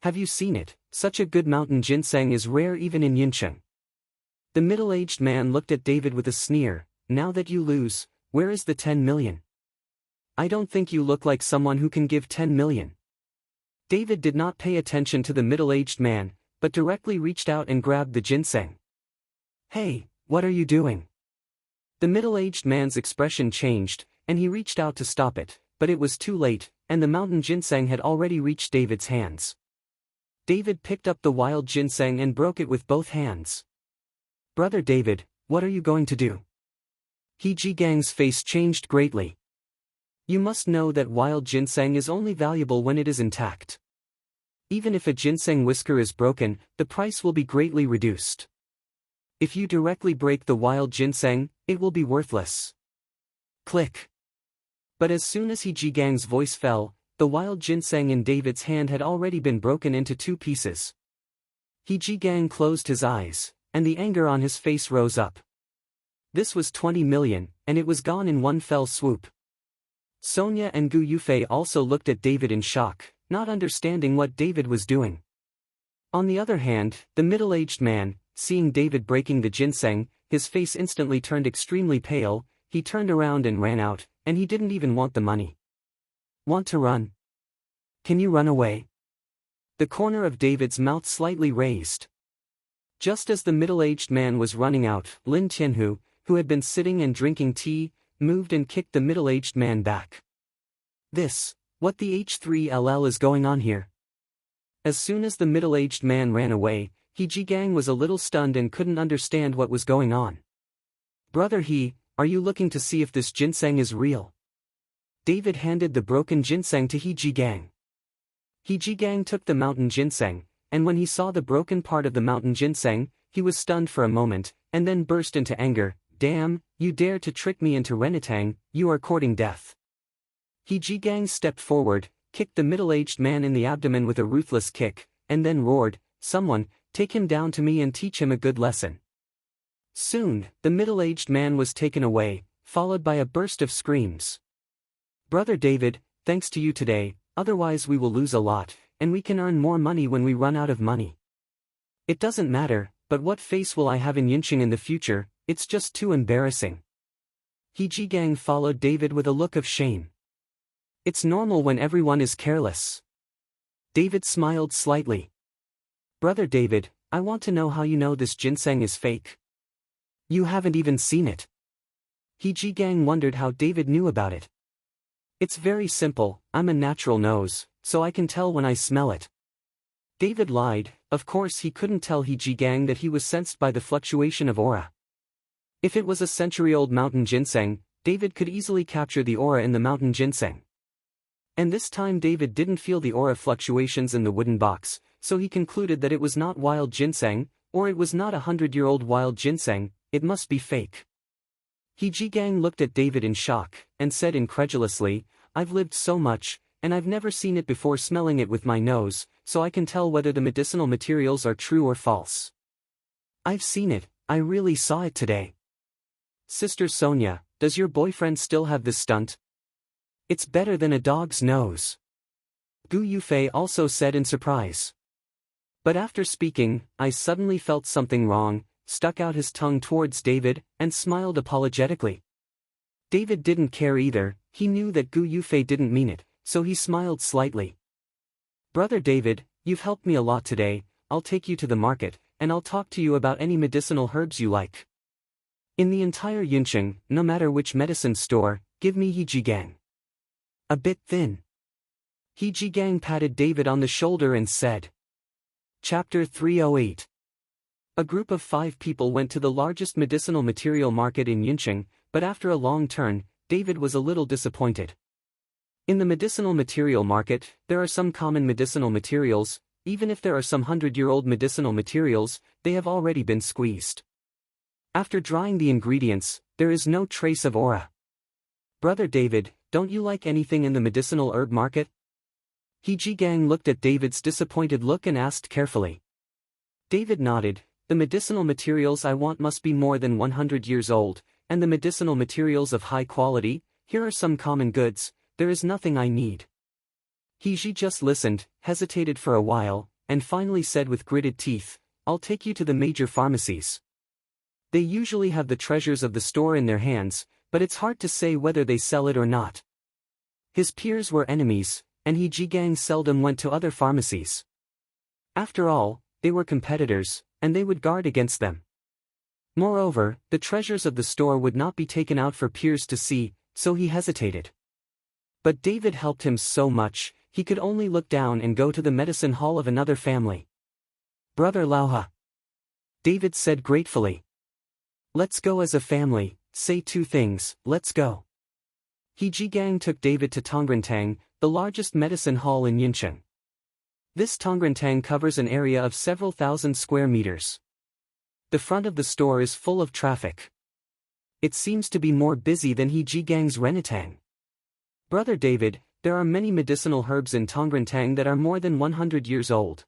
Have you seen it? Such a good mountain ginseng is rare even in Yincheng. The middle-aged man looked at David with a sneer. Now that you lose, where is the 10 million? I don't think you look like someone who can give 10 million. David did not pay attention to the middle-aged man, but directly reached out and grabbed the ginseng. Hey, what are you doing? The middle-aged man's expression changed, and he reached out to stop it, but it was too late, and the mountain ginseng had already reached David's hands. David picked up the wild ginseng and broke it with both hands. Brother David, what are you going to do? He Jigang's face changed greatly. You must know that wild ginseng is only valuable when it is intact. Even if a ginseng whisker is broken, the price will be greatly reduced. If you directly break the wild ginseng, it will be worthless. Click. But as soon as He Jigang's voice fell, the wild ginseng in David's hand had already been broken into 2 pieces. He Jigang closed his eyes, and the anger on his face rose up. This was 20 million, and it was gone in one fell swoop. Sonia and Gu Yufei also looked at David in shock, not understanding what David was doing. On the other hand, the middle-aged man, seeing David breaking the ginseng, his face instantly turned extremely pale. He turned around and ran out, and he didn't even want the money. Want to run? Can you run away? The corner of David's mouth slightly raised. Just as the middle-aged man was running out, Lin Tianhu, who had been sitting and drinking tea, moved and kicked the middle-aged man back. What the H3LL is going on here? As soon as the middle-aged man ran away, Hejigang was a little stunned and couldn't understand what was going on. Brother He, are you looking to see if this ginseng is real? David handed the broken ginseng to Hejigang. Hejigang took the mountain ginseng, and when he saw the broken part of the mountain ginseng, he was stunned for a moment, and then burst into anger. Damn, you dare to trick me into renetang, you are courting death. Hejigang stepped forward, kicked the middle-aged man in the abdomen with a ruthless kick, and then roared, someone, take him down to me and teach him a good lesson. Soon, the middle-aged man was taken away, followed by a burst of screams. Brother David, thanks to you today, otherwise we will lose a lot, and we can earn more money when we run out of money. It doesn't matter, but what face will I have in Yincheng in the future, it's just too embarrassing. Hejigang followed David with a look of shame. It's normal when everyone is careless. David smiled slightly. Brother David, I want to know how you know this ginseng is fake. You haven't even seen it. Hejigang wondered how David knew about it. It's very simple, I'm a natural nose, so I can tell when I smell it. David lied. Of course he couldn't tell Hejigang that he was sensed by the fluctuation of aura. If it was a century-old mountain ginseng, David could easily capture the aura in the mountain ginseng. And this time David didn't feel the aura fluctuations in the wooden box, so he concluded that it was not wild ginseng, or it was not 100-year-old wild ginseng, it must be fake. Hejigang looked at David in shock, and said incredulously, I've lived so much, and I've never seen it before smelling it with my nose, so I can tell whether the medicinal materials are true or false. I've seen it, I really saw it today. Sister Sonia, does your boyfriend still have this stunt? It's better than a dog's nose. Gu Yufei also said in surprise. But after speaking, I suddenly felt something wrong, stuck out his tongue towards David, and smiled apologetically. David didn't care either, he knew that Gu Yufei didn't mean it, so he smiled slightly. Brother David, you've helped me a lot today, I'll take you to the market, and I'll talk to you about any medicinal herbs you like. In the entire Yincheng, no matter which medicine store, give me Hejigang. A bit thin. Hejigang patted David on the shoulder and said. Chapter 308. A group of 5 people went to the largest medicinal material market in Yincheng, but after a long turn, David was a little disappointed. In the medicinal material market, there are some common medicinal materials, even if there are some 100-year-old medicinal materials, they have already been squeezed. After drying the ingredients, there is no trace of aura. Brother David, don't you like anything in the medicinal herb market? Hejigang looked at David's disappointed look and asked carefully. David nodded, the medicinal materials I want must be more than 100 years old, and the medicinal materials of high quality, here are some common goods, there is nothing I need. Heji just listened, hesitated for a while, and finally said with gritted teeth, I'll take you to the major pharmacies. They usually have the treasures of the store in their hands, but it's hard to say whether they sell it or not. His peers were enemies, and Hejigang seldom went to other pharmacies. After all, they were competitors, and they would guard against them. Moreover, the treasures of the store would not be taken out for peers to see, so he hesitated. But David helped him so much, he could only look down and go to the medicine hall of another family. Brother Lauha. David said gratefully. Let's go as a family, say 2 things, let's go. Hejigang took David to Tongrentang, the largest medicine hall in Yincheng. This Tongrentang covers an area of several thousand square meters. The front of the store is full of traffic. It seems to be more busy than Hejigang's Renetang. Brother David, there are many medicinal herbs in Tongrentang that are more than 100 years old.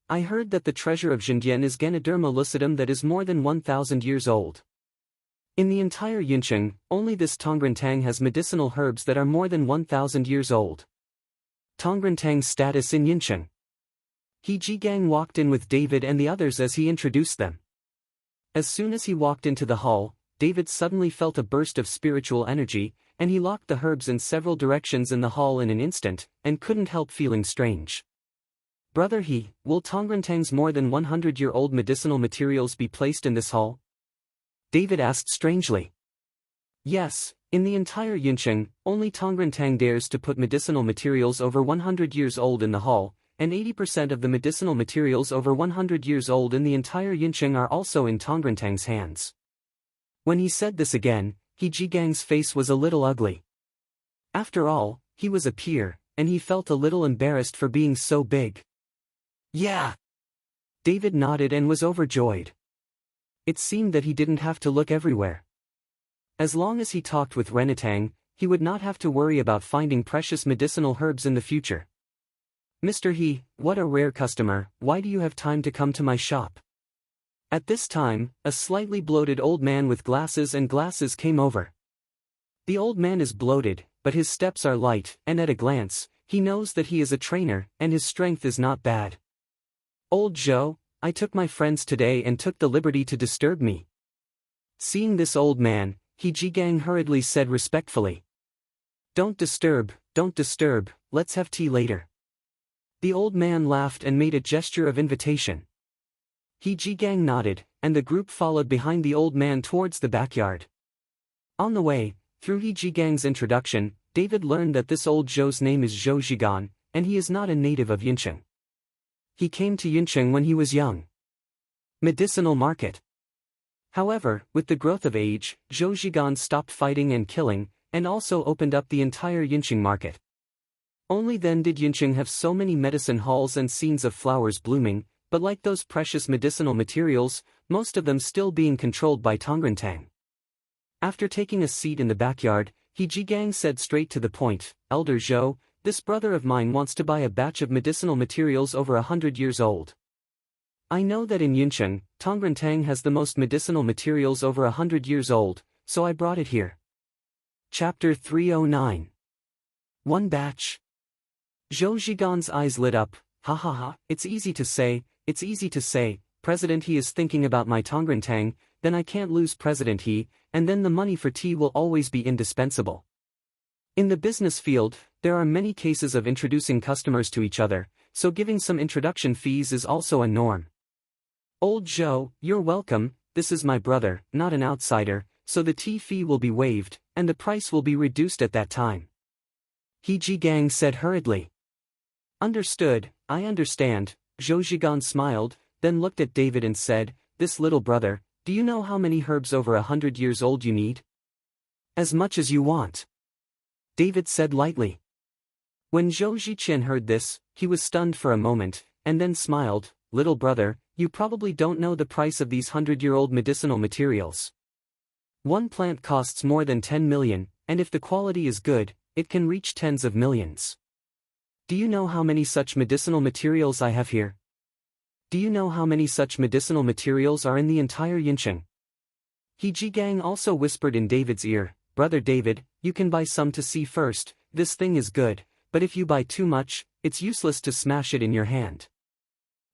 I heard that the treasure of Zhendian is Ganoderma lucidum that is more than 1,000 years old. In the entire Yincheng, only this Tongrentang has medicinal herbs that are more than 1,000 years old. Tongrentang's status in Yincheng. Hejigang walked in with David and the others as he introduced them. As soon as he walked into the hall, David suddenly felt a burst of spiritual energy, and he locked the herbs in several directions in the hall in an instant, and couldn't help feeling strange. Brother will Tongrentang's more than 100-year-old medicinal materials be placed in this hall? David asked strangely. Yes, in the entire Yincheng, only Tongren dares to put medicinal materials over 100 years old in the hall, and 80% of the medicinal materials over 100 years old in the entire Yincheng are also in Tongren hands. When he said this again, He Jigang's face was a little ugly. After all, he was a peer, and he felt a little embarrassed for being so big. Yeah. David nodded and was overjoyed. It seemed that he didn't have to look everywhere. As long as he talked with Renatang, he would not have to worry about finding precious medicinal herbs in the future. Mr. He, what a rare customer, why do you have time to come to my shop? At this time, a slightly bloated old man with glasses came over. The old man is bloated, but his steps are light, and at a glance, he knows that he is a trainer, and his strength is not bad. Old Zhou, I took my friends today and took the liberty to disturb me. Seeing this old man, He Jigang hurriedly said respectfully. Don't disturb, let's have tea later. The old man laughed and made a gesture of invitation. He Jigang nodded, and the group followed behind the old man towards the backyard. On the way, through He Jigang's introduction, David learned that this old Zhou's name is Zhou Zhigan, and he is not a native of Yincheng. He came to Yincheng when he was young. Medicinal market. However, with the growth of age, Zhou Zhigan stopped fighting and killing, and also opened up the entire Yincheng market. Only then did Yincheng have so many medicine halls and scenes of flowers blooming, but like those precious medicinal materials, most of them still being controlled by Tongren. After taking a seat in the backyard, He Jigang said straight to the point, Elder Zhou, this brother of mine wants to buy a batch of medicinal materials over 100 years old. I know that in Yincheng, Tongren has the most medicinal materials over 100 years old, so I brought it here. Chapter 309. One batch. Zhou Zhigan's eyes lit up, ha ha ha, it's easy to say, President He is thinking about my Tongren, then I can't lose President He, and then the money for tea will always be indispensable. In the business field, there are many cases of introducing customers to each other, so giving some introduction fees is also a norm. Old Zhou, you're welcome, this is my brother, not an outsider, so the tea fee will be waived, and the price will be reduced at that time. He Jigang said hurriedly. Understood, I understand, Zhou Zhigan smiled, then looked at David and said, this little brother, do you know how many herbs over 100 years old you need? As much as you want. David said lightly. When Zhou Zhiqian heard this, he was stunned for a moment, and then smiled, little brother, you probably don't know the price of these 100-year-old medicinal materials. One plant costs more than 10 million, and if the quality is good, it can reach tens of millions. Do you know how many such medicinal materials I have here? Do you know how many such medicinal materials are in the entire Yincheng? He Jigang also whispered in David's ear, Brother David, you can buy some to see first, this thing is good, but if you buy too much, it's useless to smash it in your hand.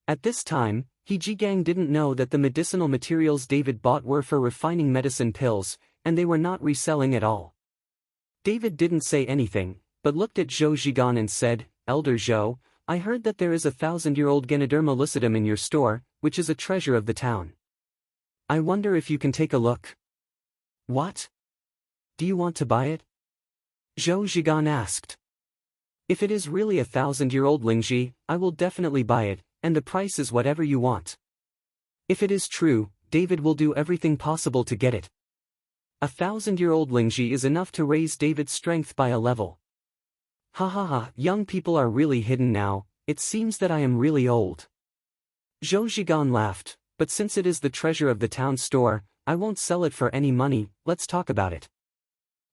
At this time, He Jigang didn't know that the medicinal materials David bought were for refining medicine pills, and they were not reselling at all. David didn't say anything, but looked at Zhou Zhigan and said, Elder Zhou, I heard that there is a 1,000-year-old Ganoderma lucidum in your store, which is a treasure of the town. I wonder if you can take a look. What? Do you want to buy it? Zhou Zhigan asked. If it is really a 1,000-year-old Lingji, I will definitely buy it, and the price is whatever you want. If it is true, David will do everything possible to get it. A 1,000-year-old Lingji is enough to raise David's strength by a level. Ha ha ha, young people are really hidden now, it seems that I am really old. Zhou Zhigan laughed, but since it is the treasure of the town store, I won't sell it for any money, let's talk about it.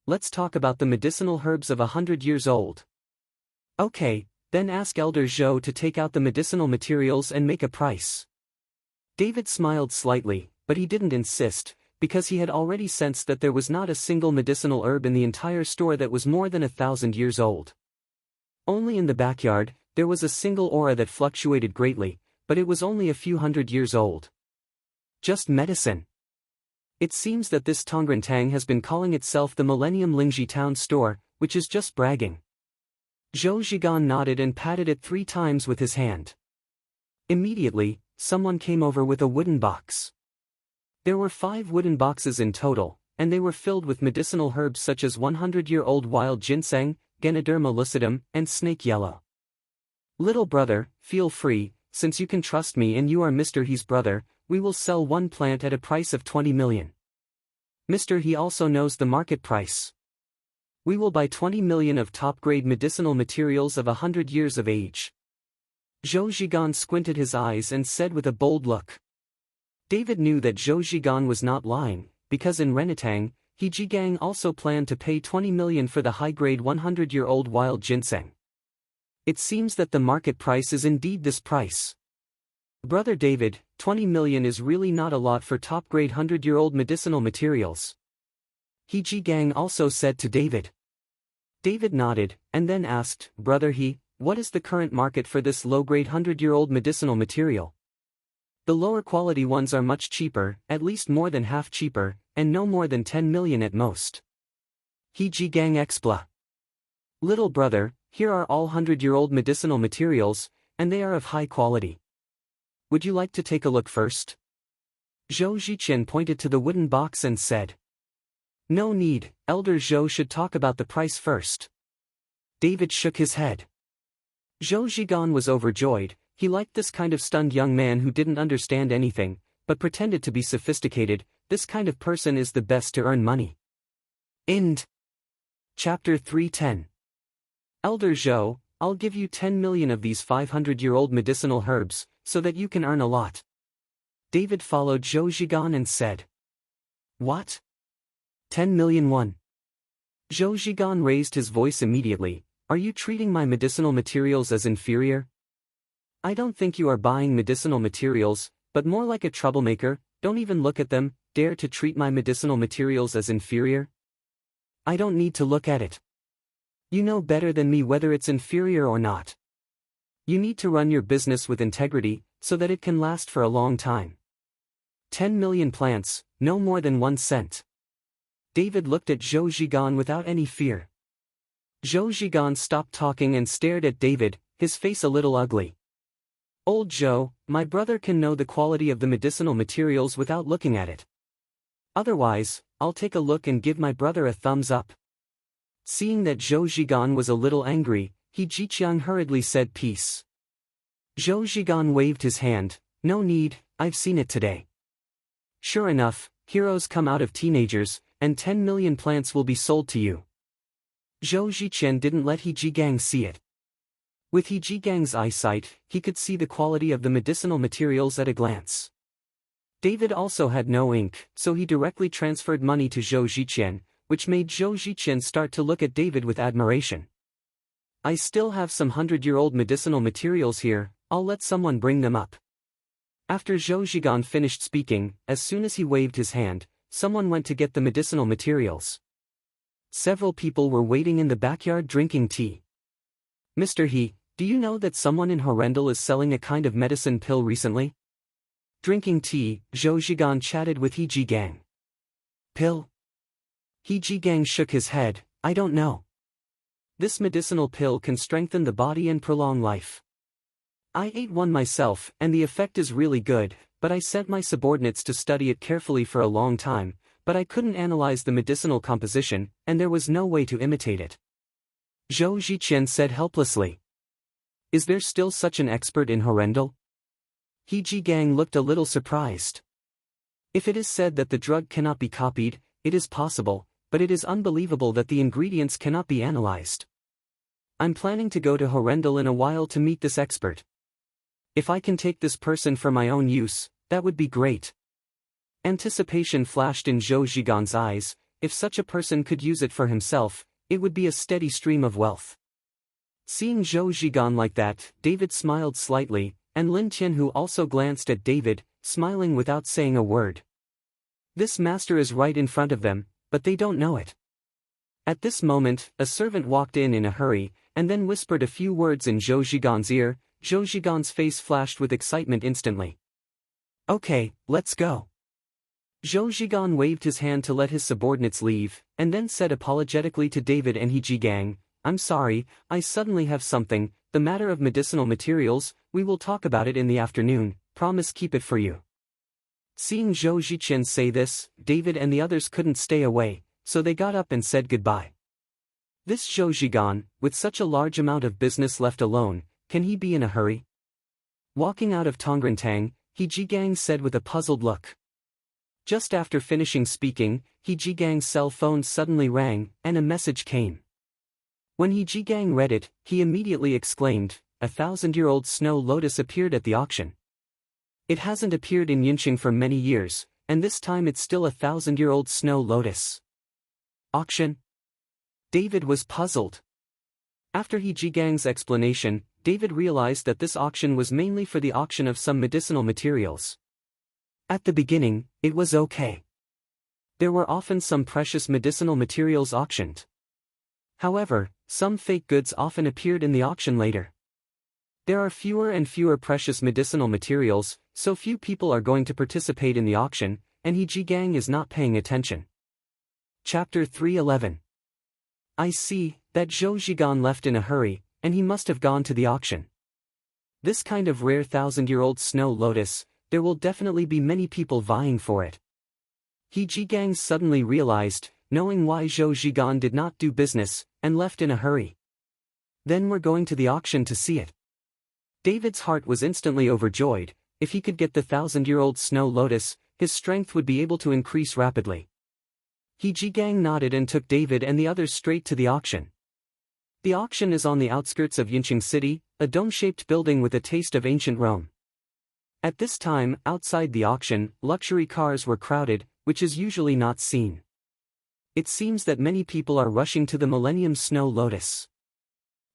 Let's talk about the medicinal herbs of 100 years old. Okay, then ask Elder Zhou to take out the medicinal materials and make a price. David smiled slightly, but he didn't insist, because he had already sensed that there was not a single medicinal herb in the entire store that was more than 1,000 years old. Only in the backyard, there was a single aura that fluctuated greatly, but it was only a few hundred years old. Just medicine. It seems that this Tongren has been calling itself the Millennium Lingji Town Store, which is just bragging. Zhou Zhigan nodded and patted it 3 times with his hand. Immediately, someone came over with a wooden box. There were 5 wooden boxes in total, and they were filled with medicinal herbs such as 100-year-old wild ginseng, Ganoderma lucidum, and snake yellow. Little brother, feel free, since you can trust me and you are Mr. He's brother, we will sell one plant at a price of 20 million. Mr. He also knows the market price. We will buy 20 million of top-grade medicinal materials of 100 years of age. Zhou Zhigan squinted his eyes and said with a bold look. David knew that Zhou Zhigan was not lying, because in Renatang, He Zhigang also planned to pay 20 million for the high-grade 100-year-old wild ginseng. It seems that the market price is indeed this price. Brother David, 20 million is really not a lot for top-grade 100-year-old medicinal materials. He Zhigang also said to David. David nodded, and then asked, Brother He, what is the current market for this low-grade 100-year-old medicinal material? The lower-quality ones are much cheaper, at least more than half cheaper, and no more than 10 million at most. He Zhigang expla. Little brother, here are all 100-year-old medicinal materials, and they are of high quality. Would you like to take a look first? Zhou Zhiqian pointed to the wooden box and said. No need, Elder Zhou should talk about the price first. David shook his head. Zhou Zhigan was overjoyed. He liked this kind of stunned young man who didn't understand anything, but pretended to be sophisticated. This kind of person is the best to earn money. End. Chapter 310. Elder Zhou, I'll give you 10 million of these 500-year-old medicinal herbs, so that you can earn a lot. David followed Zhou Zhigan and said. What? 10 million won. Zhou Zhigan raised his voice immediately. Are you treating my medicinal materials as inferior? I don't think you are buying medicinal materials, but more like a troublemaker. Don't even look at them, dare to treat my medicinal materials as inferior? I don't need to look at it. You know better than me whether it's inferior or not. You need to run your business with integrity, so that it can last for a long time. 10 million plants, no more than 1 cent. David looked at Zhou Zhigan without any fear. Zhou Zhigan stopped talking and stared at David, his face a little ugly. Old Zhou, my brother can know the quality of the medicinal materials without looking at it. Otherwise, I'll take a look and give my brother a thumbs up. Seeing that Zhou Zhigan was a little angry, He Zhiqiang hurriedly said peace. Zhou Zhigan waved his hand, no need, I've seen it today. Sure enough, heroes come out of teenagers, and 10 million plants will be sold to you. Zhou Zhiqian didn't let He Zhigang see it. With He Zhigang's eyesight, he could see the quality of the medicinal materials at a glance. David also had no ink, so he directly transferred money to Zhou Zhiqian, which made Zhou Zhiqian start to look at David with admiration. I still have some 100-year-old medicinal materials here, I'll let someone bring them up. After Zhou Zhigan finished speaking, as soon as he waved his hand, someone went to get the medicinal materials. Several people were waiting in the backyard drinking tea. Mr. He, do you know that someone in Horrendal is selling a kind of medicine pill recently? Drinking tea, Zhou Zhigan chatted with He Zhigang. Pill? He Zhigang shook his head, I don't know. This medicinal pill can strengthen the body and prolong life. I ate one myself, and the effect is really good, but I sent my subordinates to study it carefully for a long time, but I couldn't analyze the medicinal composition, and there was no way to imitate it. Zhou Zhiqian said helplessly. Is there still such an expert in Horrendal? He Zhigang looked a little surprised. If it is said that the drug cannot be copied, it is possible, but it is unbelievable that the ingredients cannot be analyzed. I'm planning to go to Horrendal in a while to meet this expert. If I can take this person for my own use, that would be great. Anticipation flashed in Zhou Zhigan's eyes. If such a person could use it for himself, it would be a steady stream of wealth. Seeing Zhou Zhigan like that, David smiled slightly, and Lin Tianhu also glanced at David, smiling without saying a word. This master is right in front of them, but they don't know it. At this moment, a servant walked in a hurry, and then whispered a few words in Zhou Zhigan's ear. Zhou Zhigan's face flashed with excitement instantly. Okay, let's go. Zhou Zhigan waved his hand to let his subordinates leave, and then said apologetically to David and He Zhigang, I'm sorry, I suddenly have something, the matter of medicinal materials, we will talk about it in the afternoon, promise keep it for you. Seeing Zhou Ziqian say this, David and the others couldn't stay away, so they got up and said goodbye. This Zhou Zigan, with such a large amount of business left alone, can he be in a hurry? Walking out of Tongrantang, He Jigang said with a puzzled look. Just after finishing speaking, He Jigang's cell phone suddenly rang, and a message came. When He Jigang read it, he immediately exclaimed, "A 1,000-year-old snow lotus appeared at the auction. It hasn't appeared in Yunqing for many years, and this time it's still a 1,000-year-old snow lotus." Auction? David was puzzled. After He Jigang's explanation, David realized that this auction was mainly for the auction of some medicinal materials. At the beginning, it was okay. There were often some precious medicinal materials auctioned. However, some fake goods often appeared in the auction later. There are fewer and fewer precious medicinal materials, so few people are going to participate in the auction, and He Jigang is not paying attention. Chapter 3:11. I see, that Zhou Zigan left in a hurry, and he must have gone to the auction. This kind of rare 1,000-year-old snow lotus, there will definitely be many people vying for it. He Jigang suddenly realized, knowing why Zhou Zigan did not do business, and left in a hurry. Then we're going to the auction to see it. David's heart was instantly overjoyed. If he could get the 1,000-year-old snow lotus, his strength would be able to increase rapidly. He Jigang nodded and took David and the others straight to the auction. The auction is on the outskirts of Yunqing City, a dome-shaped building with a taste of ancient Rome. At this time, outside the auction, luxury cars were crowded, which is usually not seen. It seems that many people are rushing to the Millennium Snow Lotus.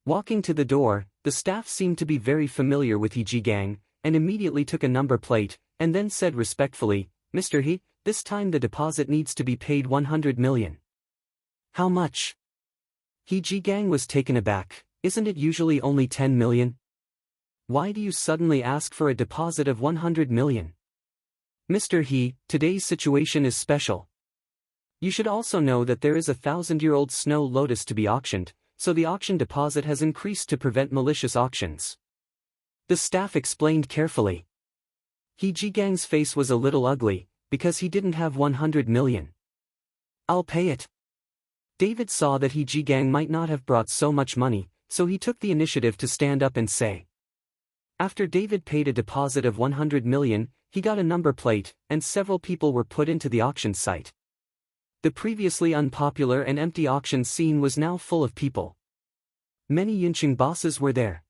Walking to the door, the staff seemed to be very familiar with He Jigang, and immediately took a number plate, and then said respectfully, "Mr. He, this time the deposit needs to be paid 100 million. How much?" He Jigang was taken aback. "Isn't it usually only 10 million? Why do you suddenly ask for a deposit of 100 million? Mr. He, today's situation is special. You should also know that there is a 1,000-year-old snow lotus to be auctioned, so the auction deposit has increased to prevent malicious auctions." The staff explained carefully. He Jigang's face was a little ugly, because he didn't have 100 million. "I'll pay it." David saw that He Jigang might not have brought so much money, so he took the initiative to stand up and say. After David paid a deposit of 100 million, he got a number plate, and several people were put into the auction site. The previously unpopular and empty auction scene was now full of people. Many Yunqing bosses were there.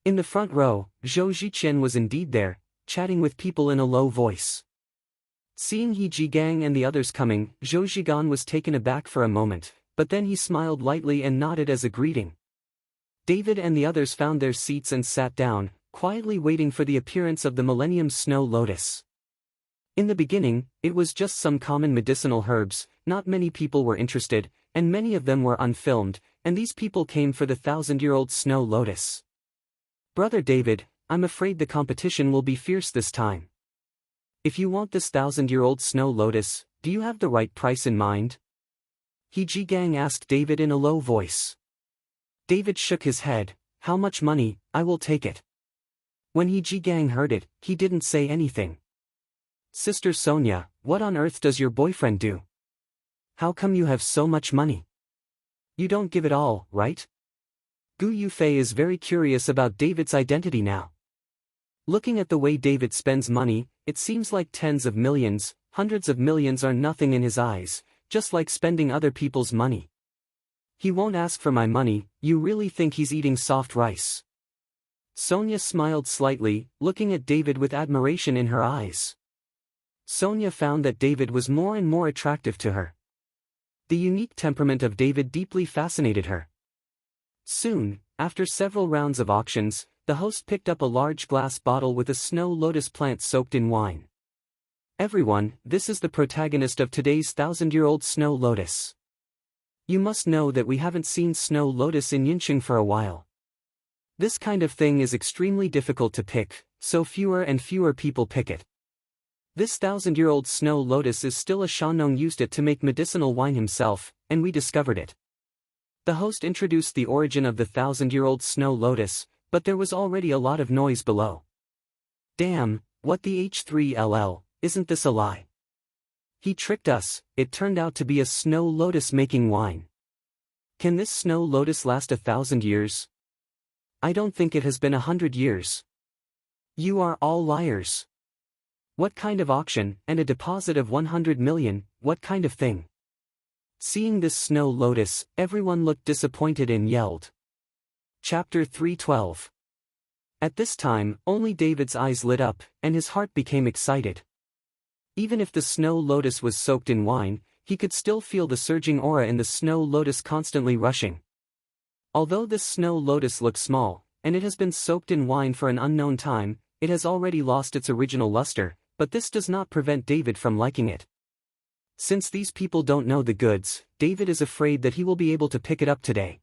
In the front row, Zhou Ziqian was indeed there, chatting with people in a low voice. Seeing He Jigang and the others coming, Zhou Zigan was taken aback for a moment, but then he smiled lightly and nodded as a greeting. David and the others found their seats and sat down, quietly waiting for the appearance of the Millennium Snow Lotus. In the beginning, it was just some common medicinal herbs, not many people were interested, and many of them were unfilmed, and these people came for the 1,000-year-old snow lotus. "Brother David, I'm afraid the competition will be fierce this time. If you want this 1,000-year-old snow lotus, do you have the right price in mind?" He Jigang asked David in a low voice. David shook his head. "How much money? I will take it." When He Jigang heard it, he didn't say anything. "Sister Sonia, what on earth does your boyfriend do? How come you have so much money? You don't give it all, right?" Gu Yufei is very curious about David's identity now. Looking at the way David spends money, it seems like tens of millions, hundreds of millions are nothing in his eyes, just like spending other people's money. "He won't ask for my money, you really think he's eating soft rice?" Sonia smiled slightly, looking at David with admiration in her eyes. Sonia found that David was more and more attractive to her. The unique temperament of David deeply fascinated her. Soon, after several rounds of auctions, the host picked up a large glass bottle with a snow lotus plant soaked in wine. "Everyone, this is the protagonist of today's 1,000-year-old snow lotus. You must know that we haven't seen snow lotus in Yunqing for a while. This kind of thing is extremely difficult to pick, so fewer and fewer people pick it. This 1,000-year-old snow lotus is still a Shanong used it to make medicinal wine himself, and we discovered it." The host introduced the origin of the 1,000-year-old snow lotus, but there was already a lot of noise below. "Damn, what the H3LL, isn't this a lie? He tricked us, it turned out to be a snow lotus making wine. Can this snow lotus last 1,000 years? I don't think it has been 100 years. You are all liars. What kind of auction, and a deposit of 100 million, what kind of thing? Seeing this snow lotus, everyone looked disappointed and yelled. Chapter 3:12. At this time, only David's eyes lit up, and his heart became excited. Even if the snow lotus was soaked in wine, he could still feel the surging aura in the snow lotus constantly rushing. Although this snow lotus looks small, and it has been soaked in wine for an unknown time, it has already lost its original luster, but this does not prevent David from liking it. Since these people don't know the goods, David is afraid that he will be able to pick it up today.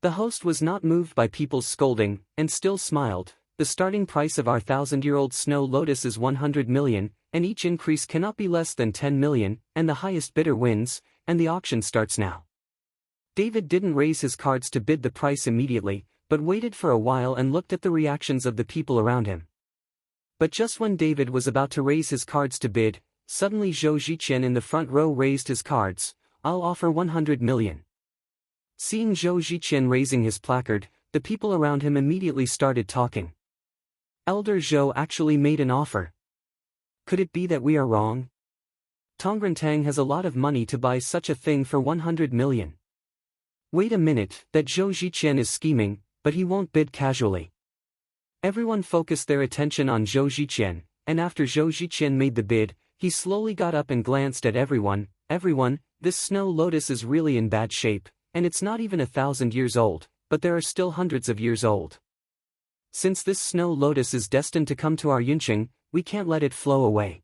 The host was not moved by people's scolding, and still smiled. The starting price of our 1,000-year-old snow lotus is 100 million, and each increase cannot be less than 10 million, and the highest bidder wins, and the auction starts now. David didn't raise his cards to bid the price immediately, but waited for a while and looked at the reactions of the people around him. But just when David was about to raise his cards to bid, suddenly Zhou Ziqian in the front row raised his cards. I'll offer 100 million. Seeing Zhou Ziqian raising his placard, the people around him immediately started talking. Elder Zhou actually made an offer. Could it be that we are wrong? Tongrantang has a lot of money to buy such a thing for 100 million. Wait a minute, that Zhou Ziqian is scheming, but he won't bid casually. Everyone focused their attention on Zhou Ziqian, and after Zhou Ziqian made the bid, he slowly got up and glanced at everyone. Everyone, this snow lotus is really in bad shape, and it's not even 1,000 years old, but there are still hundreds of years old. Since this snow lotus is destined to come to our Yunqing, we can't let it flow away.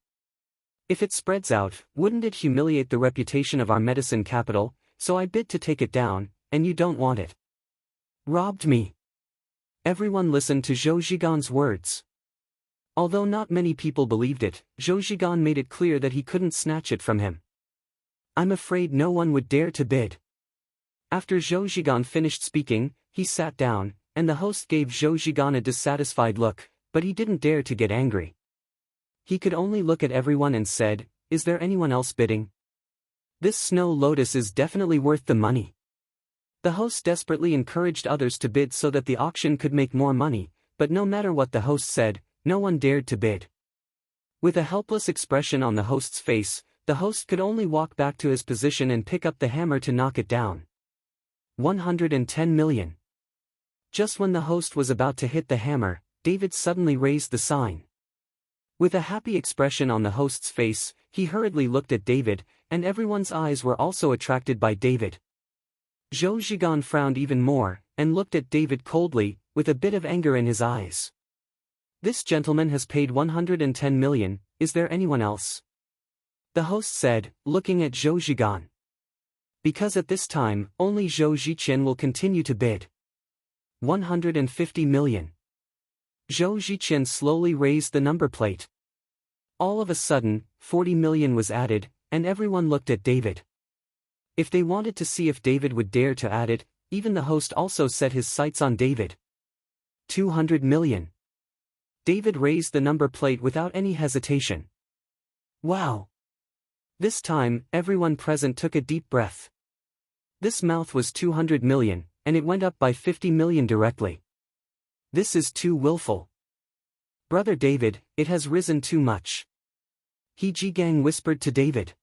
If it spreads out, wouldn't it humiliate the reputation of our medicine capital? So I bid to take it down, and you don't want it. Robbed me. Everyone listened to Zhou Zhigan's words. Although not many people believed it, Zhou Zhigan made it clear that he couldn't snatch it from him. I'm afraid no one would dare to bid. After Zhou Zhigan finished speaking, he sat down, and the host gave Zhou Zhigan a dissatisfied look, but he didn't dare to get angry. He could only look at everyone and said, is there anyone else bidding? This snow lotus is definitely worth the money. The host desperately encouraged others to bid so that the auction could make more money, but no matter what the host said, no one dared to bid. With a helpless expression on the host's face, the host could only walk back to his position and pick up the hammer to knock it down. 110 million. Just when the host was about to hit the hammer, David suddenly raised the sign. With a happy expression on the host's face, he hurriedly looked at David, and everyone's eyes were also attracted by David. Zhou Zhigan frowned even more, and looked at David coldly, with a bit of anger in his eyes. This gentleman has paid 110 million, is there anyone else? The host said, looking at Zhou Zhigan. Because at this time, only Zhou Ziqian will continue to bid. 150 million. Zhou Ziqian slowly raised the number plate. All of a sudden, 40 million was added, and everyone looked at David. If they wanted to see if David would dare to add it, even the host also set his sights on David. 200 million. David raised the number plate without any hesitation. Wow! This time, everyone present took a deep breath. This mouth was 200 million, and it went up by 50 million directly. This is too willful. Brother David, it has risen too much. He Jigang whispered to David.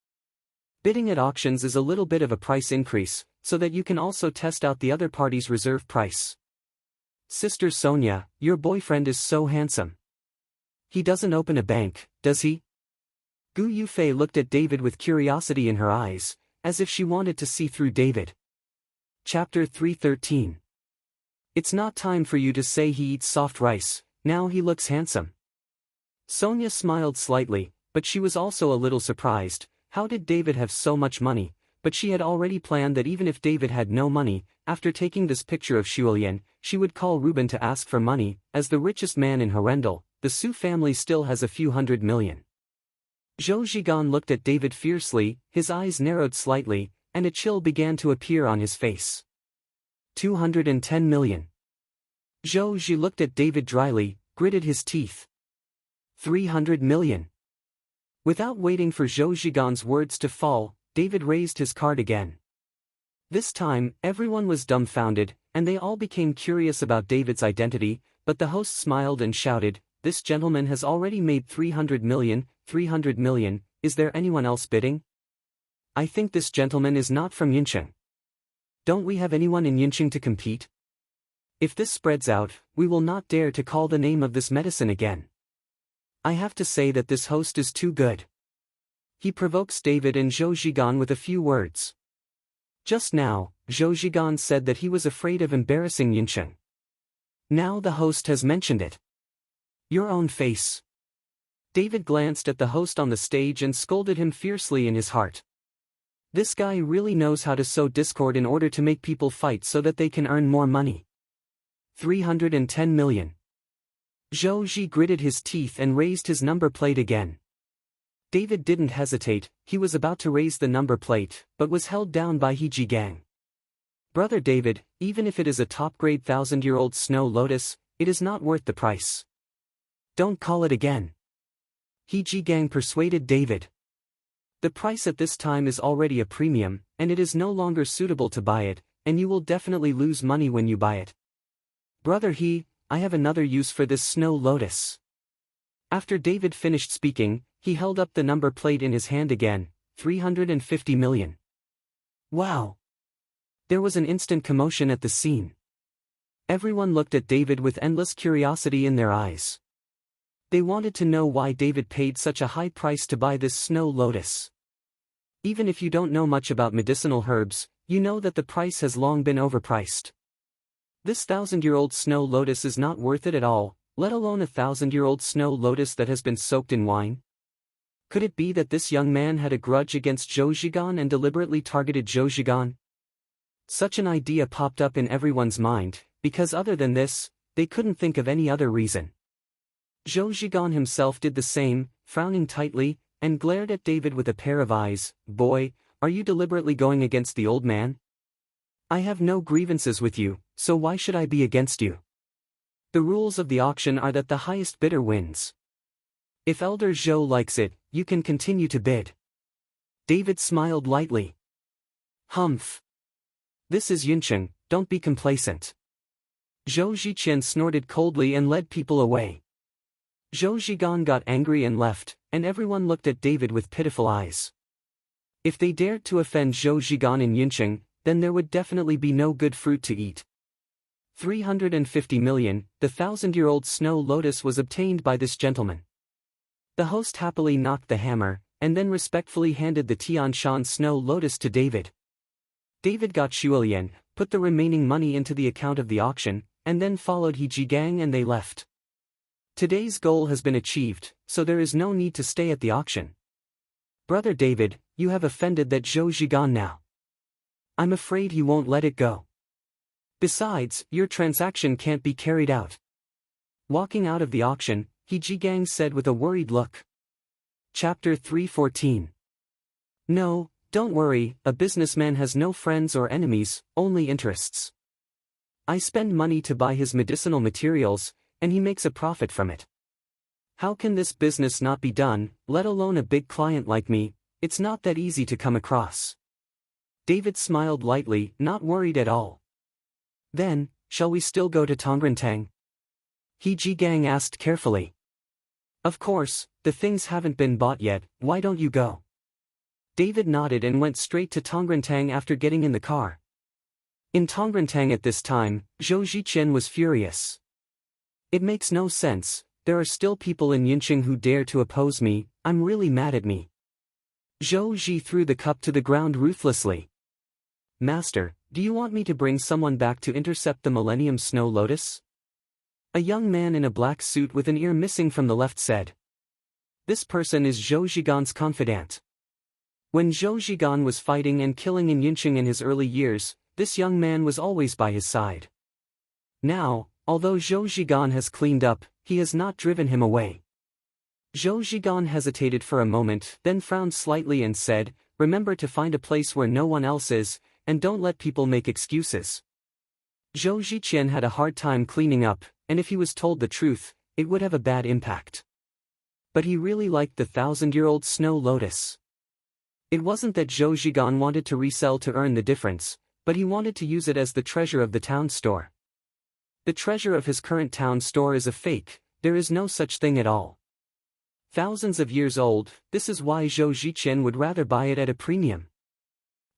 Bidding at auctions is a little bit of a price increase, so that you can also test out the other party's reserve price. Sister Sonia, your boyfriend is so handsome. He doesn't open a bank, does he? Gu Yufei looked at David with curiosity in her eyes, as if she wanted to see through David. Chapter 3:13. It's not time for you to say he eats soft rice, now he looks handsome. Sonia smiled slightly, but she was also a little surprised. How did David have so much money? But she had already planned that even if David had no money, after taking this picture of Xuelian, she would call Reuben to ask for money. As the richest man in Horendal, the Su family still has a few 100 million. Zhou Zhigan looked at David fiercely, his eyes narrowed slightly, and a chill began to appear on his face. 210 million. Zhou Zhi looked at David dryly, gritted his teeth. 300 million. Without waiting for Zhou Zhigan's words to fall, David raised his card again. This time, everyone was dumbfounded, and they all became curious about David's identity, but the host smiled and shouted, "This gentleman has already made 300 million, 300 million, is there anyone else bidding? I think this gentleman is not from Yincheng. Don't we have anyone in Yincheng to compete? If this spreads out, we will not dare to call the name of this medicine again. I have to say that this host is too good." He provokes David and Zhou Zhigan with a few words. Just now, Zhou Zhigan said that he was afraid of embarrassing Yincheng. Now the host has mentioned it. Your own face. David glanced at the host on the stage and scolded him fiercely in his heart. This guy really knows how to sow discord in order to make people fight so that they can earn more money. 310 million. Zhou Zhi gritted his teeth and raised his number plate again. David didn't hesitate, he was about to raise the number plate, but was held down by He Jigang. Brother David, even if it is a top-grade 1,000-year-old snow lotus, it is not worth the price. Don't call it again. He Jigang persuaded David. The price at this time is already a premium, and it is no longer suitable to buy it, and you will definitely lose money when you buy it. Brother He, I have another use for this snow lotus. After David finished speaking, he held up the number plate in his hand again, 350 million. Wow! There was an instant commotion at the scene. Everyone looked at David with endless curiosity in their eyes. They wanted to know why David paid such a high price to buy this snow lotus. Even if you don't know much about medicinal herbs, you know that the price has long been overpriced. This 1,000-year-old snow lotus is not worth it at all, let alone a 1,000-year-old snow lotus that has been soaked in wine. Could it be that this young man had a grudge against Zhou Zhigan and deliberately targeted Zhou Zhigan? Such an idea popped up in everyone's mind, because other than this, they couldn't think of any other reason. Zhou Zhigan himself did the same, frowning tightly, and glared at David with a pair of eyes. Boy, are you deliberately going against the old man? I have no grievances with you, so why should I be against you? The rules of the auction are that the highest bidder wins. If Elder Zhou likes it, you can continue to bid. David smiled lightly. Humph. This is Yincheng, don't be complacent. Zhou Zhiqian snorted coldly and led people away. Zhou Zhigan got angry and left, and everyone looked at David with pitiful eyes. If they dared to offend Zhou Zhigan in Yincheng, then there would definitely be no good fruit to eat. 350 million, the 1,000-year-old snow lotus was obtained by this gentleman. The host happily knocked the hammer, and then respectfully handed the Tianshan snow lotus to David. David got Shuolian, put the remaining money into the account of the auction, and then followed He Jigang and they left. Today's goal has been achieved, so there is no need to stay at the auction. Brother David, you have offended that Zhou Zhigan now. I'm afraid he won't let it go. Besides, your transaction can't be carried out. Walking out of the auction, He Jigang said with a worried look. Chapter 314. No, don't worry, a businessman has no friends or enemies, only interests. I spend money to buy his medicinal materials, and he makes a profit from it. How can this business not be done, let alone a big client like me? It's not that easy to come across. David smiled lightly, not worried at all. Then, shall we still go to Tongrintang? He Jigang asked carefully. Of course, the things haven't been bought yet, why don't you go? David nodded and went straight to Tongrintang after getting in the car. In Tongrintang at this time, Zhou Zhiqian was furious. It makes no sense, there are still people in Yincheng who dare to oppose me, I'm really mad at me. Zhou Zhi threw the cup to the ground ruthlessly. Master, do you want me to bring someone back to intercept the Millennium Snow Lotus? A young man in a black suit with an ear missing from the left said. This person is Zhou Zhigan's confidant. When Zhou Zhigan was fighting and killing in Yincheng in his early years, this young man was always by his side. Now, although Zhou Zhigan has cleaned up, he has not driven him away. Zhou Zhigan hesitated for a moment, then frowned slightly and said, remember to find a place where no one else is, and don't let people make excuses. Zhou Zhiqian had a hard time cleaning up, and if he was told the truth, it would have a bad impact. But he really liked the 1,000-year-old snow lotus. It wasn't that Zhou Zhigan wanted to resell to earn the difference, but he wanted to use it as the treasure of the town store. The treasure of his current town store is a fake, there is no such thing at all. Thousands of years old, this is why Zhou Zhiqian would rather buy it at a premium.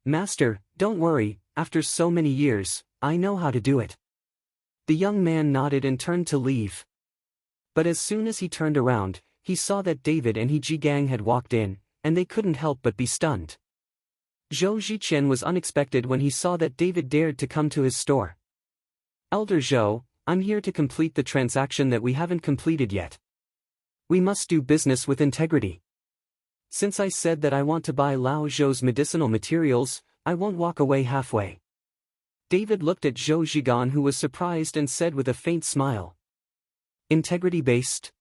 Master, don't worry, after so many years, I know how to do it. The young man nodded and turned to leave. But as soon as he turned around, he saw that David and He Jigang had walked in, and they couldn't help but be stunned. Zhou Zhiqian was unexpected when he saw that David dared to come to his store. Elder Zhou, I'm here to complete the transaction that we haven't completed yet. We must do business with integrity. Since I said that I want to buy Lao Zhou's medicinal materials, I won't walk away halfway. David looked at Zhou Zhigan, who was surprised, and said with a faint smile. Integrity-based?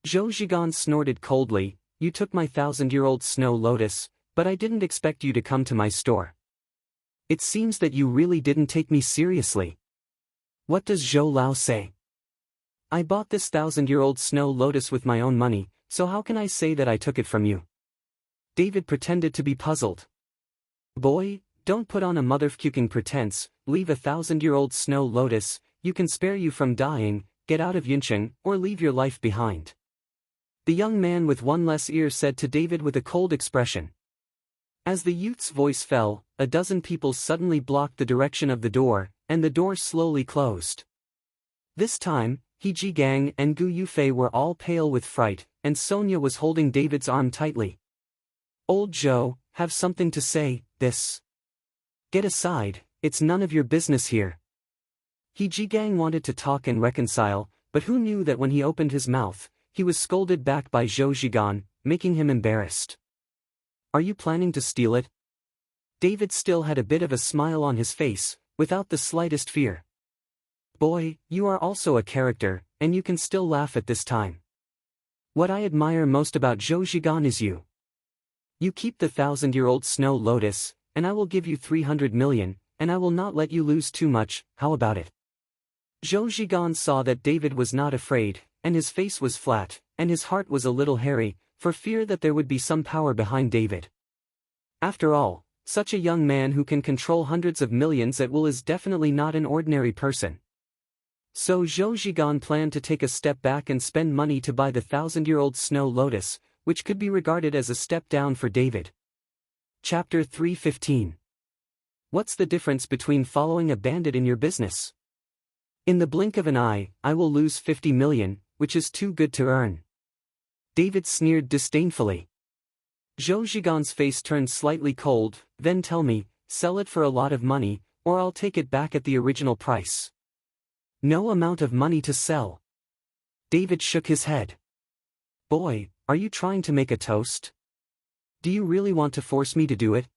Zhou Zhigan snorted coldly, you took my 1,000-year-old snow lotus, but I didn't expect you to come to my store. It seems that you really didn't take me seriously. What does Zhou Lao say? I bought this 1,000-year-old snow lotus with my own money, so how can I say that I took it from you? David pretended to be puzzled. Boy, don't put on a motherfucking pretense, leave a 1,000-year-old snow lotus, you can spare you from dying, get out of Yincheng, or leave your life behind. The young man with one less ear said to David with a cold expression. As the youth's voice fell, a dozen people suddenly blocked the direction of the door, and the door slowly closed. This time, He Jigang and Gu Yufei were all pale with fright, and Sonia was holding David's arm tightly. Old Zhou, have something to say, this. Get aside, it's none of your business here. He Jigang wanted to talk and reconcile, but who knew that when he opened his mouth, he was scolded back by Zhou Zhigan, making him embarrassed. Are you planning to steal it? David still had a bit of a smile on his face, without the slightest fear. Boy, you are also a character, and you can still laugh at this time. What I admire most about Zhou Zhigan is you. You keep the 1,000-year-old snow lotus, and I will give you 300 million, and I will not let you lose too much, how about it? Zhou Zhigan saw that David was not afraid, and his face was flat, and his heart was a little hairy, for fear that there would be some power behind David. After all, such a young man who can control hundreds of millions at will is definitely not an ordinary person. So Zhou Zhigan planned to take a step back and spend money to buy the 1,000-year-old snow lotus, which could be regarded as a step down for David. Chapter 3:15. What's the difference between following a bandit in your business? In the blink of an eye, I will lose 50 million, which is too good to earn. David sneered disdainfully. Zhou Zhigan's face turned slightly cold. Then tell me, sell it for a lot of money, or I'll take it back at the original price. No amount of money to sell. David shook his head. Boy, are you trying to make a toast? Do you really want to force me to do it?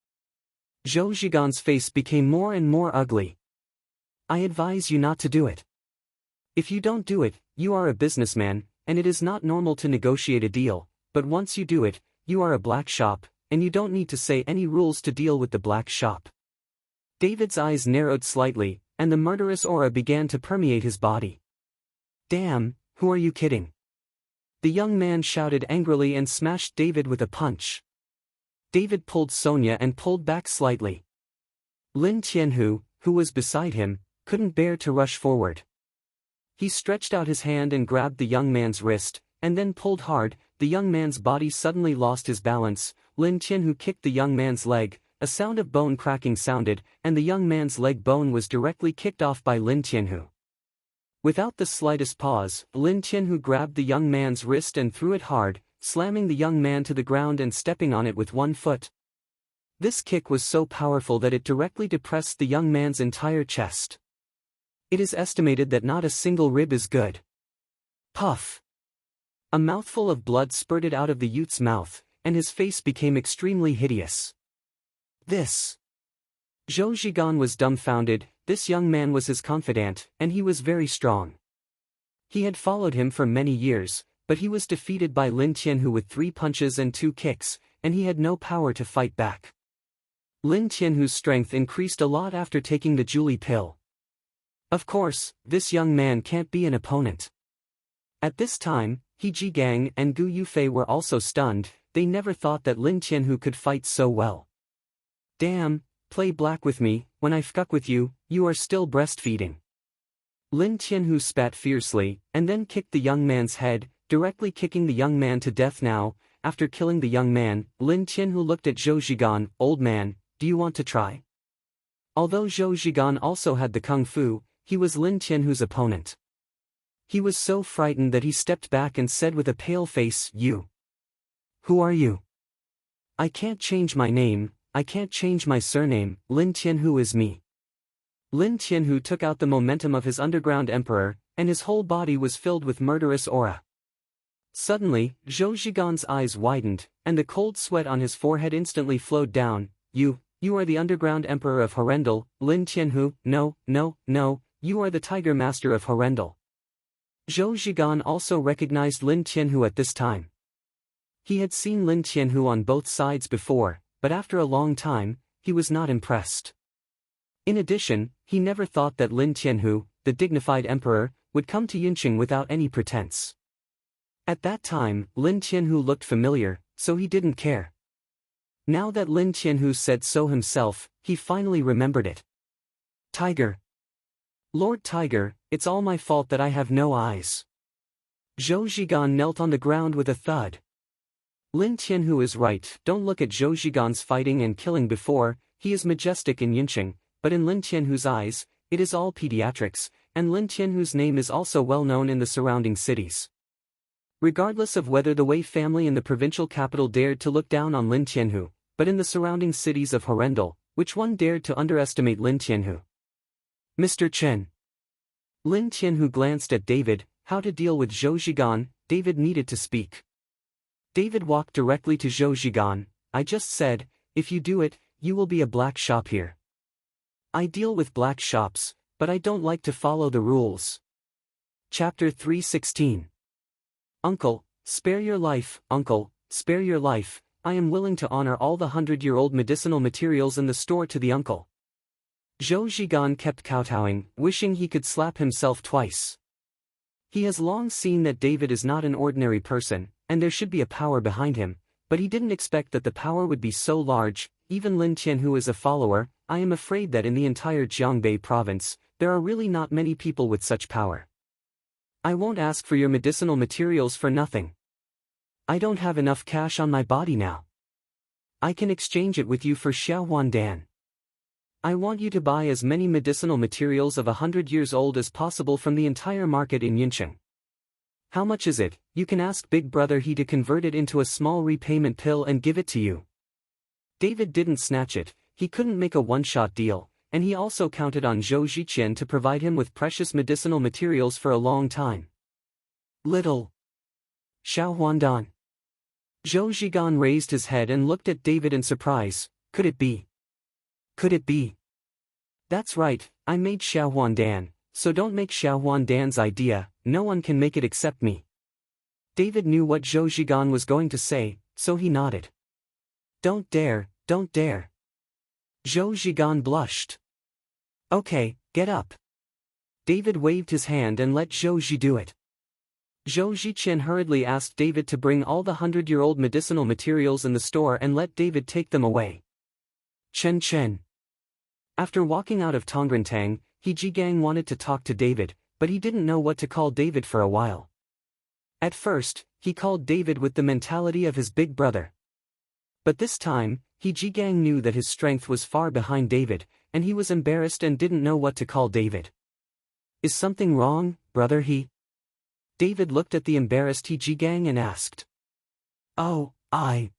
Zhou Zhigan's face became more and more ugly. I advise you not to do it. If you don't do it, you are a businessman, and it is not normal to negotiate a deal, but once you do it, you are a black shop, and you don't need to say any rules to deal with the black shop. David's eyes narrowed slightly, and the murderous aura began to permeate his body. Damn, who are you kidding? The young man shouted angrily and smashed David with a punch. David pulled Sonia and pulled back slightly. Lin Tianhu, who was beside him, couldn't bear to rush forward. He stretched out his hand and grabbed the young man's wrist, and then pulled hard. The young man's body suddenly lost his balance. Lin Tianhu kicked the young man's leg, a sound of bone cracking sounded, and the young man's leg bone was directly kicked off by Lin Tianhu. Without the slightest pause, Lin Tianhu grabbed the young man's wrist and threw it hard, slamming the young man to the ground and stepping on it with one foot. This kick was so powerful that it directly depressed the young man's entire chest. It is estimated that not a single rib is good. Puff! A mouthful of blood spurted out of the youth's mouth, and his face became extremely hideous. This! Zhou Zhigan was dumbfounded. This young man was his confidant, and he was very strong. He had followed him for many years, but he was defeated by Lin Tianhu with 3 punches and 2 kicks, and he had no power to fight back. Lin Tianhu's strength increased a lot after taking the Julie pill. Of course, this young man can't be an opponent. At this time, He Jigang and Gu Yufei were also stunned. They never thought that Lin Qianhu could fight so well. Damn, play black with me, when I fuck with you, you are still breastfeeding. Lin Qianhu spat fiercely, and then kicked the young man's head, directly kicking the young man to death. Now, after killing the young man, Lin Qianhu looked at Zhou Zhigan. Old man, do you want to try? Although Zhou Zhigan also had the kung fu, he was Lin Qianhu's opponent. He was so frightened that he stepped back and said with a pale face, "You. Who are you? I can't change my name, I can't change my surname, Lin Qianhu is me." Lin Qianhu took out the momentum of his underground emperor, and his whole body was filled with murderous aura. Suddenly, Zhou Zhigan's eyes widened, and the cold sweat on his forehead instantly flowed down. You are the underground emperor of Horrendal, Lin Qianhu. No, you are the tiger master of Horrendal. Zhou Zhigan also recognized Lin Qianhu at this time. He had seen Lin Qianhu on both sides before, but after a long time, he was not impressed. In addition, he never thought that Lin Qianhu, the dignified emperor, would come to Yunqing without any pretense. At that time, Lin Qianhu looked familiar, so he didn't care. Now that Lin Qianhu said so himself, he finally remembered it. Tiger. Lord Tiger, it's all my fault that I have no eyes. Zhou Zhigan knelt on the ground with a thud. Lin Qianhu is right, don't look at Zhou Zhigan's fighting and killing before, he is majestic in Yunqing, but in Lin Qianhu's eyes, it is all pediatrics, and Lin Qianhu's name is also well known in the surrounding cities. Regardless of whether the Wei family in the provincial capital dared to look down on Lin Qianhu, but in the surrounding cities of Horrendal, which one dared to underestimate Lin Qianhu? Mr. Chen. Lin Qianhu glanced at David. How to deal with Zhou Zhigan? David needed to speak. David walked directly to Zhou Zhigan. I just said, if you do it, you will be a black shop here. I deal with black shops, but I don't like to follow the rules. Chapter 316. Uncle, spare your life, Uncle, spare your life, I am willing to honor all the 100-year-old medicinal materials in the store to the uncle. Zhou Zhigan kept kowtowing, wishing he could slap himself twice. He has long seen that David is not an ordinary person, and there should be a power behind him, but he didn't expect that the power would be so large. Even Lin Qianhu is a follower. I am afraid that in the entire Jiangbei province, there are really not many people with such power. I won't ask for your medicinal materials for nothing. I don't have enough cash on my body now. I can exchange it with you for Xiaohuandan. I want you to buy as many medicinal materials of 100 years old as possible from the entire market in Yunqing. How much is it? You can ask Big Brother He to convert it into a small repayment pill and give it to you. David didn't snatch it, he couldn't make a one-shot deal, and he also counted on Zhou Zhiqian to provide him with precious medicinal materials for a long time. Little Xiaohuandan. Zhou Zhigan raised his head and looked at David in surprise. Could it be? Could it be? That's right, I made Xiaohuandan, so don't make Xiaohuandan's idea, no one can make it except me. David knew what Zhou Zhigan was going to say, so he nodded. Don't dare, don't dare. Zhou Zhigan blushed. Okay, get up. David waved his hand and let Zhou Zhi do it. Zhou Zhiqian hurriedly asked David to bring all the 100-year-old medicinal materials in the store and let David take them away. Chen. After walking out of Tongrintang, He Jigang wanted to talk to David, but he didn't know what to call David for a while. At first, he called David with the mentality of his big brother. But this time, He Jigang knew that his strength was far behind David, and he was embarrassed and didn't know what to call David. Is something wrong, brother He? David looked at the embarrassed He Jigang and asked. Oh, I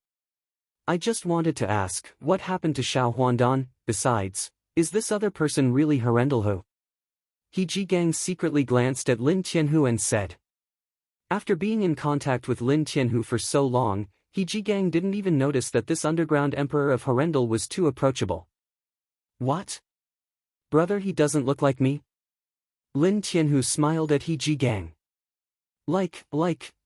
just wanted to ask, what happened to Xiaohuandan? Besides, is this other person really Horrendalhu? He Jigang secretly glanced at Lin Qianhu and said. After being in contact with Lin Qianhu for so long, He Jigang didn't even notice that this underground emperor of Horrendal was too approachable. What? Brother, he doesn't look like me? Lin Qianhu smiled at He Jigang. Like,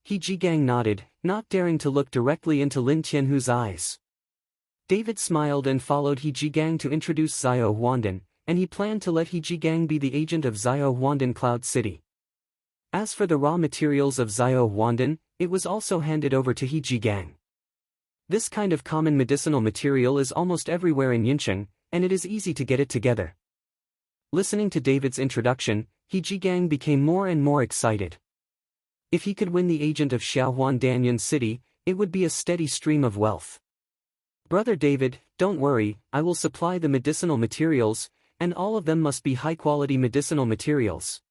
He Jigang nodded, not daring to look directly into Lin Qianhu's eyes. David smiled and followed He Jigang to introduce Xiaohuandan, and he planned to let He Jigang be the agent of Xiaohuandan Cloud City. As for the raw materials of Xiaohuandan, it was also handed over to He Jigang. This kind of common medicinal material is almost everywhere in Yincheng, and it is easy to get it together. Listening to David's introduction, He Jigang became more and more excited. If he could win the agent of Xiaohuan Danyan City, it would be a steady stream of wealth. Brother David, don't worry, I will supply the medicinal materials, and all of them must be high-quality medicinal materials.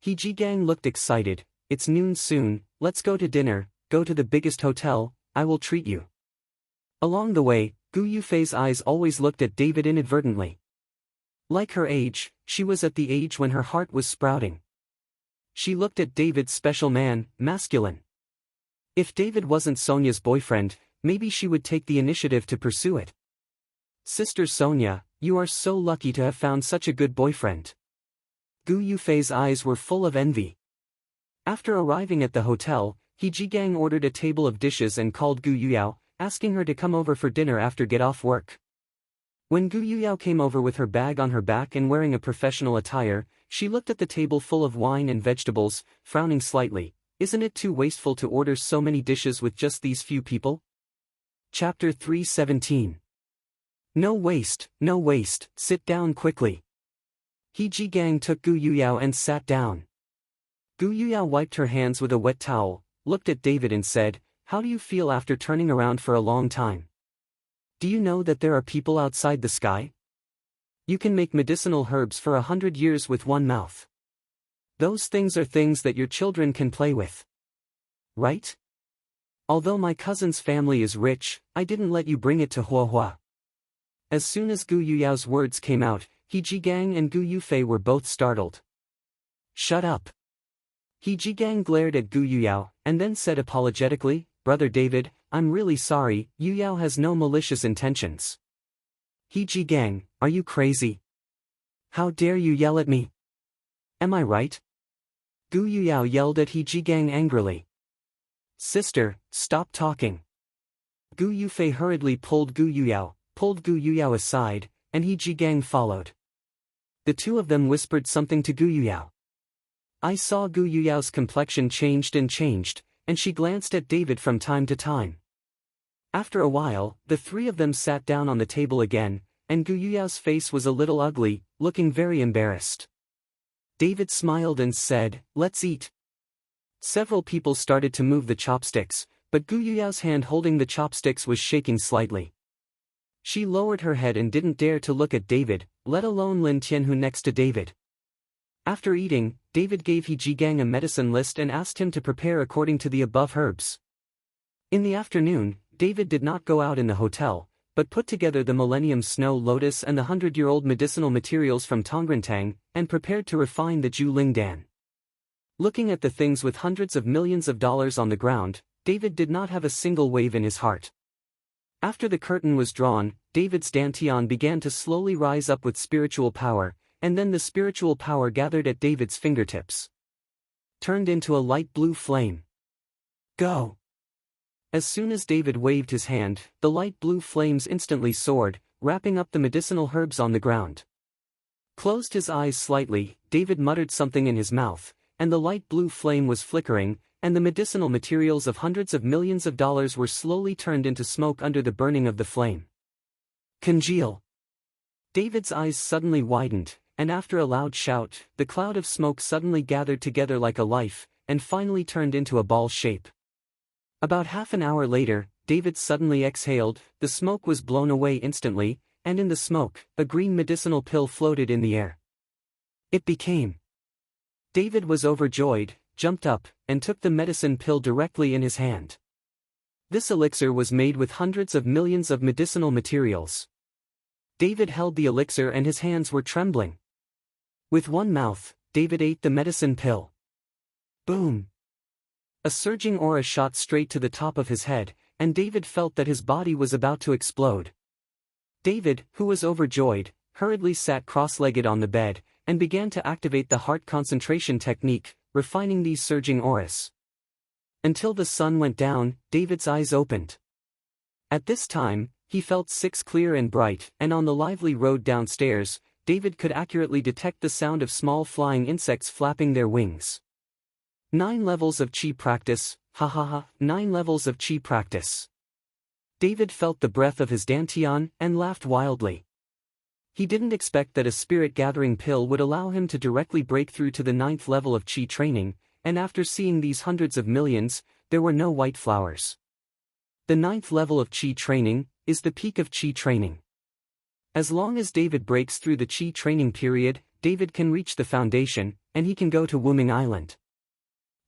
He Jigang looked excited. It's noon soon, let's go to dinner, go to the biggest hotel, I will treat you. Along the way, Gu Yufei's eyes always looked at David inadvertently. Like her age, she was at the age when her heart was sprouting. She looked at David's special man, masculine. If David wasn't Sonia's boyfriend, maybe she would take the initiative to pursue it. Sister Sonia, you are so lucky to have found such a good boyfriend. Gu Yufei's eyes were full of envy. After arriving at the hotel, He Jigang ordered a table of dishes and called Gu Yuyao, asking her to come over for dinner after get off work. When Gu Yuyao came over with her bag on her back and wearing a professional attire, she looked at the table full of wine and vegetables, frowning slightly. Isn't it too wasteful to order so many dishes with just these few people? Chapter 317. No waste, sit down quickly. He Jigang took Gu Yuyao and sat down. Gu Yuyao wiped her hands with a wet towel, looked at David and said, how do you feel after turning around for a long time? Do you know that there are people outside the sky? You can make medicinal herbs for 100 years with one mouth. Those things are things that your children can play with. Right? Although my cousin's family is rich, I didn't let you bring it to Huahua. As soon as Gu Yuyao's words came out, He Jigang and Gu Yufei were both startled. Shut up. He Jigang glared at Gu Yuyao, and then said apologetically, Brother David, I'm really sorry, Yuyao has no malicious intentions. He Jigang, are you crazy? How dare you yell at me? Am I right? Gu Yuyao yelled at He Jigang angrily. Sister, stop talking. Gu Yufei hurriedly pulled Gu Yuyao aside, and He Jigang followed. The two of them whispered something to Gu Yuyao. I saw Gu Yuyao's complexion changed, and she glanced at David from time to time. After a while, the three of them sat down on the table again, and Gu Yuyao's face was a little ugly, looking very embarrassed. David smiled and said, let's eat. Several people started to move the chopsticks, but Gu Yuyao's hand holding the chopsticks was shaking slightly. She lowered her head and didn't dare to look at David, let alone Lin Tianhu next to David. After eating, David gave He Jigang a medicine list and asked him to prepare according to the above herbs. In the afternoon, David did not go out in the hotel, but put together the Millennium Snow Lotus and the 100-year-old medicinal materials from Tongrantang, and prepared to refine the Zhu Lingdan. Looking at the things with hundreds of millions of dollars on the ground, David did not have a single wave in his heart. After the curtain was drawn, David's dantian began to slowly rise up with spiritual power, and then the spiritual power gathered at David's fingertips. Turned into a light blue flame. Go! As soon as David waved his hand, the light blue flames instantly soared, wrapping up the medicinal herbs on the ground. Closed his eyes slightly, David muttered something in his mouth, and the light blue flame was flickering, and the medicinal materials of hundreds of millions of dollars were slowly turned into smoke under the burning of the flame. Congeal! David's eyes suddenly widened, and after a loud shout, the cloud of smoke suddenly gathered together like a life, and finally turned into a ball shape. About half an hour later, David suddenly exhaled, the smoke was blown away instantly, and in the smoke, a green medicinal pill floated in the air. It became. David was overjoyed, jumped up, and took the medicine pill directly in his hand. This elixir was made with hundreds of millions of medicinal materials. David held the elixir and his hands were trembling. With one mouth, David ate the medicine pill. Boom! A surging aura shot straight to the top of his head, and David felt that his body was about to explode. David, who was overjoyed, hurriedly sat cross-legged on the bed, and began to activate the heart concentration technique, refining these surging auras. Until the sun went down, David's eyes opened. At this time, he felt 6 clear and bright, and on the lively road downstairs, David could accurately detect the sound of small flying insects flapping their wings. 9 levels of Qi practice, Ha ha ha, 9 levels of chi practice. David felt the breath of his dantian and laughed wildly. He didn't expect that a spirit-gathering pill would allow him to directly break through to the 9th level of chi training, and after seeing these hundreds of millions, there were no white flowers. The 9th level of chi training is the peak of chi training. As long as David breaks through the chi training period, David can reach the foundation, and he can go to Wuming Island.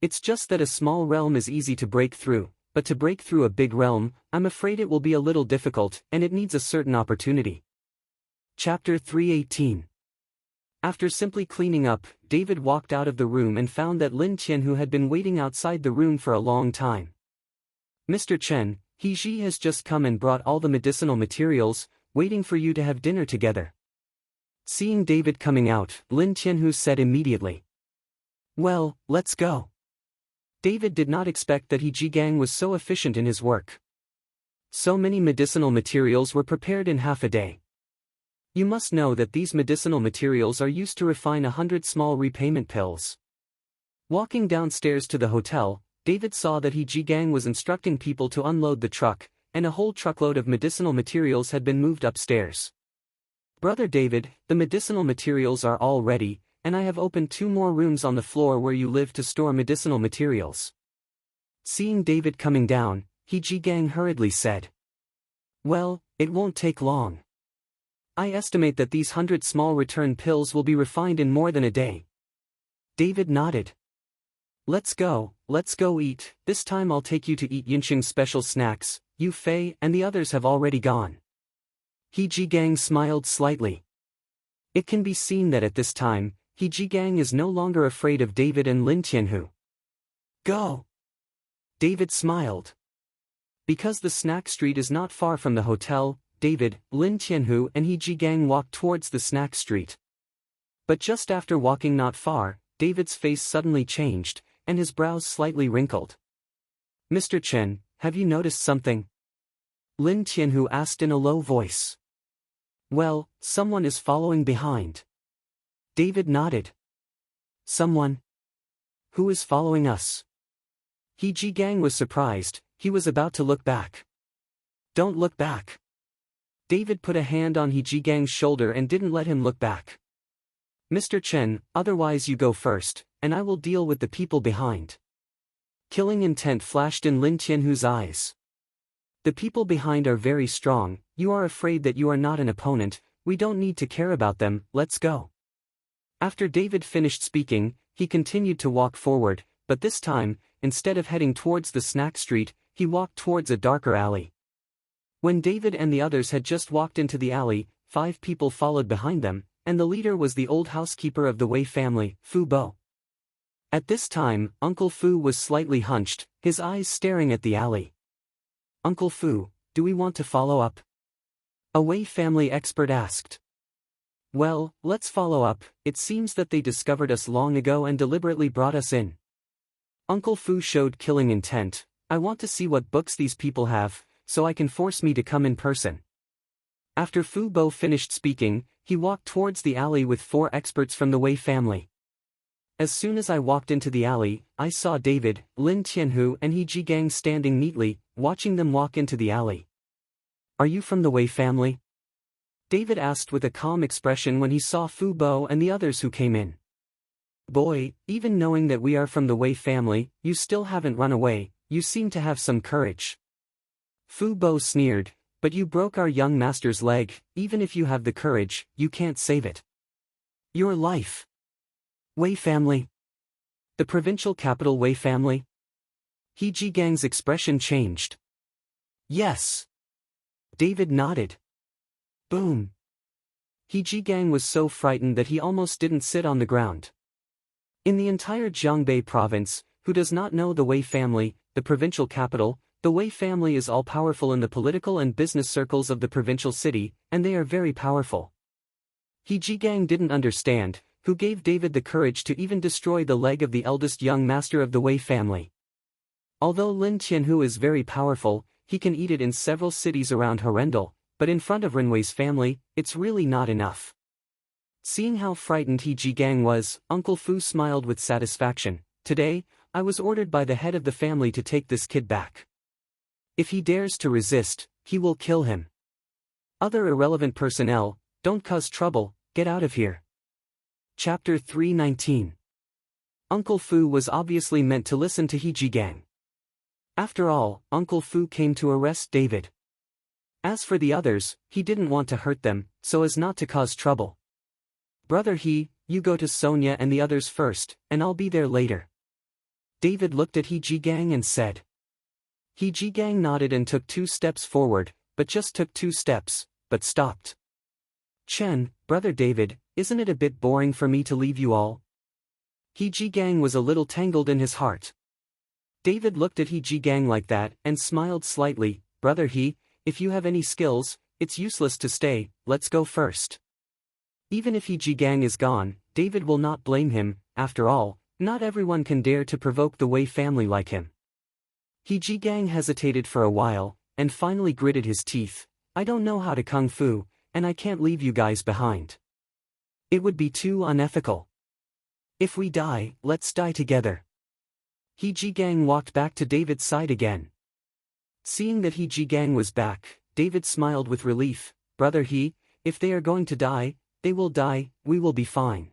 It's just that a small realm is easy to break through, but to break through a big realm, I'm afraid it will be a little difficult, and it needs a certain opportunity. Chapter 318. After simply cleaning up, David walked out of the room and found that Lin Qianhu had been waiting outside the room for a long time. Mr. Chen, He Ji has just come and brought all the medicinal materials, waiting for you to have dinner together. Seeing David coming out, Lin Qianhu said immediately. Well, let's go. David did not expect that He Ji Gang was so efficient in his work. So many medicinal materials were prepared in half a day. You must know that these medicinal materials are used to refine 100 small repayment pills. Walking downstairs to the hotel, David saw that He Ji Gang was instructing people to unload the truck, and a whole truckload of medicinal materials had been moved upstairs. Brother David, the medicinal materials are all ready, and I have opened 2 more rooms on the floor where you live to store medicinal materials. Seeing David coming down, He Ji Gang hurriedly said. Well, it won't take long. I estimate that these 100 small return pills will be refined in more than a day. David nodded. Let's go eat. This time I'll take you to eat Yinxing's special snacks. Yu Fei and the others have already gone. He Ji Gang smiled slightly. It can be seen that at this time, He Ji Gang is no longer afraid of David and Lin Qianhu. Go! David smiled. Because the snack street is not far from the hotel, David, Lin Qianhu and He Ji Gang walked towards the snack street. But just after walking not far, David's face suddenly changed, and his brows slightly wrinkled. Mr. Chen, have you noticed something? Lin Qianhu asked in a low voice. Well, someone is following behind. David nodded. Someone? Who is following us? He Ji Gang was surprised. He was about to look back. Don't look back. David put a hand on He Ji Gang's shoulder and didn't let him look back. Mr. Chen, otherwise you go first, and I will deal with the people behind. Killing intent flashed in Lin Qianhu's eyes. The people behind are very strong, you are afraid that you are not an opponent, we don't need to care about them, let's go. After David finished speaking, he continued to walk forward, but this time, instead of heading towards the snack street, he walked towards a darker alley. When David and the others had just walked into the alley, 5 people followed behind them, and the leader was the old housekeeper of the Wei family, Fu Bo. At this time, Uncle Fu was slightly hunched, his eyes staring at the alley. Uncle Fu, do we want to follow up? A Wei family expert asked. Well, let's follow up, it seems that they discovered us long ago and deliberately brought us in. Uncle Fu showed killing intent. I want to see what books these people have, so I can force me to come in person. After Fu Bo finished speaking, he walked towards the alley with 4 experts from the Wei family. As soon as I walked into the alley, I saw David, Lin Qianhu and He Ji Gang standing neatly, watching them walk into the alley. Are you from the Wei family? David asked with a calm expression when he saw Fu Bo and the others who came in. Boy, even knowing that we are from the Wei family, you still haven't run away, you seem to have some courage. Fu Bo sneered, but you broke our young master's leg, even if you have the courage, you can't save it. Your life. Wei family? The provincial capital Wei family? He Ji Gang's expression changed. Yes. David nodded. Boom. He Ji Gang was so frightened that he almost didn't sit on the ground. In the entire Jiangbei province, who does not know the Wei family, the provincial capital, the Wei family is all-powerful in the political and business circles of the provincial city, and they are very powerful. He Ji Gang didn't understand, who gave David the courage to even destroy the leg of the eldest young master of the Wei family. Although Lin Qianhu is very powerful, he can eat it in several cities around Horrendal, but in front of Renwei's family, it's really not enough. Seeing how frightened He Ji Gang was, Uncle Fu smiled with satisfaction. Today, I was ordered by the head of the family to take this kid back. If he dares to resist, he will kill him. Other irrelevant personnel, don't cause trouble, get out of here. Chapter 319. Uncle Fu was obviously meant to listen to Hejigang. After all, Uncle Fu came to arrest David. As for the others, he didn't want to hurt them, so as not to cause trouble. Brother He, you go to Sonia and the others first, and I'll be there later. David looked at Hejigang and said. Hejigang nodded and took 2 steps forward, but just took 2 steps, but stopped. Chen, Brother David, isn't it a bit boring for me to leave you all? Hejigang was a little tangled in his heart. David looked at Hejigang like that and smiled slightly. Brother He, if you have any skills, it's useless to stay, let's go first. Even if Hejigang is gone, David will not blame him. After all, not everyone can dare to provoke the Wei family like him. Hejigang hesitated for a while, and finally gritted his teeth. I don't know how to kung fu, and I can't leave you guys behind. It would be too unethical. If we die, let's die together. Hejigang walked back to David's side again. Seeing that Hejigang was back, David smiled with relief. Brother He, if they are going to die, they will die, we will be fine.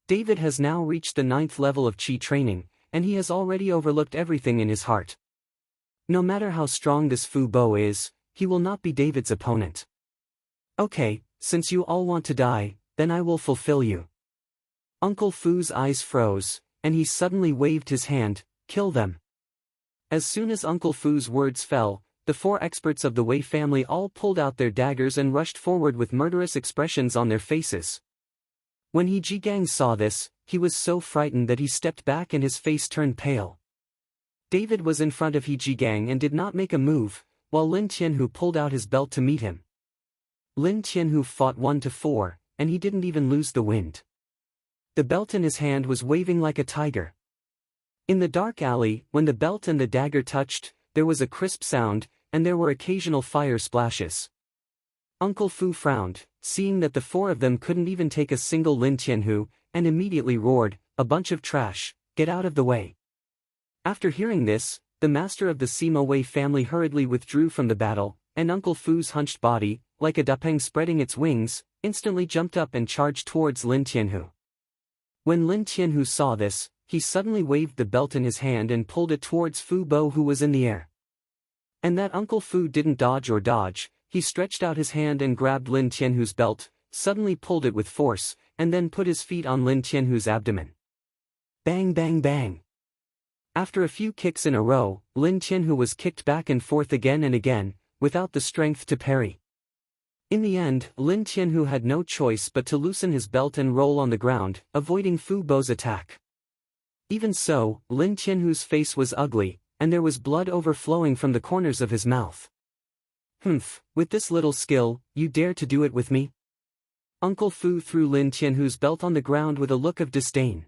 David has now reached the 9th level of Qi training, and he has already overlooked everything in his heart. No matter how strong this Fu Bo is, he will not be David's opponent. Okay, since you all want to die, then I will fulfill you. Uncle Fu's eyes froze, and he suddenly waved his hand, kill them. As soon as Uncle Fu's words fell, the 4 experts of the Wei family all pulled out their daggers and rushed forward with murderous expressions on their faces. When Hejigang saw this, he was so frightened that he stepped back and his face turned pale. David was in front of Hejigang and did not make a move, while Lin Tianhu pulled out his belt to meet him. Lin Tianhu fought 1 to 4, and he didn't even lose the wind. The belt in his hand was waving like a tiger. In the dark alley, when the belt and the dagger touched, there was a crisp sound, and there were occasional fire splashes. Uncle Fu frowned, seeing that the 4 of them couldn't even take a single Lin Tianhu, and immediately roared, "A bunch of trash, get out of the way." After hearing this, the master of the Sima Wei family hurriedly withdrew from the battle, and Uncle Fu's hunched body, like a dapeng spreading its wings, instantly jumped up and charged towards Lin Tianhu. When Lin Tianhu saw this, he suddenly waved the belt in his hand and pulled it towards Fu Bo, who was in the air. And that Uncle Fu didn't dodge or dodge, he stretched out his hand and grabbed Lin Tianhu's belt, suddenly pulled it with force, and then put his feet on Lin Tianhu's abdomen. Bang bang bang. After a few kicks in a row, Lin Tianhu was kicked back and forth again and again, without the strength to parry. In the end, Lin Tianhu had no choice but to loosen his belt and roll on the ground, avoiding Fu Bo's attack. Even so, Lin Tianhu's face was ugly, and there was blood overflowing from the corners of his mouth. Humph, with this little skill, you dare to do it with me? Uncle Fu threw Lin Tianhu's belt on the ground with a look of disdain.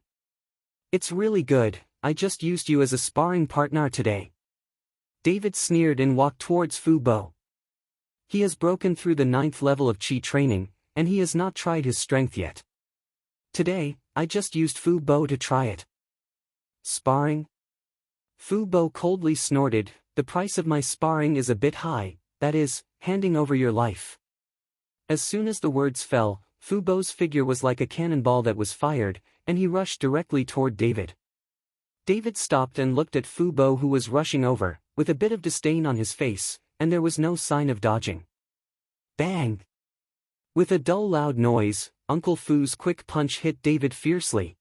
It's really good, I just used you as a sparring partner today. David sneered and walked towards Fu Bo. He has broken through the 9th level of Qi training, and he has not tried his strength yet. Today, I just used Fu Bo to try it. Sparring? Fu Bo coldly snorted, the price of my sparring is a bit high, that is, handing over your life. As soon as the words fell, Fu Bo's figure was like a cannonball that was fired, and he rushed directly toward David. David stopped and looked at Fu Bo, who was rushing over, with a bit of disdain on his face, and there was no sign of dodging. Bang! With a dull loud noise, Uncle Fu's quick punch hit David fiercely.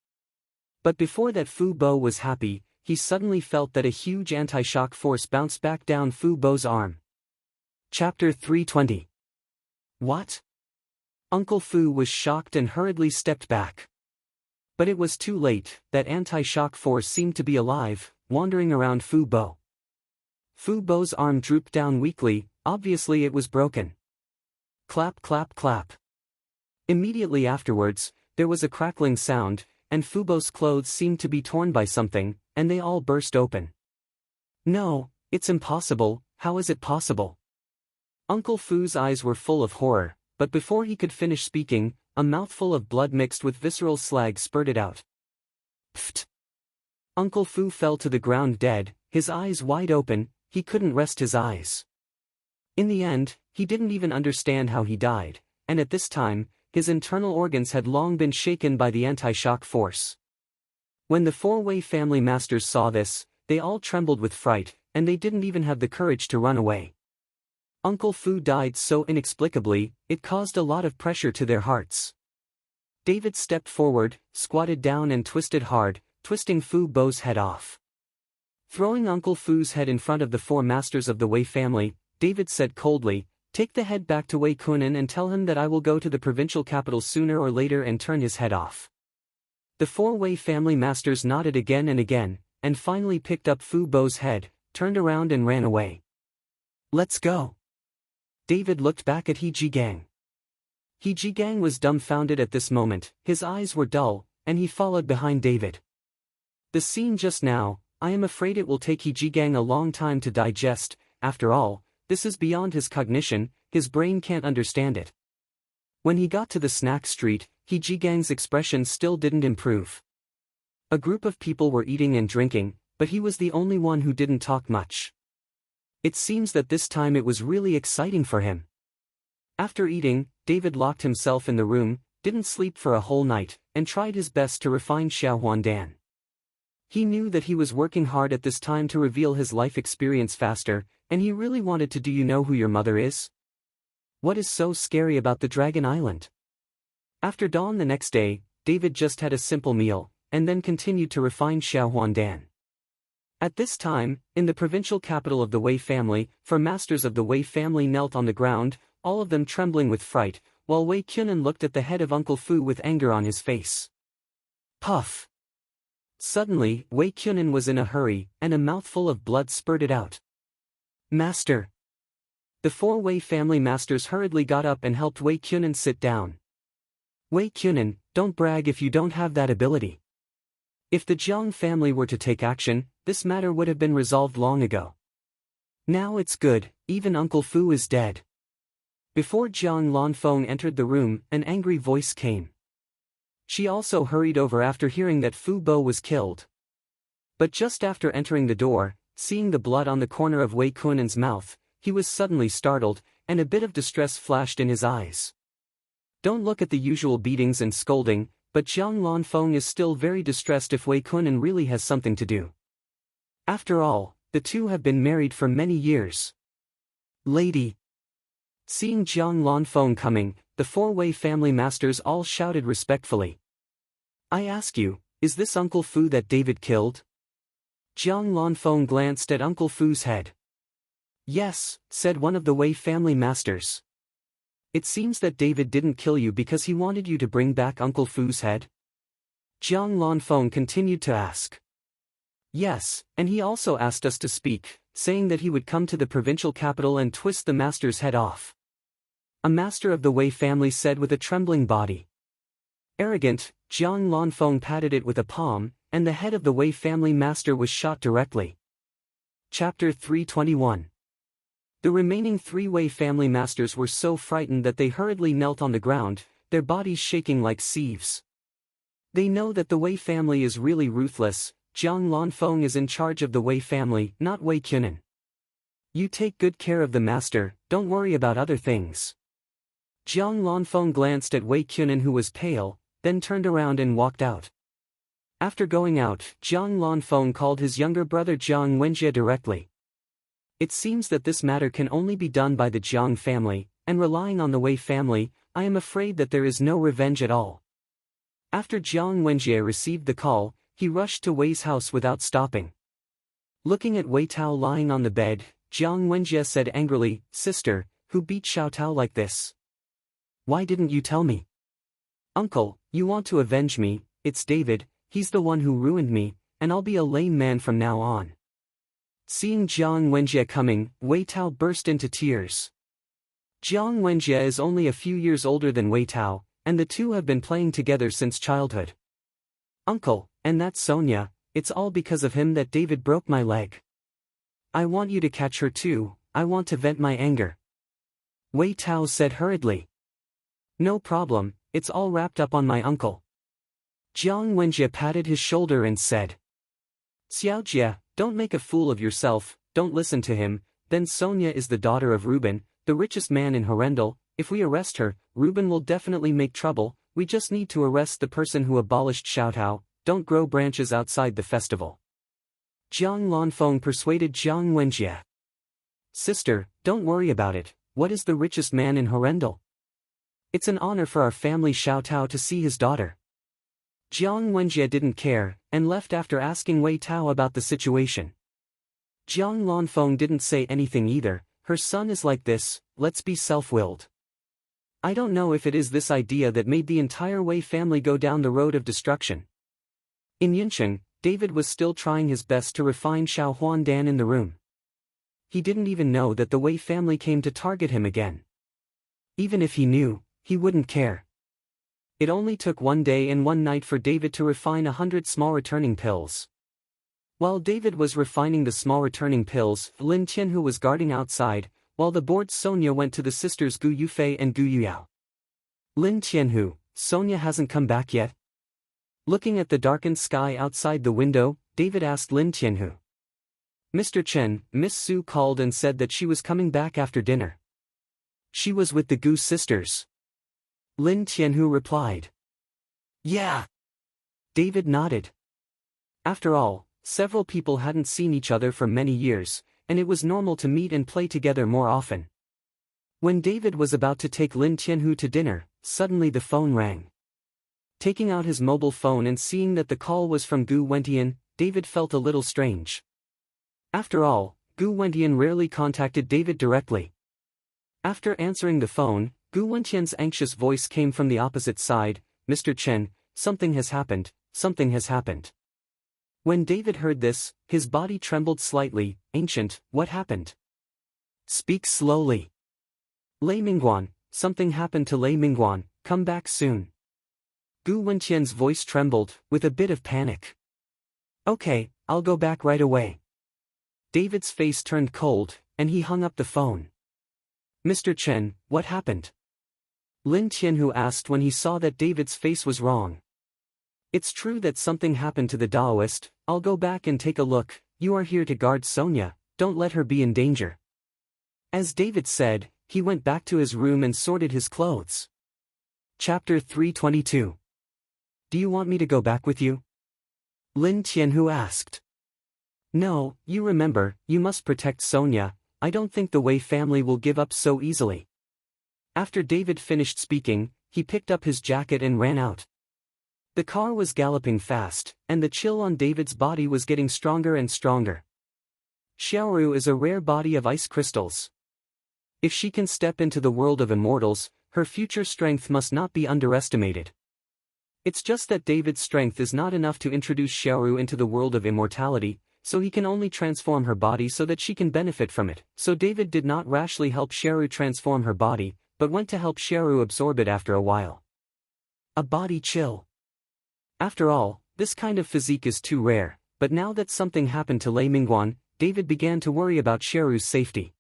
But before that Fu Bo was happy, he suddenly felt that a huge anti-shock force bounced back down Fu Bo's arm. Chapter 320. What? Uncle Fu was shocked and hurriedly stepped back. But it was too late, that anti-shock force seemed to be alive, wandering around Fu Bo. Fu Bo's arm drooped down weakly, obviously it was broken. Clap clap clap. Immediately afterwards, there was a crackling sound, and Fu Bo's clothes seemed to be torn by something, and they all burst open. No, it's impossible, how is it possible? Uncle Fu's eyes were full of horror, but before he could finish speaking, a mouthful of blood mixed with visceral slag spurted out. Pfft! Uncle Fu fell to the ground dead, his eyes wide open, he couldn't rest his eyes. In the end, he didn't even understand how he died, and at this time, his internal organs had long been shaken by the anti-shock force. When the four Wei family masters saw this, they all trembled with fright, and they didn't even have the courage to run away. Uncle Fu died so inexplicably, it caused a lot of pressure to their hearts. David stepped forward, squatted down and twisted hard, twisting Fu Bo's head off. Throwing Uncle Fu's head in front of the four masters of the Wei family, David said coldly, "Take the head back to Wei Kunan and tell him that I will go to the provincial capital sooner or later and turn his head off." The four Wei family masters nodded again and again, and finally picked up Fu Bo's head, turned around and ran away. "Let's go." David looked back at He Jigang. He Jigang was dumbfounded at this moment, his eyes were dull, and he followed behind David. The scene just now, I am afraid it will take He Jigang a long time to digest. After all, this is beyond his cognition, his brain can't understand it. When he got to the snack street, He Jigang's expression still didn't improve. A group of people were eating and drinking, but he was the only one who didn't talk much. It seems that this time it was really exciting for him. After eating, David locked himself in the room, didn't sleep for a whole night, and tried his best to refine Xiaohuandan. He knew that he was working hard at this time to reveal his life experience faster, and he really wanted to. Do you know who your mother is? What is so scary about the Dragon Island? After dawn the next day, David just had a simple meal, and then continued to refine Xiaohuandan. At this time, in the provincial capital of the Wei family, four masters of the Wei family knelt on the ground, all of them trembling with fright, while Wei Kunan looked at the head of Uncle Fu with anger on his face. Puff! Suddenly, Wei Kunan was in a hurry, and a mouthful of blood spurted out. "Master!" The four Wei family masters hurriedly got up and helped Wei Kunan sit down. "Wei Kunan, don't brag if you don't have that ability. If the Jiang family were to take action, this matter would have been resolved long ago. Now it's good, even Uncle Fu is dead." Before Jiang Lanfeng entered the room, an angry voice came. She also hurried over after hearing that Fu Bo was killed. But just after entering the door, seeing the blood on the corner of Wei Kunan's mouth, he was suddenly startled, and a bit of distress flashed in his eyes. Don't look at the usual beatings and scolding, but Jiang Lanfeng is still very distressed if Wei Kunan really has something to do. After all, the two have been married for many years. "Lady!" Seeing Jiang Lanfeng coming, the four Wei family masters all shouted respectfully. "I ask you, is this Uncle Fu that David killed?" Jiang Lanfeng glanced at Uncle Fu's head. "Yes," said one of the Wei family masters. "It seems that David didn't kill you because he wanted you to bring back Uncle Fu's head?" Jiang Lanfeng continued to ask. "Yes, and he also asked us to speak, saying that he would come to the provincial capital and twist the master's head off." A master of the Wei family said with a trembling body. Arrogant, Jiang Lanfeng patted it with a palm, and the head of the Wei family master was shot directly. Chapter 321. The remaining three Wei family masters were so frightened that they hurriedly knelt on the ground, their bodies shaking like sieves. They know that the Wei family is really ruthless. Jiang Lanfeng is in charge of the Wei family, not Wei Kunan. "You take good care of the master, don't worry about other things." Jiang Lanfeng glanced at Wei Kunan, who was pale, then turned around and walked out. After going out, Jiang Lanfeng called his younger brother Jiang Wenjie directly. "It seems that this matter can only be done by the Jiang family, and relying on the Wei family, I am afraid that there is no revenge at all." After Jiang Wenjie received the call, he rushed to Wei's house without stopping. Looking at Wei Tao lying on the bed, Jiang Wenjie said angrily, "Sister, who beat Xiao Tao like this? Why didn't you tell me?" "Uncle, you want to avenge me, it's David, he's the one who ruined me, and I'll be a lame man from now on." Seeing Jiang Wenjie coming, Wei Tao burst into tears. Jiang Wenjie is only a few years older than Wei Tao, and the two have been playing together since childhood. "Uncle, and that's Sonia, it's all because of him that David broke my leg. I want you to catch her too, I want to vent my anger." Wei Tao said hurriedly. "No problem, it's all wrapped up on my uncle." Jiang Wenjie patted his shoulder and said. Xiaojia, don't make a fool of yourself, don't listen to him. Then Sonia is the daughter of Reuben, the richest man in Horrendal. If we arrest her, Reuben will definitely make trouble. We just need to arrest the person who abolished Xiaotao. Don't grow branches outside the festival. Jiang Lanfeng persuaded Jiang Wenjie. Sister, don't worry about it. What is the richest man in Horrendal? It's an honor for our family Xiaotao to see his daughter. Jiang Wenjie didn't care, and left after asking Wei Tao about the situation. Jiang Lanfeng didn't say anything either. Her son is like this, let's be self-willed. I don't know if it is this idea that made the entire Wei family go down the road of destruction. In Yincheng, David was still trying his best to refine Xiao Huandan in the room. He didn't even know that the Wei family came to target him again. Even if he knew, he wouldn't care. It only took one day and one night for David to refine 100 small returning pills. While David was refining the small returning pills, Lin Tianhu was guarding outside, while the bored Sonia went to the sisters Gu Yufei and Gu Yuyao. Lin Tianhu, Sonia hasn't come back yet? Looking at the darkened sky outside the window, David asked Lin Tianhu. Mr. Chen, Miss Su called and said that she was coming back after dinner. She was with the Gu sisters. Lin Tianhu replied. Yeah. David nodded. After all, several people hadn't seen each other for many years, and it was normal to meet and play together more often. When David was about to take Lin Tianhu to dinner, suddenly the phone rang. Taking out his mobile phone and seeing that the call was from Gu Wentian, David felt a little strange. After all, Gu Wentian rarely contacted David directly. After answering the phone, Gu Wentian's anxious voice came from the opposite side. Mr. Chen, something has happened, something has happened. When David heard this, his body trembled slightly. Ancient, what happened? Speak slowly. Lei Mingguan, something happened to Lei Mingguan, come back soon. Gu Wentian's voice trembled, with a bit of panic. Okay, I'll go back right away. David's face turned cold, and he hung up the phone. Mr. Chen, what happened? Lin Tianhu asked when he saw that David's face was wrong. It's true that something happened to the Daoist. I'll go back and take a look. You are here to guard Sonia, don't let her be in danger. As David said, he went back to his room and sorted his clothes. Chapter 322. Do you want me to go back with you? Lin Tianhu asked. No, you remember, you must protect Sonia. I don't think the Wei family will give up so easily. After David finished speaking, he picked up his jacket and ran out. The car was galloping fast, and the chill on David's body was getting stronger and stronger. Xiaoru is a rare body of ice crystals. If she can step into the world of immortals, her future strength must not be underestimated. It's just that David's strength is not enough to introduce Xiaoru into the world of immortality, so he can only transform her body so that she can benefit from it. So David did not rashly help Xiaoru transform her body, but went to help Xiaoru absorb it after a while. A body chill. After all, this kind of physique is too rare, but now that something happened to Lei Mingguan, David began to worry about Xiaoru's safety.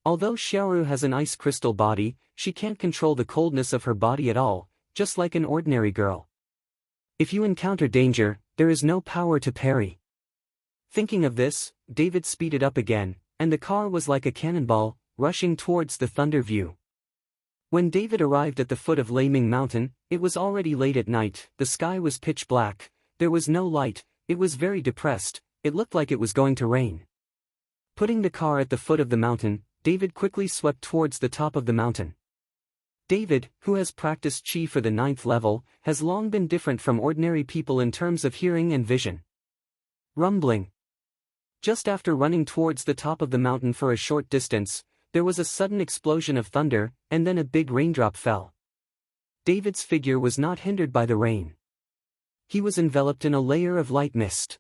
Although Xiaoru has an ice crystal body, she can't control the coldness of her body at all, just like an ordinary girl. If you encounter danger, there is no power to parry. Thinking of this, David speeded up again, and the car was like a cannonball, rushing towards the Thunder View. When David arrived at the foot of Leiming Mountain, it was already late at night, the sky was pitch black, there was no light, it was very depressed, it looked like it was going to rain. Putting the car at the foot of the mountain, David quickly swept towards the top of the mountain. David, who has practiced Qi for the 9th level, has long been different from ordinary people in terms of hearing and vision. Rumbling. Just after running towards the top of the mountain for a short distance, there was a sudden explosion of thunder, and then a big raindrop fell. David's figure was not hindered by the rain. He was enveloped in a layer of light mist.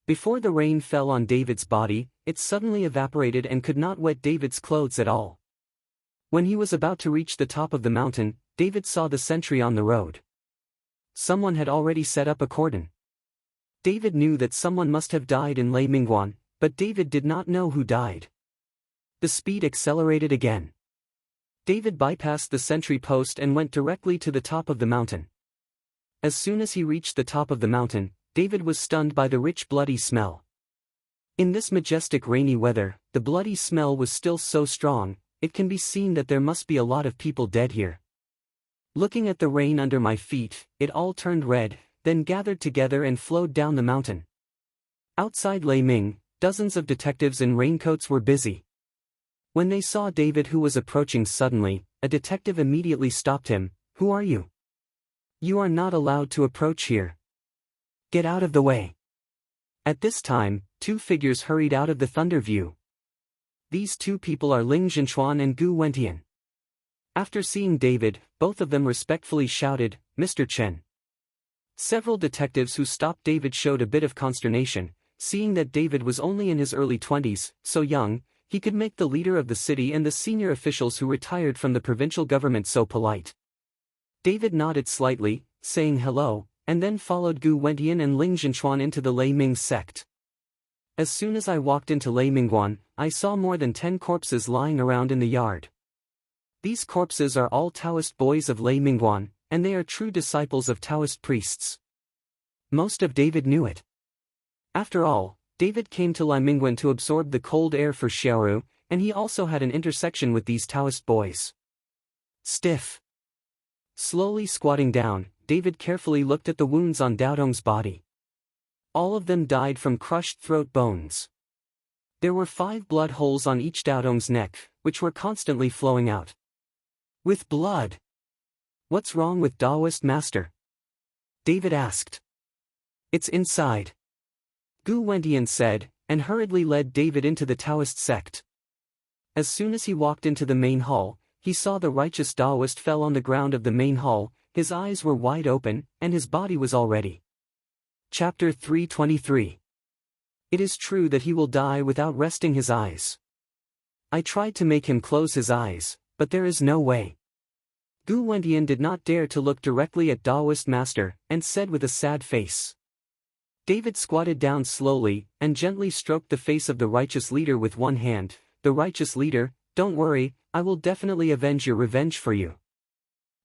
Before the rain fell on David's body, it suddenly evaporated and could not wet David's clothes at all. When he was about to reach the top of the mountain, David saw the sentry on the road. Someone had already set up a cordon. David knew that someone must have died in Lei Mingguan, but David did not know who died. The speed accelerated again. David bypassed the sentry post and went directly to the top of the mountain. As soon as he reached the top of the mountain, David was stunned by the rich bloody smell. In this majestic rainy weather, the bloody smell was still so strong, it can be seen that there must be a lot of people dead here. Looking at the rain under my feet, it all turned red, then gathered together and flowed down the mountain. Outside Lei Ming, dozens of detectives in raincoats were busy. When they saw David who was approaching suddenly, a detective immediately stopped him. "Who are you? You are not allowed to approach here. Get out of the way." At this time, two figures hurried out of the thunder view. These two people are Ling Jinchuan and Gu Wentian. After seeing David, both of them respectfully shouted, "Mr. Chen." Several detectives who stopped David showed a bit of consternation, seeing that David was only in his early 20s, so young, he could make the leader of the city and the senior officials who retired from the provincial government so polite. David nodded slightly, saying hello, and then followed Gu Wentian and Ling Jinchuan into the Lei Ming sect. As soon as I walked into Lei Mingguan, I saw more than 10 corpses lying around in the yard. These corpses are all Taoist boys of Lei Mingguan, and they are true disciples of Taoist priests. Most of David knew it. After all, David came to Lei Mingguan to absorb the cold air for Xiaoru, and he also had an intersection with these Taoist boys. Stiff. Slowly squatting down, David carefully looked at the wounds on Daodong's body. All of them died from crushed throat bones. There were 5 blood holes on each Daodong's neck, which were constantly flowing out. With blood. "What's wrong with Daoist master?" David asked. "It's inside," Gu Wentian said, and hurriedly led David into the Taoist sect. As soon as he walked into the main hall, he saw the righteous Daoist fell on the ground of the main hall, his eyes were wide open, and his body was all ready. Chapter 323. It is true that he will die without resting his eyes. I tried to make him close his eyes, but there is no way. Gu Wentian did not dare to look directly at Daoist master, and said with a sad face. David squatted down slowly, and gently stroked the face of the righteous leader with one hand. "The righteous leader, don't worry, I will definitely avenge your revenge for you."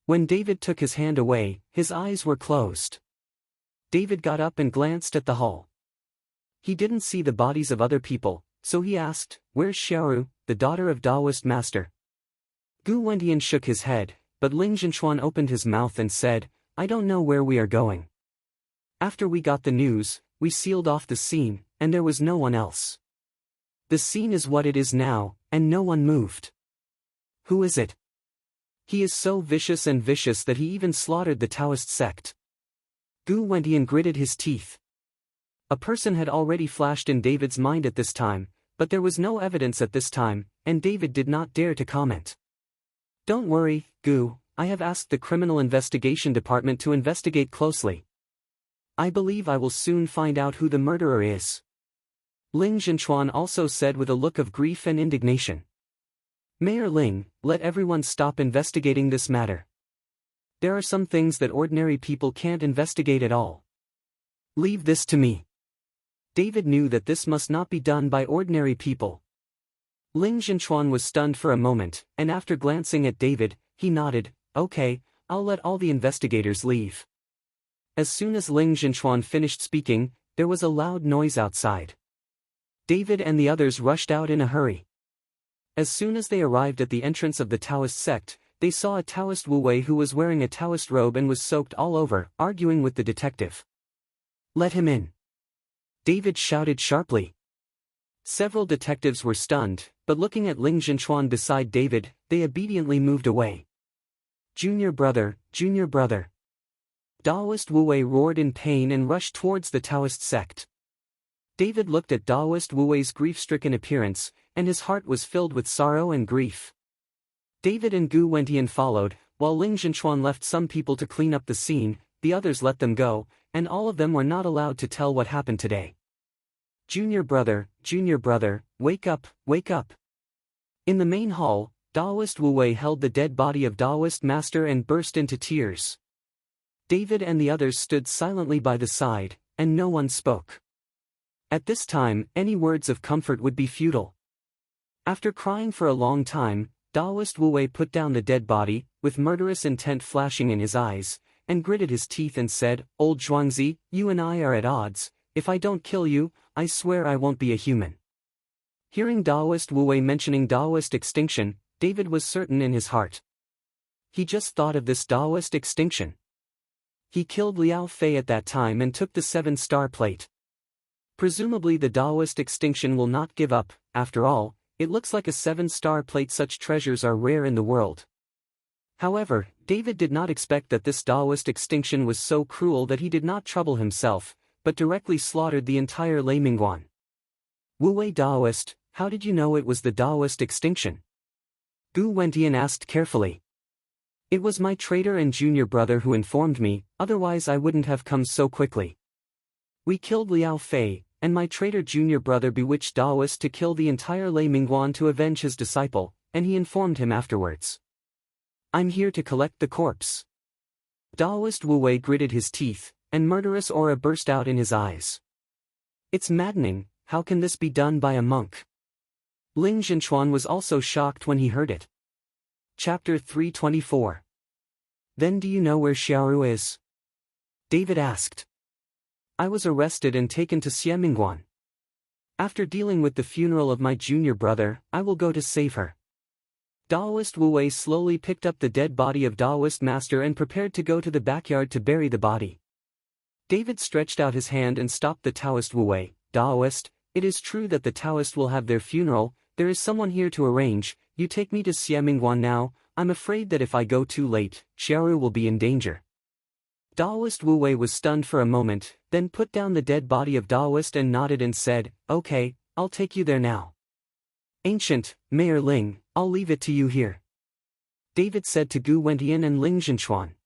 When David took his hand away, his eyes were closed. David got up and glanced at the hall. He didn't see the bodies of other people, so he asked, "Where's Xiaoru, the daughter of Daoist master?" Gu Wentian shook his head, but Ling Jinchuan opened his mouth and said, "I don't know where we are going. After we got the news, we sealed off the scene, and there was no one else. The scene is what it is now, and no one moved." "Who is it?" "He is so vicious and vicious that he even slaughtered the Taoist sect." Gu Wentian gritted his teeth. A person had already flashed in David's mind at this time, but there was no evidence at this time, and David did not dare to comment. "Don't worry, Gu, I have asked the Criminal Investigation Department to investigate closely. I believe I will soon find out who the murderer is." Ling Jinchuan also said with a look of grief and indignation. "Mayor Ling, let everyone stop investigating this matter. There are some things that ordinary people can't investigate at all. Leave this to me." David knew that this must not be done by ordinary people. Ling Jinchuan was stunned for a moment, and after glancing at David, he nodded, "Okay, I'll let all the investigators leave." As soon as Ling Jinchuan finished speaking, there was a loud noise outside. David and the others rushed out in a hurry. As soon as they arrived at the entrance of the Taoist sect, they saw a Taoist Wu Wei who was wearing a Taoist robe and was soaked all over, arguing with the detective. "Let him in," David shouted sharply. Several detectives were stunned, but looking at Ling Jinchuan beside David, they obediently moved away. Junior brother, junior brother." Daoist Wu Wei roared in pain and rushed towards the Taoist sect. David looked at Daoist Wu Wei's grief-stricken appearance, and his heart was filled with sorrow and grief. David and Gu Wentian followed, while Ling Jinchuan left some people to clean up the scene, the others let them go, and all of them were not allowed to tell what happened today. Junior brother, wake up, wake up." In the main hall, Daoist Wu Wei held the dead body of Daoist master and burst into tears. David and the others stood silently by the side, and no one spoke. At this time, any words of comfort would be futile. After crying for a long time, Daoist Wu Wei put down the dead body, with murderous intent flashing in his eyes, and gritted his teeth and said, "Old Zhuangzi, you and I are at odds. If I don't kill you, I swear I won't be a human." Hearing Daoist Wu Wei mentioning Daoist extinction, David was certain in his heart. He just thought of this Daoist extinction. He killed Liao Fei at that time and took the 7-star plate. Presumably the Daoist extinction will not give up. After all, it looks like a 7-star plate. Such treasures are rare in the world. However, David did not expect that this Daoist extinction was so cruel that he did not trouble himself, but directly slaughtered the entire Lei Mingguan. "Wu Wei Daoist, how did you know it was the Daoist extinction?" Gu Wentian asked carefully. "It was my traitor and junior brother who informed me, otherwise I wouldn't have come so quickly. We killed Liao Fei, and my traitor junior brother bewitched Daoist to kill the entire Lei Mingguan to avenge his disciple, and he informed him afterwards. I'm here to collect the corpse." Daoist Wu Wei gritted his teeth, and murderous aura burst out in his eyes. "It's maddening, how can this be done by a monk?" Ling Zhenchuan was also shocked when he heard it. Chapter 324. "Then do you know where Xiaoru is?" David asked. "I was arrested and taken to Xiemingguan. After dealing with the funeral of my junior brother, I will go to save her." Daoist Wu Wei slowly picked up the dead body of Daoist master and prepared to go to the backyard to bury the body. David stretched out his hand and stopped the Taoist Wu Wei. "Daoist, it is true that the Taoist will have their funeral. There is someone here to arrange. You take me to Xiemingguan now. I'm afraid that if I go too late, Xiaoru will be in danger." Daoist Wu Wei was stunned for a moment, then put down the dead body of Daoist and nodded and said, "Okay, I'll take you there now." "Ancient, Mayor Ling, I'll leave it to you here," David said to Gu Wentian and Ling Zhenchuan.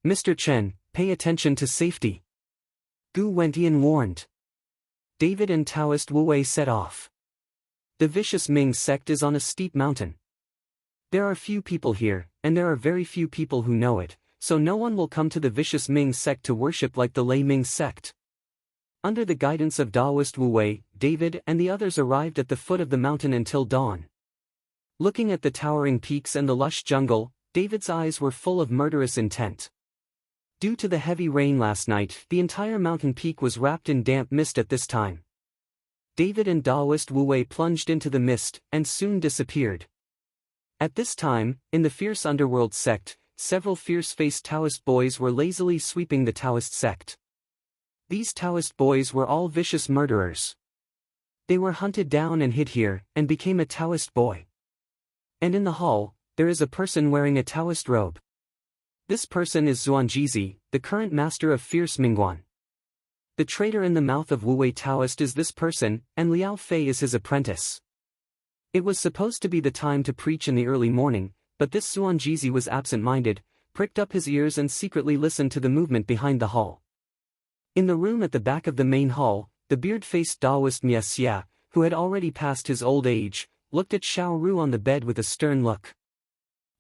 "Mr. Chen, pay attention to safety," Gu Wentian warned. David and Taoist Wu Wei set off. The vicious Ming sect is on a steep mountain. There are few people here, and there are very few people who know it, so no one will come to the vicious Ming sect to worship like the Lei Ming sect. Under the guidance of Daoist Wu Wei, David and the others arrived at the foot of the mountain until dawn. Looking at the towering peaks and the lush jungle, David's eyes were full of murderous intent. Due to the heavy rain last night, the entire mountain peak was wrapped in damp mist at this time. David and Daoist Wu Wei plunged into the mist, and soon disappeared. At this time, in the fierce underworld sect, several fierce-faced Taoist boys were lazily sweeping the Taoist sect. These Taoist boys were all vicious murderers. They were hunted down and hid here, and became a Taoist boy. And in the hall, there is a person wearing a Taoist robe. This person is Zhuangzi, the current master of Fierce Mingguan. The traitor in the mouth of Wu Wei Taoist is this person, and Liao Fei is his apprentice. It was supposed to be the time to preach in the early morning, but this Zhuangzi was absent-minded, pricked up his ears and secretly listened to the movement behind the hall. In the room at the back of the main hall, the beard-faced Daoist Mia Xia, who had already passed his old age, looked at Xiaoru on the bed with a stern look.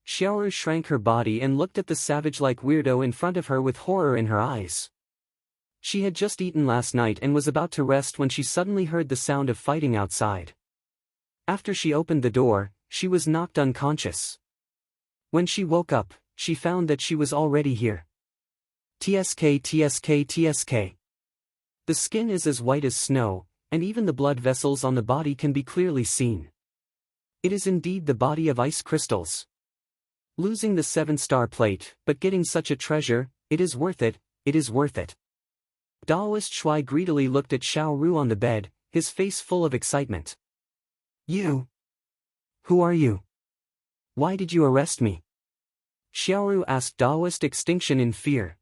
Xiaoru shrank her body and looked at the savage-like weirdo in front of her with horror in her eyes. She had just eaten last night and was about to rest when she suddenly heard the sound of fighting outside. After she opened the door, she was knocked unconscious. When she woke up, she found that she was already here. TSK TSK TSK. The skin is as white as snow, and even the blood vessels on the body can be clearly seen. It is indeed the body of ice crystals. Losing the 7-star plate, but getting such a treasure, it is worth it, it is worth it. Daoist Shui greedily looked at Xiaoru on the bed, his face full of excitement. "You? Who are you? Why did you arrest me?" Xiaoru asked Daoist Extinction in fear.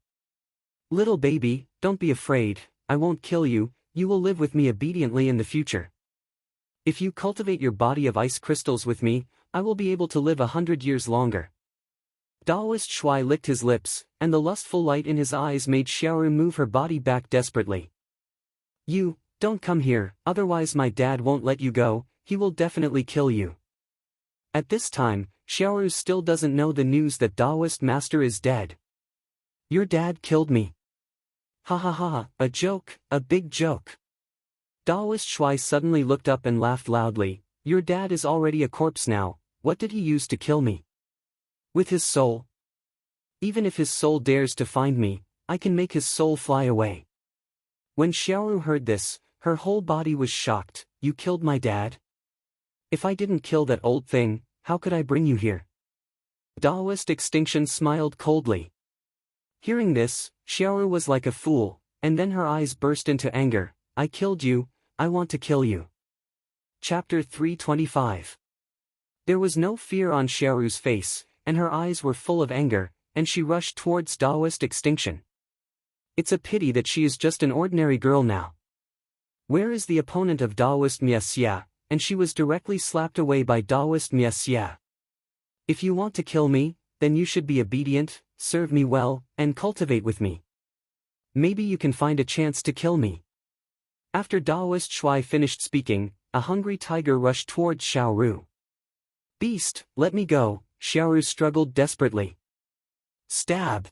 "Little baby, don't be afraid, I won't kill you, you will live with me obediently in the future. If you cultivate your body of ice crystals with me, I will be able to live 100 years longer." Daoist Shui licked his lips, and the lustful light in his eyes made Xiaoru move her body back desperately. "You, don't come here, otherwise my dad won't let you go, he will definitely kill you." At this time, Xiaoru still doesn't know the news that Daoist Master is dead. "Your dad killed me." "Ha ha ha, a joke, a big joke." Daoist Shui suddenly looked up and laughed loudly. "Your dad is already a corpse now, what did he use to kill me?" "With his soul." Even if his soul dares to find me, I can make his soul fly away. When Xiaoru heard this, her whole body was shocked. You killed my dad? If I didn't kill that old thing, how could I bring you here? Daoist Extinction smiled coldly. Hearing this, Xiaoru was like a fool, and then her eyes burst into anger. I killed you, I want to kill you. Chapter 325. There was no fear on Xiaoru's face, and her eyes were full of anger, and she rushed towards Daoist Extinction. It's a pity that she is just an ordinary girl now. Where is the opponent of Daoist Miaxia? And she was directly slapped away by Daoist Miaxia. If you want to kill me, then you should be obedient, serve me well, and cultivate with me. Maybe you can find a chance to kill me. After Daoist Shui finished speaking, a hungry tiger rushed towards Xiaoru. Beast, let me go, Xiaoru struggled desperately. Stab!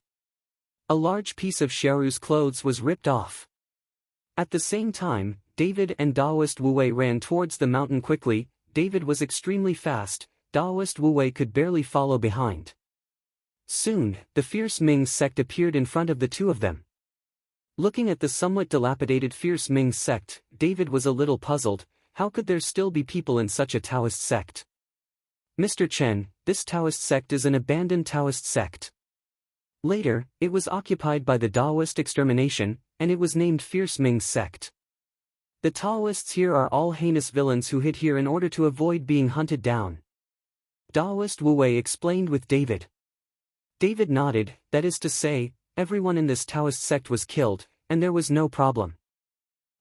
A large piece of Xiaoru's clothes was ripped off. At the same time, David and Daoist Wu-wei ran towards the mountain quickly. David was extremely fast, Daoist Wu-wei could barely follow behind. Soon, the fierce Ming sect appeared in front of the two of them. Looking at the somewhat dilapidated fierce Ming sect, David was a little puzzled. How could there still be people in such a Taoist sect? Mr. Chen, this Taoist sect is an abandoned Taoist sect. Later, it was occupied by the Daoist extermination, and it was named Fierce Ming sect. The Taoists here are all heinous villains who hid here in order to avoid being hunted down. Daoist Wu-wei explained with David. David nodded, that is to say, everyone in this Taoist sect was killed, and there was no problem.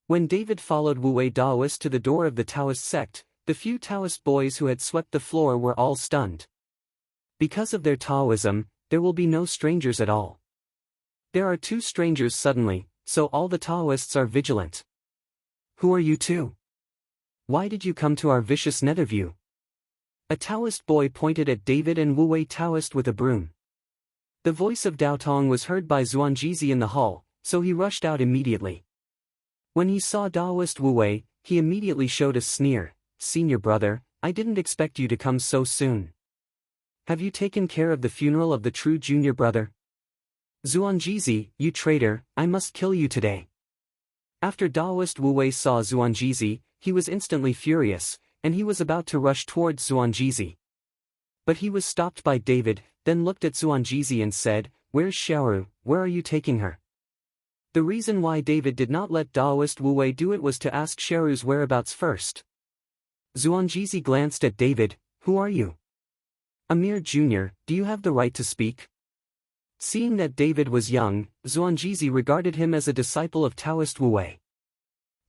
When David followed Wu-wei Daoist to the door of the Taoist sect, the few Taoist boys who had swept the floor were all stunned. Because of their Taoism, there will be no strangers at all. There are two strangers suddenly, so all the Taoists are vigilant. Who are you two? Why did you come to our vicious netherview? A Taoist boy pointed at David and Wu-wei Taoist with a broom. The voice of Dao Tong was heard by Xuanjizi in the hall, so he rushed out immediately. When he saw Daoist Wu-wei, he immediately showed a sneer. Senior brother, I didn't expect you to come so soon. Have you taken care of the funeral of the true junior brother? Xuanjizi, you traitor, I must kill you today. After Daoist Wu-wei saw Xuanjizi, he was instantly furious, and he was about to rush towards Xuanjizi. But he was stopped by David, then looked at Xuanjizi and said, Where's Xiaoru, where are you taking her? The reason why David did not let Daoist Wu-wei do it was to ask Xiaoru's whereabouts first. Xuanjizi glanced at David, who are you? A mere junior, do you have the right to speak? Seeing that David was young, Xuanjizi regarded him as a disciple of Taoist Wu-wei.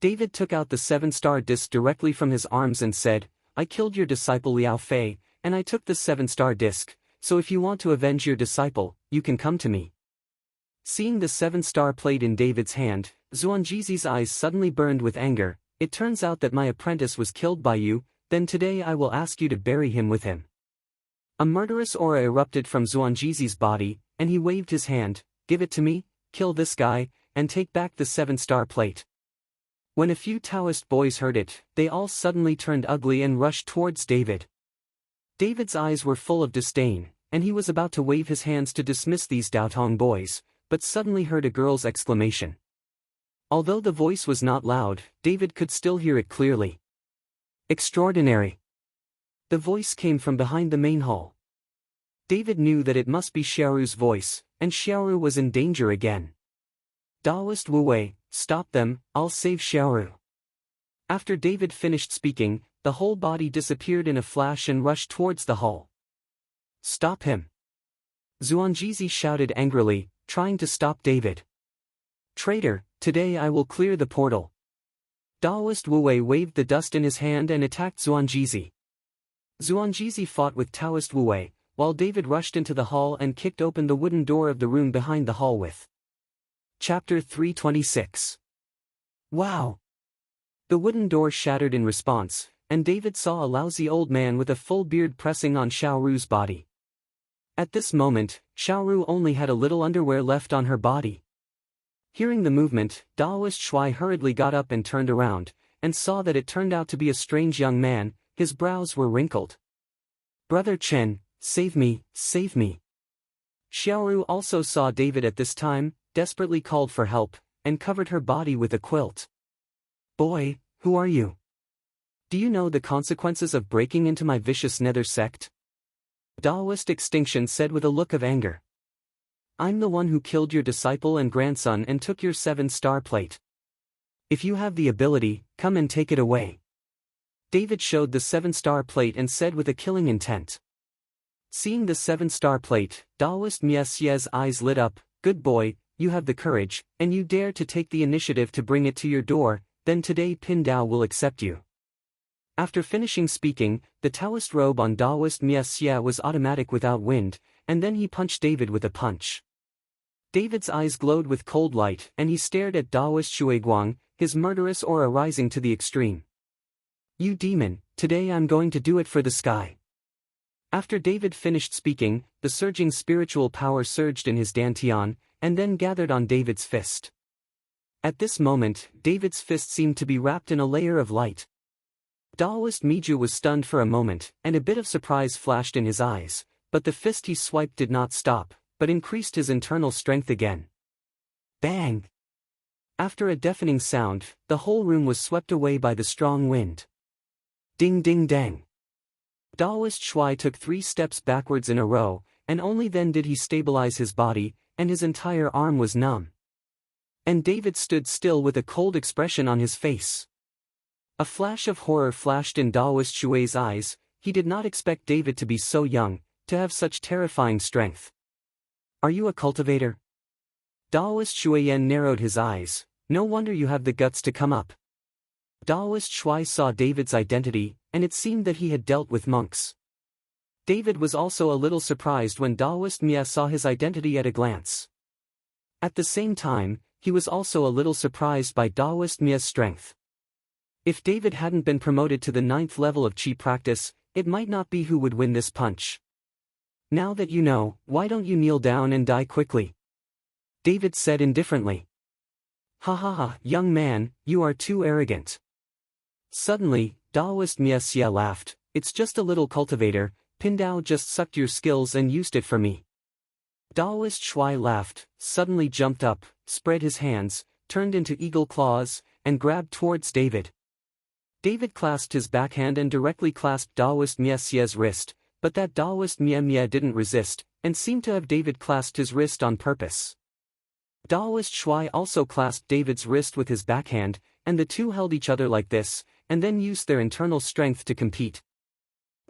David took out the 7-star disc directly from his arms and said, I killed your disciple Liao Fei, and I took the 7-star disc, so if you want to avenge your disciple, you can come to me. Seeing the 7-star plate in David's hand, Xuanjizi's eyes suddenly burned with anger. It turns out that my apprentice was killed by you, then today I will ask you to bury him with him. A murderous aura erupted from Xuanjizi's body, and he waved his hand, give it to me, kill this guy, and take back the 7-star plate. When a few Taoist boys heard it, they all suddenly turned ugly and rushed towards David. David's eyes were full of disdain, and he was about to wave his hands to dismiss these Daotong boys, but suddenly heard a girl's exclamation. Although the voice was not loud, David could still hear it clearly. Extraordinary! The voice came from behind the main hall. David knew that it must be Xiaoru's voice, and Xiaoru was in danger again. Daoist Wu-wei, stop them, I'll save Xiaoru. After David finished speaking, the whole body disappeared in a flash and rushed towards the hall. Stop him! Xuanjizi shouted angrily, trying to stop David. Traitor, today I will clear the portal. Daoist Wu-wei waved the dust in his hand and attacked Xuanjizi. Xuanjizi fought with Taoist Wu-wei, while David rushed into the hall and kicked open the wooden door of the room behind the hall with. Chapter 326. Wow! The wooden door shattered in response, and David saw a lousy old man with a full beard pressing on Xiaoru's body. At this moment, Xiaoru only had a little underwear left on her body. Hearing the movement, Daoist Shui hurriedly got up and turned around, and saw that it turned out to be a strange young man. His brows were wrinkled. Brother Chen, save me, save me. Xiaoru also saw David at this time, desperately called for help, and covered her body with a quilt. "Boy, who are you? Do you know the consequences of breaking into my vicious nether sect?" Daoist Extinction said with a look of anger. "I'm the one who killed your disciple and grandson and took your 7-star plate. If you have the ability, come and take it away." David showed the 7-star plate and said with a killing intent. Seeing the 7-star plate, Daoist Miesie's eyes lit up. "Good boy, you have the courage, and you dare to take the initiative to bring it to your door, then today Pin Dao will accept you." After finishing speaking, the Taoist robe on Daoist Miesie was automatic without wind, and then he punched David with a punch. David's eyes glowed with cold light and he stared at Daoist Shuiguang, his murderous aura rising to the extreme. "You demon, today I'm going to do it for the sky." After David finished speaking, the surging spiritual power surged in his dantian, and then gathered on David's fist. At this moment, David's fist seemed to be wrapped in a layer of light. Daoist Miju was stunned for a moment, and a bit of surprise flashed in his eyes, but the fist he swiped did not stop, but increased his internal strength again. Bang! After a deafening sound, the whole room was swept away by the strong wind. Ding ding dang! Daoist Shui took 3 steps backwards in a row, and only then did he stabilize his body, and his entire arm was numb. And David stood still with a cold expression on his face. A flash of horror flashed in Daoist Shui's eyes. He did not expect David to be so young, to have such terrifying strength. "Are you a cultivator?" Daoist Shuiyen narrowed his eyes. "No wonder you have the guts to come up." Daoist Shui saw David's identity, and it seemed that he had dealt with monks. David was also a little surprised when Daoist Mia saw his identity at a glance. At the same time, he was also a little surprised by Daoist Mia's strength. If David hadn't been promoted to the 9th level of Qi practice, it might not be who would win this punch. "Now that you know, why don't you kneel down and die quickly?" David said indifferently. "Ha ha ha, young man, you are too arrogant." Suddenly, Daoist Miesie laughed. "It's just a little cultivator, Pindao just sucked your skills and used it for me." Daoist Shui laughed, suddenly jumped up, spread his hands, turned into eagle claws, and grabbed towards David. David clasped his backhand and directly clasped Daoist Miesie's wrist, but that Daoist Mie didn't resist, and seemed to have David clasped his wrist on purpose. Daoist Shui also clasped David's wrist with his backhand, and the two held each other like this, and then used their internal strength to compete.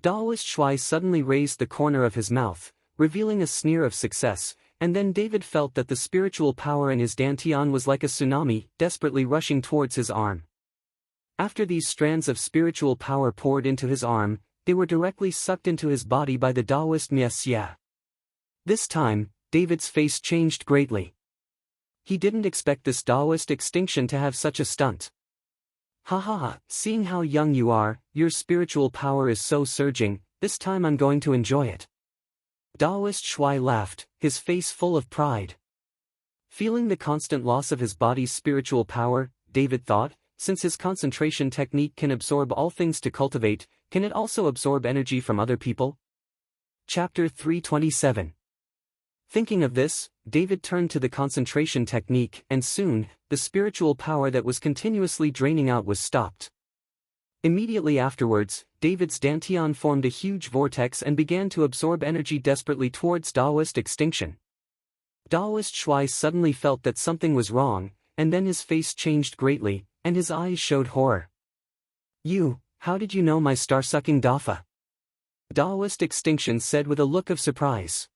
Daoist Shui suddenly raised the corner of his mouth, revealing a sneer of success, and then David felt that the spiritual power in his dantian was like a tsunami, desperately rushing towards his arm. After these strands of spiritual power poured into his arm, they were directly sucked into his body by the Daoist Miesie. This time, David's face changed greatly. He didn't expect this Daoist extinction to have such a stunt. "Ha ha ha, seeing how young you are, your spiritual power is so surging, this time I'm going to enjoy it." Daoist Shui laughed, his face full of pride. Feeling the constant loss of his body's spiritual power, David thought, since his concentration technique can absorb all things to cultivate, can it also absorb energy from other people? Chapter 327. Thinking of this, David turned to the concentration technique, and soon, the spiritual power that was continuously draining out was stopped. Immediately afterwards, David's dantian formed a huge vortex and began to absorb energy desperately towards Daoist extinction. Daoist Shui suddenly felt that something was wrong, and then his face changed greatly, and his eyes showed horror. "You, how did you know my star-sucking Dafa?" Daoist extinction said with a look of surprise.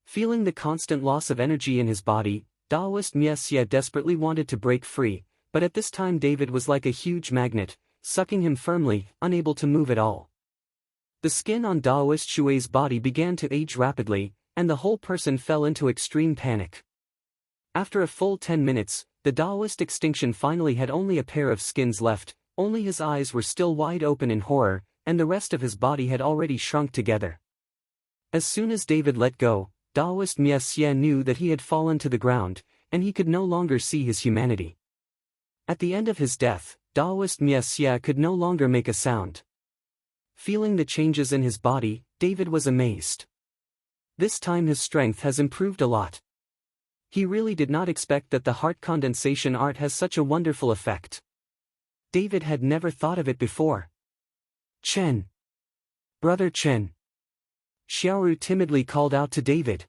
Feeling the constant loss of energy in his body, Daoist Miesie desperately wanted to break free, but at this time David was like a huge magnet, sucking him firmly, unable to move at all. The skin on Daoist Shui's body began to age rapidly, and the whole person fell into extreme panic. After a full 10 minutes, the Daoist extinction finally had only a pair of skins left, only his eyes were still wide open in horror, and the rest of his body had already shrunk together. As soon as David let go, Daoist Miesie knew that he had fallen to the ground, and he could no longer see his humanity. At the end of his death, Daoist Miesie could no longer make a sound. Feeling the changes in his body, David was amazed. This time his strength has improved a lot. He really did not expect that the heart condensation art has such a wonderful effect. David had never thought of it before. Chen. Brother Chen. Xiaoru timidly called out to David.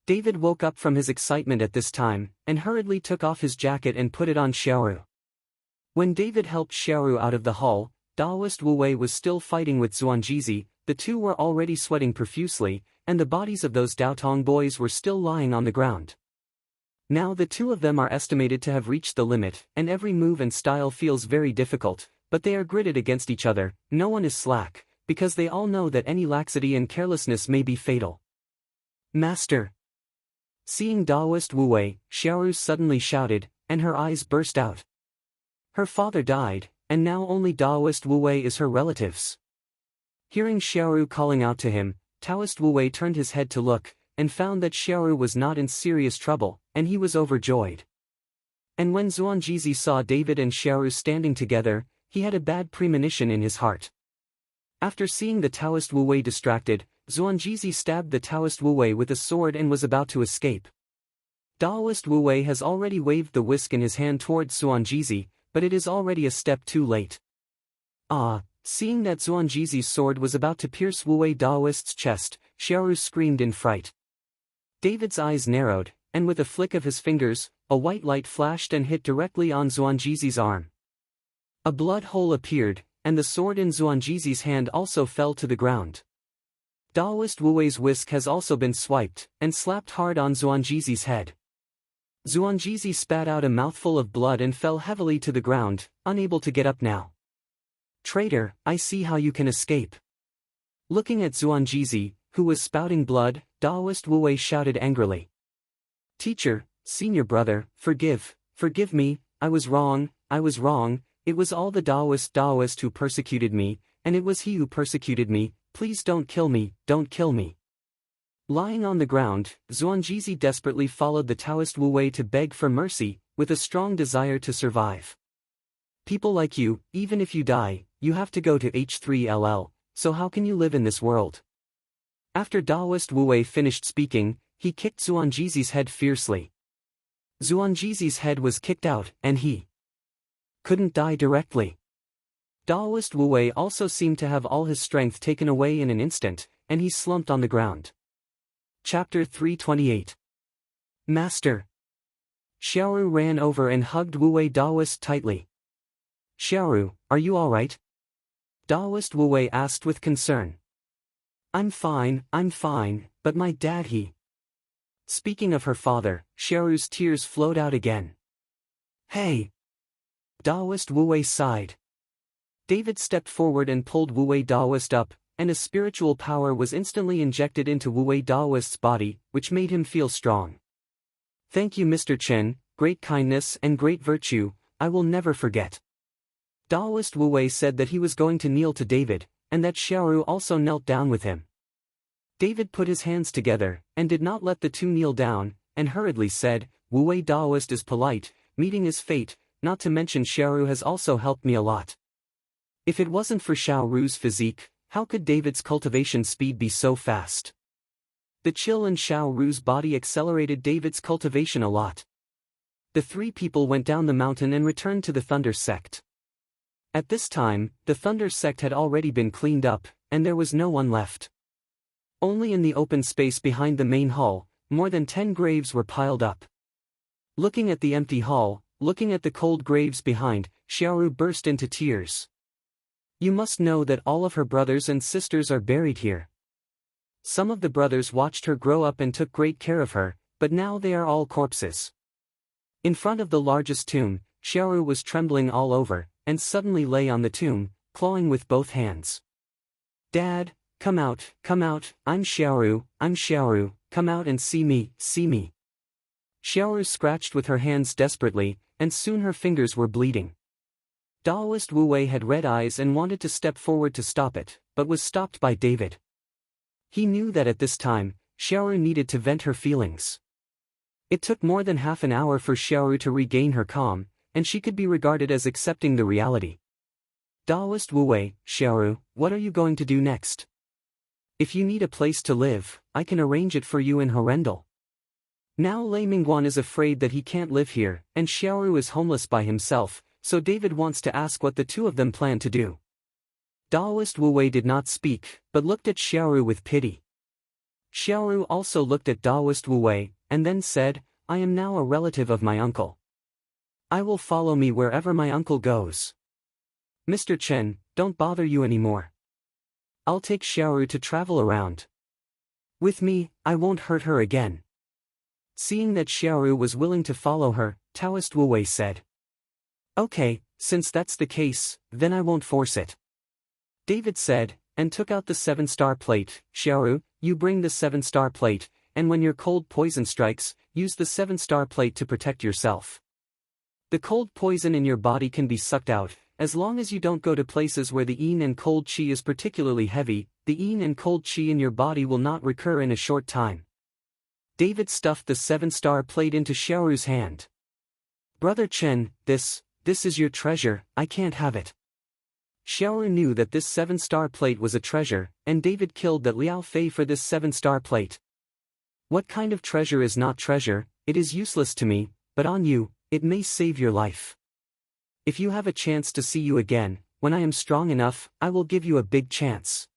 David woke up from his excitement at this time, and hurriedly took off his jacket and put it on Xiaoru. When David helped Xiaoru out of the hall, Daoist Wu Wei was still fighting with Zuanjizi. The two were already sweating profusely, and the bodies of those Daotong boys were still lying on the ground. Now the two of them are estimated to have reached the limit, and every move and style feels very difficult, but they are gritted against each other. No one is slack, because they all know that any laxity and carelessness may be fatal. Master! Seeing Daoist Wu Wei, Xiaoru suddenly shouted, and her eyes burst out. Her father died, and now only Daoist Wu Wei is her relatives. Hearing Xiaoru calling out to him, Taoist Wu Wei turned his head to look, and found that Xiaoru was not in serious trouble, and he was overjoyed. And when Zuanjizi saw David and Xiaoru standing together, he had a bad premonition in his heart. After seeing the Taoist Wu Wei distracted, Zuanjizi stabbed the Taoist Wu Wei with a sword and was about to escape. Daoist Wu Wei has already waved the whisk in his hand towards Zuanjizi, but it is already a step too late. Seeing that Zuanjizi's sword was about to pierce Wu Wei Daoist's chest, Xiaoru screamed in fright. David's eyes narrowed, and with a flick of his fingers, a white light flashed and hit directly on Zuanjizi's arm. A blood hole appeared, and the sword in Zuanjizi's hand also fell to the ground. Daoist Wu Wei's whisk has also been swiped, and slapped hard on Zuanjizi's head. Zuanjizi spat out a mouthful of blood and fell heavily to the ground, unable to get up now. Traitor, I see how you can escape. Looking at Zuanjizi, who was spouting blood, Daoist Wu Wei shouted angrily. Teacher, senior brother, forgive me, I was wrong, it was all the Daoist who persecuted me, and it was he who persecuted me, please don't kill me. Lying on the ground, Zuanjizi desperately followed the Taoist Wu Wei to beg for mercy, with a strong desire to survive. People like you, even if you die, you have to go to H3LL, so how can you live in this world? After Daoist Wu Wei finished speaking, he kicked Zuanjizi's head fiercely. Zuanjizi's head was kicked out, and he couldn't die directly. Daoist Wu Wei also seemed to have all his strength taken away in an instant, and he slumped on the ground. Chapter 328. Master. Xiaoru ran over and hugged Wu Wei Daoist tightly. Xiaoru, are you alright? Daoist Wu Wei asked with concern. I'm fine, but my dad Speaking of her father, Xiaoru's tears flowed out again. Hey! Daoist Wu Wei sighed. David stepped forward and pulled Wu Wei Daoist up, and a spiritual power was instantly injected into Wu Wei Daoist's body, which made him feel strong. Thank you Mr. Chen, great kindness and great virtue, I will never forget. Daoist Wu Wei said that he was going to kneel to David, and that Xiaoru also knelt down with him. David put his hands together, and did not let the two kneel down, and hurriedly said, Wu Wei Daoist is polite, meeting his fate, not to mention Xiaoru has also helped me a lot. If it wasn't for Xiaoru's physique, how could David's cultivation speed be so fast? The chill in Xiaoru's body accelerated David's cultivation a lot. The three people went down the mountain and returned to the Thunder sect. At this time, the Thunder sect had already been cleaned up, and there was no one left. Only in the open space behind the main hall, more than 10 graves were piled up. Looking at the empty hall, looking at the cold graves behind, Xiaoru burst into tears. You must know that all of her brothers and sisters are buried here. Some of the brothers watched her grow up and took great care of her, but now they are all corpses. In front of the largest tomb, Xiaoru was trembling all over, and suddenly lay on the tomb, clawing with both hands. Dad, come out, I'm Xiaoru, come out and see me. Xiaoru scratched with her hands desperately, and soon her fingers were bleeding. Daoist Wu Wei had red eyes and wanted to step forward to stop it, but was stopped by David. He knew that at this time, Xiaoru needed to vent her feelings. It took more than half an hour for Xiaoru to regain her calm, and she could be regarded as accepting the reality. Daoist Wu Wei, Xiaoru, what are you going to do next? If you need a place to live, I can arrange it for you in Horrendal. Now Lei Mingguan is afraid that he can't live here, and Xiaoru is homeless by himself, so David wants to ask what the two of them plan to do. Daoist Wu Wei did not speak, but looked at Xiaoru with pity. Xiaoru also looked at Daoist Wu Wei, and then said, I am now a relative of my uncle. I will follow me wherever my uncle goes. Mr. Chen, don't bother you anymore. I'll take Xiaoru to travel around. With me, I won't hurt her again. Seeing that Xiaoru was willing to follow her, Taoist Wu Wei said. Okay, since that's the case, then I won't force it. David said, and took out the 7-star plate. Xiaoru, you bring the 7-star plate, and when your cold poison strikes, use the 7-star plate to protect yourself. The cold poison in your body can be sucked out, as long as you don't go to places where the yin and cold qi is particularly heavy. The yin and cold qi in your body will not recur in a short time. David stuffed the 7-star plate into Xiaoru's hand. Brother Chen, this is your treasure, I can't have it. Xiaoru knew that this 7-star plate was a treasure, and David killed that Liao Fei for this 7-star plate. What kind of treasure is not treasure? It is useless to me, but on you, it may save your life. If you have a chance to see you again, when I am strong enough, I will give you a big chance.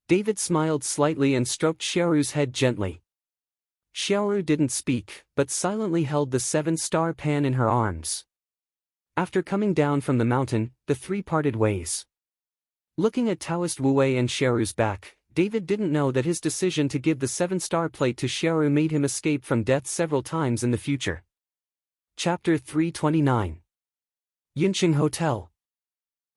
David smiled slightly and stroked Xiaoru's head gently. Xiaoru didn't speak, but silently held the 7-star pan in her arms. After coming down from the mountain, the three parted ways. Looking at Taoist Wu Wei and Xiaoru's back, David didn't know that his decision to give the 7-star plate to Xiaoru made him escape from death several times in the future. Chapter 329. Yinqing Hotel.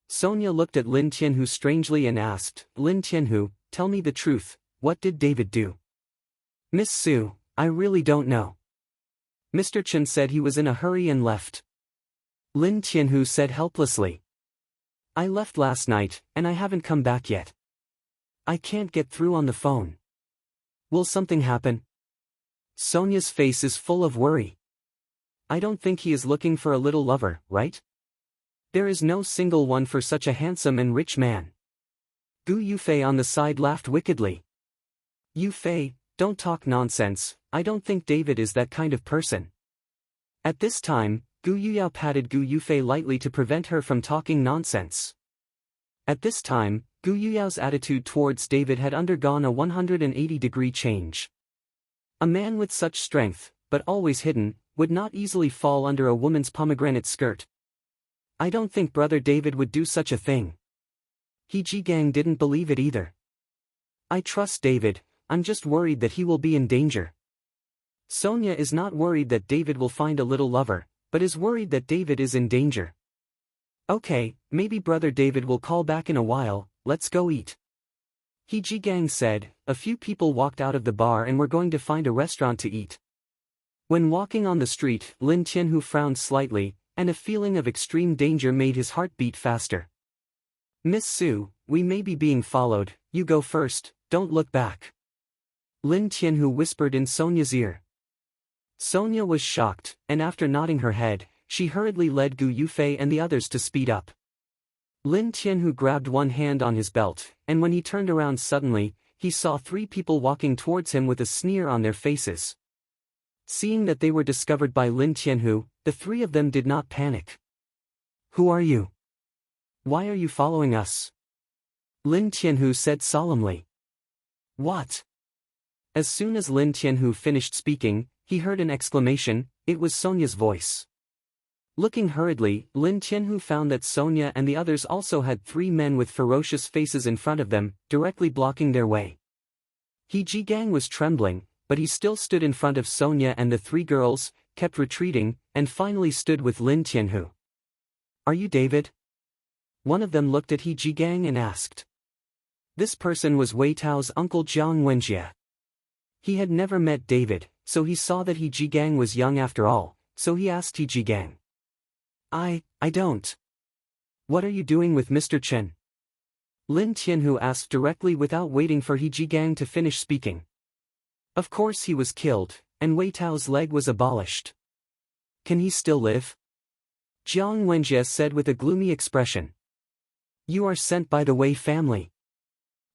Sonia looked at Lin Tianhu strangely and asked, Lin Tianhu, tell me the truth, what did David do? Miss Su, I really don't know. Mr. Chen said he was in a hurry and left. Lin Tianhu said helplessly. I left last night, and I haven't come back yet. I can't get through on the phone. Will something happen? Sonia's face is full of worry. I don't think he is looking for a little lover, right? There is no single one for such a handsome and rich man. Gu Yufei on the side laughed wickedly. Yufei, don't talk nonsense, I don't think David is that kind of person. At this time, Gu Yuyao patted Gu Yufei lightly to prevent her from talking nonsense. At this time, Gu Yuyao's attitude towards David had undergone a 180-degree change. A man with such strength, but always hidden, would not easily fall under a woman's pomegranate skirt. I don't think Brother David would do such a thing. He Jigang didn't believe it either. I trust David, I'm just worried that he will be in danger. Sonia is not worried that David will find a little lover, but is worried that David is in danger. Okay, maybe Brother David will call back in a while, let's go eat. He Jigang said. A few people walked out of the bar and were going to find a restaurant to eat. When walking on the street, Lin Tianhu frowned slightly, and a feeling of extreme danger made his heart beat faster. Miss Su, we may be being followed, you go first, don't look back. Lin Tianhu whispered in Sonia's ear. Sonia was shocked, and after nodding her head, she hurriedly led Gu Yufei and the others to speed up. Lin Tianhu grabbed one hand on his belt, and when he turned around suddenly, he saw three people walking towards him with a sneer on their faces. Seeing that they were discovered by Lin Tianhu, the three of them did not panic. Who are you? Why are you following us? Lin Tianhu said solemnly. What? As soon as Lin Tianhu finished speaking, he heard an exclamation. It was Sonia's voice. Looking hurriedly, Lin Tianhu found that Sonia and the others also had three men with ferocious faces in front of them, directly blocking their way. He Jigang was trembling, but he still stood in front of Sonia and the three girls, kept retreating, and finally stood with Lin Tianhu. Are you David? One of them looked at He Jigang and asked. This person was Wei Tao's uncle Jiang Wenjie. He had never met David, so he saw that He Jigang was young after all, so he asked He Jigang. I don't. What are you doing with Mr. Chen? Lin Tianhu asked directly without waiting for He Jigang to finish speaking. Of course he was killed, and Wei Tao's leg was abolished. Can he still live? Jiang Wenjie said with a gloomy expression. You are sent by the Wei family.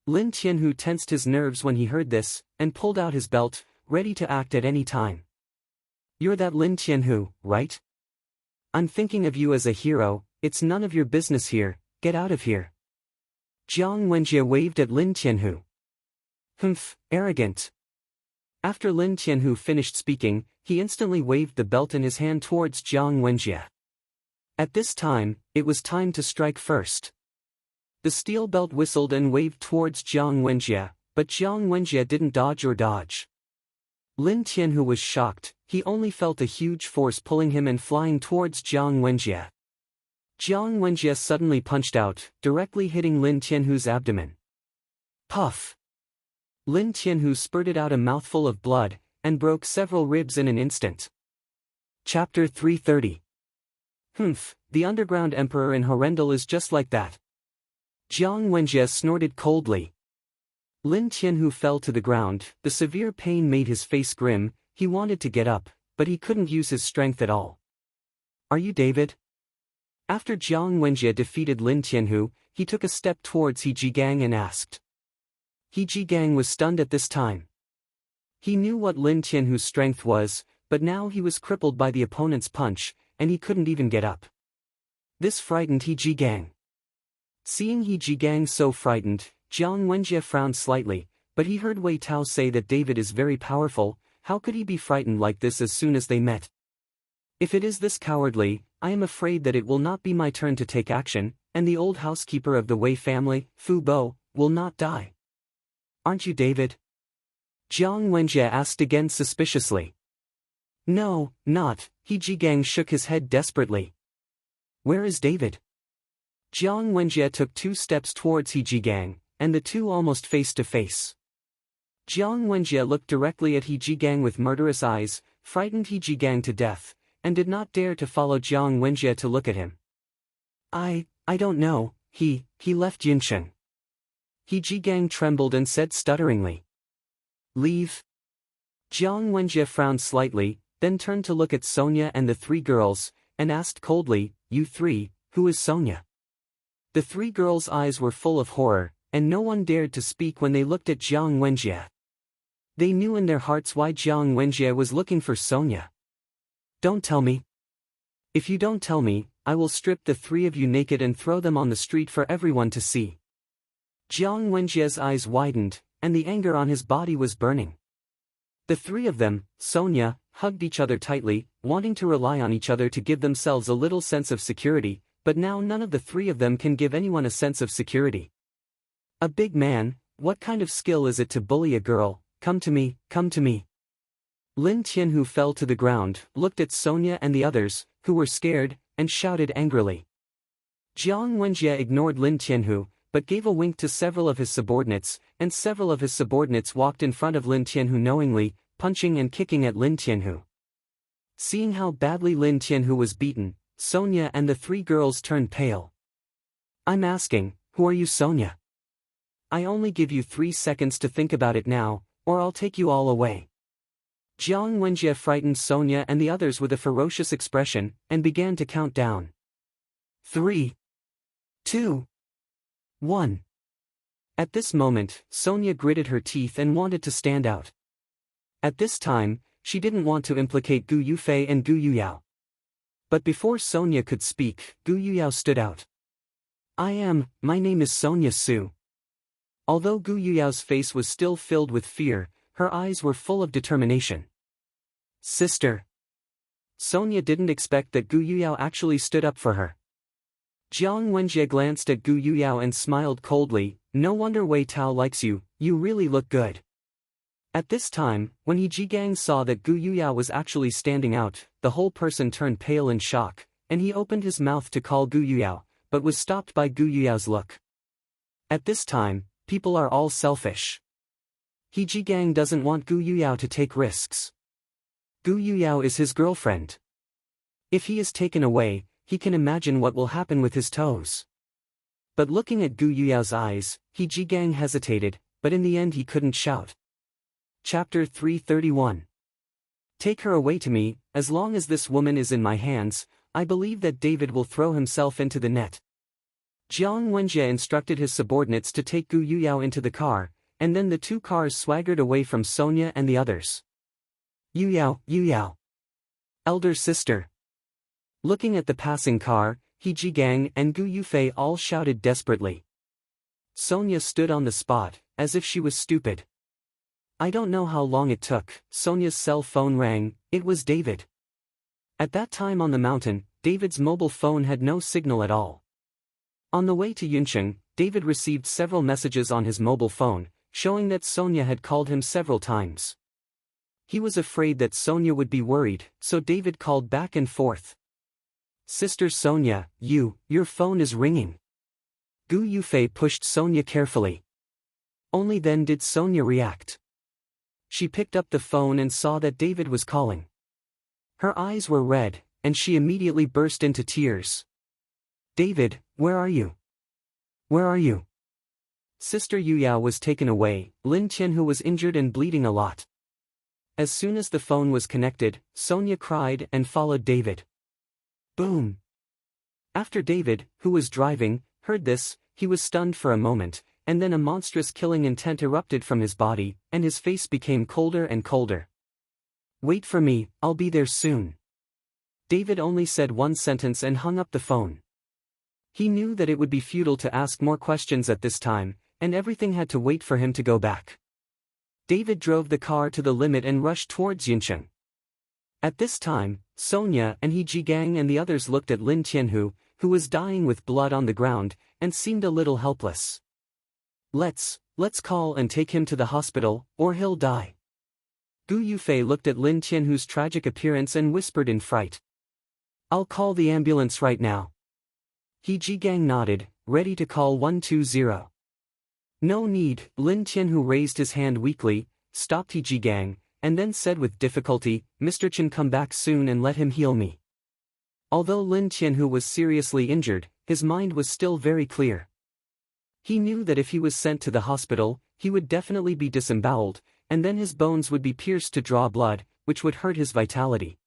Lin Tianhu tensed his nerves when he heard this, and pulled out his belt, ready to act at any time. "You're that Lin Tianhu, right? I'm thinking of you as a hero. It's none of your business here, get out of here." Jiang Wenjie waved at Lin Tianhu. "Humph, arrogant." After Lin Tianhu finished speaking, he instantly waved the belt in his hand towards Jiang Wenjie. At this time, it was time to strike first. The steel belt whistled and waved towards Jiang Wenjie, but Jiang Wenjie didn't dodge or dodge. Lin Tianhu was shocked, he only felt a huge force pulling him and flying towards Jiang Wenjie. Jiang Wenjie suddenly punched out, directly hitting Lin Tianhu's abdomen. Puff! Lin Tianhu spurted out a mouthful of blood, and broke several ribs in an instant. Chapter 330. Humph, the underground emperor in Horrendal is just like that. Jiang Wenjie snorted coldly. Lin Tianhu fell to the ground, the severe pain made his face grim, he wanted to get up, but he couldn't use his strength at all. "Are you David?" After Jiang Wenjie defeated Lin Tianhu, he took a step towards He Jigang and asked. He Jigang was stunned at this time. He knew what Lin Tianhu's strength was, but now he was crippled by the opponent's punch, and he couldn't even get up. This frightened He Jigang. Seeing He Jigang so frightened, Jiang Wenjie frowned slightly, but he heard Wei Tao say that David is very powerful. How could he be frightened like this as soon as they met? If it is this cowardly, I am afraid that it will not be my turn to take action, and the old housekeeper of the Wei family, Fu Bo, will not die. Aren't you David? Jiang Wenjie asked again suspiciously. No, not. He Jigang shook his head desperately. Where is David? Jiang Wenjie took 2 steps towards He Jigang, and the two almost face to face. Jiang Wenjie looked directly at He Jigang with murderous eyes, frightened He Jigang to death, and did not dare to follow Jiang Wenjie to look at him. I don't know, he left Yinsheng. He Jigang trembled and said stutteringly. Leave? Jiang Wenjie frowned slightly, then turned to look at Sonia and the 3 girls, and asked coldly, You 3, who is Sonia? The 3 girls' eyes were full of horror, and no one dared to speak when they looked at Jiang Wenjie. They knew in their hearts why Jiang Wenjie was looking for Sonia. Don't tell me. If you don't tell me, I will strip the 3 of you naked and throw them on the street for everyone to see. Jiang Wenjie's eyes widened, and the anger on his body was burning. The 3 of them, Sonia, hugged each other tightly, wanting to rely on each other to give themselves a little sense of security, but now none of the 3 of them can give anyone a sense of security. A big man, what kind of skill is it to bully a girl? Come to me, come to me. Lin Tianhu fell to the ground, looked at Sonia and the others, who were scared, and shouted angrily. Jiang Wenjie ignored Lin Tianhu, but gave a wink to several of his subordinates, and several of his subordinates walked in front of Lin Tianhu knowingly, punching and kicking at Lin Tianhu. Seeing how badly Lin Tianhu was beaten, Sonia and the 3 girls turned pale. I'm asking, who are you, Sonia? I only give you 3 seconds to think about it now, or I'll take you all away. Jiang Wenjie frightened Sonia and the others with a ferocious expression, and began to count down. 3, 2, 1. At this moment, Sonia gritted her teeth and wanted to stand out. At this time, she didn't want to implicate Gu Yufei and Gu Yuyao. But before Sonia could speak, Gu Yuyao stood out. My name is Sonia Su. Although Gu Yuyao's face was still filled with fear, her eyes were full of determination. Sister. Sonia didn't expect that Gu Yuyao actually stood up for her. Jiang Wenjie glanced at Gu Yuyao and smiled coldly, no wonder Wei Tao likes you, you really look good. At this time, when He Jigang saw that Gu Yuyao was actually standing out, the whole person turned pale in shock, and he opened his mouth to call Gu Yuyao, but was stopped by Gu Yuyao's look. At this time, people are all selfish. He Jigang doesn't want Gu Yuyao to take risks. Gu Yuyao is his girlfriend. If he is taken away, he can imagine what will happen with his toes. But looking at Gu Yuyao's eyes, He Jigang hesitated, but in the end he couldn't shout. Chapter 331. Take her away to me, as long as this woman is in my hands, I believe that David will throw himself into the net. Jiang Wenjie instructed his subordinates to take Gu Yuyao into the car, and then the two cars swaggered away from Sonia and the others. Yuyao, Yuyao. Elder sister. Looking at the passing car, He Jigang and Gu Yufei all shouted desperately. Sonia stood on the spot, as if she was stupid. I don't know how long it took. Sonia's cell phone rang. It was David. At that time on the mountain, David's mobile phone had no signal at all. On the way to Yuncheng, David received several messages on his mobile phone, showing that Sonia had called him several times. He was afraid that Sonia would be worried, so David called back and forth. Sister Sonia, your phone is ringing. Gu Yufei pushed Sonia carefully. Only then did Sonia react. She picked up the phone and saw that David was calling. Her eyes were red, and she immediately burst into tears. David, where are you? Where are you? Sister Yuyao was taken away. Lin Qianhu was injured and bleeding a lot. As soon as the phone was connected, Sonia cried and followed David. Boom! After David, who was driving, heard this, he was stunned for a moment, and then a monstrous killing intent erupted from his body, and his face became colder and colder. Wait for me, I'll be there soon. David only said one sentence and hung up the phone. He knew that it would be futile to ask more questions at this time, and everything had to wait for him to go back. David drove the car to the limit and rushed towards Yuncheng. At this time, Sonia and He Jigang and the others looked at Lin Qianhu, who was dying with blood on the ground, and seemed a little helpless. Let's call and take him to the hospital, or he'll die. Gu Yufei looked at Lin Qianhu's tragic appearance and whispered in fright. I'll call the ambulance right now. He Jigang nodded, ready to call 120. No need. Lin Qianhu raised his hand weakly, stopped He Jigang, and then said with difficulty, Mr. Chen, come back soon and let him heal me. Although Lin Qianhu was seriously injured, his mind was still very clear. He knew that if he was sent to the hospital, he would definitely be disemboweled, and then his bones would be pierced to draw blood, which would hurt his vitality.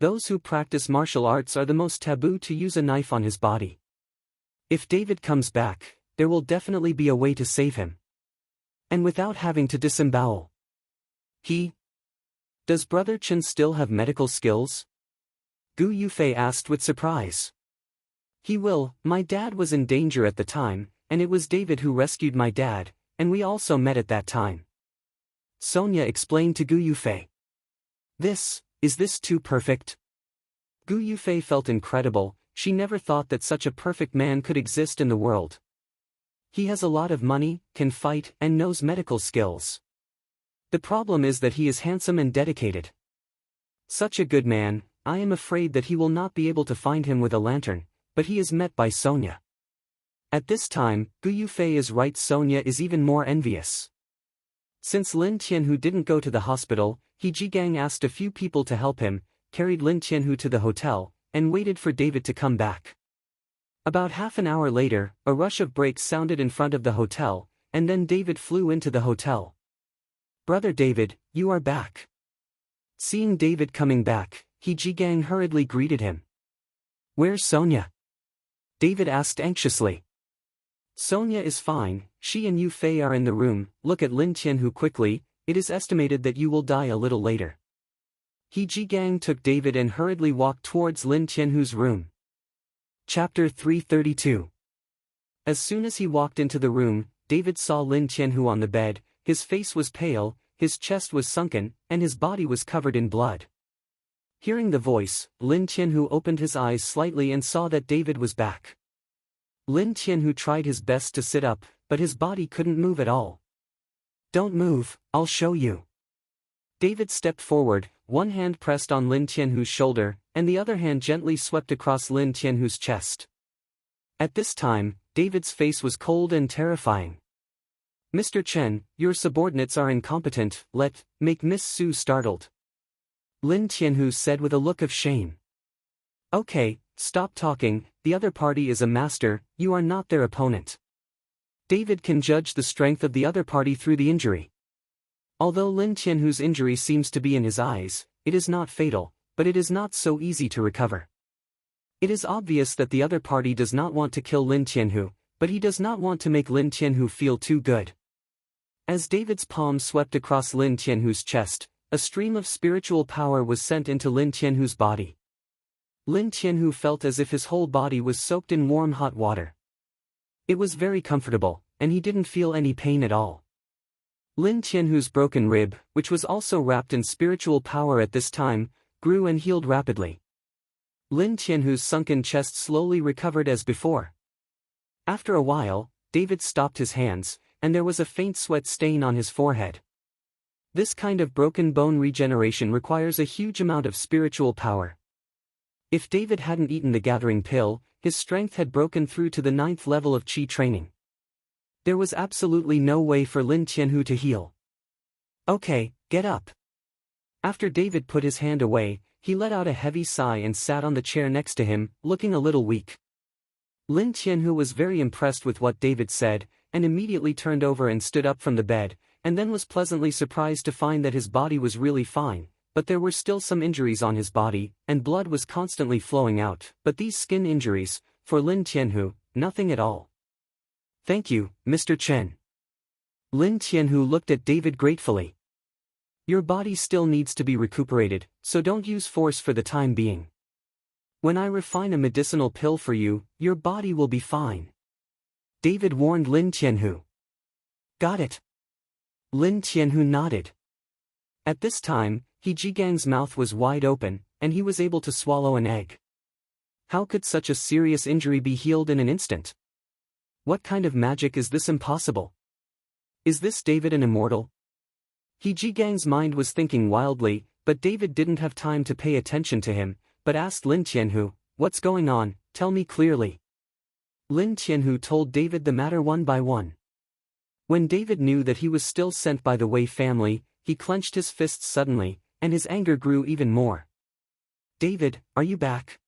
Those who practice martial arts are the most taboo to use a knife on his body. If David comes back, there will definitely be a way to save him. And without having to disembowel. Does Brother Chen still have medical skills? Gu Yufei asked with surprise. He will. My dad was in danger at the time, and it was David who rescued my dad, and we also met at that time. Sonia explained to Gu Yufei. Is this too perfect? Gu Yufei felt incredible. She never thought that such a perfect man could exist in the world. He has a lot of money, can fight, and knows medical skills. The problem is that he is handsome and dedicated. Such a good man, I am afraid that he will not be able to find him with a lantern, but he is met by Sonia. At this time, Gu Yufei is right. Sonia is even more envious. Since Lin Qianhu didn't go to the hospital, He Jigang asked a few people to help him, carried Lin Qianhu to the hotel, and waited for David to come back. About half an hour later, a rush of brakes sounded in front of the hotel, and then David flew into the hotel. Brother David, you are back. Seeing David coming back, He Jigang hurriedly greeted him. Where's Sonia? David asked anxiously. Sonia is fine, she and Yufei are in the room. Look at Lin Qianhu quickly, it is estimated that you will die a little later. He Jigang took David and hurriedly walked towards Lin Qianhu's room. Chapter 332. As soon as he walked into the room, David saw Lin Qianhu on the bed. His face was pale, his chest was sunken, and his body was covered in blood. Hearing the voice, Lin Qianhu opened his eyes slightly and saw that David was back. Lin Qianhu tried his best to sit up, but his body couldn't move at all. Don't move, I'll show you. David stepped forward, one hand pressed on Lin Qianhu's shoulder, and the other hand gently swept across Lin Qianhu's chest. At this time, David's face was cold and terrifying. Mr. Chen, your subordinates are incompetent, make Miss Su startled. Lin Qianhu said with a look of shame. Okay, stop talking, the other party is a master, you are not their opponent. David can judge the strength of the other party through the injury. Although Lin Qianhu's injury seems to be in his eyes, it is not fatal, but it is not so easy to recover. It is obvious that the other party does not want to kill Lin Tianhu, but he does not want to make Lin Tianhu feel too good. As David's palm swept across Lin Tianhu's chest, a stream of spiritual power was sent into Lin Tianhu's body. Lin Tianhu felt as if his whole body was soaked in warm hot water. It was very comfortable, and he didn't feel any pain at all. Lin Tianhu's broken rib, which was also wrapped in spiritual power at this time, grew and healed rapidly. Lin Tianhu's sunken chest slowly recovered as before. After a while, David stopped his hands, and there was a faint sweat stain on his forehead. This kind of broken bone regeneration requires a huge amount of spiritual power. If David hadn't eaten the gathering pill, his strength had broken through to the 9th level of Qi training. There was absolutely no way for Lin Tianhu to heal. Okay, get up. After David put his hand away, he let out a heavy sigh and sat on the chair next to him, looking a little weak. Lin Tianhu was very impressed with what David said, and immediately turned over and stood up from the bed, and then was pleasantly surprised to find that his body was really fine, but there were still some injuries on his body, and blood was constantly flowing out, but these skin injuries, for Lin Tianhu, nothing at all. Thank you, Mr. Chen. Lin Tianhu looked at David gratefully. Your body still needs to be recuperated, so don't use force for the time being. When I refine a medicinal pill for you, your body will be fine. David warned Lin Tianhu. Got it. Lin Tianhu nodded. At this time, He Jigang's mouth was wide open, and he was able to swallow an egg. How could such a serious injury be healed in an instant? What kind of magic is this impossible? Is this David an immortal? He Jigang's mind was thinking wildly, but David didn't have time to pay attention to him, but asked Lin Tianhu, "What's going on, tell me clearly." Lin Tianhu told David the matter one by one. When David knew that he was still sent by the Wei family, he clenched his fists suddenly, and his anger grew even more. "David, are you back?"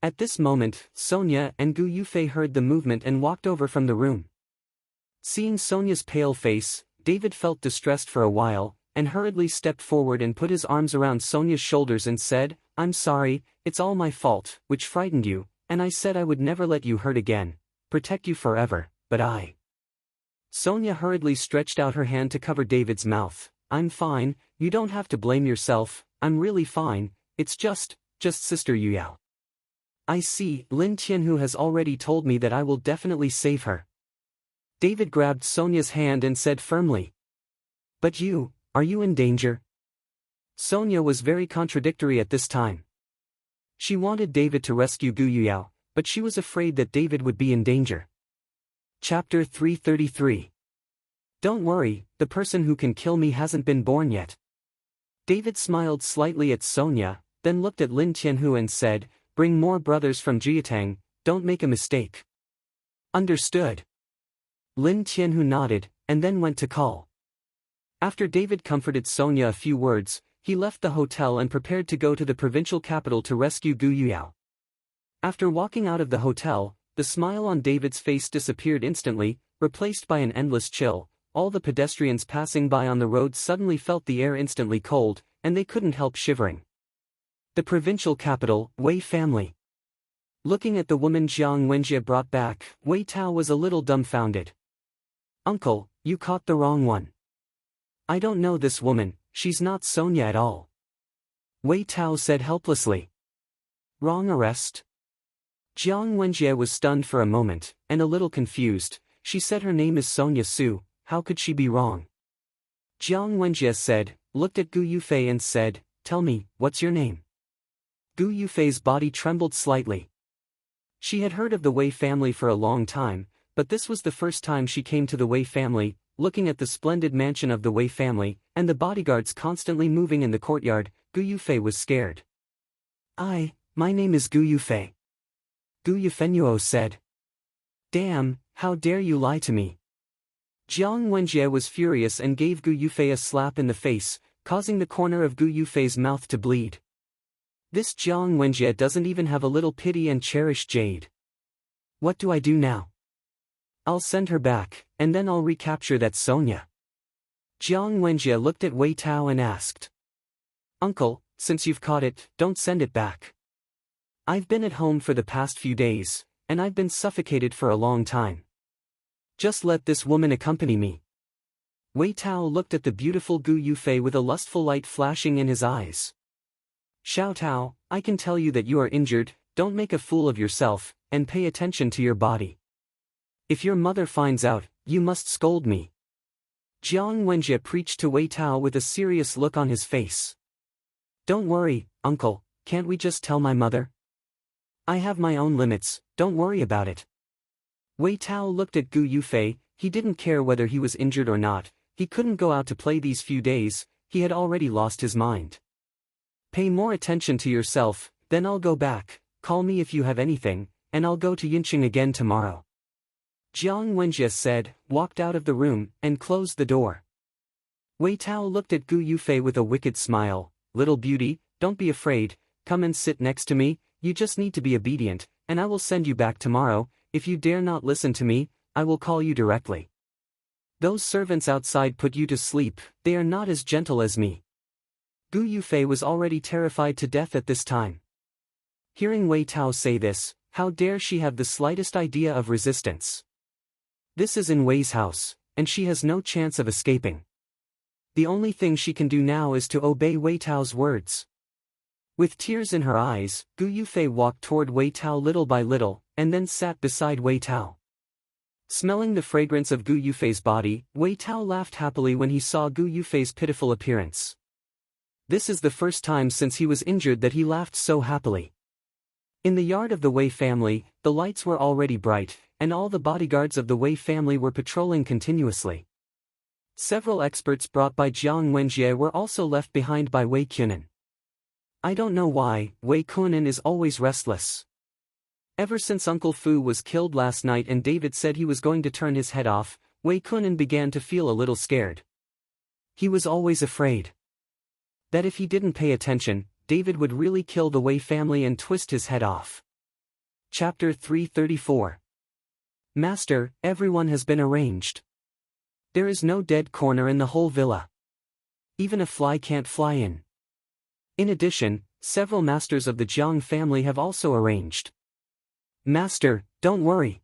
At this moment, Sonia and Gu Yufei heard the movement and walked over from the room. Seeing Sonia's pale face, David felt distressed for a while, and hurriedly stepped forward and put his arms around Sonia's shoulders and said, "I'm sorry, it's all my fault, which frightened you, and I said I would never let you hurt again, protect you forever, but I..." Sonia hurriedly stretched out her hand to cover David's mouth. "I'm fine, you don't have to blame yourself, I'm really fine, it's just Sister Yuyao." "I see, Lin Tianhu has already told me that I will definitely save her." David grabbed Sonia's hand and said firmly. "But you, are you in danger?" Sonia was very contradictory at this time. She wanted David to rescue Gu Yuyao, but she was afraid that David would be in danger. Chapter 333. Don't worry, the person who can kill me hasn't been born yet. David smiled slightly at Sonia, then looked at Lin Tianhu and said, "Bring more brothers from Jiatang, don't make a mistake." Understood. Lin Tianhu nodded, and then went to call. After David comforted Sonia a few words, he left the hotel and prepared to go to the provincial capital to rescue Gu Yuyao. After walking out of the hotel, the smile on David's face disappeared instantly, replaced by an endless chill. All the pedestrians passing by on the road suddenly felt the air instantly cold, and they couldn't help shivering. The provincial capital, Wei family. Looking at the woman Jiang Wenjie brought back, Wei Tao was a little dumbfounded. "Uncle, you caught the wrong one. I don't know this woman, she's not Sonia at all," Wei Tao said helplessly. "Wrong arrest?" Jiang Wenjie was stunned for a moment, and a little confused. She said her name is Sonia Su, how could she be wrong? Jiang Wenjie said, looked at Gu Yufei and said, "Tell me, what's your name?" Gu Yufei's body trembled slightly. She had heard of the Wei family for a long time, but this was the first time she came to the Wei family. Looking at the splendid mansion of the Wei family, and the bodyguards constantly moving in the courtyard, Gu Yufei was scared. My name is Gu Yufei," Gu Yufenuo said. "Damn, how dare you lie to me." Jiang Wenjie was furious and gave Gu Yufei a slap in the face, causing the corner of Gu Yufei's mouth to bleed. This Jiang Wenjie doesn't even have a little pity and cherish Jade. What do I do now? I'll send her back, and then I'll recapture that Sonia. Jiang Wenjie looked at Wei Tao and asked. "Uncle, since you've caught it, don't send it back." I've been at home for the past few days, and I've been suffocated for a long time. Just let this woman accompany me. Wei Tao looked at the beautiful Gu Yufei with a lustful light flashing in his eyes. Xiao Tao, I can tell you that you are injured, don't make a fool of yourself, and pay attention to your body. If your mother finds out, you must scold me. Jiang Wenjie preached to Wei Tao with a serious look on his face. Don't worry, uncle, can't we just tell my mother? I have my own limits, don't worry about it. Wei Tao looked at Gu Yufei, he didn't care whether he was injured or not, he couldn't go out to play these few days, he had already lost his mind. Pay more attention to yourself, then I'll go back, call me if you have anything, and I'll go to Yinqing again tomorrow. Jiang Wenjie said, walked out of the room, and closed the door. Wei Tao looked at Gu Yufei with a wicked smile. Little beauty, don't be afraid, come and sit next to me, you just need to be obedient, and I will send you back tomorrow. If you dare not listen to me, I will call you directly. Those servants outside put you to sleep, they are not as gentle as me. Gu Yufei was already terrified to death at this time. Hearing Wei Tao say this, how dare she have the slightest idea of resistance? This is in Wei's house, and she has no chance of escaping. The only thing she can do now is to obey Wei Tao's words. With tears in her eyes, Gu Yufei walked toward Wei Tao little by little, and then sat beside Wei Tao. Smelling the fragrance of Gu Yufei's body, Wei Tao laughed happily when he saw Gu Yufei's pitiful appearance. This is the first time since he was injured that he laughed so happily. In the yard of the Wei family, the lights were already bright, and all the bodyguards of the Wei family were patrolling continuously. Several experts brought by Jiang Wenjie were also left behind by Wei Qianan. I don't know why, Wei Qianan is always restless. Ever since Uncle Fu was killed last night and David said he was going to turn his head off, Wei Qianan began to feel a little scared. He was always afraid that if he didn't pay attention, David would really kill the Wei family and twist his head off. Chapter 334. Master, everyone has been arranged. There is no dead corner in the whole villa. Even a fly can't fly in. In addition, several masters of the Jiang family have also arranged. Master, don't worry.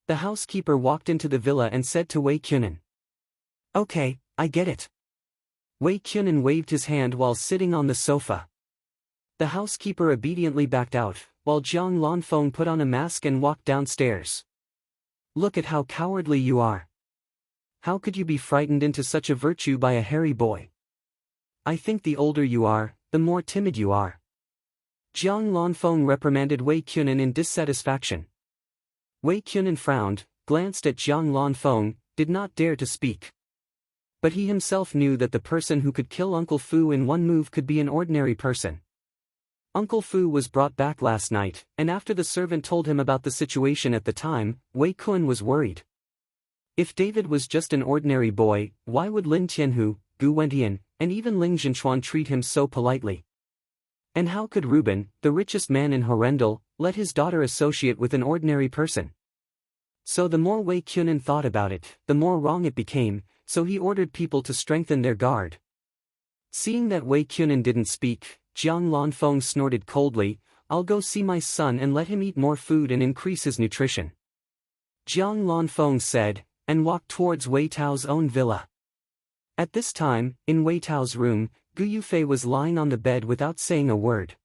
The housekeeper walked into the villa and said to Wei Qianan. Okay, I get it. Wei Qianan waved his hand while sitting on the sofa. The housekeeper obediently backed out, while Jiang Lanfeng put on a mask and walked downstairs. Look at how cowardly you are. How could you be frightened into such a virtue by a hairy boy? I think the older you are, the more timid you are. Jiang Lanfeng reprimanded Wei Qianan in dissatisfaction. Wei Qianan frowned, glanced at Jiang Lanfeng, did not dare to speak. But he himself knew that the person who could kill Uncle Fu in one move could be an ordinary person. Uncle Fu was brought back last night, and after the servant told him about the situation at the time, Wei Qianan was worried. If David was just an ordinary boy, why would Lin Tianhu, Gu Wentian, and even Ling Zhenchuan treat him so politely? And how could Reuben, the richest man in Horrendal, let his daughter associate with an ordinary person? So the more Wei Qianan thought about it, the more wrong it became, so he ordered people to strengthen their guard. Seeing that Wei Qianan didn't speak, Jiang Lanfeng snorted coldly, I'll go see my son and let him eat more food and increase his nutrition. Jiang Lanfeng said, and walked towards Wei Tao's own villa. At this time, in Wei Tao's room, Gu Yufei was lying on the bed without saying a word.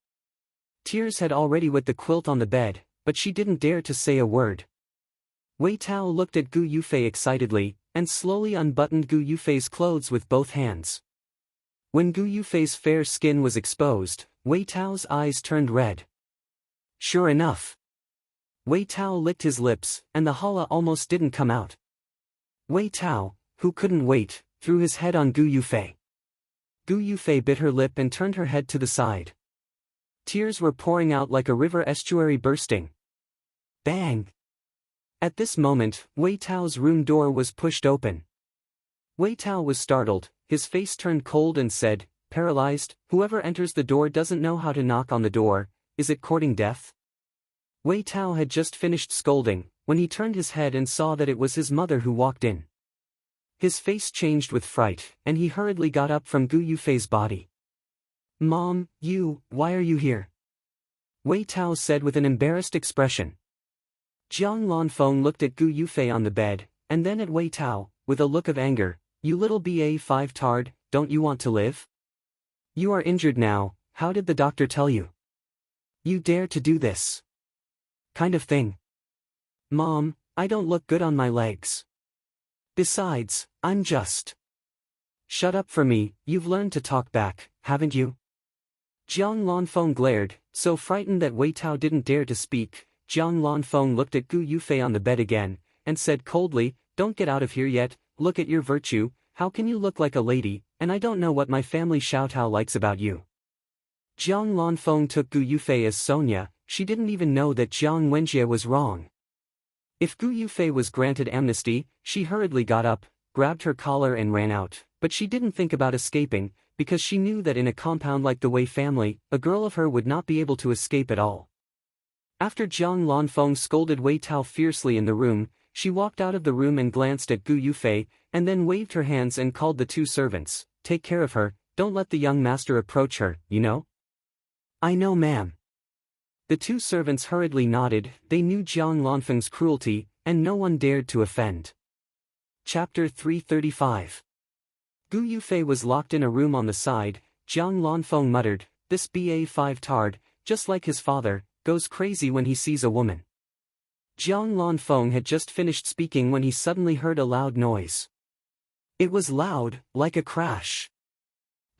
Tears had already wet the quilt on the bed, but she didn't dare to say a word. Wei Tao looked at Gu Yufei excitedly, and slowly unbuttoned Gu Yufei's clothes with both hands. When Gu Yufei's fair skin was exposed, Wei Tao's eyes turned red. Sure enough. Wei Tao licked his lips, and the hala almost didn't come out. Wei Tao, who couldn't wait, threw his head on Gu Yufei. Gu Yufei bit her lip and turned her head to the side. Tears were pouring out like a river estuary bursting. Bang! At this moment, Wei Tao's room door was pushed open. Wei Tao was startled, his face turned cold and said, paralyzed, whoever enters the door doesn't know how to knock on the door, is it courting death? Wei Tao had just finished scolding, when he turned his head and saw that it was his mother who walked in. His face changed with fright, and he hurriedly got up from Gu Yufei's body. Mom, why are you here? Wei Tao said with an embarrassed expression. Jiang Lanfeng looked at Gu Yufei on the bed, and then at Wei Tao, with a look of anger. You little BA5 tard, don't you want to live? You are injured now, how did the doctor tell you? You dare to do this? Kind of thing. Mom, I don't look good on my legs. Besides, I'm just. Shut up for me, you've learned to talk back, haven't you? Jiang Lanfeng glared, so frightened that Wei Tao didn't dare to speak. Jiang Lanfeng looked at Gu Yufei on the bed again, and said coldly, don't get out of here yet, look at your virtue, how can you look like a lady, and I don't know what my family Xiaotao likes about you. Jiang Lanfeng took Gu Yufei as Sonia, she didn't even know that Jiang Wenjie was wrong. If Gu Yufei was granted amnesty, she hurriedly got up, grabbed her collar and ran out, but she didn't think about escaping, because she knew that in a compound like the Wei family, a girl of her would not be able to escape at all. After Jiang Lanfeng scolded Wei Tao fiercely in the room, she walked out of the room and glanced at Gu Yufei, and then waved her hands and called the two servants, take care of her, don't let the young master approach her, you know? I know ma'am. The two servants hurriedly nodded, they knew Jiang Lanfeng's cruelty, and no one dared to offend. Chapter 335. Gu Yufei was locked in a room on the side. Jiang Lanfeng muttered, this BA5 tard, just like his father, goes crazy when he sees a woman. Jiang Lanfeng had just finished speaking when he suddenly heard a loud noise. It was loud, like a crash.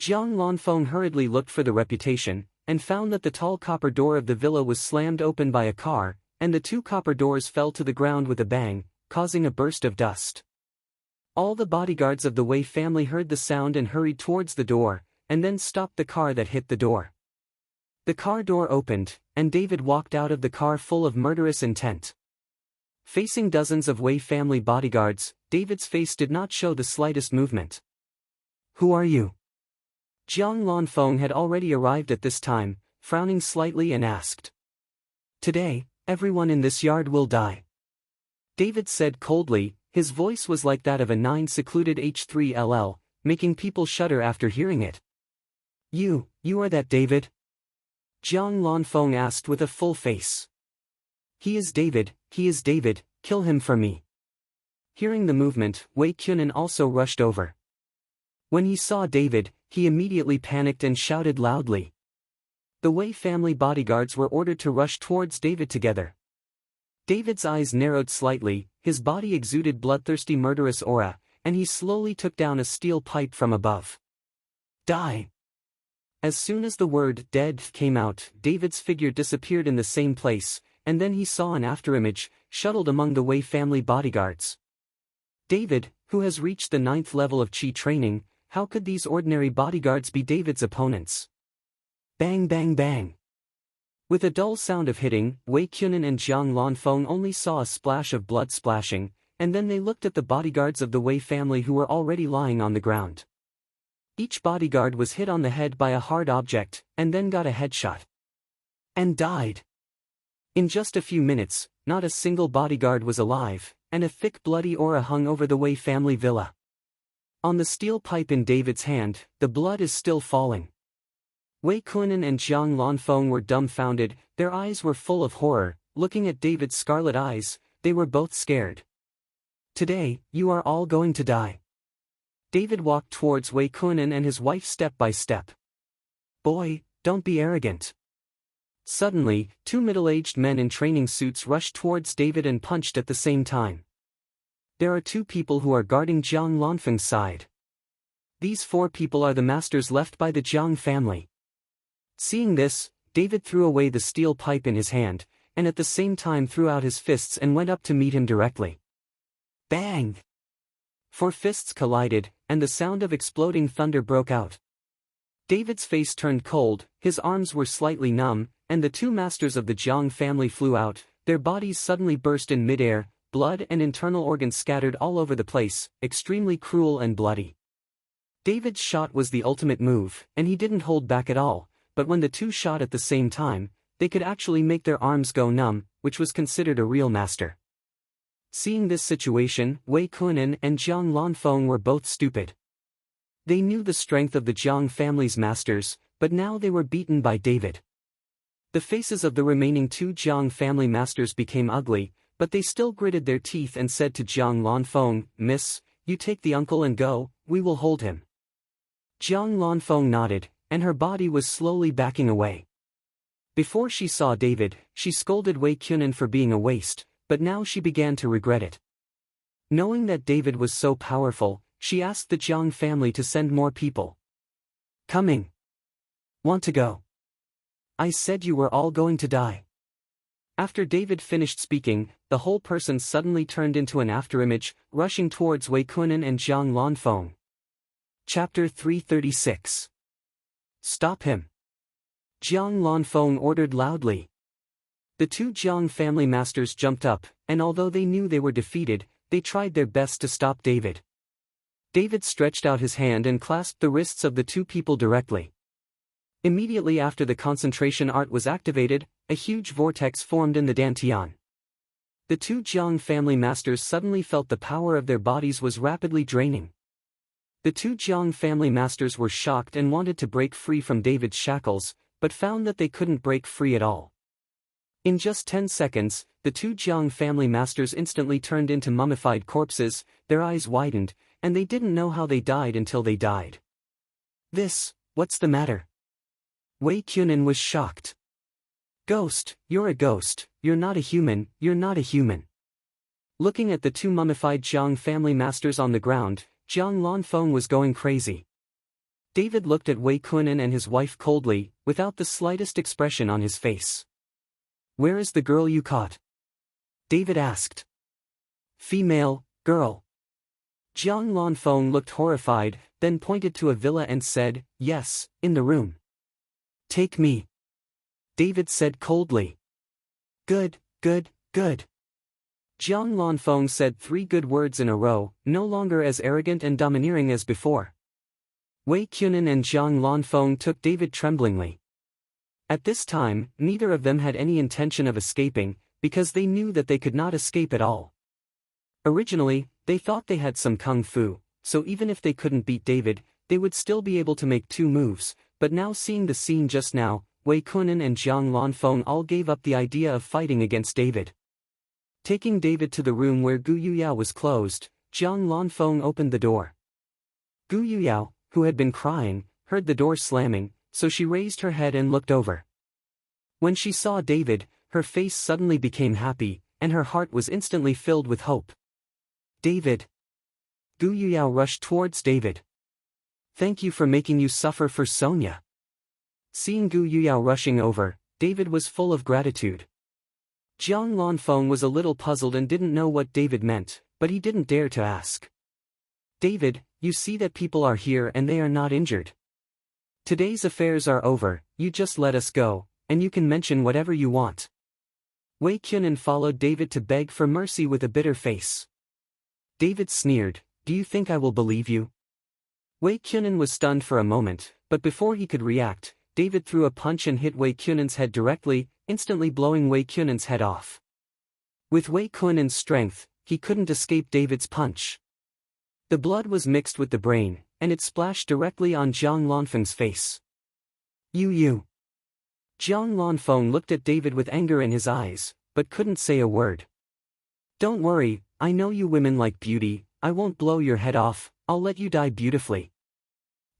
Jiang Lanfeng hurriedly looked for the reputation, and found that the tall copper door of the villa was slammed open by a car, and the two copper doors fell to the ground with a bang, causing a burst of dust. All the bodyguards of the Wei family heard the sound and hurried towards the door, and then stopped the car that hit the door. The car door opened, and David walked out of the car full of murderous intent. Facing dozens of Wei family bodyguards, David's face did not show the slightest movement. Who are you? Jiang Lanfeng had already arrived at this time, frowning slightly and asked. Today, everyone in this yard will die. David said coldly, his voice was like that of a secluded H3LL, making people shudder after hearing it. You are that David? Jiang Lanfeng asked with a full face. He is David, kill him for me. Hearing the movement, Wei Qianan also rushed over. When he saw David, he immediately panicked and shouted loudly. The Wei family bodyguards were ordered to rush towards David together. David's eyes narrowed slightly, his body exuded bloodthirsty murderous aura, and he slowly took down a steel pipe from above. Die! As soon as the word dead came out, David's figure disappeared in the same place, and then he saw an afterimage, shuttled among the Wei family bodyguards. David, who has reached the 9th level of Qi training, how could these ordinary bodyguards be David's opponents? Bang bang bang! With a dull sound of hitting, Wei Qianan and Jiang Lanfeng only saw a splash of blood splashing, and then they looked at the bodyguards of the Wei family who were already lying on the ground. Each bodyguard was hit on the head by a hard object, and then got a headshot. And died. In just a few minutes, not a single bodyguard was alive, and a thick bloody aura hung over the Wei family villa. On the steel pipe in David's hand, the blood is still falling. Wei Qianan and Jiang Lanfeng were dumbfounded, their eyes were full of horror, looking at David's scarlet eyes, they were both scared. Today, you are all going to die. David walked towards Wei Qianan and his wife step by step. Boy, don't be arrogant. Suddenly, two middle-aged men in training suits rushed towards David and punched at the same time. There are two people who are guarding Jiang Lanfeng's side. These four people are the masters left by the Jiang family. Seeing this, David threw away the steel pipe in his hand, and at the same time threw out his fists and went up to meet him directly. Bang! Four fists collided, and the sound of exploding thunder broke out. David's face turned cold, his arms were slightly numb, and the two masters of the Jiang family flew out, their bodies suddenly burst in midair, blood and internal organs scattered all over the place, extremely cruel and bloody. David's shot was the ultimate move, and he didn't hold back at all, but when the two shot at the same time, they could actually make their arms go numb, which was considered a real master. Seeing this situation, Wei Qianan and Jiang Lanfeng were both stupid. They knew the strength of the Jiang family's masters, but now they were beaten by David. The faces of the remaining two Jiang family masters became ugly, but they still gritted their teeth and said to Jiang Lanfeng, "Miss, you take the uncle and go, we will hold him." Jiang Lanfeng nodded, and her body was slowly backing away. Before she saw David, she scolded Wei Kunin for being a waste, but now she began to regret it. Knowing that David was so powerful, she asked the Jiang family to send more people. "Coming. Want to go? I said you were all going to die." After David finished speaking, the whole person suddenly turned into an afterimage, rushing towards Wei Kunin and Jiang Lanfeng. Chapter 336. Stop him! Jiang Lanfeng ordered loudly. The two Jiang family masters jumped up, and although they knew they were defeated, they tried their best to stop David. David stretched out his hand and clasped the wrists of the two people directly. Immediately after the concentration art was activated, a huge vortex formed in the dantian. The two Jiang family masters suddenly felt the power of their bodies was rapidly draining. The two Jiang family masters were shocked and wanted to break free from David's shackles, but found that they couldn't break free at all. In just 10 seconds, the two Jiang family masters instantly turned into mummified corpses, their eyes widened, and they didn't know how they died until they died. What's the matter? Wei Kunin was shocked. "Ghost, you're a ghost, you're not a human, you're not a human." Looking at the two mummified Jiang family masters on the ground, Jiang Lanfeng was going crazy. David looked at Wei Kunin and his wife coldly, without the slightest expression on his face. "Where is the girl you caught?" David asked. "Female, girl." Jiang Lanfeng looked horrified, then pointed to a villa and said, "Yes, in the room." "Take me," David said coldly. "Good, good, good." Jiang Lanfeng said 3 good words in a row, no longer as arrogant and domineering as before. Wei Kunin and Jiang Lanfeng took David tremblingly. At this time, neither of them had any intention of escaping, because they knew that they could not escape at all. Originally, they thought they had some kung fu, so even if they couldn't beat David, they would still be able to make 2 moves, but now seeing the scene just now, Wei Kunin and Jiang Lanfeng all gave up the idea of fighting against David. Taking David to the room where Gu Yuyao was closed, Jiang Lanfeng opened the door. Gu Yuyao, who had been crying, heard the door slamming, so she raised her head and looked over. When she saw David, her face suddenly became happy, and her heart was instantly filled with hope. "David!" Gu Yuyao rushed towards David. "Thank you for making you suffer for Sonia." Seeing Gu Yuyao rushing over, David was full of gratitude. Jiang Lanfeng was a little puzzled and didn't know what David meant, but he didn't dare to ask. "David, you see that people are here and they are not injured. Today's affairs are over, you just let us go, and you can mention whatever you want." Wei Kunin followed David to beg for mercy with a bitter face. David sneered, "Do you think I will believe you?" Wei Kunin was stunned for a moment, but before he could react, David threw a punch and hit Wei Kunin's head directly, instantly blowing Wei Kunin's head off. With Wei Kunin's strength, he couldn't escape David's punch. The blood was mixed with the brain, and it splashed directly on Jiang Lanfeng's face. You. Jiang Lanfeng looked at David with anger in his eyes, but couldn't say a word. "Don't worry, I know you women like beauty, I won't blow your head off, I'll let you die beautifully."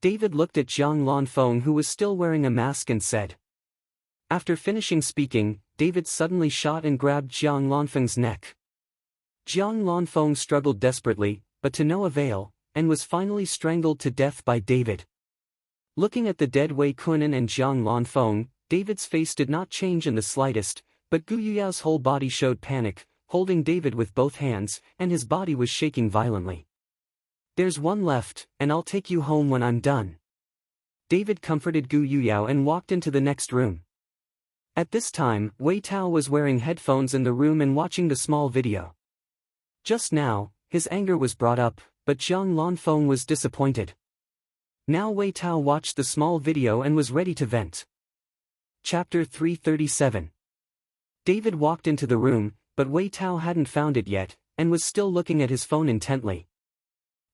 David looked at Jiang Lanfeng, who was still wearing a mask, and said. After finishing speaking, David suddenly shot and grabbed Jiang Lanfeng's neck. Jiang Lanfeng struggled desperately, but to no avail, and was finally strangled to death by David. Looking at the dead Wei Kunin and Jiang Lanfeng, David's face did not change in the slightest, but Gu Yuyao's whole body showed panic, holding David with both hands, and his body was shaking violently. "There's one left, and I'll take you home when I'm done." David comforted Gu Yuyao and walked into the next room. At this time, Wei Tao was wearing headphones in the room and watching the small video. Just now, his anger was brought up, but Jiang Lanfeng was disappointed. Now Wei Tao watched the small video and was ready to vent. Chapter 337. David walked into the room, but Wei Tao hadn't found it yet, and was still looking at his phone intently.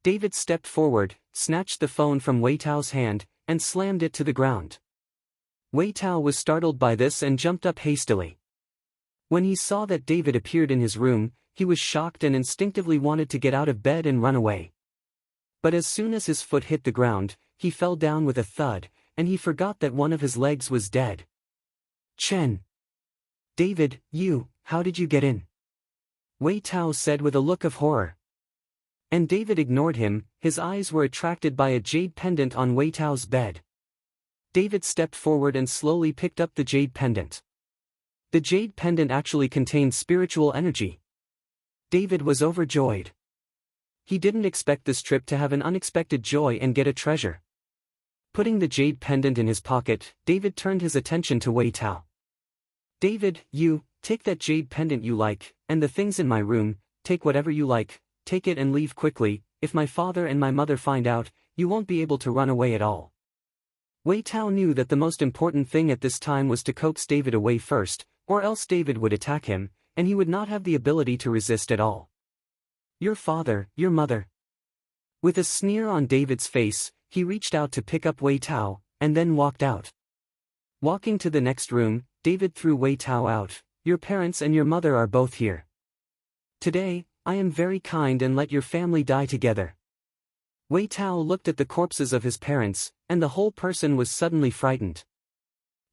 David stepped forward, snatched the phone from Wei Tao's hand, and slammed it to the ground. Wei Tao was startled by this and jumped up hastily. When he saw that David appeared in his room, he was shocked and instinctively wanted to get out of bed and run away. But as soon as his foot hit the ground, he fell down with a thud, and he forgot that one of his legs was dead. "Chen! David, how did you get in?" Wei Tao said with a look of horror. And David ignored him. His eyes were attracted by a jade pendant on Wei Tao's bed. David stepped forward and slowly picked up the jade pendant. The jade pendant actually contained spiritual energy. David was overjoyed. He didn't expect this trip to have an unexpected joy and get a treasure. Putting the jade pendant in his pocket, David turned his attention to Wei Tao. "David, take that jade pendant you like, and the things in my room, take whatever you like, take it and leave quickly. If my father and my mother find out, you won't be able to run away at all." Wei Tao knew that the most important thing at this time was to coax David away first, or else David would attack him, and he would not have the ability to resist at all. "Your father, your mother." With a sneer on David's face, he reached out to pick up Wei Tao, and then walked out. Walking to the next room, David threw Wei Tao out. "Your parents and your mother are both here. Today, I am very kind and let your family die together." Wei Tao looked at the corpses of his parents, and the whole person was suddenly frightened.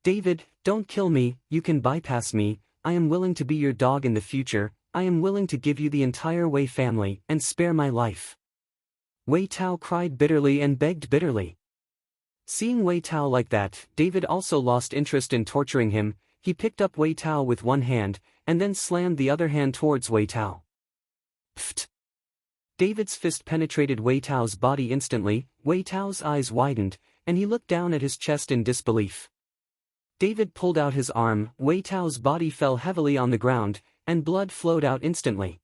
"David, don't kill me, you can bypass me, I am willing to be your dog in the future, I am willing to give you the entire Wei family and spare my life." Wei Tao cried bitterly and begged bitterly. Seeing Wei Tao like that, David also lost interest in torturing him. He picked up Wei Tao with one hand, and then slammed the other hand towards Wei Tao. Pfft! David's fist penetrated Wei Tao's body instantly. Wei Tao's eyes widened, and he looked down at his chest in disbelief. David pulled out his arm. Wei Tao's body fell heavily on the ground, and blood flowed out instantly.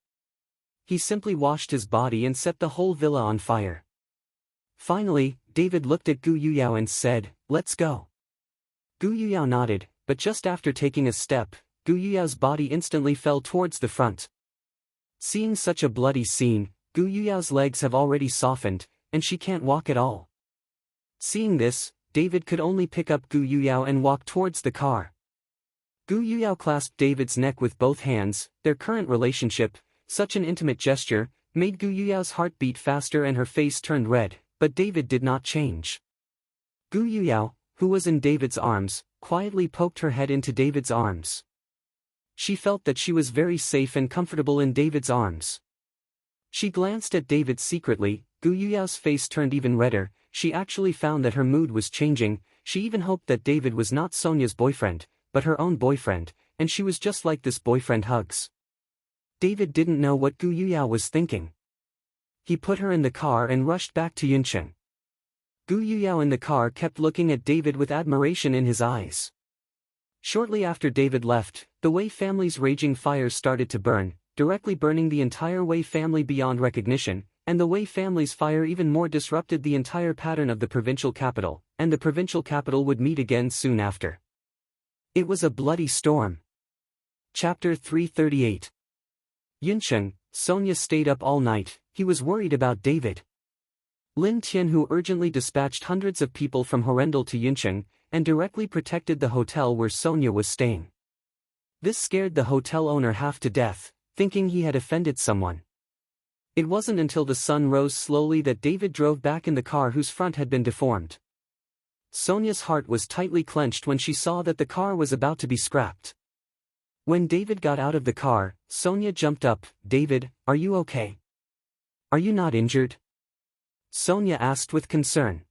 He simply washed his body and set the whole villa on fire. Finally, David looked at Gu Yuyao and said, "Let's go." Gu Yuyao nodded, but just after taking a step, Gu Yuyao's body instantly fell towards the front. Seeing such a bloody scene, Gu Yuyao's legs have already softened, and she can't walk at all. Seeing this, David could only pick up Gu Yuyao and walk towards the car. Gu Yuyao clasped David's neck with both hands. Their current relationship, such an intimate gesture, made Gu Yuyao's heart beat faster and her face turned red, but David did not change. Gu Yuyao, who was in David's arms, quietly poked her head into David's arms. She felt that she was very safe and comfortable in David's arms. She glanced at David secretly. Gu Yuyao's face turned even redder. She actually found that her mood was changing. She even hoped that David was not Sonia's boyfriend, but her own boyfriend, and she was just like this boyfriend hugs. David didn't know what Gu Yuyao was thinking. He put her in the car and rushed back to Yuncheng. Gu Yuyao in the car kept looking at David with admiration in his eyes. Shortly after David left, the Wei family's raging fires started to burn, directly burning the entire Wei family beyond recognition, and the Wei family's fire even more disrupted the entire pattern of the provincial capital, and the provincial capital would meet again soon after. It was a bloody storm. Chapter 338. Yuncheng, Sonia stayed up all night. He was worried about David. Lin Tianhu urgently dispatched hundreds of people from Horendal to Yuncheng, and directly protected the hotel where Sonia was staying. This scared the hotel owner half to death, thinking he had offended someone. It wasn't until the sun rose slowly that David drove back in the car whose front had been deformed. Sonia's heart was tightly clenched when she saw that the car was about to be scrapped. When David got out of the car, Sonia jumped up. "David, are you okay? Are you not injured?" Sonia asked with concern.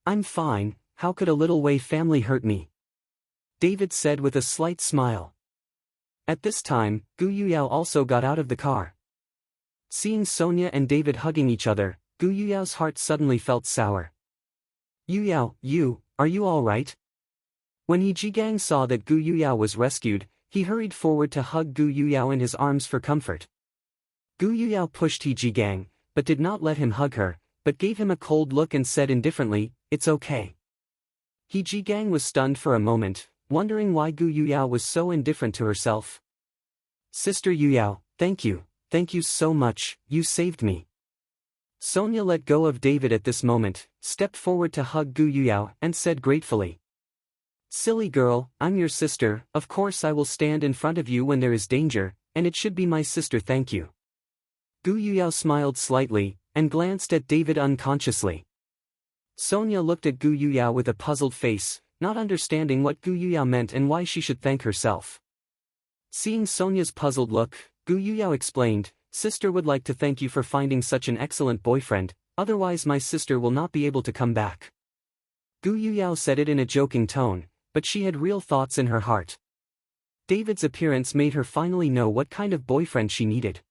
"I'm fine, how could a little Wei family hurt me?" David said with a slight smile. At this time, Gu Yuyao also got out of the car. Seeing Sonia and David hugging each other, Gu Yuyao's heart suddenly felt sour. "Yuyao, are you all right?" When He Jigang saw that Gu Yuyao was rescued, he hurried forward to hug Gu Yuyao in his arms for comfort. Gu Yuyao pushed He Jigang, but did not let him hug her, but gave him a cold look and said indifferently, "It's okay." He Jigang was stunned for a moment, wondering why Gu Yuyao was so indifferent to herself. "Sister Yuyao, thank you so much, you saved me." Sonia let go of David at this moment, stepped forward to hug Gu Yuyao, and said gratefully, Silly girl, I'm your sister, of course I will stand in front of you when there is danger, and it should be my sister, thank you. Gu Yuyao smiled slightly, and glanced at David unconsciously. Sonia looked at Gu Yuyao with a puzzled face, not understanding what Gu Yuyao meant and why she should thank herself. Seeing Sonia's puzzled look, Gu Yuyao explained, "Sister would like to thank you for finding such an excellent boyfriend, otherwise my sister will not be able to come back." Gu Yuyao said it in a joking tone, but she had real thoughts in her heart. David's appearance made her finally know what kind of boyfriend she needed.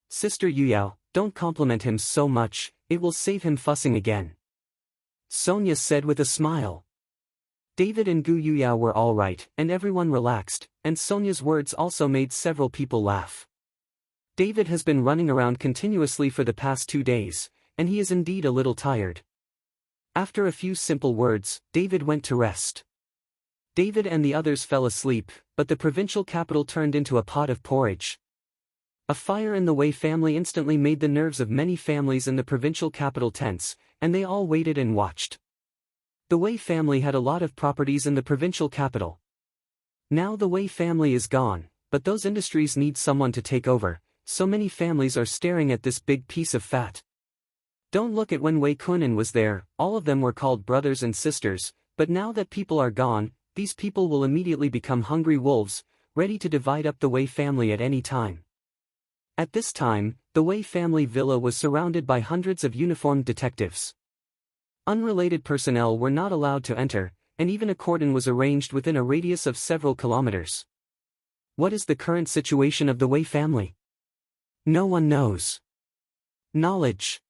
"Sister Yuyao, don't compliment him so much, it will save him fussing again," Sonia said with a smile. David and Gu Yuyao were all right, and everyone relaxed, and Sonia's words also made several people laugh. David has been running around continuously for the past 2 days, and he is indeed a little tired. After a few simple words, David went to rest. David and the others fell asleep, but the provincial capital turned into a pot of porridge. A fire in the Wei family instantly made the nerves of many families in the provincial capital tense, and they all waited and watched. The Wei family had a lot of properties in the provincial capital. Now the Wei family is gone, but those industries need someone to take over, so many families are staring at this big piece of fat. Don't look at when Wei Kunin was there, all of them were called brothers and sisters, but now that people are gone, these people will immediately become hungry wolves, ready to divide up the Wei family at any time. At this time, the Wei family villa was surrounded by hundreds of uniformed detectives. Unrelated personnel were not allowed to enter, and even a cordon was arranged within a radius of several kilometers. What is the current situation of the Wei family? No one knows. Knowledge.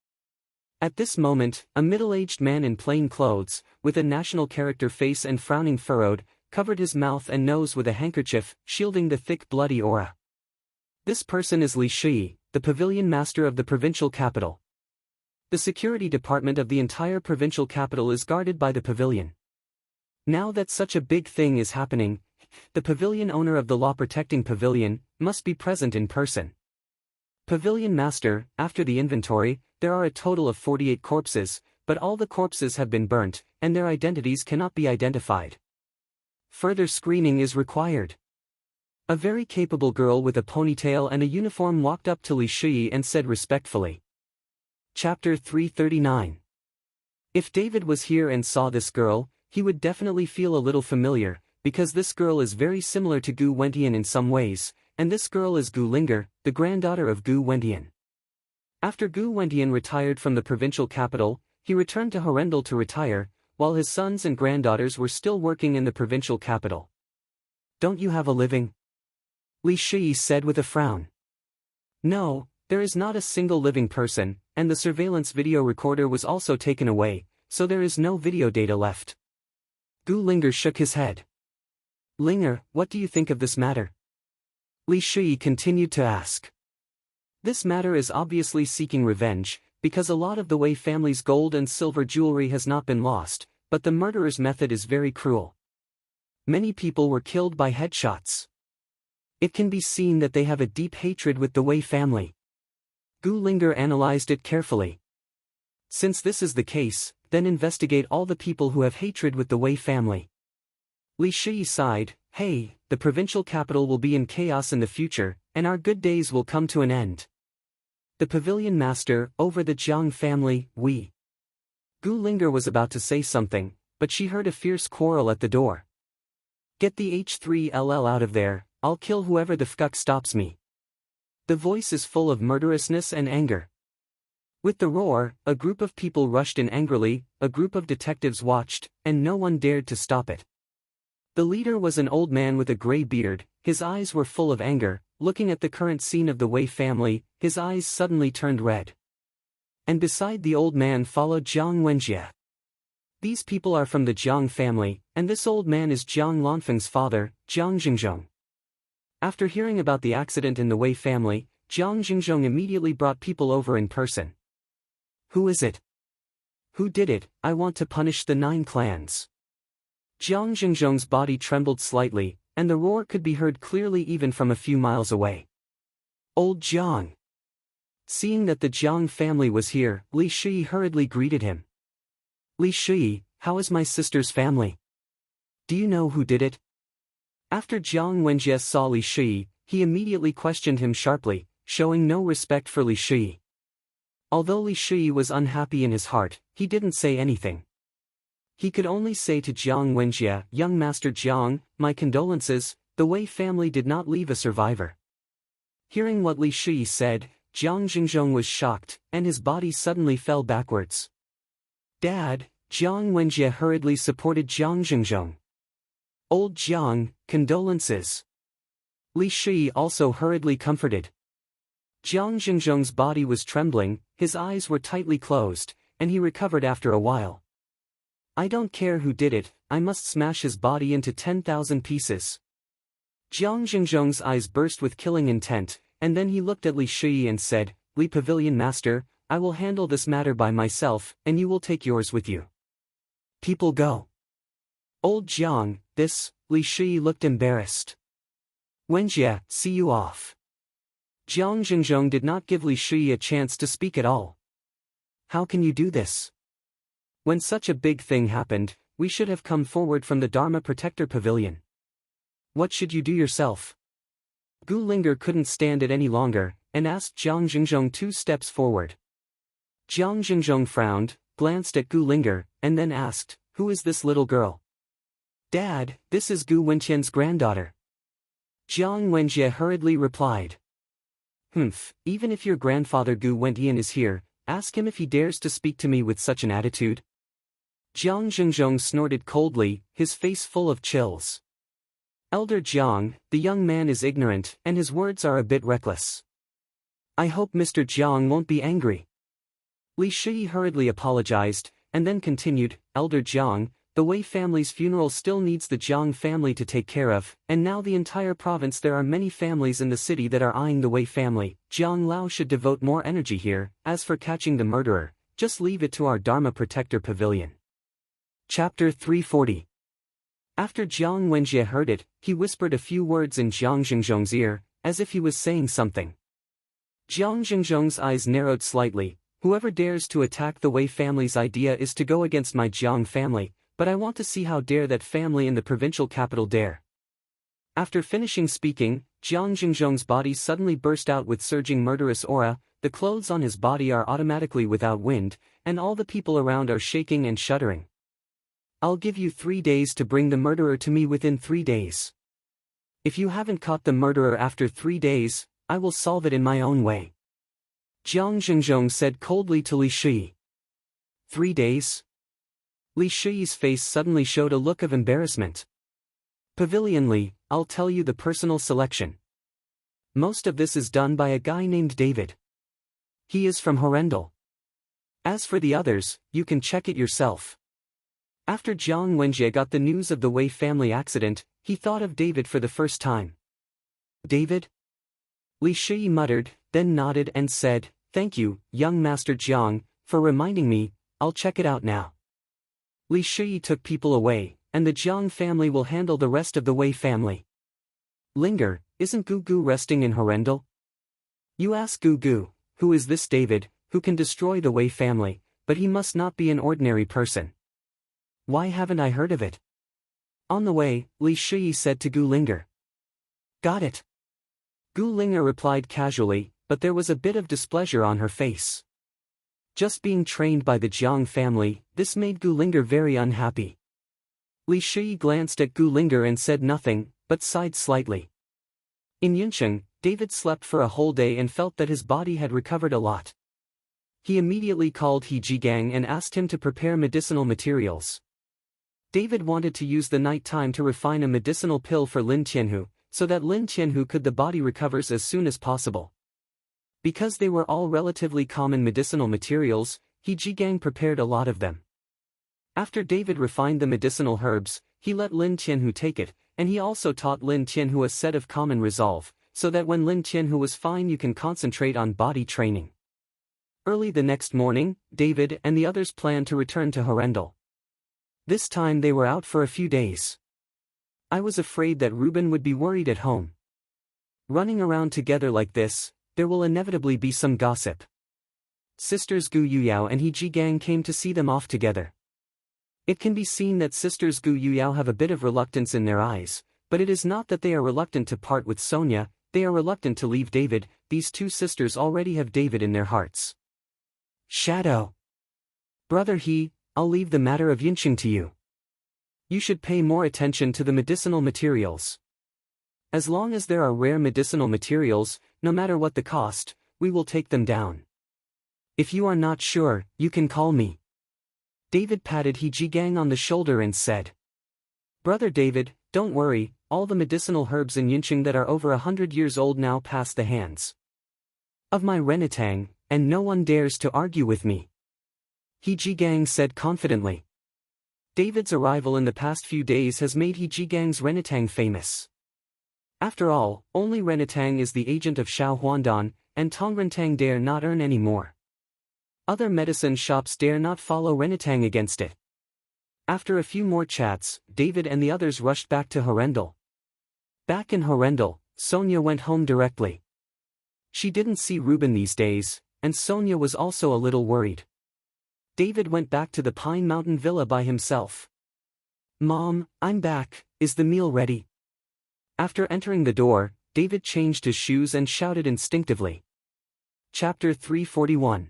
At this moment, a middle-aged man in plain clothes, with a national character face and frowning furrowed, covered his mouth and nose with a handkerchief, shielding the thick bloody aura. This person is Li Shi, the pavilion master of the provincial capital. The security department of the entire provincial capital is guarded by the pavilion. Now that such a big thing is happening, the pavilion owner of the law-protecting pavilion must be present in person. Pavilion master, after the inventory, there are a total of 48 corpses, but all the corpses have been burnt, and their identities cannot be identified. Further screening is required. A very capable girl with a ponytail and a uniform walked up to Li Shi and said respectfully. Chapter 339. If David was here and saw this girl, he would definitely feel a little familiar, because this girl is very similar to Gu Wentian in some ways, and this girl is Gu Linger, the granddaughter of Gu Wentian. After Gu Wentian retired from the provincial capital, he returned to Horendal to retire, while his sons and granddaughters were still working in the provincial capital. "Don't you have a living?" Li Shi said with a frown. "No, there is not a single living person, and the surveillance video recorder was also taken away, so there is no video data left." Gu Linger shook his head. "Linger, what do you think of this matter?" Li Shi continued to ask. "This matter is obviously seeking revenge, because a lot of the Wei family's gold and silver jewelry has not been lost, but the murderer's method is very cruel. Many people were killed by headshots. It can be seen that they have a deep hatred with the Wei family." Gu Linger analyzed it carefully. "Since this is the case, then investigate all the people who have hatred with the Wei family." Li Shi sighed, "Hey, the provincial capital will be in chaos in the future, and our good days will come to an end." The pavilion master, over the Jiang family, we. Gu Linger was about to say something, but she heard a fierce quarrel at the door. "Get the H3LL out of there, I'll kill whoever the fuck stops me." The voice is full of murderousness and anger. With the roar, a group of people rushed in angrily, a group of detectives watched, and no one dared to stop it. The leader was an old man with a gray beard, his eyes were full of anger. Looking at the current scene of the Wei family, his eyes suddenly turned red. And beside the old man followed Jiang Wenjie. These people are from the Jiang family, and this old man is Jiang Lanfeng's father, Jiang Jingzhong. After hearing about the accident in the Wei family, Jiang Jingzhong immediately brought people over in person. "Who is it? Who did it? I want to punish the 9 clans." Jiang Jingzhong's body trembled slightly, and the roar could be heard clearly even from a few miles away. "Old Jiang." Seeing that the Jiang family was here, Li Shi hurriedly greeted him. "Li Shi, how is my sister's family?" Do you know who did it? After Jiang Wenjie saw Li Shi, he immediately questioned him sharply, showing no respect for Li Shi. Although Li Shi was unhappy in his heart, he didn't say anything. He could only say to Jiang Wenjie, "Young Master Jiang, my condolences, the Wei family did not leave a survivor." Hearing what Li Shi said, Jiang Xingzhong was shocked, and his body suddenly fell backwards. "Dad," Jiang Wenjie hurriedly supported Jiang Xingzhong. "Old Jiang, condolences." Li Shi also hurriedly comforted. Jiang Xingzhong's body was trembling, his eyes were tightly closed, and he recovered after a while. "I don't care who did it, I must smash his body into 10,000 pieces." Jiang Xingzhong's eyes burst with killing intent, and then he looked at Li Shi and said, "Li Pavilion Master, I will handle this matter by myself, and you will take yours with you." "People go." "Old Jiang, this," Li Shi looked embarrassed. "Wenjie, see you off." Jiang Xingzhong did not give Li Shi a chance to speak at all. "How can you do this? When such a big thing happened, we should have come forward from the Dharma Protector Pavilion. What should you do yourself?" Gu Linger couldn't stand it any longer, and asked Jiang Xingzhong 2 steps forward. Jiang Xingzhong frowned, glanced at Gu Linger, and then asked, "Who is this little girl?" "Dad, this is Gu Wenqian's granddaughter." Jiang Wenjie hurriedly replied. Even if your grandfather Gu Wenqian is here, ask him if he dares to speak to me with such an attitude." Jiang Xingzhong snorted coldly, his face full of chills. "Elder Jiang, the young man is ignorant, and his words are a bit reckless. I hope Mr. Jiang won't be angry." Li Shi hurriedly apologized, and then continued, "Elder Jiang, the Wei family's funeral still needs the Jiang family to take care of, and now the entire province there are many families in the city that are eyeing the Wei family. Jiang Lao should devote more energy here. As for catching the murderer, just leave it to our Dharma Protector Pavilion." Chapter 340. After Jiang Wenjie heard it, he whispered a few words in Jiang Xingzhong's ear, as if he was saying something. Jiang Xingzhong's eyes narrowed slightly. "Whoever dares to attack the Wei family's idea is to go against my Jiang family, but I want to see how dare that family in the provincial capital dare." After finishing speaking, Jiang Xingzhong's body suddenly burst out with surging murderous aura, the clothes on his body are automatically without wind, and all the people around are shaking and shuddering. "I'll give you 3 days to bring the murderer to me within 3 days. If you haven't caught the murderer after 3 days, I will solve it in my own way," Jiang Xingzhong said coldly to Li Shi. 3 days? Li Shi's face suddenly showed a look of embarrassment. "Pavilion Li, I'll tell you the personal selection. Most of this is done by a guy named David. He is from Horrendal. As for the others, you can check it yourself." After Jiang Wenjie got the news of the Wei family accident, he thought of David for the first time. "David?" Li Shi muttered, then nodded and said, "Thank you, young Master Jiang, for reminding me. I'll check it out now." Li Shi took people away, and the Jiang family will handle the rest of the Wei family. "Linger, isn't Gu resting in Horrendal? You ask Gu, who is this David, who can destroy the Wei family, but he must not be an ordinary person. Why haven't I heard of it?" On the way, Li Shi said to Gu Linger. "Got it." Gu Linger replied casually, but there was a bit of displeasure on her face. Just being trained by the Jiang family, this made Gu Linger very unhappy. Li Shi glanced at Gu Linger and said nothing, but sighed slightly. In Yuncheng, David slept for a whole day and felt that his body had recovered a lot. He immediately called He Jigang and asked him to prepare medicinal materials. David wanted to use the night time to refine a medicinal pill for Lin Tianhu, so that Lin Tianhu could the body recovers as soon as possible. Because they were all relatively common medicinal materials, He Jigang prepared a lot of them. After David refined the medicinal herbs, he let Lin Tianhu take it, and he also taught Lin Tianhu a set of common resolve, so that when Lin Tianhu was fine you can concentrate on body training. Early the next morning, David and the others planned to return to Horrendal. This time they were out for a few days. I was afraid that Reuben would be worried at home. Running around together like this, there will inevitably be some gossip. Sisters Gu Yuyao and He Jigang came to see them off together. It can be seen that sisters Gu Yuyao have a bit of reluctance in their eyes, but it is not that they are reluctant to part with Sonia, they are reluctant to leave David. These two sisters already have David in their hearts. Shadow. Brother I'll leave the matter of Yinqing to you. You should pay more attention to the medicinal materials. As long as there are rare medicinal materials, no matter what the cost, we will take them down. If you are not sure, you can call me. David patted He Jigang on the shoulder and said, Brother David, don't worry, all the medicinal herbs in Yinqing that are over 100 years old now pass the hands of my Renatang, and no one dares to argue with me. He Jigang said confidently. David's arrival in the past few days has made He Jigang's Renatang famous. After all, only Renatang is the agent of Xiao Huandan, and Tongrentang dare not earn any more. Other medicine shops dare not follow Renatang against it. After a few more chats, David and the others rushed back to Horrendal. Back in Horrendal, Sonia went home directly. She didn't see Reuben these days, and Sonia was also a little worried. David went back to the Pine Mountain Villa by himself. Mom, I'm back, is the meal ready? After entering the door, David changed his shoes and shouted instinctively. Chapter 341.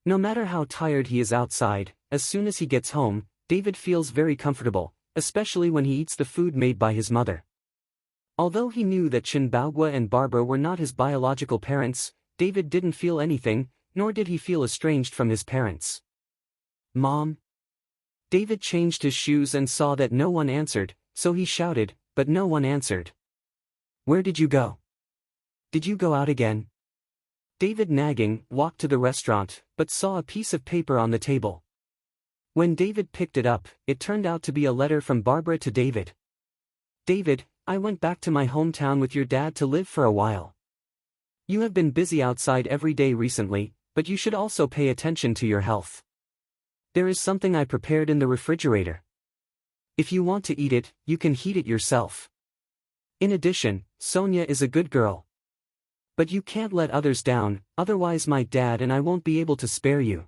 No matter how tired he is outside, as soon as he gets home, David feels very comfortable, especially when he eats the food made by his mother. Although he knew that Chen Baogua and Barbara were not his biological parents, David didn't feel anything, nor did he feel estranged from his parents. Mom? David changed his shoes and saw that no one answered, so he shouted, but no one answered. Where did you go? Did you go out again? David, nagging, walked to the restaurant, but saw a piece of paper on the table. When David picked it up, it turned out to be a letter from Barbara to David. David, I went back to my hometown with your dad to live for a while. You have been busy outside every day recently, but you should also pay attention to your health. There is something I prepared in the refrigerator. If you want to eat it, you can heat it yourself. In addition, Sonia is a good girl. But you can't let others down, otherwise my dad and I won't be able to spare you.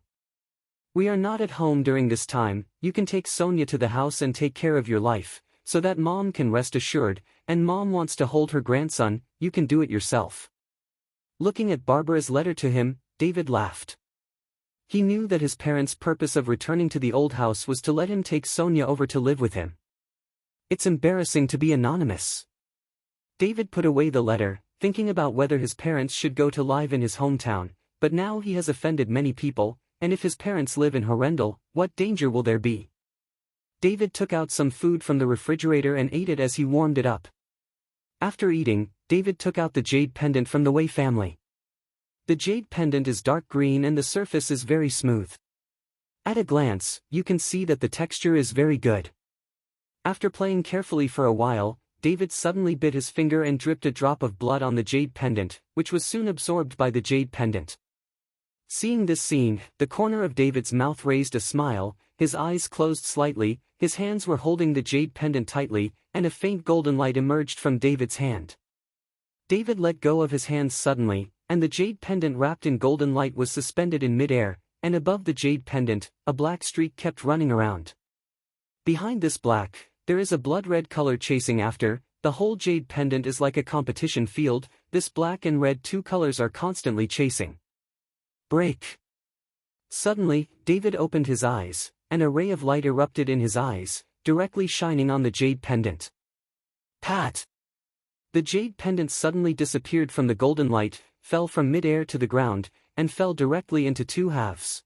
We are not at home during this time, you can take Sonia to the house and take care of your life, so that Mom can rest assured, and Mom wants to hold her grandson, you can do it yourself. Looking at Barbara's letter to him, David laughed. He knew that his parents' purpose of returning to the old house was to let him take Sonia over to live with him. It's embarrassing to be anonymous. David put away the letter, thinking about whether his parents should go to live in his hometown, but now he has offended many people, and if his parents live in Horrendal, what danger will there be? David took out some food from the refrigerator and ate it as he warmed it up. After eating, David took out the jade pendant from the Wei family. The jade pendant is dark green and the surface is very smooth. At a glance, you can see that the texture is very good. After playing carefully for a while, David suddenly bit his finger and dripped a drop of blood on the jade pendant, which was soon absorbed by the jade pendant. Seeing this scene, the corner of David's mouth raised a smile, his eyes closed slightly, his hands were holding the jade pendant tightly, and a faint golden light emerged from David's hand. David let go of his hands suddenly, and the jade pendant wrapped in golden light was suspended in mid-air, and above the jade pendant, a black streak kept running around. Behind this black, there is a blood-red color chasing after, the whole jade pendant is like a competition field, this black and red two colors are constantly chasing. Break! Suddenly, David opened his eyes, and a ray of light erupted in his eyes, directly shining on the jade pendant. Pat! The jade pendant suddenly disappeared from the golden light, fell from mid-air to the ground, and fell directly into two halves.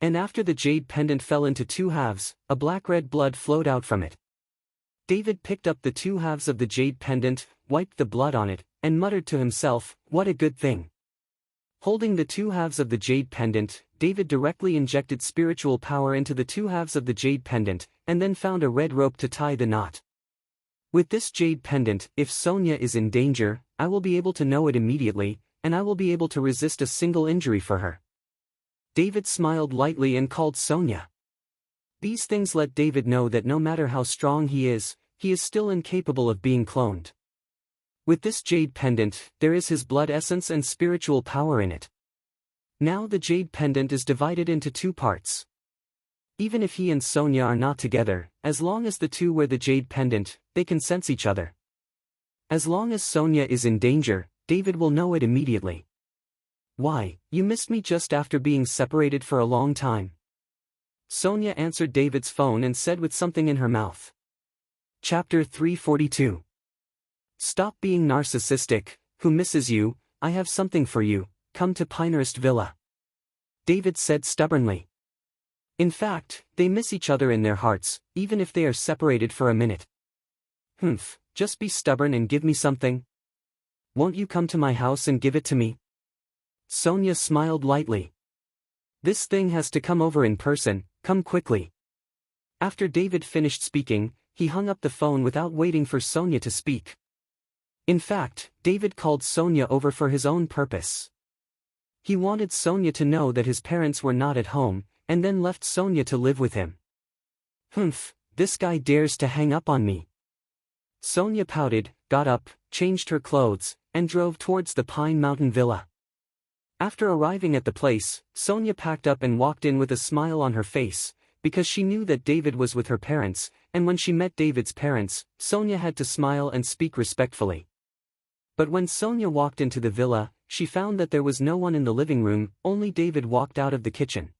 And after the jade pendant fell into two halves, a black-red blood flowed out from it. David picked up the two halves of the jade pendant, wiped the blood on it, and muttered to himself, "What a good thing." Holding the two halves of the jade pendant, David directly injected spiritual power into the two halves of the jade pendant, and then found a red rope to tie the knot. With this jade pendant, if Sonia is in danger, I will be able to know it immediately, and I will be able to resist a single injury for her. David smiled lightly and called Sonia. These things let David know that no matter how strong he is still incapable of being cloned. With this jade pendant, there is his blood essence and spiritual power in it. Now the jade pendant is divided into two parts. Even if he and Sonia are not together, as long as the two wear the jade pendant, they can sense each other. As long as Sonia is in danger, David will know it immediately. Why, you missed me just after being separated for a long time. Sonia answered David's phone and said with something in her mouth. Chapter 342. Stop being narcissistic. Who misses you? I have something for you. Come to Pinehurst Villa. David said stubbornly. In fact, they miss each other in their hearts, even if they are separated for a minute. Humph, just be stubborn and give me something. Won't you come to my house and give it to me? Sonia smiled lightly. This thing has to come over in person, come quickly. After David finished speaking, he hung up the phone without waiting for Sonia to speak. In fact, David called Sonia over for his own purpose. He wanted Sonia to know that his parents were not at home, and then left Sonia to live with him. Humph, this guy dares to hang up on me. Sonia pouted, got up, changed her clothes, and drove towards the Pine Mountain Villa. After arriving at the place, Sonia packed up and walked in with a smile on her face, because she knew that David was with her parents, and when she met David's parents, Sonia had to smile and speak respectfully. But when Sonia walked into the villa, she found that there was no one in the living room, only David walked out of the kitchen.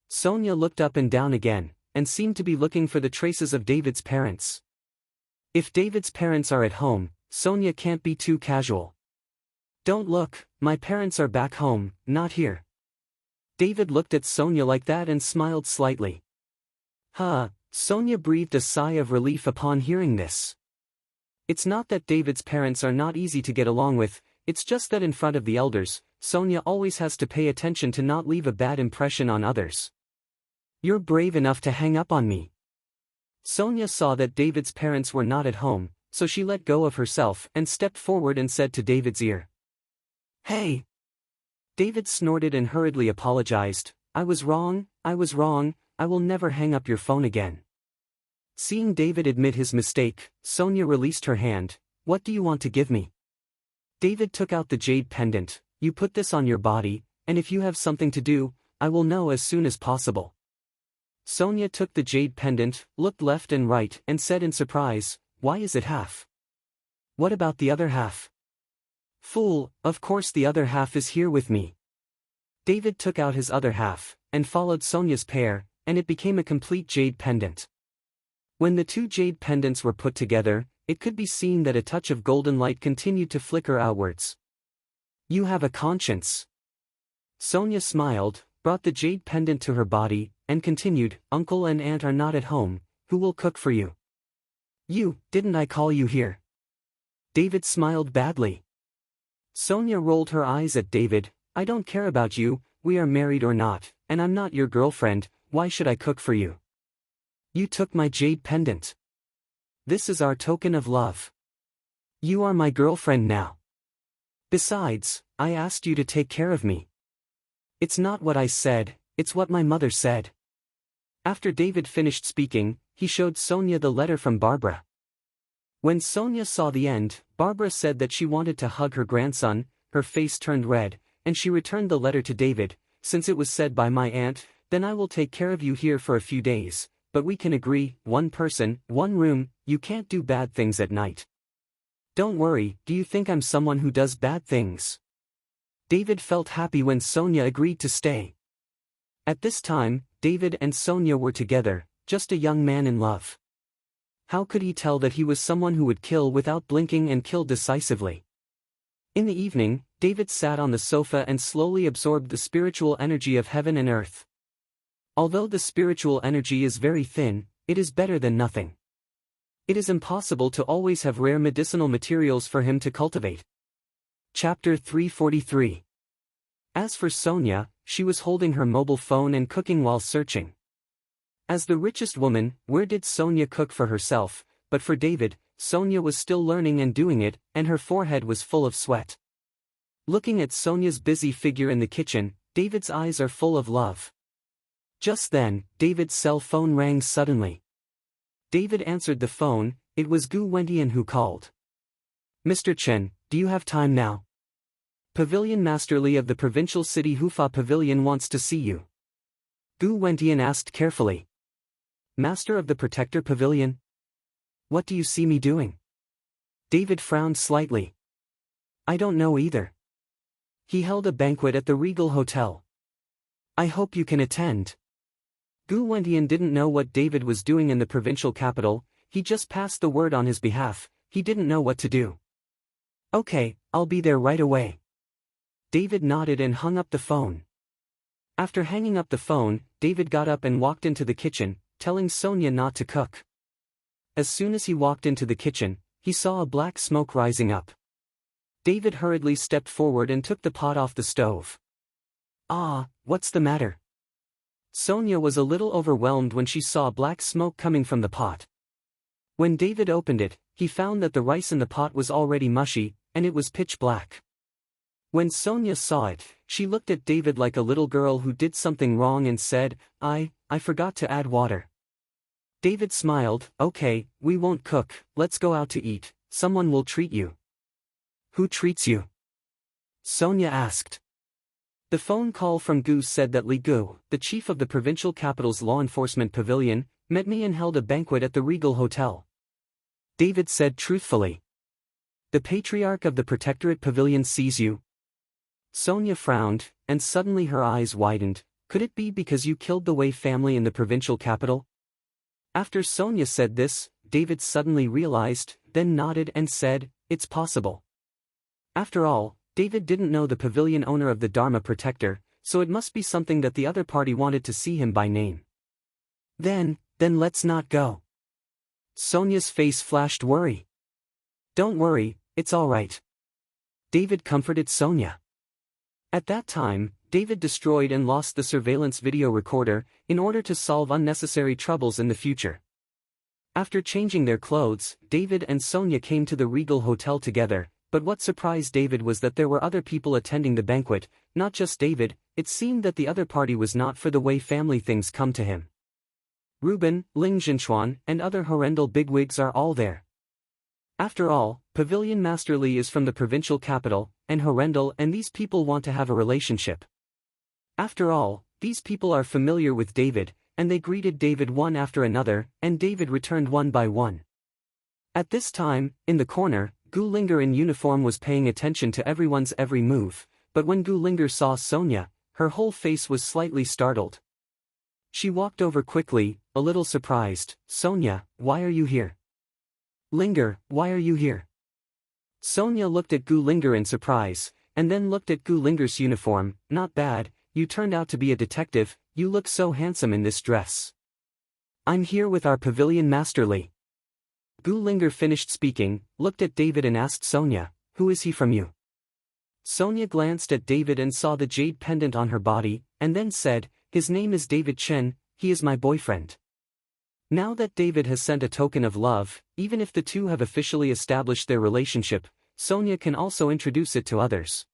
Sonia looked up and down again, and seemed to be looking for the traces of David's parents. If David's parents are at home, Sonia can't be too casual. Don't look, my parents are back home, not here. David looked at Sonia like that and smiled slightly. Sonia breathed a sigh of relief upon hearing this. It's not that David's parents are not easy to get along with, it's just that in front of the elders, Sonia always has to pay attention to not leave a bad impression on others. You're brave enough to hang up on me. Sonia saw that David's parents were not at home, so she let go of herself and stepped forward and said to David's ear. Hey! David snorted and hurriedly apologized. I was wrong, I will never hang up your phone again. Seeing David admit his mistake, Sonia released her hand. What do you want to give me? David took out the jade pendant. You put this on your body, and if you have something to do, I will know as soon as possible. Sonia took the jade pendant, looked left and right, and said in surprise, why is it half? What about the other half? Fool, of course the other half is here with me. David took out his other half, and followed Sonia's pair, and it became a complete jade pendant. When the two jade pendants were put together, it could be seen that a touch of golden light continued to flicker outwards. You have a conscience. Sonia smiled, brought the jade pendant to her body, and continued, Uncle and Aunt are not at home, who will cook for you? You, didn't I call you here? David smiled badly. Sonia rolled her eyes at David, I don't care about you, we are married or not, and I'm not your girlfriend, why should I cook for you? You took my jade pendant. This is our token of love. You are my girlfriend now. Besides, I asked you to take care of me. It's not what I said, it's what my mother said. After David finished speaking, he showed Sonia the letter from Barbara. When Sonia saw the end, Barbara said that she wanted to hug her grandson, her face turned red, and she returned the letter to David. Since it was said by my aunt, then I will take care of you here for a few days, but we can agree, one person, one room, you can't do bad things at night. Don't worry, do you think I'm someone who does bad things? David felt happy when Sonia agreed to stay. At this time, David and Sonia were together, just a young man in love. How could he tell that he was someone who would kill without blinking and kill decisively? In the evening, David sat on the sofa and slowly absorbed the spiritual energy of heaven and earth. Although the spiritual energy is very thin, it is better than nothing. It is impossible to always have rare medicinal materials for him to cultivate. Chapter 343. As for Sonia, she was holding her mobile phone and cooking while searching. As the richest woman, where did Sonia cook for herself? But for David, Sonia was still learning and doing it, and her forehead was full of sweat. Looking at Sonia's busy figure in the kitchen, David's eyes are full of love. Just then, David's cell phone rang suddenly. David answered the phone. It was Gu Wentian who called. Mr. Chen, do you have time now? Pavilion Master Li of the provincial city Hufa Pavilion wants to see you. Gu Wentian asked carefully. Master of the Protector Pavilion? What do you see me doing? David frowned slightly. I don't know either. He held a banquet at the Regal Hotel. I hope you can attend. Gu Wentian didn't know what David was doing in the provincial capital, he just passed the word on his behalf, he didn't know what to do. Okay, I'll be there right away. David nodded and hung up the phone. After hanging up the phone, David got up and walked into the kitchen, telling Sonia not to cook. As soon as he walked into the kitchen, he saw a black smoke rising up. David hurriedly stepped forward and took the pot off the stove. Ah, what's the matter? Sonia was a little overwhelmed when she saw black smoke coming from the pot. When David opened it, he found that the rice in the pot was already mushy, and it was pitch black. When Sonia saw it, she looked at David like a little girl who did something wrong and said, I forgot to add water. David smiled, okay, we won't cook, let's go out to eat, someone will treat you. Who treats you? Sonia asked. The phone call from Gu said that Li Gu, the chief of the provincial capital's law enforcement pavilion, met me and held a banquet at the Regal Hotel. David said truthfully. The patriarch of the Protectorate Pavilion sees you? Sonia frowned, and suddenly her eyes widened. Could it be because you killed the Wei family in the provincial capital? After Sonia said this, David suddenly realized, then nodded and said, it's possible. After all, David didn't know the pavilion owner of the Dharma Protector, so it must be something that the other party wanted to see him by name. Then let's not go. Sonia's face flashed worry. Don't worry, it's all right. David comforted Sonia. At that time, David destroyed and lost the surveillance video recorder, in order to solve unnecessary troubles in the future. After changing their clothes, David and Sonia came to the Regal Hotel together, but what surprised David was that there were other people attending the banquet, not just David. It seemed that the other party was not for the way family things come to him. Ruben, Ling Jinchuan, and other Horrendal bigwigs are all there. After all, Pavilion Master Li is from the provincial capital, and Horrendal and these people want to have a relationship. After all, these people are familiar with David, and they greeted David one after another, and David returned one by one. At this time, in the corner, Gu Linger in uniform was paying attention to everyone's every move, but when Gu Linger saw Sonia, her whole face was slightly startled. She walked over quickly, a little surprised. Sonia, why are you here? Linger, why are you here? Sonia looked at Gu Linger in surprise, and then looked at Gu Linger's uniform. Not bad, you turned out to be a detective, you look so handsome in this dress. I'm here with our Pavilion Master Li. Gu Linger finished speaking, looked at David and asked Sonia, who is he from you? Sonia glanced at David and saw the jade pendant on her body, and then said, his name is David Chen, he is my boyfriend. Now that David has sent a token of love, even if the two have officially established their relationship, Sonia can also introduce it to others.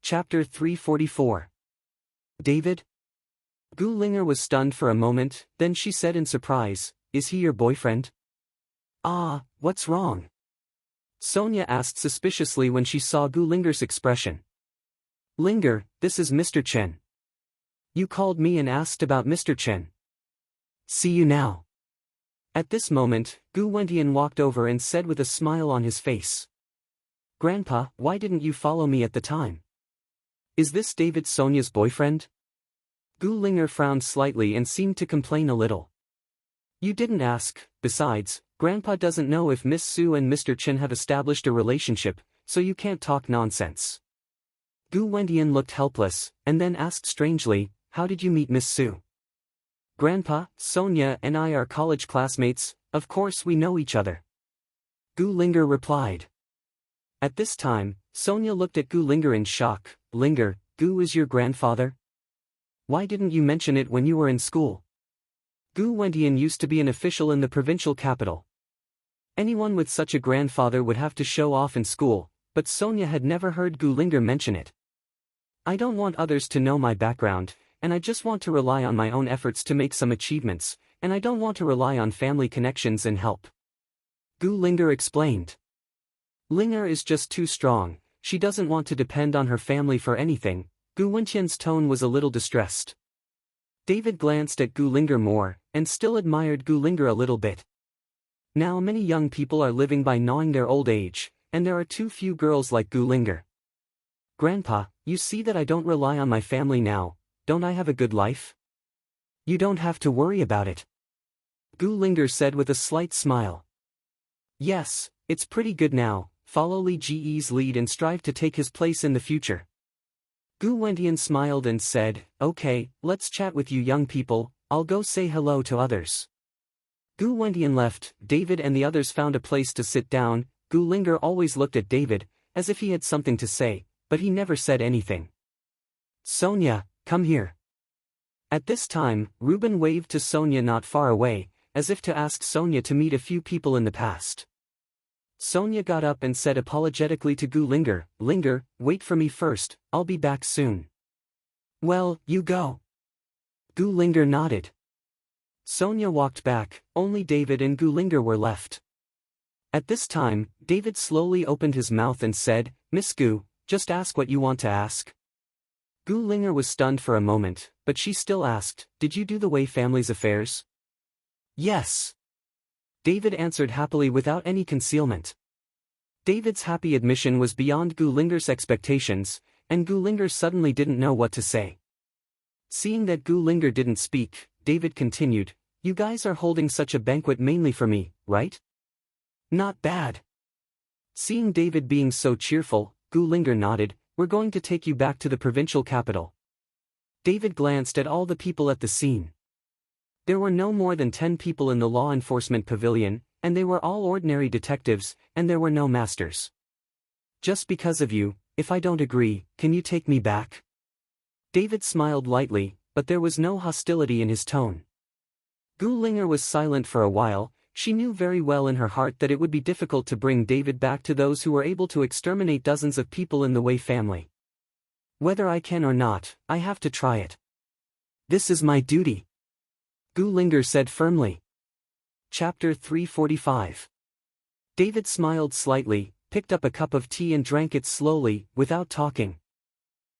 Chapter 344. David? Gu Linger was stunned for a moment, then she said in surprise, is he your boyfriend? Ah, what's wrong? Sonia asked suspiciously when she saw Gu Linger's expression. Linger, this is Mr. Chen. You called me and asked about Mr. Chen. See you now. At this moment, Gu Wentian walked over and said with a smile on his face. Grandpa, why didn't you follow me at the time? Is this David Sonia's boyfriend? Gu Linger frowned slightly and seemed to complain a little. You didn't ask, besides, Grandpa doesn't know if Miss Su and Mr. Chen have established a relationship, so you can't talk nonsense. Gu Wentian looked helpless, and then asked strangely, how did you meet Miss Su? Grandpa, Sonia and I are college classmates, of course we know each other. Gu Linger replied. At this time, Sonia looked at Gu Linger in shock. Linger, Gu is your grandfather? Why didn't you mention it when you were in school? Gu Wentian used to be an official in the provincial capital. Anyone with such a grandfather would have to show off in school, but Sonia had never heard Gu Linger mention it. I don't want others to know my background, and I just want to rely on my own efforts to make some achievements, and I don't want to rely on family connections and help. Gu Linger explained. Linger is just too strong, she doesn't want to depend on her family for anything. Gu Wentian's tone was a little distressed. David glanced at Gulinger more, and still admired Gulinger a little bit. Now many young people are living by gnawing their old age, and there are too few girls like Gulinger. Grandpa, you see that I don't rely on my family now, don't I have a good life? You don't have to worry about it. Gulinger said with a slight smile. Yes, it's pretty good now, follow Li Ji's lead and strive to take his place in the future. Gu Wentian smiled and said, okay, let's chat with you young people, I'll go say hello to others. Gu Wentian left, David and the others found a place to sit down. Gulinger always looked at David, as if he had something to say, but he never said anything. Sonia, come here. At this time, Reuben waved to Sonia not far away, as if to ask Sonia to meet a few people in the past. Sonia got up and said apologetically to Gulinger, Linger, wait for me first, I'll be back soon. Well, you go. Gulinger nodded. Sonia walked back, only David and Gulinger were left. At this time, David slowly opened his mouth and said, Miss Gu, just ask what you want to ask. Gulinger was stunned for a moment, but she still asked, did you do the Wei family's affairs? Yes. David answered happily without any concealment. David's happy admission was beyond Gulinger's expectations, and Gulinger suddenly didn't know what to say. Seeing that Gulinger didn't speak, David continued, you guys are holding such a banquet mainly for me, right? Not bad. Seeing David being so cheerful, Gulinger nodded, we're going to take you back to the provincial capital. David glanced at all the people at the scene. There were no more than 10 people in the law enforcement pavilion, and they were all ordinary detectives, and there were no masters. Just because of you, if I don't agree, can you take me back? David smiled lightly, but there was no hostility in his tone. Gulinger was silent for a while. She knew very well in her heart that it would be difficult to bring David back to those who were able to exterminate dozens of people in the Wei family. Whether I can or not, I have to try it. This is my duty. Gulinger said firmly. Chapter 345. David smiled slightly, picked up a cup of tea and drank it slowly, without talking.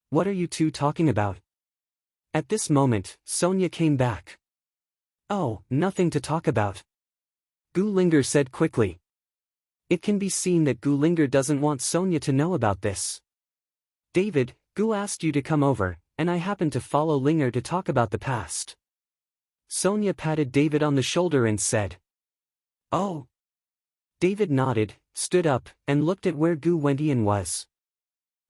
What are you two talking about? At this moment, Sonia came back. Oh, nothing to talk about. Gulinger said quickly. It can be seen that Gulinger doesn't want Sonia to know about this. David, Gu asked you to come over, and I happened to follow Linger to talk about the past. Sonia patted David on the shoulder and said. Oh. David nodded, stood up, and looked at where Gu Wentian was.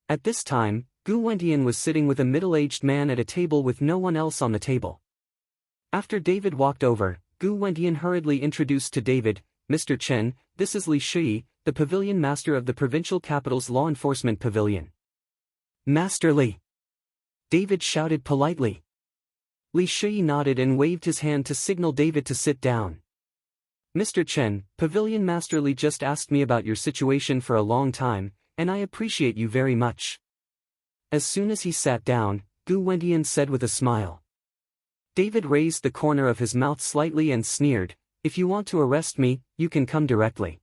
At this time, Gu Wentian was sitting with a middle-aged man at a table with no one else on the table. After David walked over, Gu Wentian hurriedly introduced to David, Mr. Chen, this is Li Shi, the pavilion master of the provincial capital's law enforcement pavilion. Master Li. David shouted politely. Li Shi nodded and waved his hand to signal David to sit down. Mr. Chen, Pavilion Master Li just asked me about your situation for a long time, and I appreciate you very much. As soon as he sat down, Gu Wentian said with a smile. David raised the corner of his mouth slightly and sneered, if you want to arrest me, you can come directly.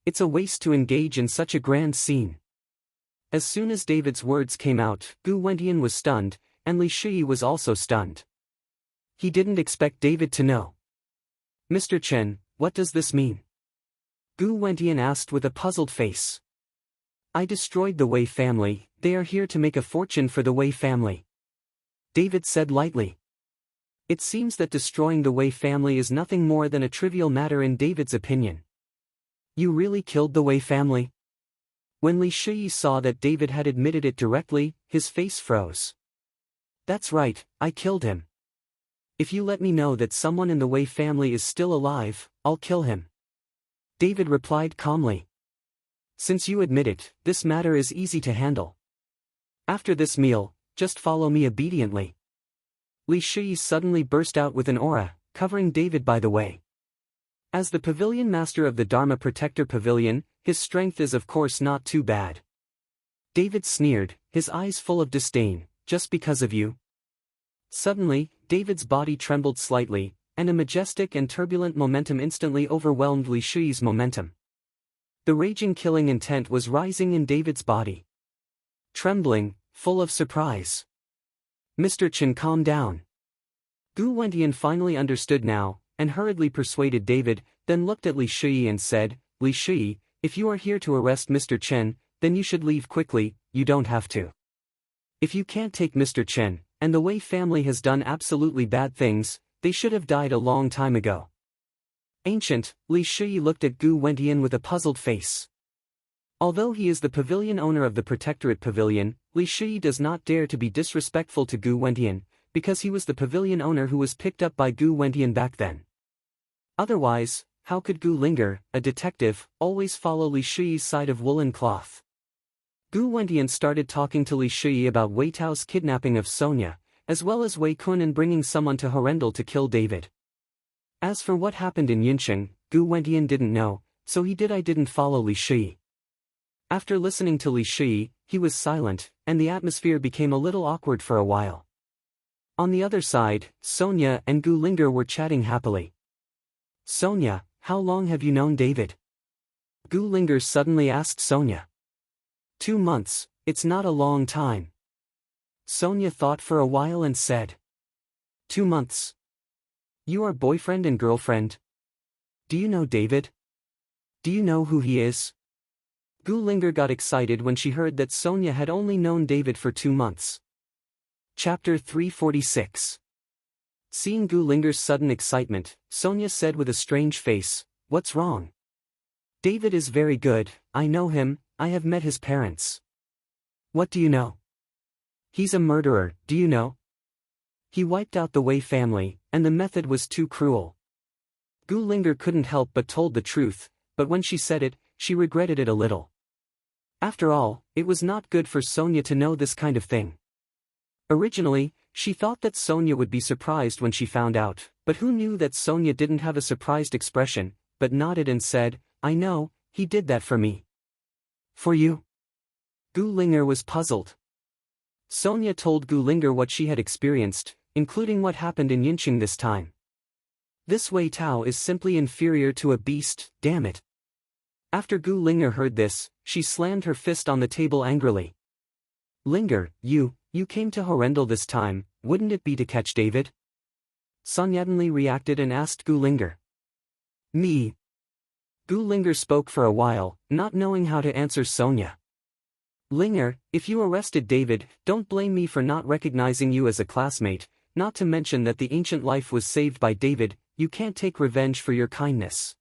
It's a waste to engage in such a grand scene. As soon as David's words came out, Gu Wentian was stunned, and Li Shi was also stunned. He didn't expect David to know. Mr. Chen, what does this mean? Gu Wentian asked with a puzzled face. I destroyed the Wei family, they are here to make a fortune for the Wei family. David said lightly. It seems that destroying the Wei family is nothing more than a trivial matter in David's opinion. You really killed the Wei family? When Li Shi saw that David had admitted it directly, his face froze. That's right, I killed him. If you let me know that someone in the Wei family is still alive, I'll kill him. David replied calmly. Since you admit it, this matter is easy to handle. After this meal, just follow me obediently. Li Shi suddenly burst out with an aura, covering David by the way. As the pavilion master of the Dharma Protector Pavilion, his strength is of course not too bad. David sneered, his eyes full of disdain, just because of you? Suddenly, David's body trembled slightly, and a majestic and turbulent momentum instantly overwhelmed Li Shi's momentum. The raging killing intent was rising in David's body. Trembling, full of surprise. Mr. Chen, calm down. Gu Wentian finally understood now, and hurriedly persuaded David, then looked at Li Shui and said, Li Shui, if you are here to arrest Mr. Chen, then you should leave quickly, you don't have to. If you can't take Mr. Chen, and the Wei family has done absolutely bad things, they should have died a long time ago. Ancient, Li Shui looked at Gu Wentian with a puzzled face. Although he is the pavilion owner of the Protectorate Pavilion, Li Shui does not dare to be disrespectful to Gu Wentian, because he was the pavilion owner who was picked up by Gu Wentian back then. Otherwise, how could Gu Linger, a detective, always follow Li Shui's side of woolen cloth? Gu Wentian started talking to Li Shui about Wei Tao's kidnapping of Sonia, as well as Wei Kun and bringing someone to Horrendal to kill David. As for what happened in Yincheng, Gu Wentian didn't know, so he didn't follow Li Shui. After listening to Li Shui, he was silent, and the atmosphere became a little awkward for a while. On the other side, Sonia and Gu Linger were chatting happily. Sonia, how long have you known David? Gu Linger suddenly asked Sonia. 2 months, it's not a long time. Sonia thought for a while and said. 2 months. You are boyfriend and girlfriend? Do you know David? Do you know who he is? Gu Linger got excited when she heard that Sonia had only known David for 2 months. Chapter 346. Seeing Gu Linger's sudden excitement, Sonia said with a strange face, What's wrong? David is very good, I know him, I have met his parents. What do you know? He's a murderer, do you know? He wiped out the Wei family, and the method was too cruel. Gu Linger couldn't help but told the truth, but when she said it, she regretted it a little. After all, it was not good for Sonia to know this kind of thing. Originally, she thought that Sonia would be surprised when she found out, but who knew that Sonia didn't have a surprised expression, but nodded and said, I know, he did that for me. For you? Gu Linger was puzzled. Sonia told Gu Linger what she had experienced, including what happened in Yincheng this time. This Wei Tao is simply inferior to a beast, damn it. After Gu Linger heard this, she slammed her fist on the table angrily. Linger, you came to Horrendal this time, wouldn't it be to catch David? Sonyadenli reacted and asked Gu Linger. Me. Gu Linger spoke for a while, not knowing how to answer Sonia. Linger, if you arrested David, don't blame me for not recognizing you as a classmate, not to mention that the ancient life was saved by David, you can't take revenge for your kindness.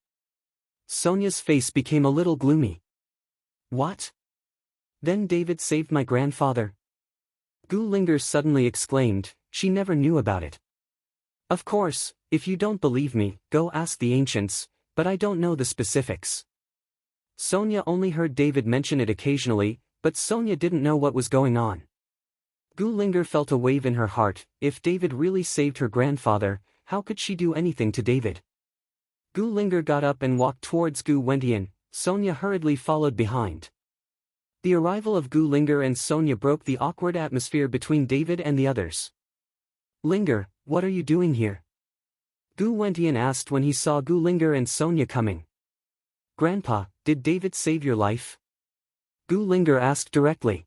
Sonia's face became a little gloomy. What? Then David saved my grandfather? Gu Linger suddenly exclaimed, she never knew about it. Of course, if you don't believe me, go ask the ancients, but I don't know the specifics. Sonia only heard David mention it occasionally, but Sonia didn't know what was going on. Gu Linger felt a wave in her heart, if David really saved her grandfather, how could she do anything to David? Gu Linger got up and walked towards Gu Wentian, Sonia hurriedly followed behind. The arrival of Gu Linger and Sonia broke the awkward atmosphere between David and the others. Linger, what are you doing here? Gu Wentian asked when he saw Gu Linger and Sonia coming. Grandpa, did David save your life? Gu Linger asked directly.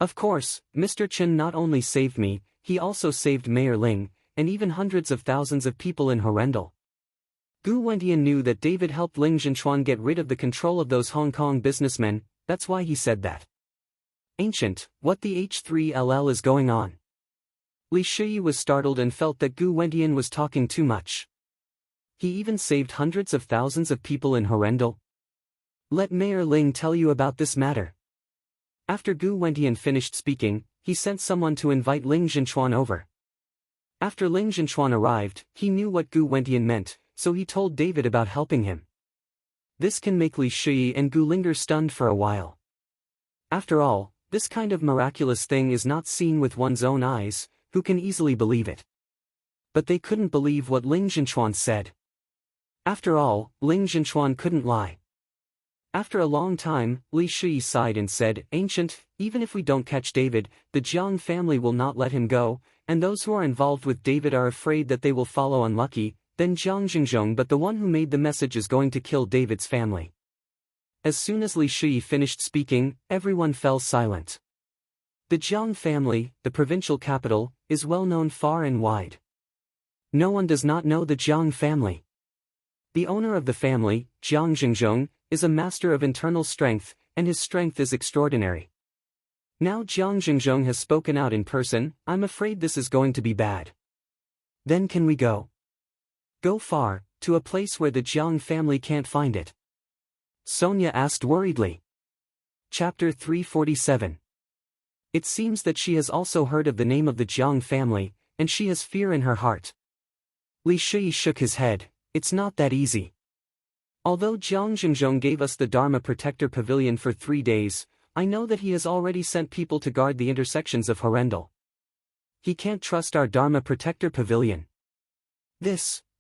Of course, Mr. Chen not only saved me, he also saved Mayor Ling, and even hundreds of thousands of people in Horrendal. Gu Wentian knew that David helped Ling Zhenchuan get rid of the control of those Hong Kong businessmen, that's why he said that. Ancient, what the H3LL is going on? Li Shui was startled and felt that Gu Wentian was talking too much. He even saved hundreds of thousands of people in Horrendal. Let Mayor Ling tell you about this matter. After Gu Wentian finished speaking, he sent someone to invite Ling Zhenchuan over. After Ling Zhenchuan arrived, he knew what Gu Wentian meant, so he told David about helping him. This can make Li Shui and Gu Linger stunned for a while. After all, this kind of miraculous thing is not seen with one's own eyes, who can easily believe it? But they couldn't believe what Ling Zhenchuan said. After all, Ling Zhenchuan couldn't lie. After a long time, Li Shui sighed and said, Ancient, even if we don't catch David, the Jiang family will not let him go, and those who are involved with David are afraid that they will follow unlucky, then Jiang Xingzhong, but the one who made the message is going to kill David's family. As soon as Li Shui finished speaking, everyone fell silent. The Jiang family, the provincial capital, is well known far and wide. No one does not know the Jiang family. The owner of the family, Jiang Xingzhong, is a master of internal strength, and his strength is extraordinary. Now Jiang Xingzhong has spoken out in person. I'm afraid this is going to be bad. Then can we go? Go far, to a place where the Jiang family can't find it? Sonia asked worriedly. Chapter 347. It seems that she has also heard of the name of the Jiang family, and she has fear in her heart. Li Shui shook his head. It's not that easy. Although Jiang Xingzhong gave us the Dharma Protector Pavilion for 3 days, I know that he has already sent people to guard the intersections of Horrendal. He can't trust our Dharma Protector Pavilion.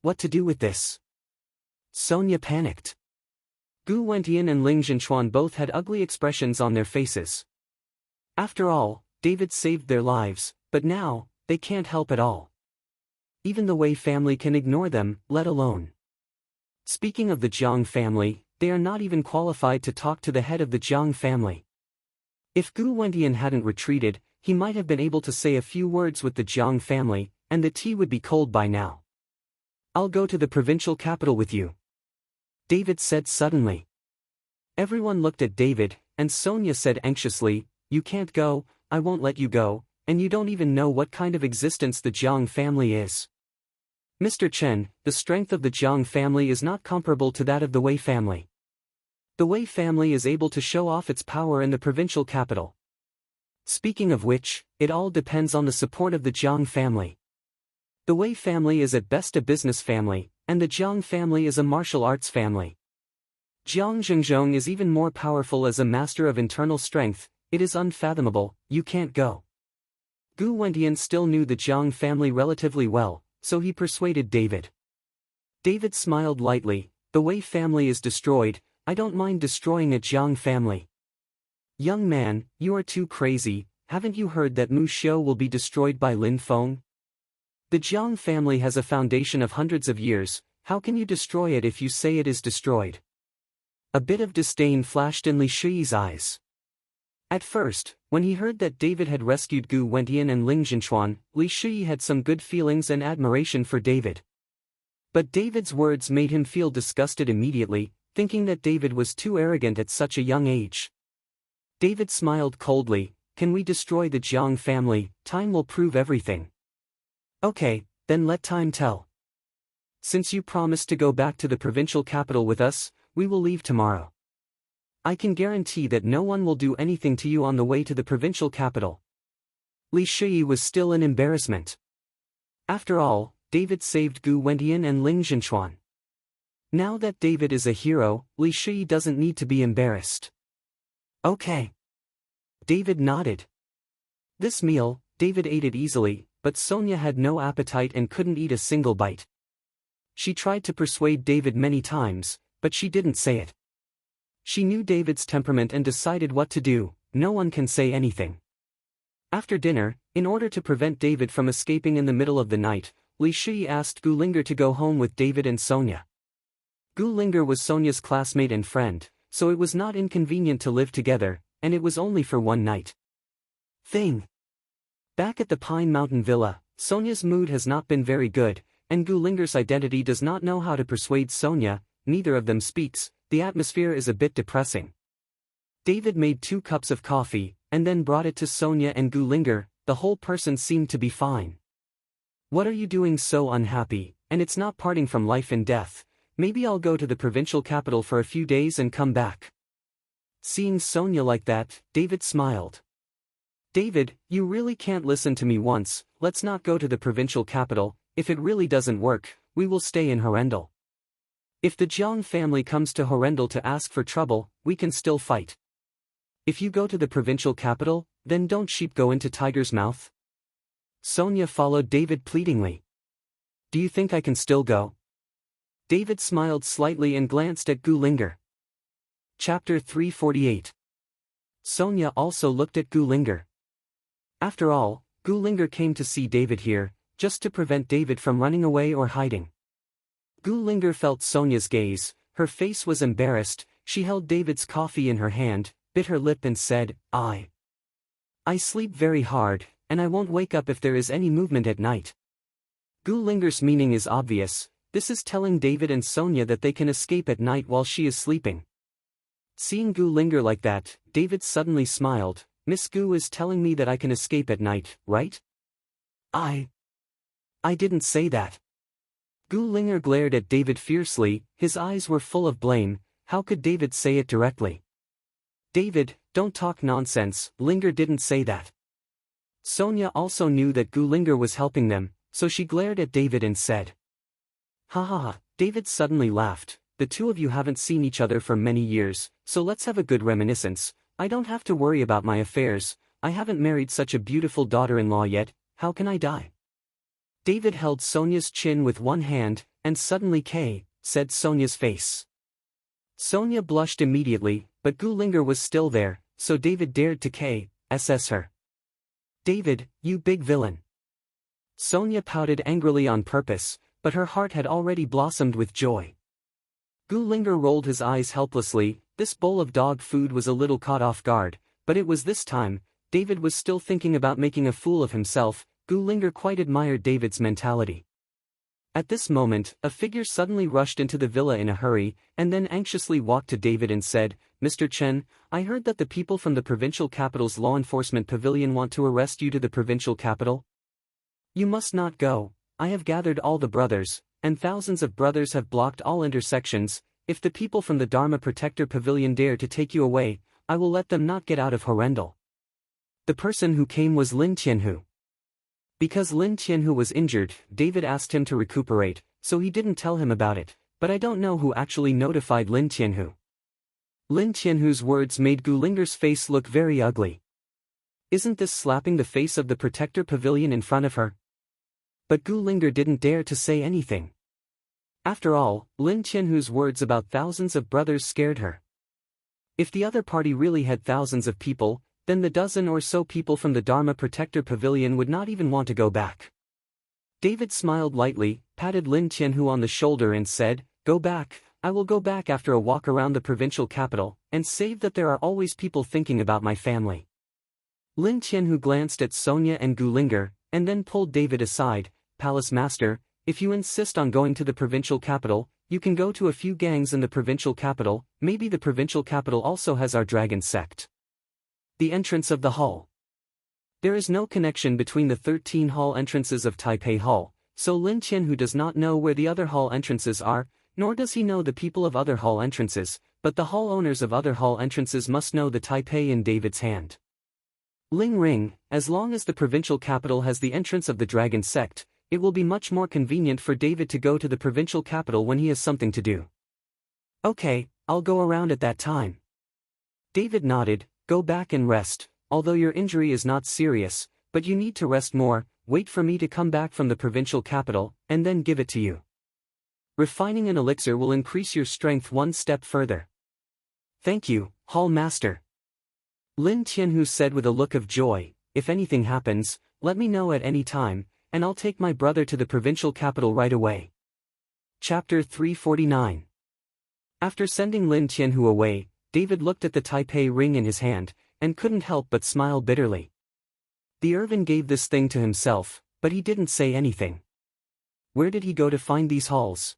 What to do with this? Sonia panicked. Gu Wentian and Ling Jinchuan both had ugly expressions on their faces. After all, David saved their lives, but now, they can't help at all. Even the Wei family can ignore them, let alone. Speaking of the Jiang family, they are not even qualified to talk to the head of the Jiang family. If Gu Wentian hadn't retreated, he might have been able to say a few words with the Jiang family, and the tea would be cold by now. I'll go to the provincial capital with you, David said suddenly. Everyone looked at David, and Sonia said anxiously, You can't go, I won't let you go, and you don't even know what kind of existence the Jiang family is. Mr. Chen, the strength of the Jiang family is not comparable to that of the Wei family. The Wei family is able to show off its power in the provincial capital. Speaking of which, it all depends on the support of the Jiang family. The Wei family is at best a business family, and the Jiang family is a martial arts family. Jiang Xingzhong is even more powerful as a master of internal strength. It is unfathomable. You can't go. Gu Wentian still knew the Jiang family relatively well, so he persuaded David. David smiled lightly. The Wei family is destroyed. I don't mind destroying a Jiang family. Young man, you are too crazy. Haven't you heard that Mu Xiu will be destroyed by Lin Feng? The Jiang family has a foundation of hundreds of years. How can you destroy it if you say it is destroyed? A bit of disdain flashed in Li Shui's eyes. At first, when he heard that David had rescued Gu Wentian and Ling Jinchuan, Li Shui had some good feelings and admiration for David. But David's words made him feel disgusted immediately, thinking that David was too arrogant at such a young age. David smiled coldly. Can we destroy the Jiang family? Time will prove everything. Okay, then let time tell. Since you promised to go back to the provincial capital with us, we will leave tomorrow. I can guarantee that no one will do anything to you on the way to the provincial capital. Li Shui was still in embarrassment. After all, David saved Gu Wentian and Ling Jinchuan. Now that David is a hero, Li Shui doesn't need to be embarrassed. Okay. David nodded. This meal, David ate it easily, but Sonia had no appetite and couldn't eat a single bite. She tried to persuade David many times, but she didn't say it. She knew David's temperament and decided what to do. No one can say anything. After dinner, in order to prevent David from escaping in the middle of the night, Li Shui asked Gu Linger to go home with David and Sonia. Gu Linger was Sonia's classmate and friend, so it was not inconvenient to live together, and it was only for one night. Back at the Pine Mountain Villa, Sonia's mood has not been very good, and Gu Linger's identity does not know how to persuade Sonia. Neither of them speaks. The atmosphere is a bit depressing. David made 2 cups of coffee, and then brought it to Sonia and Gu Linger. The whole person seemed to be fine. What are you doing so unhappy? And it's not parting from life and death. Maybe I'll go to the provincial capital for a few days and come back. Seeing Sonia like that, David smiled. David, you really can't listen to me once. Let's not go to the provincial capital. If it really doesn't work, we will stay in Horrendal. If the Jiang family comes to Horrendal to ask for trouble, we can still fight. If you go to the provincial capital, then don't sheep go into tiger's mouth? Sonia followed David pleadingly. Do you think I can still go? David smiled slightly and glanced at Gu Linger. Chapter 348. Sonia also looked at Gu Linger. After all, Gu Linger came to see David here, just to prevent David from running away or hiding. Gu Linger felt Sonia's gaze. Her face was embarrassed. She held David's coffee in her hand, bit her lip and said, I sleep very hard, and I won't wake up if there is any movement at night. Gulinger's meaning is obvious. This is telling David and Sonia that they can escape at night while she is sleeping. Seeing Gulinger like that, David suddenly smiled. Miss Gu is telling me that I can escape at night, right? I didn't say that. Gulinger glared at David fiercely, his eyes were full of blame. How could David say it directly? David, don't talk nonsense, Linger didn't say that. Sonia also knew that Gulinger was helping them, so she glared at David and said. Ha ha ha, David suddenly laughed. The two of you haven't seen each other for many years, so let's have a good reminiscence. I don't have to worry about my affairs, I haven't married such a beautiful daughter-in-law yet, how can I die? David held Sonia's chin with one hand, and suddenly said Sonia's face. Sonia blushed immediately, but Gulinger was still there, so David dared to assess her. David, you big villain. Sonia pouted angrily on purpose, but her heart had already blossomed with joy. Gulinger rolled his eyes helplessly. This bowl of dog food was a little caught off guard, but it was this time, David was still thinking about making a fool of himself. Gulinger quite admired David's mentality. At this moment, a figure suddenly rushed into the villa in a hurry, and then anxiously walked to David and said, Mr. Chen, I heard that the people from the provincial capital's law enforcement pavilion want to arrest you to the provincial capital. You must not go. I have gathered all the brothers, and thousands of brothers have blocked all intersections. If the people from the Dharma Protector Pavilion dare to take you away, I will let them not get out of Horrendal. The person who came was Lin Tianhu. Because Lin Tianhu was injured, David asked him to recuperate, so he didn't tell him about it, but I don't know who actually notified Lin Tianhu. Lin Tianhu's words made Gulinger's face look very ugly. Isn't this slapping the face of the Protector Pavilion in front of her? But Gulinger didn't dare to say anything. After all, Lin Tianhu's words about thousands of brothers scared her. If the other party really had thousands of people, then the dozen or so people from the Dharma Protector Pavilion would not even want to go back. David smiled lightly, patted Lin Tianhu on the shoulder and said, Go back, I will go back after a walk around the provincial capital, and save that there are always people thinking about my family. Lin Tianhu glanced at Sonia and Gulinger, and then pulled David aside. Palace Master, if you insist on going to the provincial capital, you can go to a few gangs in the provincial capital. Maybe the provincial capital also has our dragon sect. The entrance of the hall. There is no connection between the 13 hall entrances of Taipei Hall, so Lin Tianhu does not know where the other hall entrances are, nor does he know the people of other hall entrances, but the hall owners of other hall entrances must know the Taipei in David's hand. Ling Ring, as long as the provincial capital has the entrance of the dragon sect, it will be much more convenient for David to go to the provincial capital when he has something to do. Okay, I'll go around at that time. David nodded. Go back and rest, although your injury is not serious, but you need to rest more. Wait for me to come back from the provincial capital, and then give it to you. Refining an elixir will increase your strength one step further. Thank you, Hall Master. Lin Tianhu said with a look of joy, if anything happens, let me know at any time, and I'll take my brother to the provincial capital right away. Chapter 349. After sending Lin Tianhu away, David looked at the Taipei ring in his hand, and couldn't help but smile bitterly. The Irvin gave this thing to himself, but he didn't say anything. Where did he go to find these halls?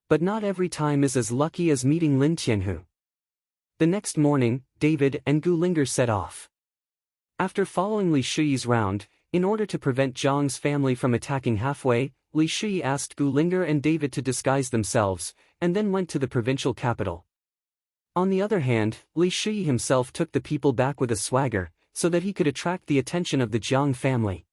But not every time is as lucky as meeting Lin Tianhu. The next morning, David and Gulinger set off. After following Li Shiyi's round, in order to prevent Zhang's family from attacking halfway, Li Shiyi asked Gulinger and David to disguise themselves, and then went to the provincial capital. On the other hand, Li Shiyi himself took the people back with a swagger, so that he could attract the attention of the Jiang family.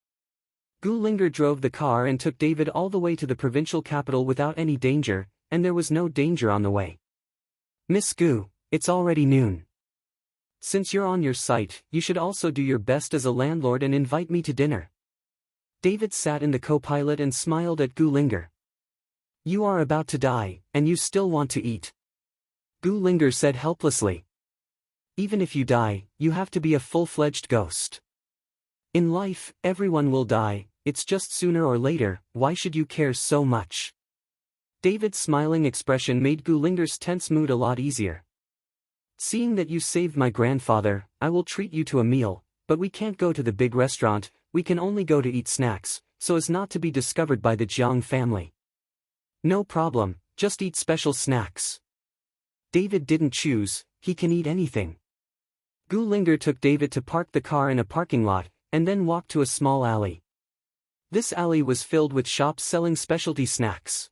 Gulinger drove the car and took David all the way to the provincial capital without any danger, and there was no danger on the way. Miss Gu, it's already noon. Since you're on your site, you should also do your best as a landlord and invite me to dinner. David sat in the co-pilot and smiled at Gulinger. You are about to die, and you still want to eat. Gulinger said helplessly. Even if you die, you have to be a full-fledged ghost. In life, everyone will die, it's just sooner or later, why should you care so much? David's smiling expression made Gulinger's tense mood a lot easier. Seeing that you saved my grandfather, I will treat you to a meal, but we can't go to the big restaurant, we can only go to eat snacks. so as not to be discovered by the Jiang family. No problem, just eat special snacks. David didn't choose, he can eat anything. Gu Linger took David to park the car in a parking lot, and then walked to a small alley. This alley was filled with shops selling specialty snacks.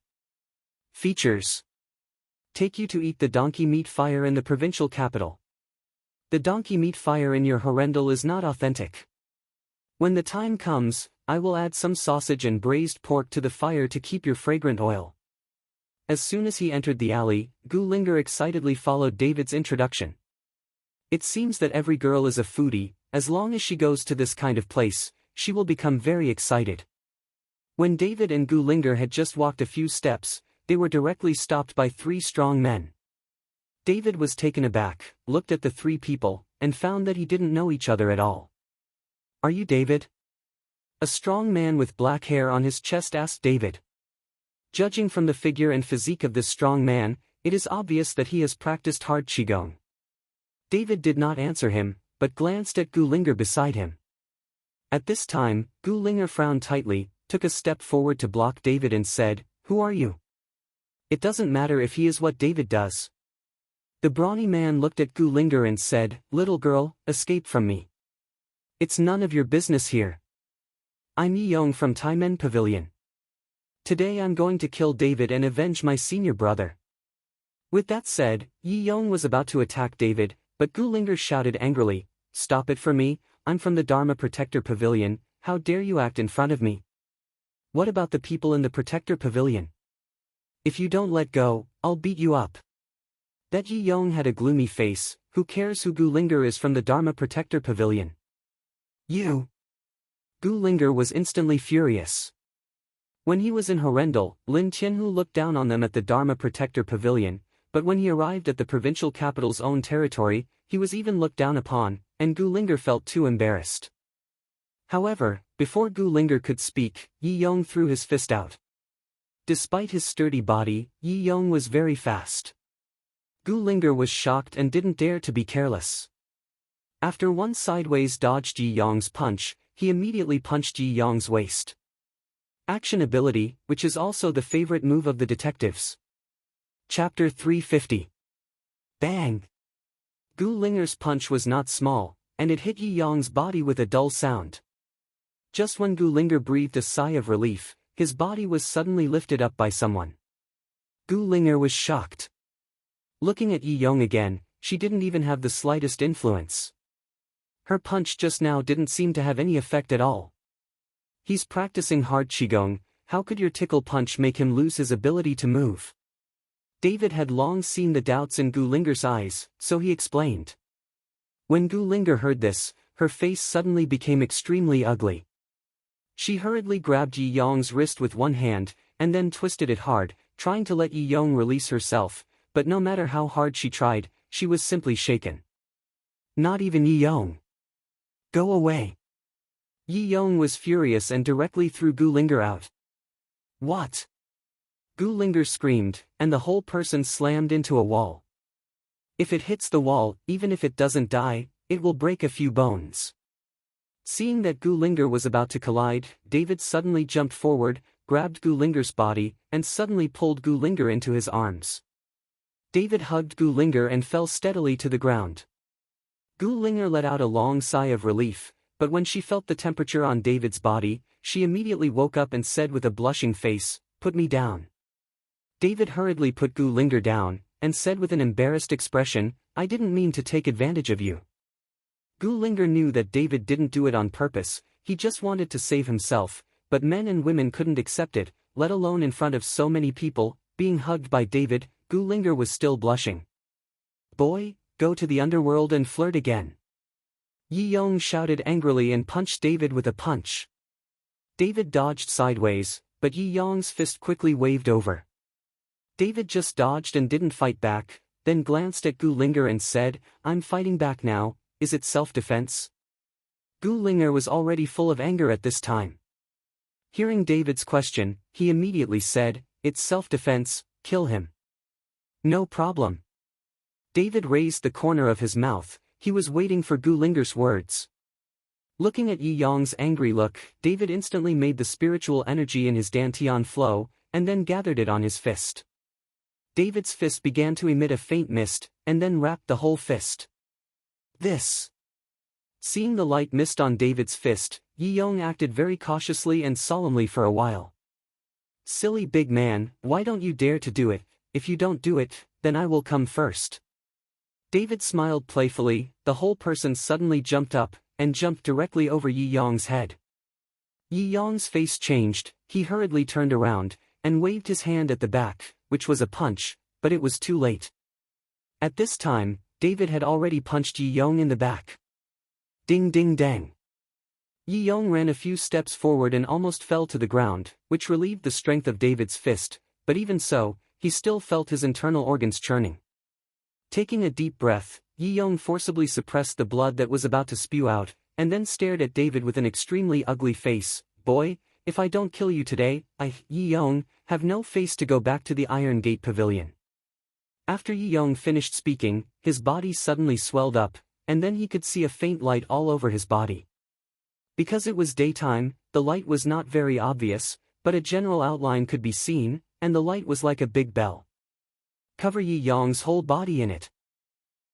Features: take you to eat the donkey meat fire in the provincial capital. The donkey meat fire in your Horrendal is not authentic. When the time comes, I will add some sausage and braised pork to the fire to keep your fragrant oil. As soon as he entered the alley, Gu Linger excitedly followed David's introduction. It seems that every girl is a foodie. As long as she goes to this kind of place, she will become very excited. When David and Gu Linger had just walked a few steps, they were directly stopped by three strong men. David was taken aback, looked at the three people, and found that he didn't know each other at all. "Are you David?" A strong man with black hair on his chest asked David. Judging from the figure and physique of this strong man, it is obvious that he has practiced hard qigong. David did not answer him, but glanced at Gu Linger beside him. At this time, Gu Linger frowned tightly, took a step forward to block David and said, "Who are you?" "It doesn't matter if he is what David does." The brawny man looked at Gu Linger and said, "Little girl, escape from me. It's none of your business here. I'm Yi Yong from Taimen Pavilion. Today I'm going to kill David and avenge my senior brother." With that said, Yi Yong was about to attack David, but Gu Linger shouted angrily, "Stop it for me, I'm from the Dharma Protector Pavilion, how dare you act in front of me? What about the people in the Protector Pavilion? If you don't let go, I'll beat you up." That Yi Yong had a gloomy face. Who cares who Gu Linger is from the Dharma Protector Pavilion? You! Gu Linger was instantly furious. When he was in Horrendal, Lin Tianhu looked down on them at the Dharma Protector Pavilion, but when he arrived at the provincial capital's own territory, he was even looked down upon, and Gu Linger felt too embarrassed. However, before Gu Linger could speak, Yi Yong threw his fist out. Despite his sturdy body, Yi Yong was very fast. Gu Linger was shocked and didn't dare to be careless. After one sideways dodged Yi Yong's punch, he immediately punched Yi Yong's waist. Action ability, which is also the favorite move of the detectives. Chapter 350. Bang! Gu Linger's punch was not small, and it hit Yi Yong's body with a dull sound. Just when Gu Linger breathed a sigh of relief, his body was suddenly lifted up by someone. Gu Linger was shocked. Looking at Yi Yong again, she didn't even have the slightest influence. Her punch just now didn't seem to have any effect at all. He's practicing hard qigong, how could your tickle punch make him lose his ability to move? David had long seen the doubts in Gu Linger's eyes, so he explained. When Gu Linger heard this, her face suddenly became extremely ugly. She hurriedly grabbed Yi Yong's wrist with one hand, and then twisted it hard, trying to let Yi Yong release herself, but no matter how hard she tried, she was simply shaken. Not even Yi Yong. Go away. Yi Yong was furious and directly threw Gu Linger out. What? Gu Linger screamed, and the whole person slammed into a wall. If it hits the wall, even if it doesn't die, it will break a few bones. Seeing that Gu Linger was about to collide, David suddenly jumped forward, grabbed Gu Linger's body, and suddenly pulled Gu Linger into his arms. David hugged Gu Linger and fell steadily to the ground. Gu Linger let out a long sigh of relief, but when she felt the temperature on David's body, she immediately woke up and said with a blushing face, "Put me down." David hurriedly put Gu Linger down, and said with an embarrassed expression, "I didn't mean to take advantage of you." Gu Linger knew that David didn't do it on purpose, he just wanted to save himself, but men and women couldn't accept it, let alone in front of so many people. Being hugged by David, Gu Linger was still blushing. "Boy, go to the underworld and flirt again." Yi Yong shouted angrily and punched David with a punch. David dodged sideways, but Yi Yong's fist quickly waved over. David just dodged and didn't fight back, then glanced at Gu Linger and said, "I'm fighting back now, is it self-defense?" Gu Linger was already full of anger at this time. Hearing David's question, he immediately said, "It's self-defense, kill him." "No problem." David raised the corner of his mouth, he was waiting for Gu Linger's words. Looking at Yi Yong's angry look, David instantly made the spiritual energy in his dantian flow, and then gathered it on his fist. David's fist began to emit a faint mist, and then wrapped the whole fist. This. Seeing the light mist on David's fist, Yi Yong acted very cautiously and solemnly for a while. Silly big man, why don't you dare to do it? If you don't do it, then I will come first. David smiled playfully. The whole person suddenly jumped up, and jumped directly over Yi Yong's head. Yi Yong's face changed, he hurriedly turned around, and waved his hand at the back, which was a punch, but it was too late. At this time, David had already punched Yi Yong in the back. Ding ding dang. Yi Yong ran a few steps forward and almost fell to the ground, which relieved the strength of David's fist, but even so, he still felt his internal organs churning. Taking a deep breath, Yi Yong forcibly suppressed the blood that was about to spew out, and then stared at David with an extremely ugly face. Boy, if I don't kill you today, Yi Yong, have no face to go back to the Iron Gate Pavilion. After Yi Yong finished speaking, his body suddenly swelled up, and then he could see a faint light all over his body. Because it was daytime, the light was not very obvious, but a general outline could be seen, and the light was like a big bell. Cover Yi Yong's whole body in it.